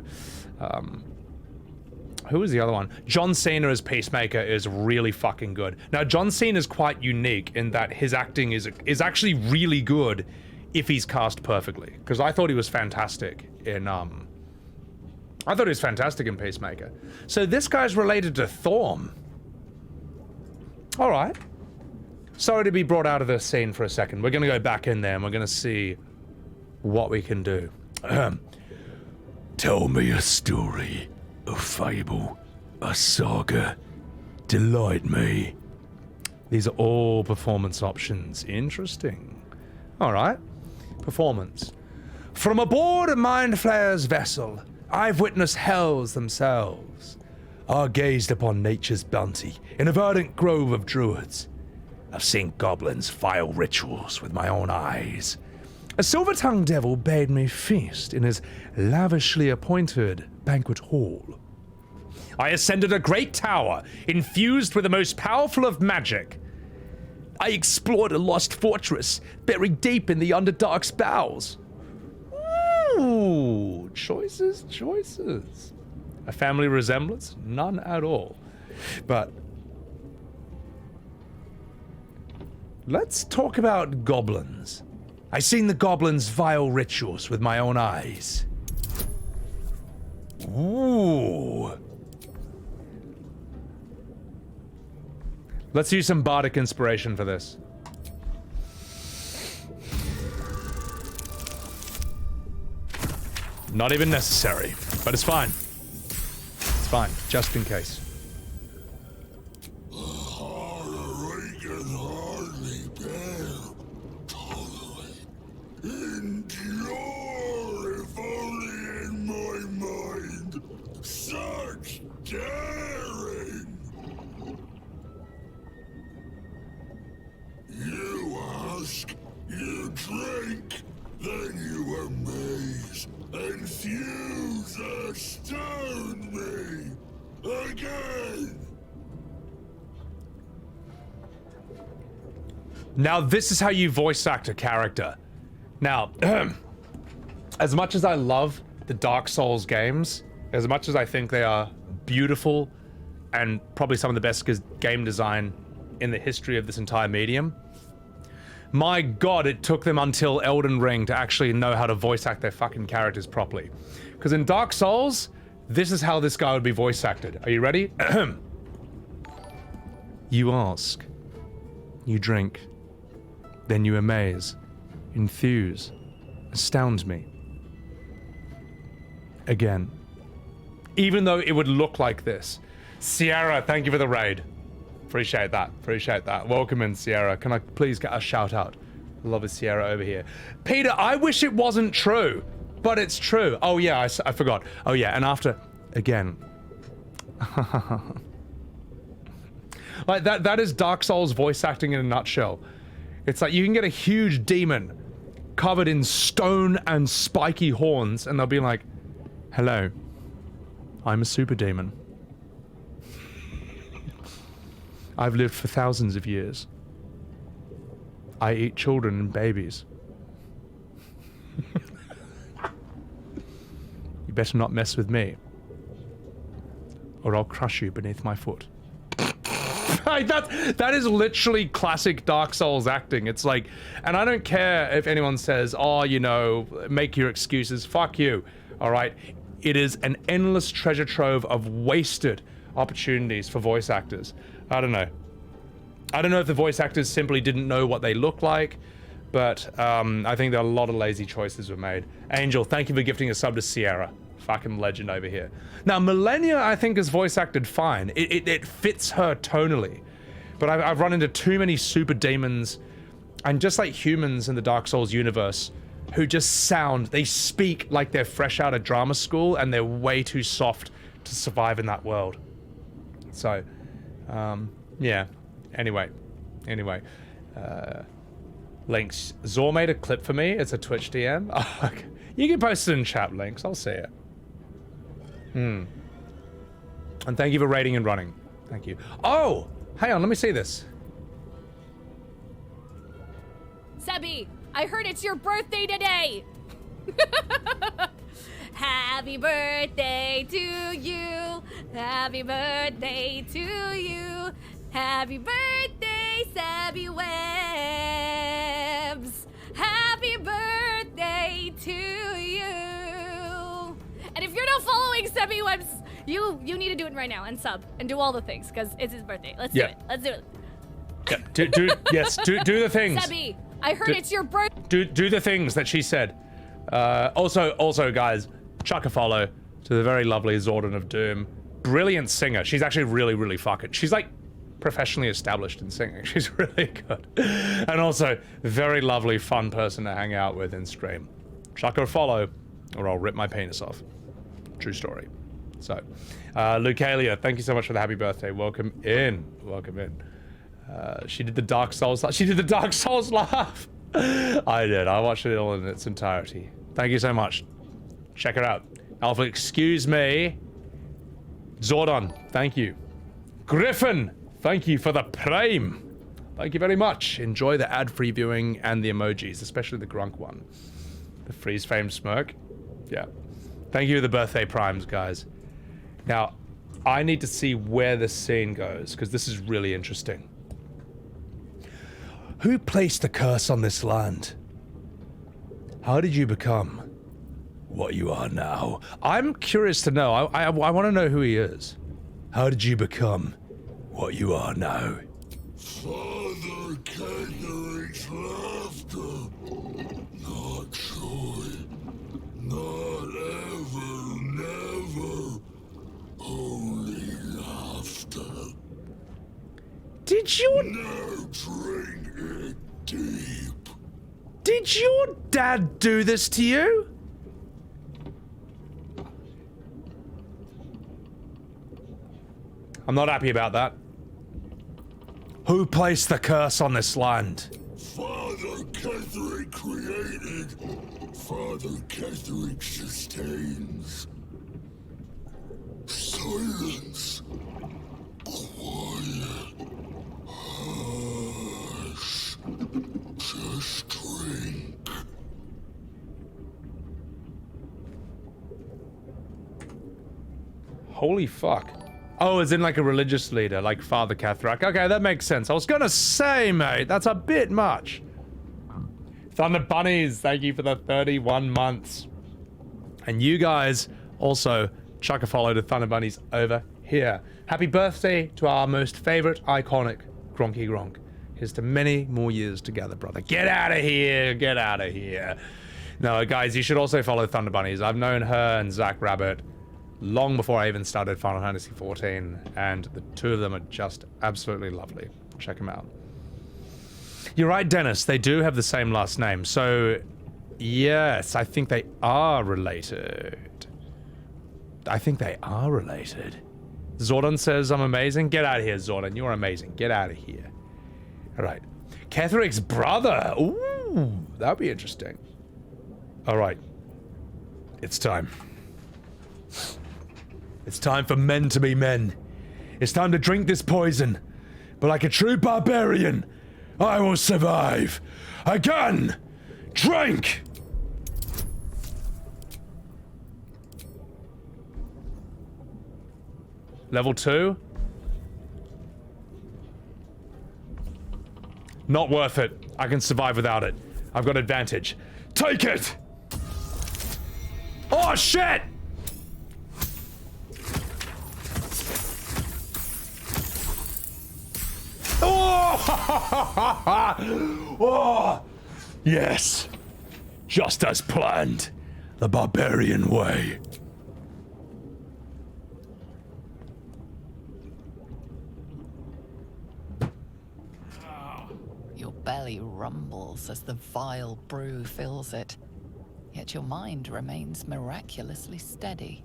Who was the other one? John Cena as Peacemaker is really fucking good. Now, John Cena is quite unique in that his acting is actually really good if he's cast perfectly. Because I thought he was fantastic in, Peacemaker. So this guy's related to Thorm. Alright. Sorry to be brought out of the scene for a second. We're gonna go back in there and we're gonna see what we can do. Tell me a story, a fable, a saga. Delight me. These are all performance options. Interesting. Alright. Performance. From aboard a Mind Flayer's vessel, I've witnessed hells themselves. I gazed upon nature's bounty in a verdant grove of druids. I've seen goblins' vile rituals with my own eyes. A silver-tongued devil bade me feast in his lavishly appointed banquet hall. I ascended a great tower infused with the most powerful of magic. I explored a lost fortress buried deep in the Underdark's bowels. Ooh, choices, choices. A family resemblance? None at all. But let's talk about goblins. I seen the goblins' vile rituals with my own eyes. Ooh. Let's use some bardic inspiration for this. Not even necessary, but it's fine. It's fine, just in case. Endure, if only in my mind, such daring. You ask, you drink, then you amaze, and fuse astone me again. Now, this is how you voice act a character. Now, as much as I love the Dark Souls games, as much as I think they are beautiful and probably some of the best game design in the history of this entire medium, my god, it took them until Elden Ring to actually know how to voice act their fucking characters properly. Because in Dark Souls, this is how this guy would be voice acted. Are you ready? You ask. You drink. Then you amaze. Enthuse. Astound me. Again. Even though it would look like this. Sierra, thank you for the raid. Appreciate that. Appreciate that. Welcome in, Sierra. Can I please get a shout out? I love a Sierra over here. Peter, I wish it wasn't true, but it's true. Oh yeah, I forgot. Oh yeah, and after, again. Like that is Dark Souls voice acting in a nutshell. It's like you can get a huge demon covered in stone and spiky horns, and they'll be like, hello, I'm a super demon. I've lived for thousands of years. I eat children and babies. You better not mess with me, or I'll crush you beneath my foot. Like that is literally classic Dark Souls acting. It's like, and I don't care if anyone says, oh, you know, make your excuses. Fuck you. All right. It is an endless treasure trove of wasted opportunities for voice actors. I don't know. I don't know if the voice actors simply didn't know what they look like, but I think that a lot of lazy choices were made. Angel, thank you for gifting a sub to Sierra. Fucking legend over here. Now, Millennia, I think, is voice acted fine. It fits her tonally. But I've run into too many super demons, and just like humans in the Dark Souls universe, who just sound, they speak like they're fresh out of drama school, and they're way too soft to survive in that world. So, yeah. Anyway. Links. Zor made a clip for me. It's a Twitch DM. Oh, okay. You can post it in chat, Links. I'll see it. And thank you for raiding and running. Thank you. Oh! Hang on, let me see this. Sebby, I heard it's your birthday today! Happy birthday to you! Happy birthday to you! Happy birthday, Sebbywebz! Happy birthday to you! And if you're not following Sebbywebz, you need to do it right now and sub and do all the things because it's his birthday. Let's do it. Let's do it. Yeah, do the things. Sebby, I heard it's your birthday. Do the things that she said. Also, guys, chuck a follow to the very lovely Zordon of Doom. Brilliant singer. She's actually really fucking. She's like professionally established in singing. She's really good. And also, very lovely, fun person to hang out with in stream. Chuck her a follow, or I'll rip my penis off. True story. So, Lucalia, thank you so much for the happy birthday. Welcome in. Welcome in. She did the Dark Souls. She did the Dark Souls laugh. I did. I watched it all in its entirety. Thank you so much. Check her out. Alpha, excuse me. Zordon, thank you. Griffin, thank you for the Prime. Thank you very much. Enjoy the ad-free viewing and the emojis, especially the Grunk one. The freeze frame smirk. Yeah. Thank you for the birthday primes, guys. Now, I need to see where this scene goes, because this is really interesting. Who placed the curse on this land? How did you become what you are now? I'm curious to know. I want to know who he is. How did you become what you are now? Father Catherine's laughter. Not joy. Not ever, never. Only laughter. Did you... Now drink it deep. Did your dad do this to you? I'm not happy about that. Who placed the curse on this land? Father Catherine created. Father Catherine sustains. Silence. Quiet. Hush. Just drink. Holy fuck. Oh, as in like a religious leader, like Father Catherick. Okay, that makes sense. I was gonna say, mate, that's a bit much. Thunder Bunnies, thank you for the 31 months. And you guys also chuck a follow to Thunder Bunnies over here. Happy birthday to our most favorite, iconic Gronky Gronk. Here's to many more years together, brother. Get out of here, get out of here. No, guys, you should also follow Thunder Bunnies. I've known her and Zach Rabbit long before I even started Final Fantasy XIV, and the two of them are just absolutely lovely. Check them out. You're right, Dennis, they do have the same last name, so yes, I think they are related. I think they are related. Zordon says I'm amazing. Get out of here, Zordon. You're amazing. Get out of here. All right. Ketheric's brother. Ooh, that'd be interesting. All right. It's time. It's time for men to be men. It's time to drink this poison. But like a true barbarian, I will survive. Again! Drink! Level 2? Not worth it. I can survive without it. I've got advantage. Take it! Oh, shit! Oh! Oh! Yes. Just as planned. The barbarian way. Your belly rumbles as the vile brew fills it, yet your mind remains miraculously steady.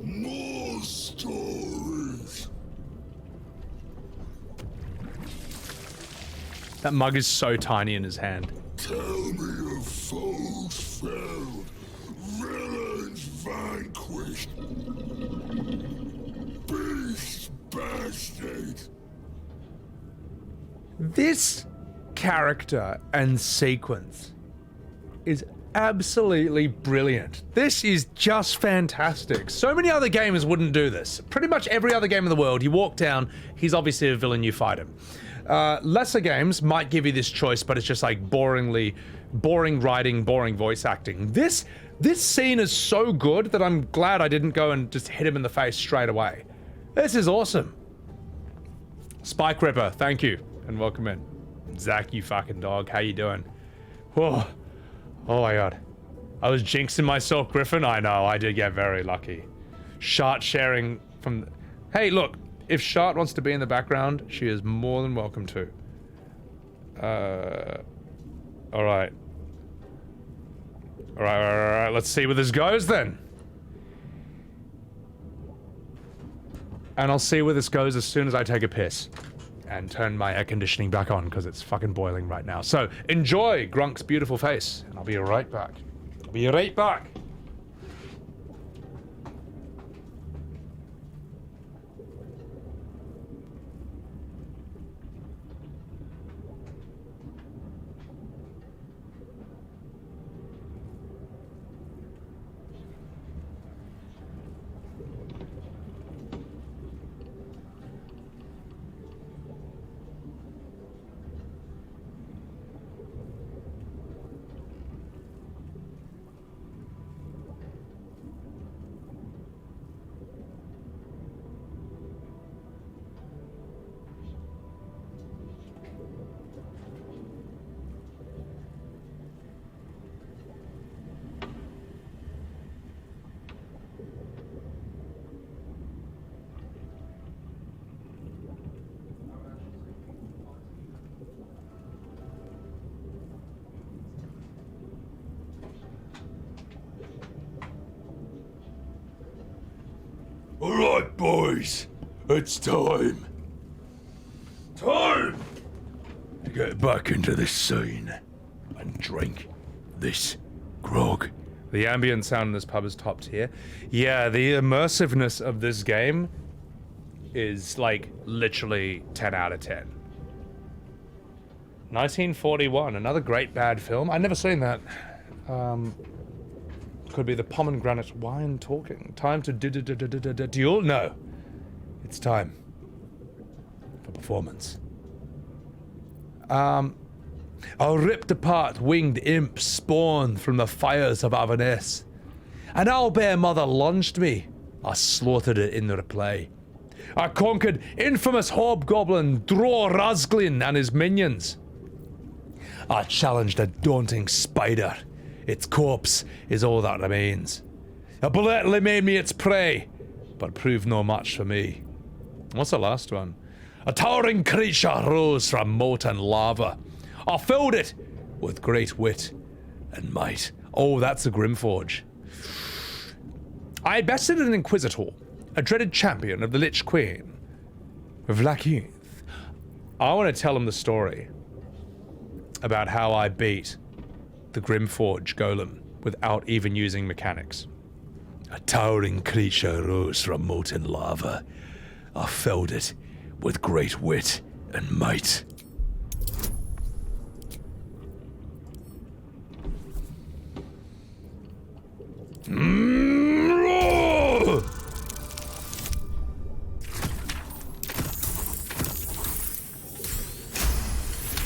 More stories. That mug is so tiny in his hand. Tell me of foes felled, villains vanquished, beasts bastard. This character and sequence is absolutely brilliant. This is just fantastic. So many other games wouldn't do this. Pretty much every other game in the world, you walk down, he's obviously a villain, you fight him. Lesser games might give you this choice, but it's just like boring writing, boring voice acting. This scene is so good that I'm glad I didn't go and just hit him in the face straight away. This is awesome. Spike Ripper, thank you, and welcome in. Zach, you fucking dog, how you doing? Whoa. Oh my god. I was jinxing myself, Griffin. I know, I did get very lucky. Shart sharing from... Hey, look. If Shart wants to be in the background, she is more than welcome to. Alright. Alright. Let's see where this goes then. And I'll see where this goes as soon as I take a piss. And turn my air conditioning back on, because it's fucking boiling right now. So, enjoy Grunk's beautiful face. And I'll be right back. I'll be right back. Alright, boys. It's time. Time to get back into this scene and drink this grog. The ambient sound in this pub is top tier. Yeah, the immersiveness of this game is like literally 10 out of 10. 1941, another great bad film. I've never seen that. Could be the pomegranate wine talking. Time to duel? No. It's time for performance. A ripped apart winged imp spawned from the fires of Avernus. An owlbear mother launched me. I slaughtered it in reply. I conquered infamous hobgoblin Dror Razglin and his minions. I challenged a daunting spider Its corpse is all that remains. A bullet made me its prey, but proved no match for me. What's the last one? A towering creature rose from molten lava. I filled it with great wit and might. Oh, that's a Grimforge. I bested an Inquisitor, a dreaded champion of the Lich Queen, Vlakith. I want to tell him the story about how I beat the Grimforge Golem without even using mechanics. A towering creature rose from molten lava. I felled it with great wit and might.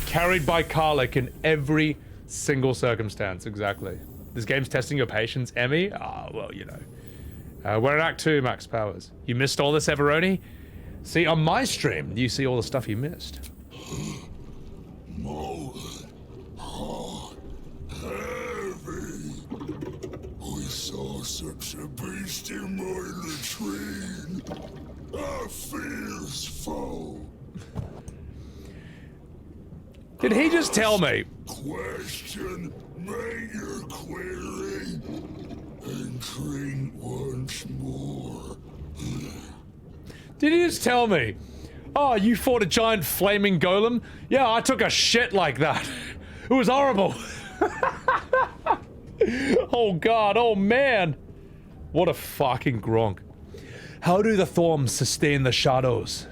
Carried by Karlach in every single circumstance, exactly. This game's testing your patience, Emmy? Ah, well, you know. We're in Act 2, Max Powers. You missed all this, Everoni? See, on my stream, you see all the stuff you missed. Molten, hot, heavy. We saw such a beast in my latrine. A fierce foe. Did he just tell me? Question, make your query, and drink once more. Did he just tell me? Oh, you fought a giant flaming golem? Yeah, I took a shit like that. It was horrible. Oh god, oh man. What a fucking Gronk. How do the Thorns sustain the shadows?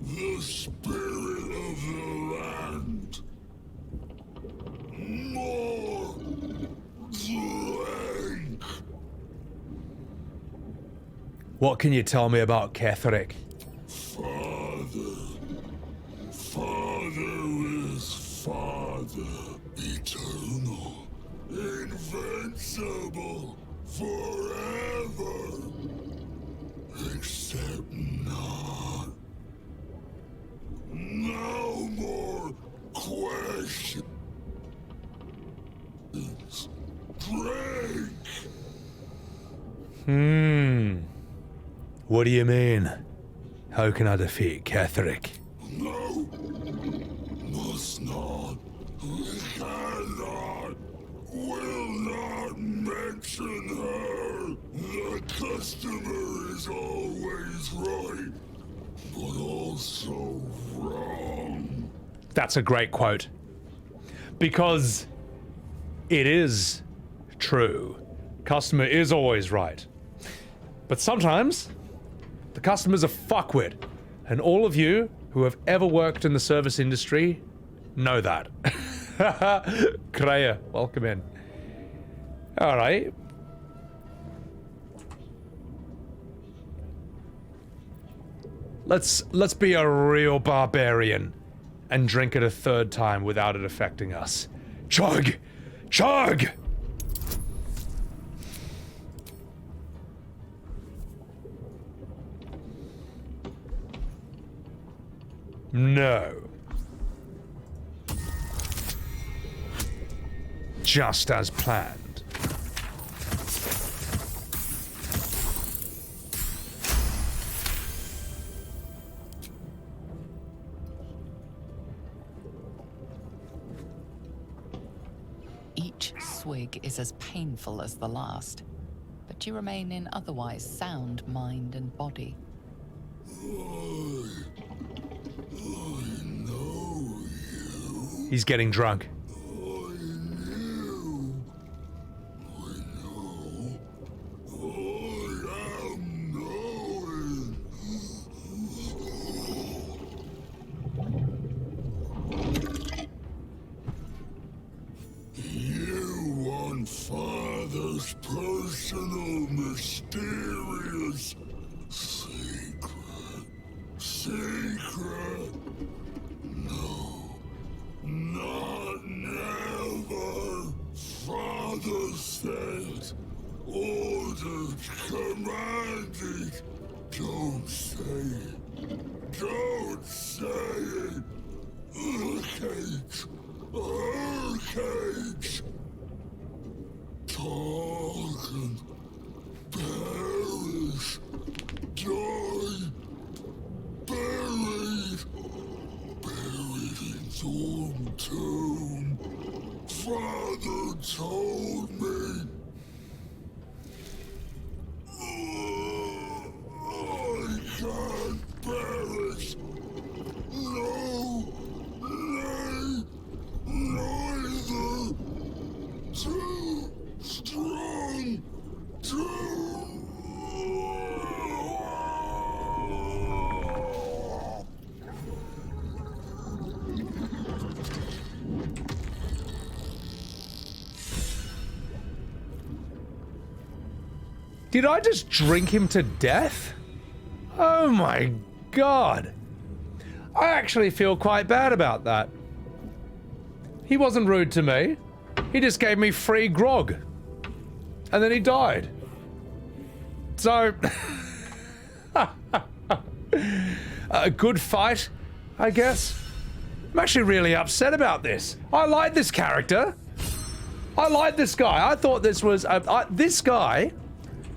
The spirit of the land. More drink. What can you tell me about Ketheric? Father is Father. Eternal. Invincible. Forever. Except not. No more questions. Drink. What do you mean? How can I defeat Ketheric? No. Must not. Cannot. Will not mention her. The customer is always right, but also wrong. That's a great quote. Because it is true. Customer is always right. But sometimes the customer's a fuckwit. And all of you who have ever worked in the service industry know that. Kreia, welcome in. Alright. Let's be a real barbarian and drink it a third time without it affecting us. Chug! Chug! No. Just as planned. Each swig is as painful as the last, but you remain in otherwise sound mind and body. He's getting drunk. You want Father's personal, mysterious secret. Secret? No. Not never. Father said, ordered, commanded. Don't say it. Don't say it. Urcage. Urcage. father told me. I can't bear it. No, nay, neither. Too strong. Did I just drink him to death? Oh my god. I actually feel quite bad about that. He wasn't rude to me. He just gave me free grog. And then he died. So... a good fight, I guess. I'm actually really upset about this. I like this character. I like this guy. I thought this was... this guy...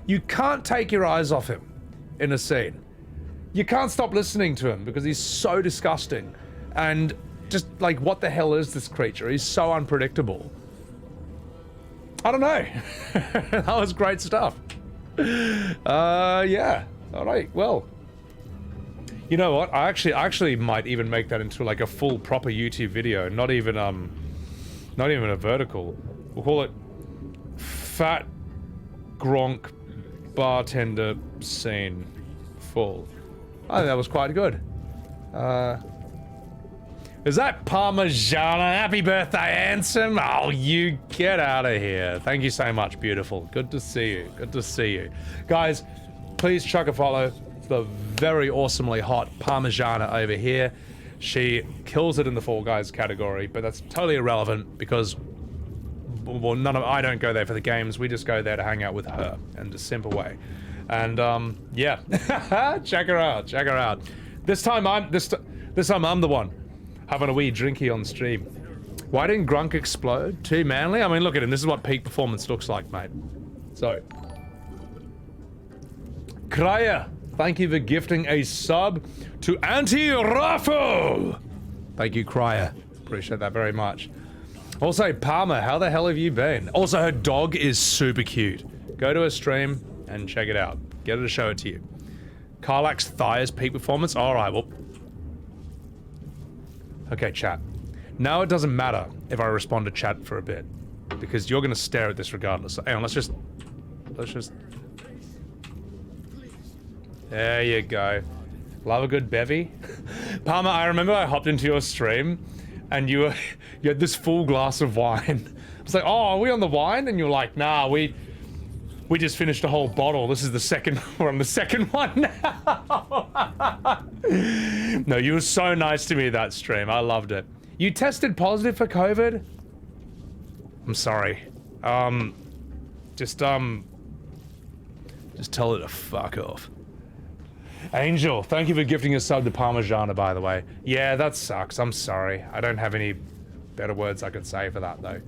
You can't take your eyes off him in a scene. You can't stop listening to him because he's so disgusting. And just like, what the hell is this creature? He's so unpredictable. I don't know. That was great stuff. Yeah. All right, well. You know what? I actually might even make that into like a full proper YouTube video. Not even a vertical. We'll call it Fat Gronk Bartender Scene Full. I think that was quite good. Is that Parmigiana? Happy birthday, handsome. Oh, you get out of here. Thank you so much, beautiful. Good to see you. Good to see you. Guys, please chuck a follow. It's the very awesomely hot Parmigiana over here. She kills it in the Fall Guys category, but that's totally irrelevant because, well, I don't go there for the games. We just go there to hang out with her in a simple way. And yeah, check her out. Check her out. This time I'm the one having a wee drinky on stream. Why didn't Grunk explode? Too manly? I mean, look at him. This is what peak performance looks like, mate. So, Kraya, thank you for gifting a sub to Anti-Raffo. Thank you, Kraya. Appreciate that very much. Also, Palmer, how the hell have you been? Also, her dog is super cute. Go to her stream and check it out. Get her to show it to you. Karlach's thighs peak performance? Alright, well. Okay, chat. Now it doesn't matter if I respond to chat for a bit. Because you're gonna stare at this regardless. Hang on, let's just... There you go. Love a good bevy. Palmer, I remember I hopped into your stream and you had this full glass of wine. I was like, oh, are we on the wine? And you're like, nah, we just finished a whole bottle. This is the second, we're on the second one now. No, you were so nice to me that stream. I loved it. You tested positive for COVID? I'm sorry. Just tell it to fuck off. Angel, thank you for gifting a sub to Parmigiana, by the way. Yeah, that sucks. I'm sorry. I don't have any better words I could say for that, though.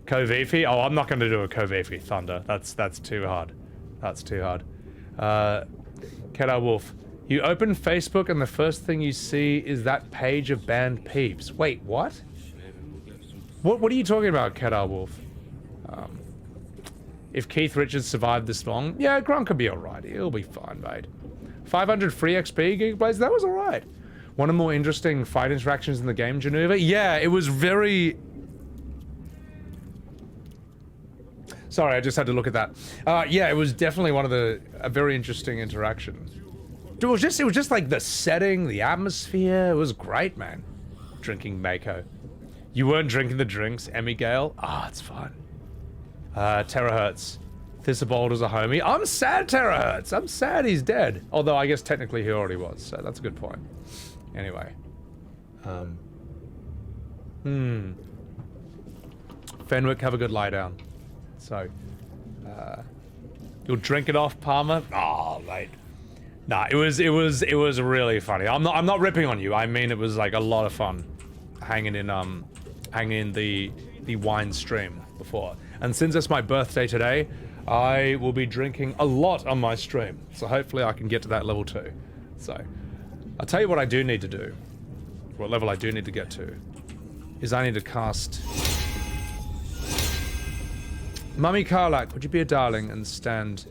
Kovifi? Oh, I'm not going to do a Kovifi Thunder. That's too hard. That's too hard. Kedar Wolf. You open Facebook and the first thing you see is that page of banned peeps. Wait, what? What are you talking about, Kedar Wolf? If Keith Richards survived this long, yeah, Gronk could be alright. He'll be fine, mate. 500 free XP, Geekblades, that was alright. One of the more interesting fight interactions in the game, Geneva. Yeah, it was very... Sorry, I just had to look at that. Yeah, it was definitely one of a very interesting interaction. It was just like the setting, the atmosphere. It was great, man. Drinking Mako. You weren't drinking the drinks, Emmy Gale? Ah, it's fun. Terahertz. Baldur's a homie. I'm sad, Terahertz. I'm sad he's dead. Although I guess technically he already was, so that's a good point. Anyway. Fenwick, have a good lie down. So, you'll drink it off, Palmer? Oh, mate. Nah, it was really funny. I'm not ripping on you. I mean, it was like a lot of fun hanging in the wine stream before. And since it's my birthday today, I will be drinking a lot on my stream. So hopefully I can get to that level too. So, I'll tell you what I do need to do. What level I do need to get to is I need to cast Mummy Karlach, would you be a darling and stand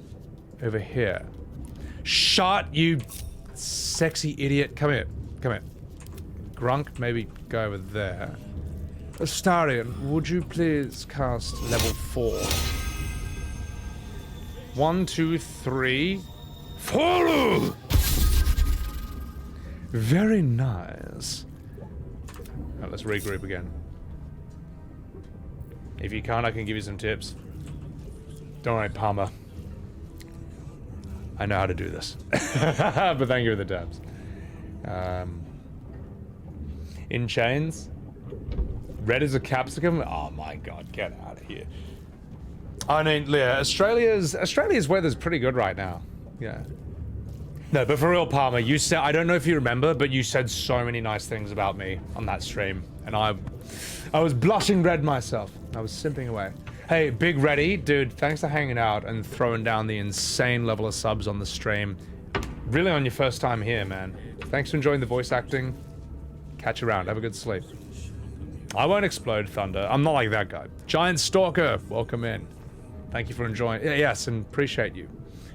over here? Shut, you sexy idiot. Come here. Come here. Grunk, maybe go over there. Astarion, would you please cast level 4? 1, 2, 3. Follow! Very nice. Right, let's regroup again. If you can't, I can give you some tips. Don't worry, Palmer. I know how to do this. But thank you for the tabs. In chains. Red is a capsicum? Oh my god, get out of here. I mean, yeah, Australia's weather's pretty good right now. Yeah. No, but for real, Palmer, you said, I don't know if you remember, but you said so many nice things about me on that stream. And I was blushing red myself. I was simping away. Hey, Big Reddy, dude, thanks for hanging out and throwing down the insane level of subs on the stream. Really on your first time here, man. Thanks for enjoying the voice acting. Catch you around. Have a good sleep. I won't explode, Thunder. I'm not like that guy. Giant Stalker, welcome in. Thank you for enjoying. Yes, and appreciate you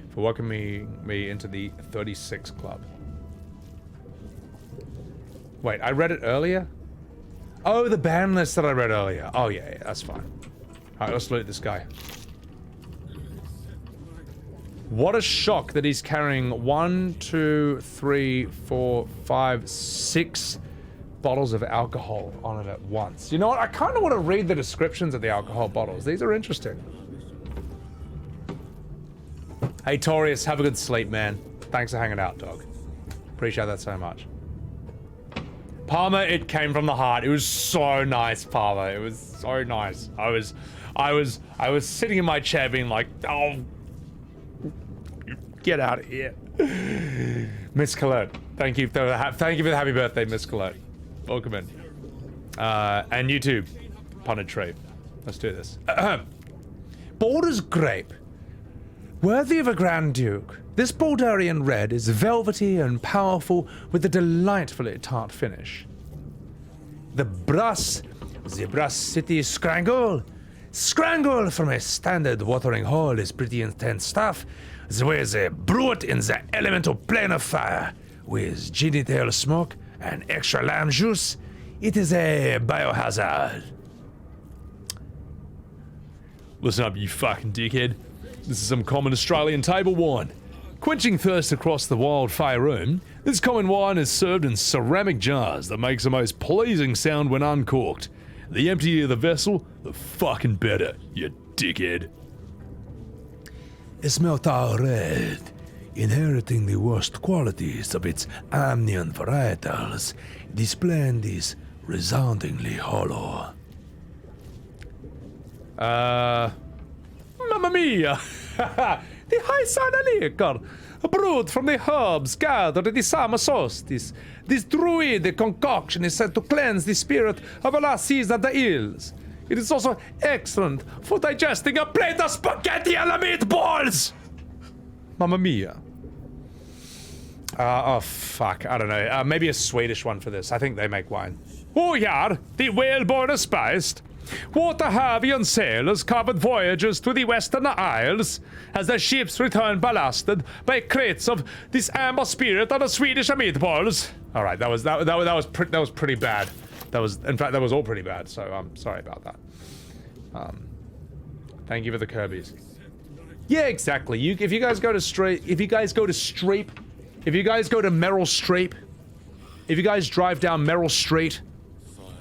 for welcoming me into the 36 Club. Wait, I read it earlier? Oh, the ban list that I read earlier. Oh, yeah, that's fine. Alright, let's loot this guy. What a shock that he's carrying 1, 2, 3, 4, 5, 6 bottles of alcohol on it at once. You know what? I kind of want to read the descriptions of the alcohol bottles. These are interesting. Hey, Torius, have a good sleep, man. Thanks for hanging out, dog. Appreciate that so much. Palmer, it came from the heart. It was so nice, Palmer. It was so nice. I was sitting in my chair being like, oh, get out of here. Miss Colette, thank you for the happy birthday, Miss Colette. Welcome in. And you too, Punted Tree. Let's do this. Baldurs Grape. Worthy of a Grand Duke, this Baldurian red is velvety and powerful with a delightfully tart finish. The brass city scrangle. Scrangle from a standard watering hole is pretty intense stuff. The way they brew it in the elemental plane of fire with genital smoke and extra lime juice, it is a biohazard. Listen up, you fucking dickhead. This is some common Australian table wine. Quenching thirst across the wildfire room, this common wine is served in ceramic jars that makes the most pleasing sound when uncorked. The emptier the vessel, the fucking better, you dickhead. Esmelta red, inheriting the worst qualities of its amnion varietals, this blend is resoundingly hollow. Mamma mia! The high cider liquor, brewed from the herbs gathered at the summer solstice. This druid concoction is said to cleanse the spirit of the last season of the ills. It is also excellent for digesting a plate of spaghetti a la meatballs! Mamma mia. Oh fuck, I don't know. Maybe a Swedish one for this. I think they make wine. Oh yeah, the whale-born is spiced. Water-Havian sailors covered voyages to the Western Isles as their ships returned ballasted by crates of this amber spirit and the Swedish meatballs. All right, that was pretty bad. In fact, that was all pretty bad. So I'm sorry about that. Thank you for the Kirby's. Yeah, exactly. If you guys go to Merrill Streep, if you guys drive down Merrill Street.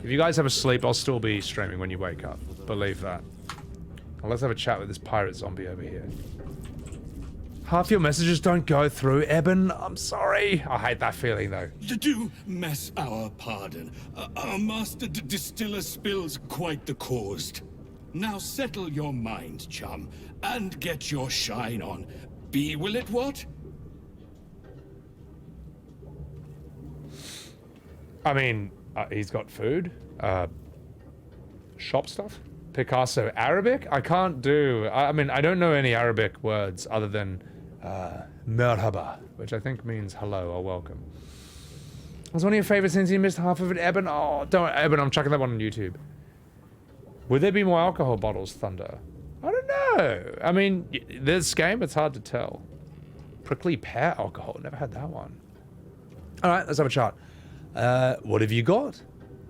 If you guys have a sleep, I'll still be streaming when you wake up. Believe that. Well, let's have a chat with this pirate zombie over here. Half your messages don't go through, Eben. I'm sorry. I hate that feeling, though. Do mess our pardon. Our master distiller spills quite the caused. Now settle your mind, chum, and get your shine on. Will it what? I mean... he's got food, shop stuff, Picasso Arabic. I can't do. I mean, I don't know any Arabic words other than merhaba, which I think means hello or welcome. Was one of your favorites since you missed half of it, Eben? Oh, don't, Eben. I'm chucking that one on YouTube. Would there be more alcohol bottles, Thunder? I don't know. I mean, this game, it's hard to tell. Prickly pear alcohol. Never had that one. All right, let's have a chat. What have you got?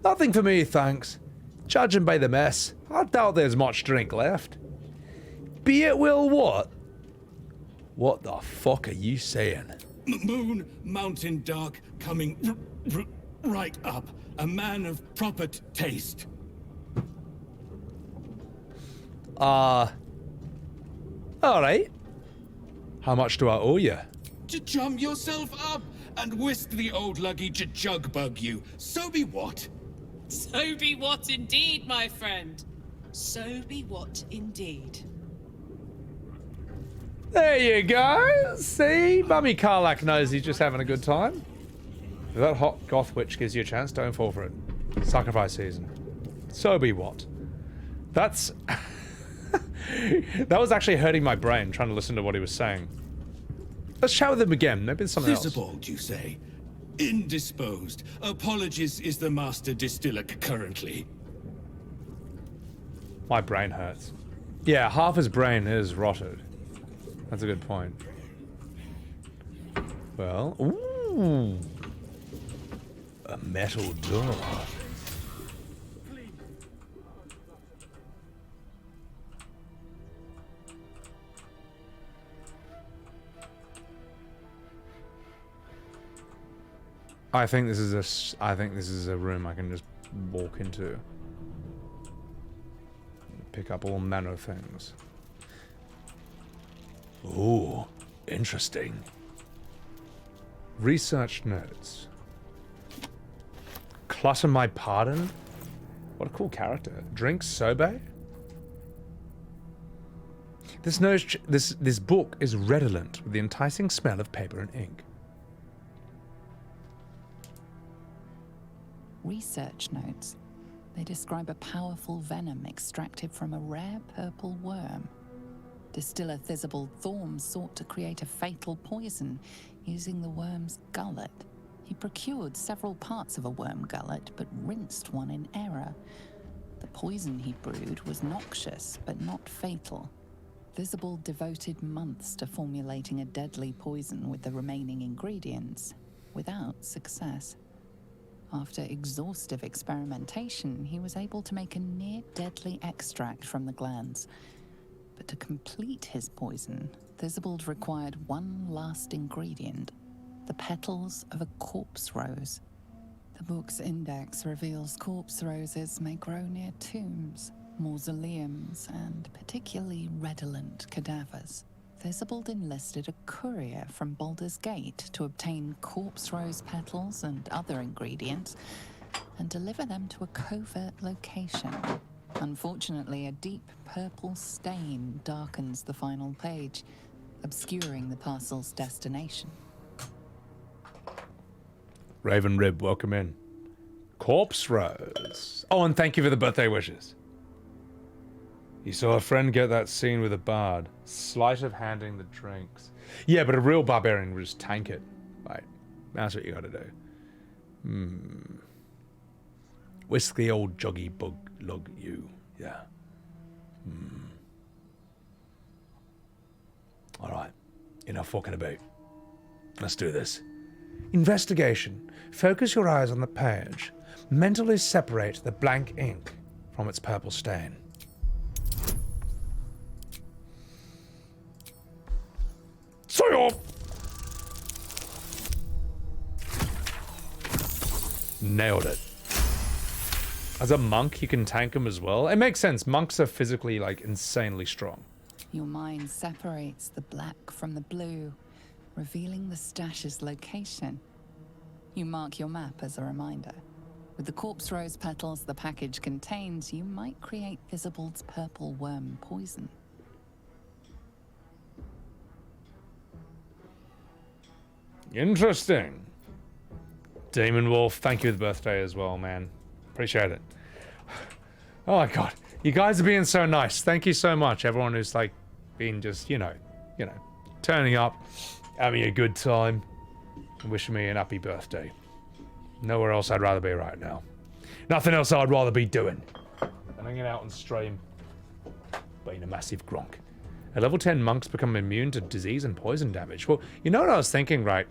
Nothing for me, thanks. Judging by the mess, I doubt there's much drink left. Be it Will what? What the fuck are you saying? Moon, mountain dark, coming right up. A man of proper taste. All right. How much do I owe you? To jump yourself up and whisk the old luggy to jug bug you. So be what? So be what indeed, my friend. So be what indeed. There you go. See? Mummy Karlach knows he's just having a good time. If that hot goth witch gives you a chance, don't fall for it. Sacrifice season. So be what? That's... that was actually hurting my brain, trying to listen to what he was saying. Let's chat with him again. Maybe it's something else. Visible, you say? Indisposed. Apologies is the master distiller currently. My brain hurts. Yeah, half his brain is rotted. That's a good point. Well, ooh. A metal door. I think this is a room I can just walk into. Pick up all manner of things. Ooh, interesting. Research notes. Clutter my pardon? What a cool character. Drink sobe? This book is redolent with the enticing smell of paper and ink. Research notes. They describe a powerful venom extracted from a rare purple worm. Distiller Thizibald Thorm sought to create a fatal poison using the worm's gullet. He procured several parts of a worm gullet, but rinsed one in error. The poison he brewed was noxious, but not fatal. Thizibald devoted months to formulating a deadly poison with the remaining ingredients, without success. After exhaustive experimentation, he was able to make a near-deadly extract from the glands. But to complete his poison, Thizibald required one last ingredient, the petals of a corpse rose. The book's index reveals corpse roses may grow near tombs, mausoleums, and particularly redolent cadavers. Thizibald enlisted a courier from Baldurs Gate to obtain corpse rose petals and other ingredients and deliver them to a covert location. Unfortunately, a deep purple stain darkens the final page, obscuring the parcel's destination. Raven Rib, welcome in. Corpse Rose. Oh, and thank you for the birthday wishes. You saw a friend get that scene with a bard. Sleight of handing the drinks. Yeah, but a real barbarian would just tank it. Right. That's what you gotta do. Whisk the old joggy bug lug you. Yeah. Alright. Enough fucking about. Let's do this. Investigation. Focus your eyes on the page. Mentally separate the blank ink from its purple stain. Nailed it. As a monk, you can tank them as well. It makes sense. Monks are physically, like, insanely strong. Your mind separates the black from the blue, revealing the stash's location. You mark your map as a reminder. With the corpse rose petals the package contains, you might create Thizibald's purple worm poison. Interesting. Demon Wolf, thank you for the birthday as well, man. Appreciate it. Oh my god. You guys are being so nice. Thank you so much. Everyone who's like being just, you know, turning up, having a good time, and wishing me an happy birthday. Nowhere else I'd rather be right now. Nothing else I'd rather be doing than hanging out on stream, being a massive Gronk. At level 10, monks become immune to disease and poison damage. Well, you know what I was thinking, right?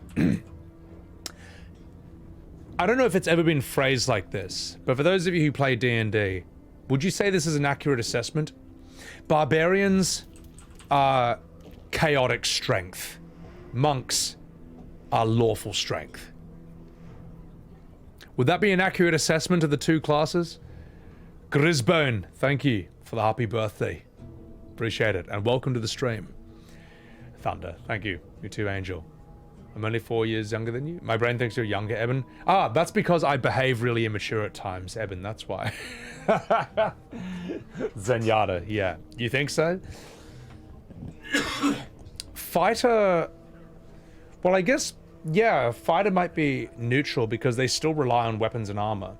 I don't know if it's ever been phrased like this, but for those of you who play D&D, would you say this is an accurate assessment? Barbarians are chaotic strength. Monks are lawful strength. Would that be an accurate assessment of the two classes? Grisbone, thank you for the happy birthday. Appreciate it, and welcome to the stream. Thunder, thank you. You too, Angel. I'm only 4 years younger than you. My brain thinks you're younger, Eben. Ah, that's because I behave really immature at times, Eben, that's why. Zenyatta, yeah. You think so? Fighter... Well, I guess, yeah, fighter might be neutral because they still rely on weapons and armor.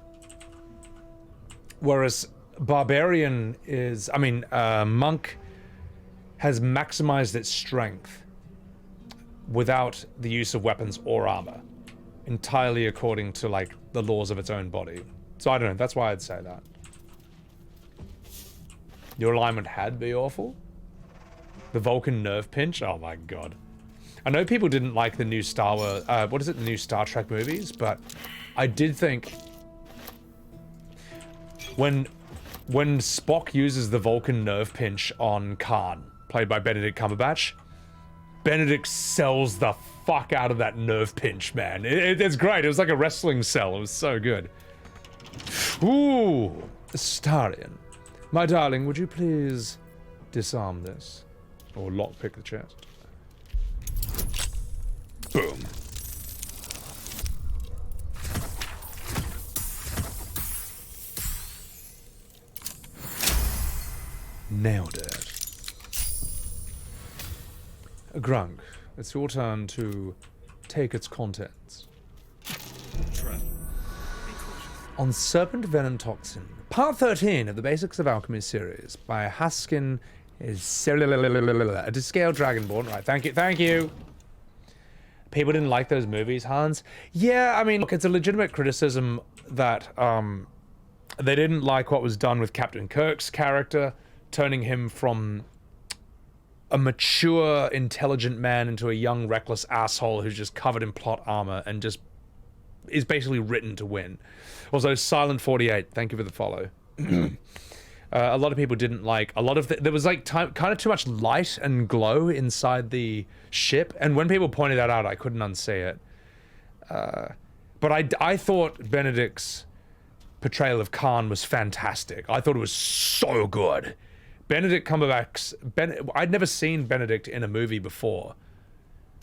Whereas barbarian is... I mean, monk has maximized its strength without the use of weapons or armor, entirely according to like the laws of its own body. So I don't know, that's why I'd say that. Your alignment had be awful? The Vulcan nerve pinch? Oh my god. I know people didn't like the new Star Wars, the new Star Trek movies, but I did think when Spock uses the Vulcan nerve pinch on Khan, played by Benedict Cumberbatch, Benedict sells the fuck out of that nerve pinch, man. It's great. It was like a wrestling sell. It was so good. Ooh, Astarion. My darling, would you please disarm this? Or lockpick the chest. Boom. Nailed it. Grunk, it's your turn to take its contents. On Serpent Venom Toxin, Part 13 of the Basics of Alchemy series by Haskin is a Scale Dragonborn. Right, thank you. People didn't like those movies, Hans. Yeah, I mean, look, it's a legitimate criticism that they didn't like what was done with Captain Kirk's character, turning him from a mature, intelligent man into a young, reckless asshole who's just covered in plot armor and just is basically written to win. Also, Silent 48, thank you for the follow. A lot of people didn't like a lot of there was like kind of too much light and glow inside the ship, and when people pointed that out, I couldn't unsee it. But I thought Benedict's portrayal of Khan was fantastic. I thought it was so good. Benedict Cumberbatch's... I'd never seen Benedict in a movie before.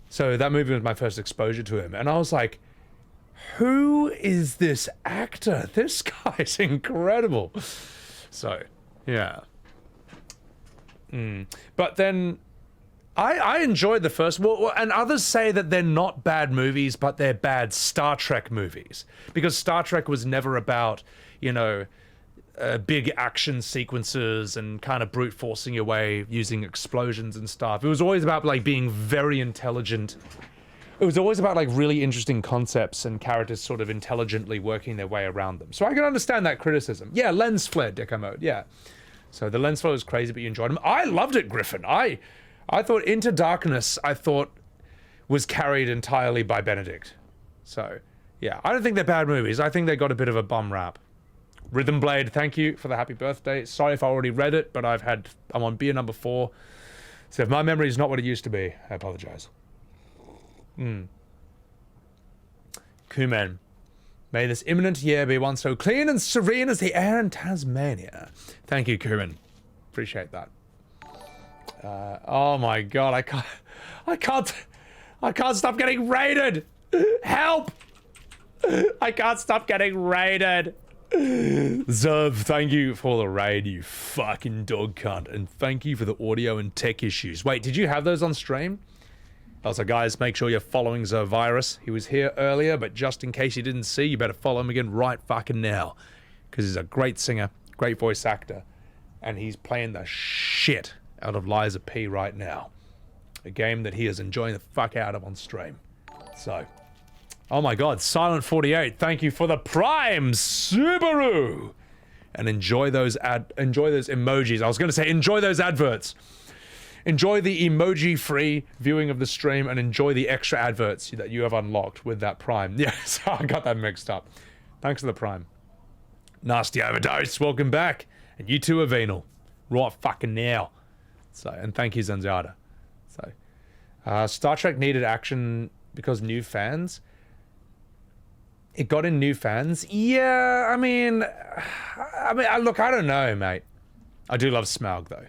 So that movie was my first exposure to him. And I was like, who is this actor? This guy's incredible. So, yeah. But then... I enjoyed the first... Well, and others say that they're not bad movies, but they're bad Star Trek movies. Because Star Trek was never about, you know... big action sequences and kind of brute forcing your way using explosions and stuff. It was always about like being very intelligent. It was always about like really interesting concepts and characters sort of intelligently working their way around them. So I can understand that criticism. Yeah, lens flare, Dicko mode. Yeah. So the lens flare was crazy, but you enjoyed them. I loved it, Griffin. I thought Into Darkness, was carried entirely by Benedict. So yeah, I don't think they're bad movies. I think they got a bit of a bum rap. Rhythm Blade, thank you for the happy birthday. Sorry if I already read it, but I'm on beer number 4. So if my memory is not what it used to be, I apologize. Kuman, may this imminent year be one so clean and serene as the air in Tasmania. Thank you, Kuman. Appreciate that. Oh my god, I can't stop getting raided. Help! I can't stop getting raided. Zerv, thank you for the raid, you fucking dog cunt, and thank you for the audio and tech issues. Wait, did you have those on stream? Also, guys, make sure you're following Zervirus. He was here earlier, but just in case you didn't see, you better follow him again right fucking now, because he's a great singer, great voice actor, and he's playing the shit out of Liza P right now. A game that he is enjoying the fuck out of on stream. So... oh my god, Silent 48, thank you for the Prime Subaru! And enjoy those emojis. I was going to say enjoy those adverts. Enjoy the emoji-free viewing of the stream and enjoy the extra adverts that you have unlocked with that Prime. Yes, I got that mixed up. Thanks for the Prime. Nasty Overdose, welcome back. And you too are venal. Right fucking now. So, and thank you, Zanziada. So, Star Trek needed action because new fans. It got in new fans. Yeah, I mean, look, I don't know, mate. I do love Smaug, though.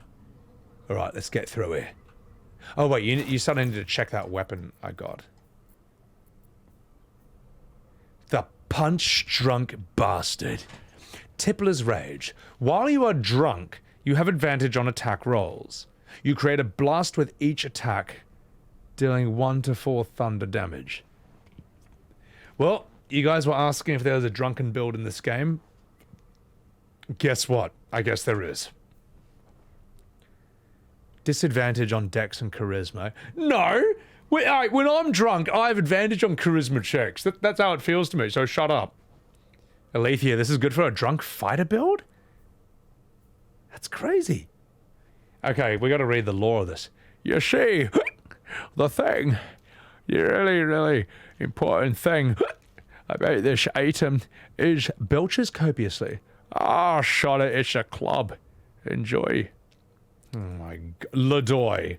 All right, let's get through here. Oh, wait, you suddenly need to check that weapon I got. The punch-drunk bastard. Tippler's Rage. While you are drunk, you have advantage on attack rolls. You create a blast with each attack, dealing 1 to 4 thunder damage. Well, you guys were asking if there was a drunken build in this game. Guess what? I guess there is. Disadvantage on Dex and Charisma. No! When I'm drunk, I have advantage on Charisma checks. That's how it feels to me, so shut up. Alethea, this is good for a drunk fighter build? That's crazy. Okay, we gotta read the lore of this. You see, the thing, the really, really important thing about this item is belches copiously. Ah, shot it, it's a club. Enjoy. Oh my god. Ladoy.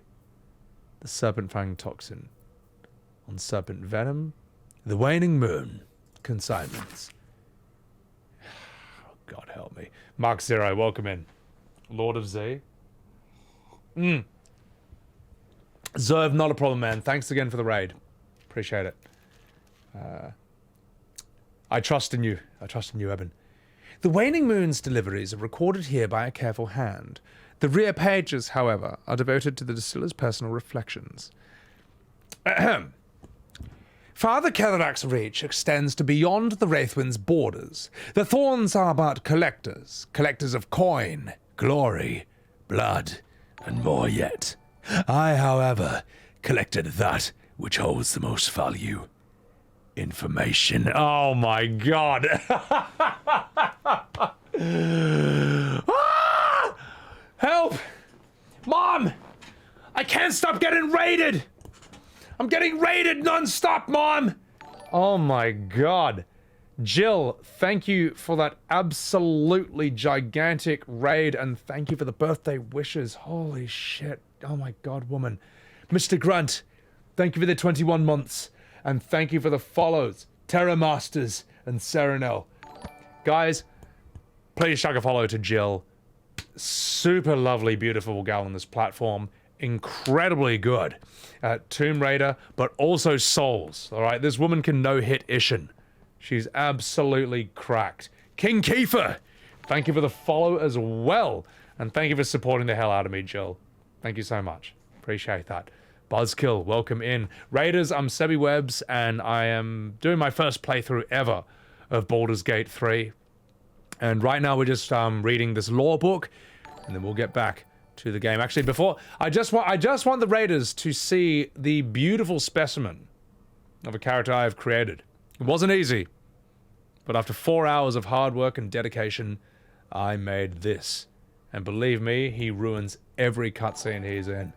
The Serpent Fang Toxin. On Serpent Venom. The Waning Moon. Consignments. Oh, God help me. Mark Zero, welcome in. Lord of Z. Zerv, not a problem, man. Thanks again for the raid. Appreciate it. I trust in you. I trust in you, Eben. The Waning Moon's deliveries are recorded here by a careful hand. The rear pages, however, are devoted to the distiller's personal reflections. Ahem. Father Karlach's reach extends to beyond the Wraithwind's borders. The Thorns are but collectors of coin, glory, blood, and more yet. I, however, collected that which holds the most value. Information. Oh my god. Ah! Help! Mom! I can't stop getting raided! I'm getting raided non-stop, Mom! Oh my god. Jill, thank you for that absolutely gigantic raid, and thank you for the birthday wishes. Holy shit. Oh my god, woman. Mr. Grunt, thank you for the 21 months, and thank you for the follows. Terra Masters and Serenel. Guys, please chuck a follow to Jill. Super lovely, beautiful gal on this platform. Incredibly good at Tomb Raider, but also Souls. Alright, this woman can no-hit Ishin. She's absolutely cracked. King Kiefer, thank you for the follow as well. And thank you for supporting the hell out of me, Jill. Thank you so much. Appreciate that. Buzzkill, welcome in. Raiders, I'm Sebbywebz, and I am doing my first playthrough ever of Baldurs Gate 3. And right now we're just reading this lore book, and then we'll get back to the game. Actually, before, I just want the Raiders to see the beautiful specimen of a character I have created. It wasn't easy, but after 4 hours of hard work and dedication, I made this. And believe me, he ruins every cutscene he's in.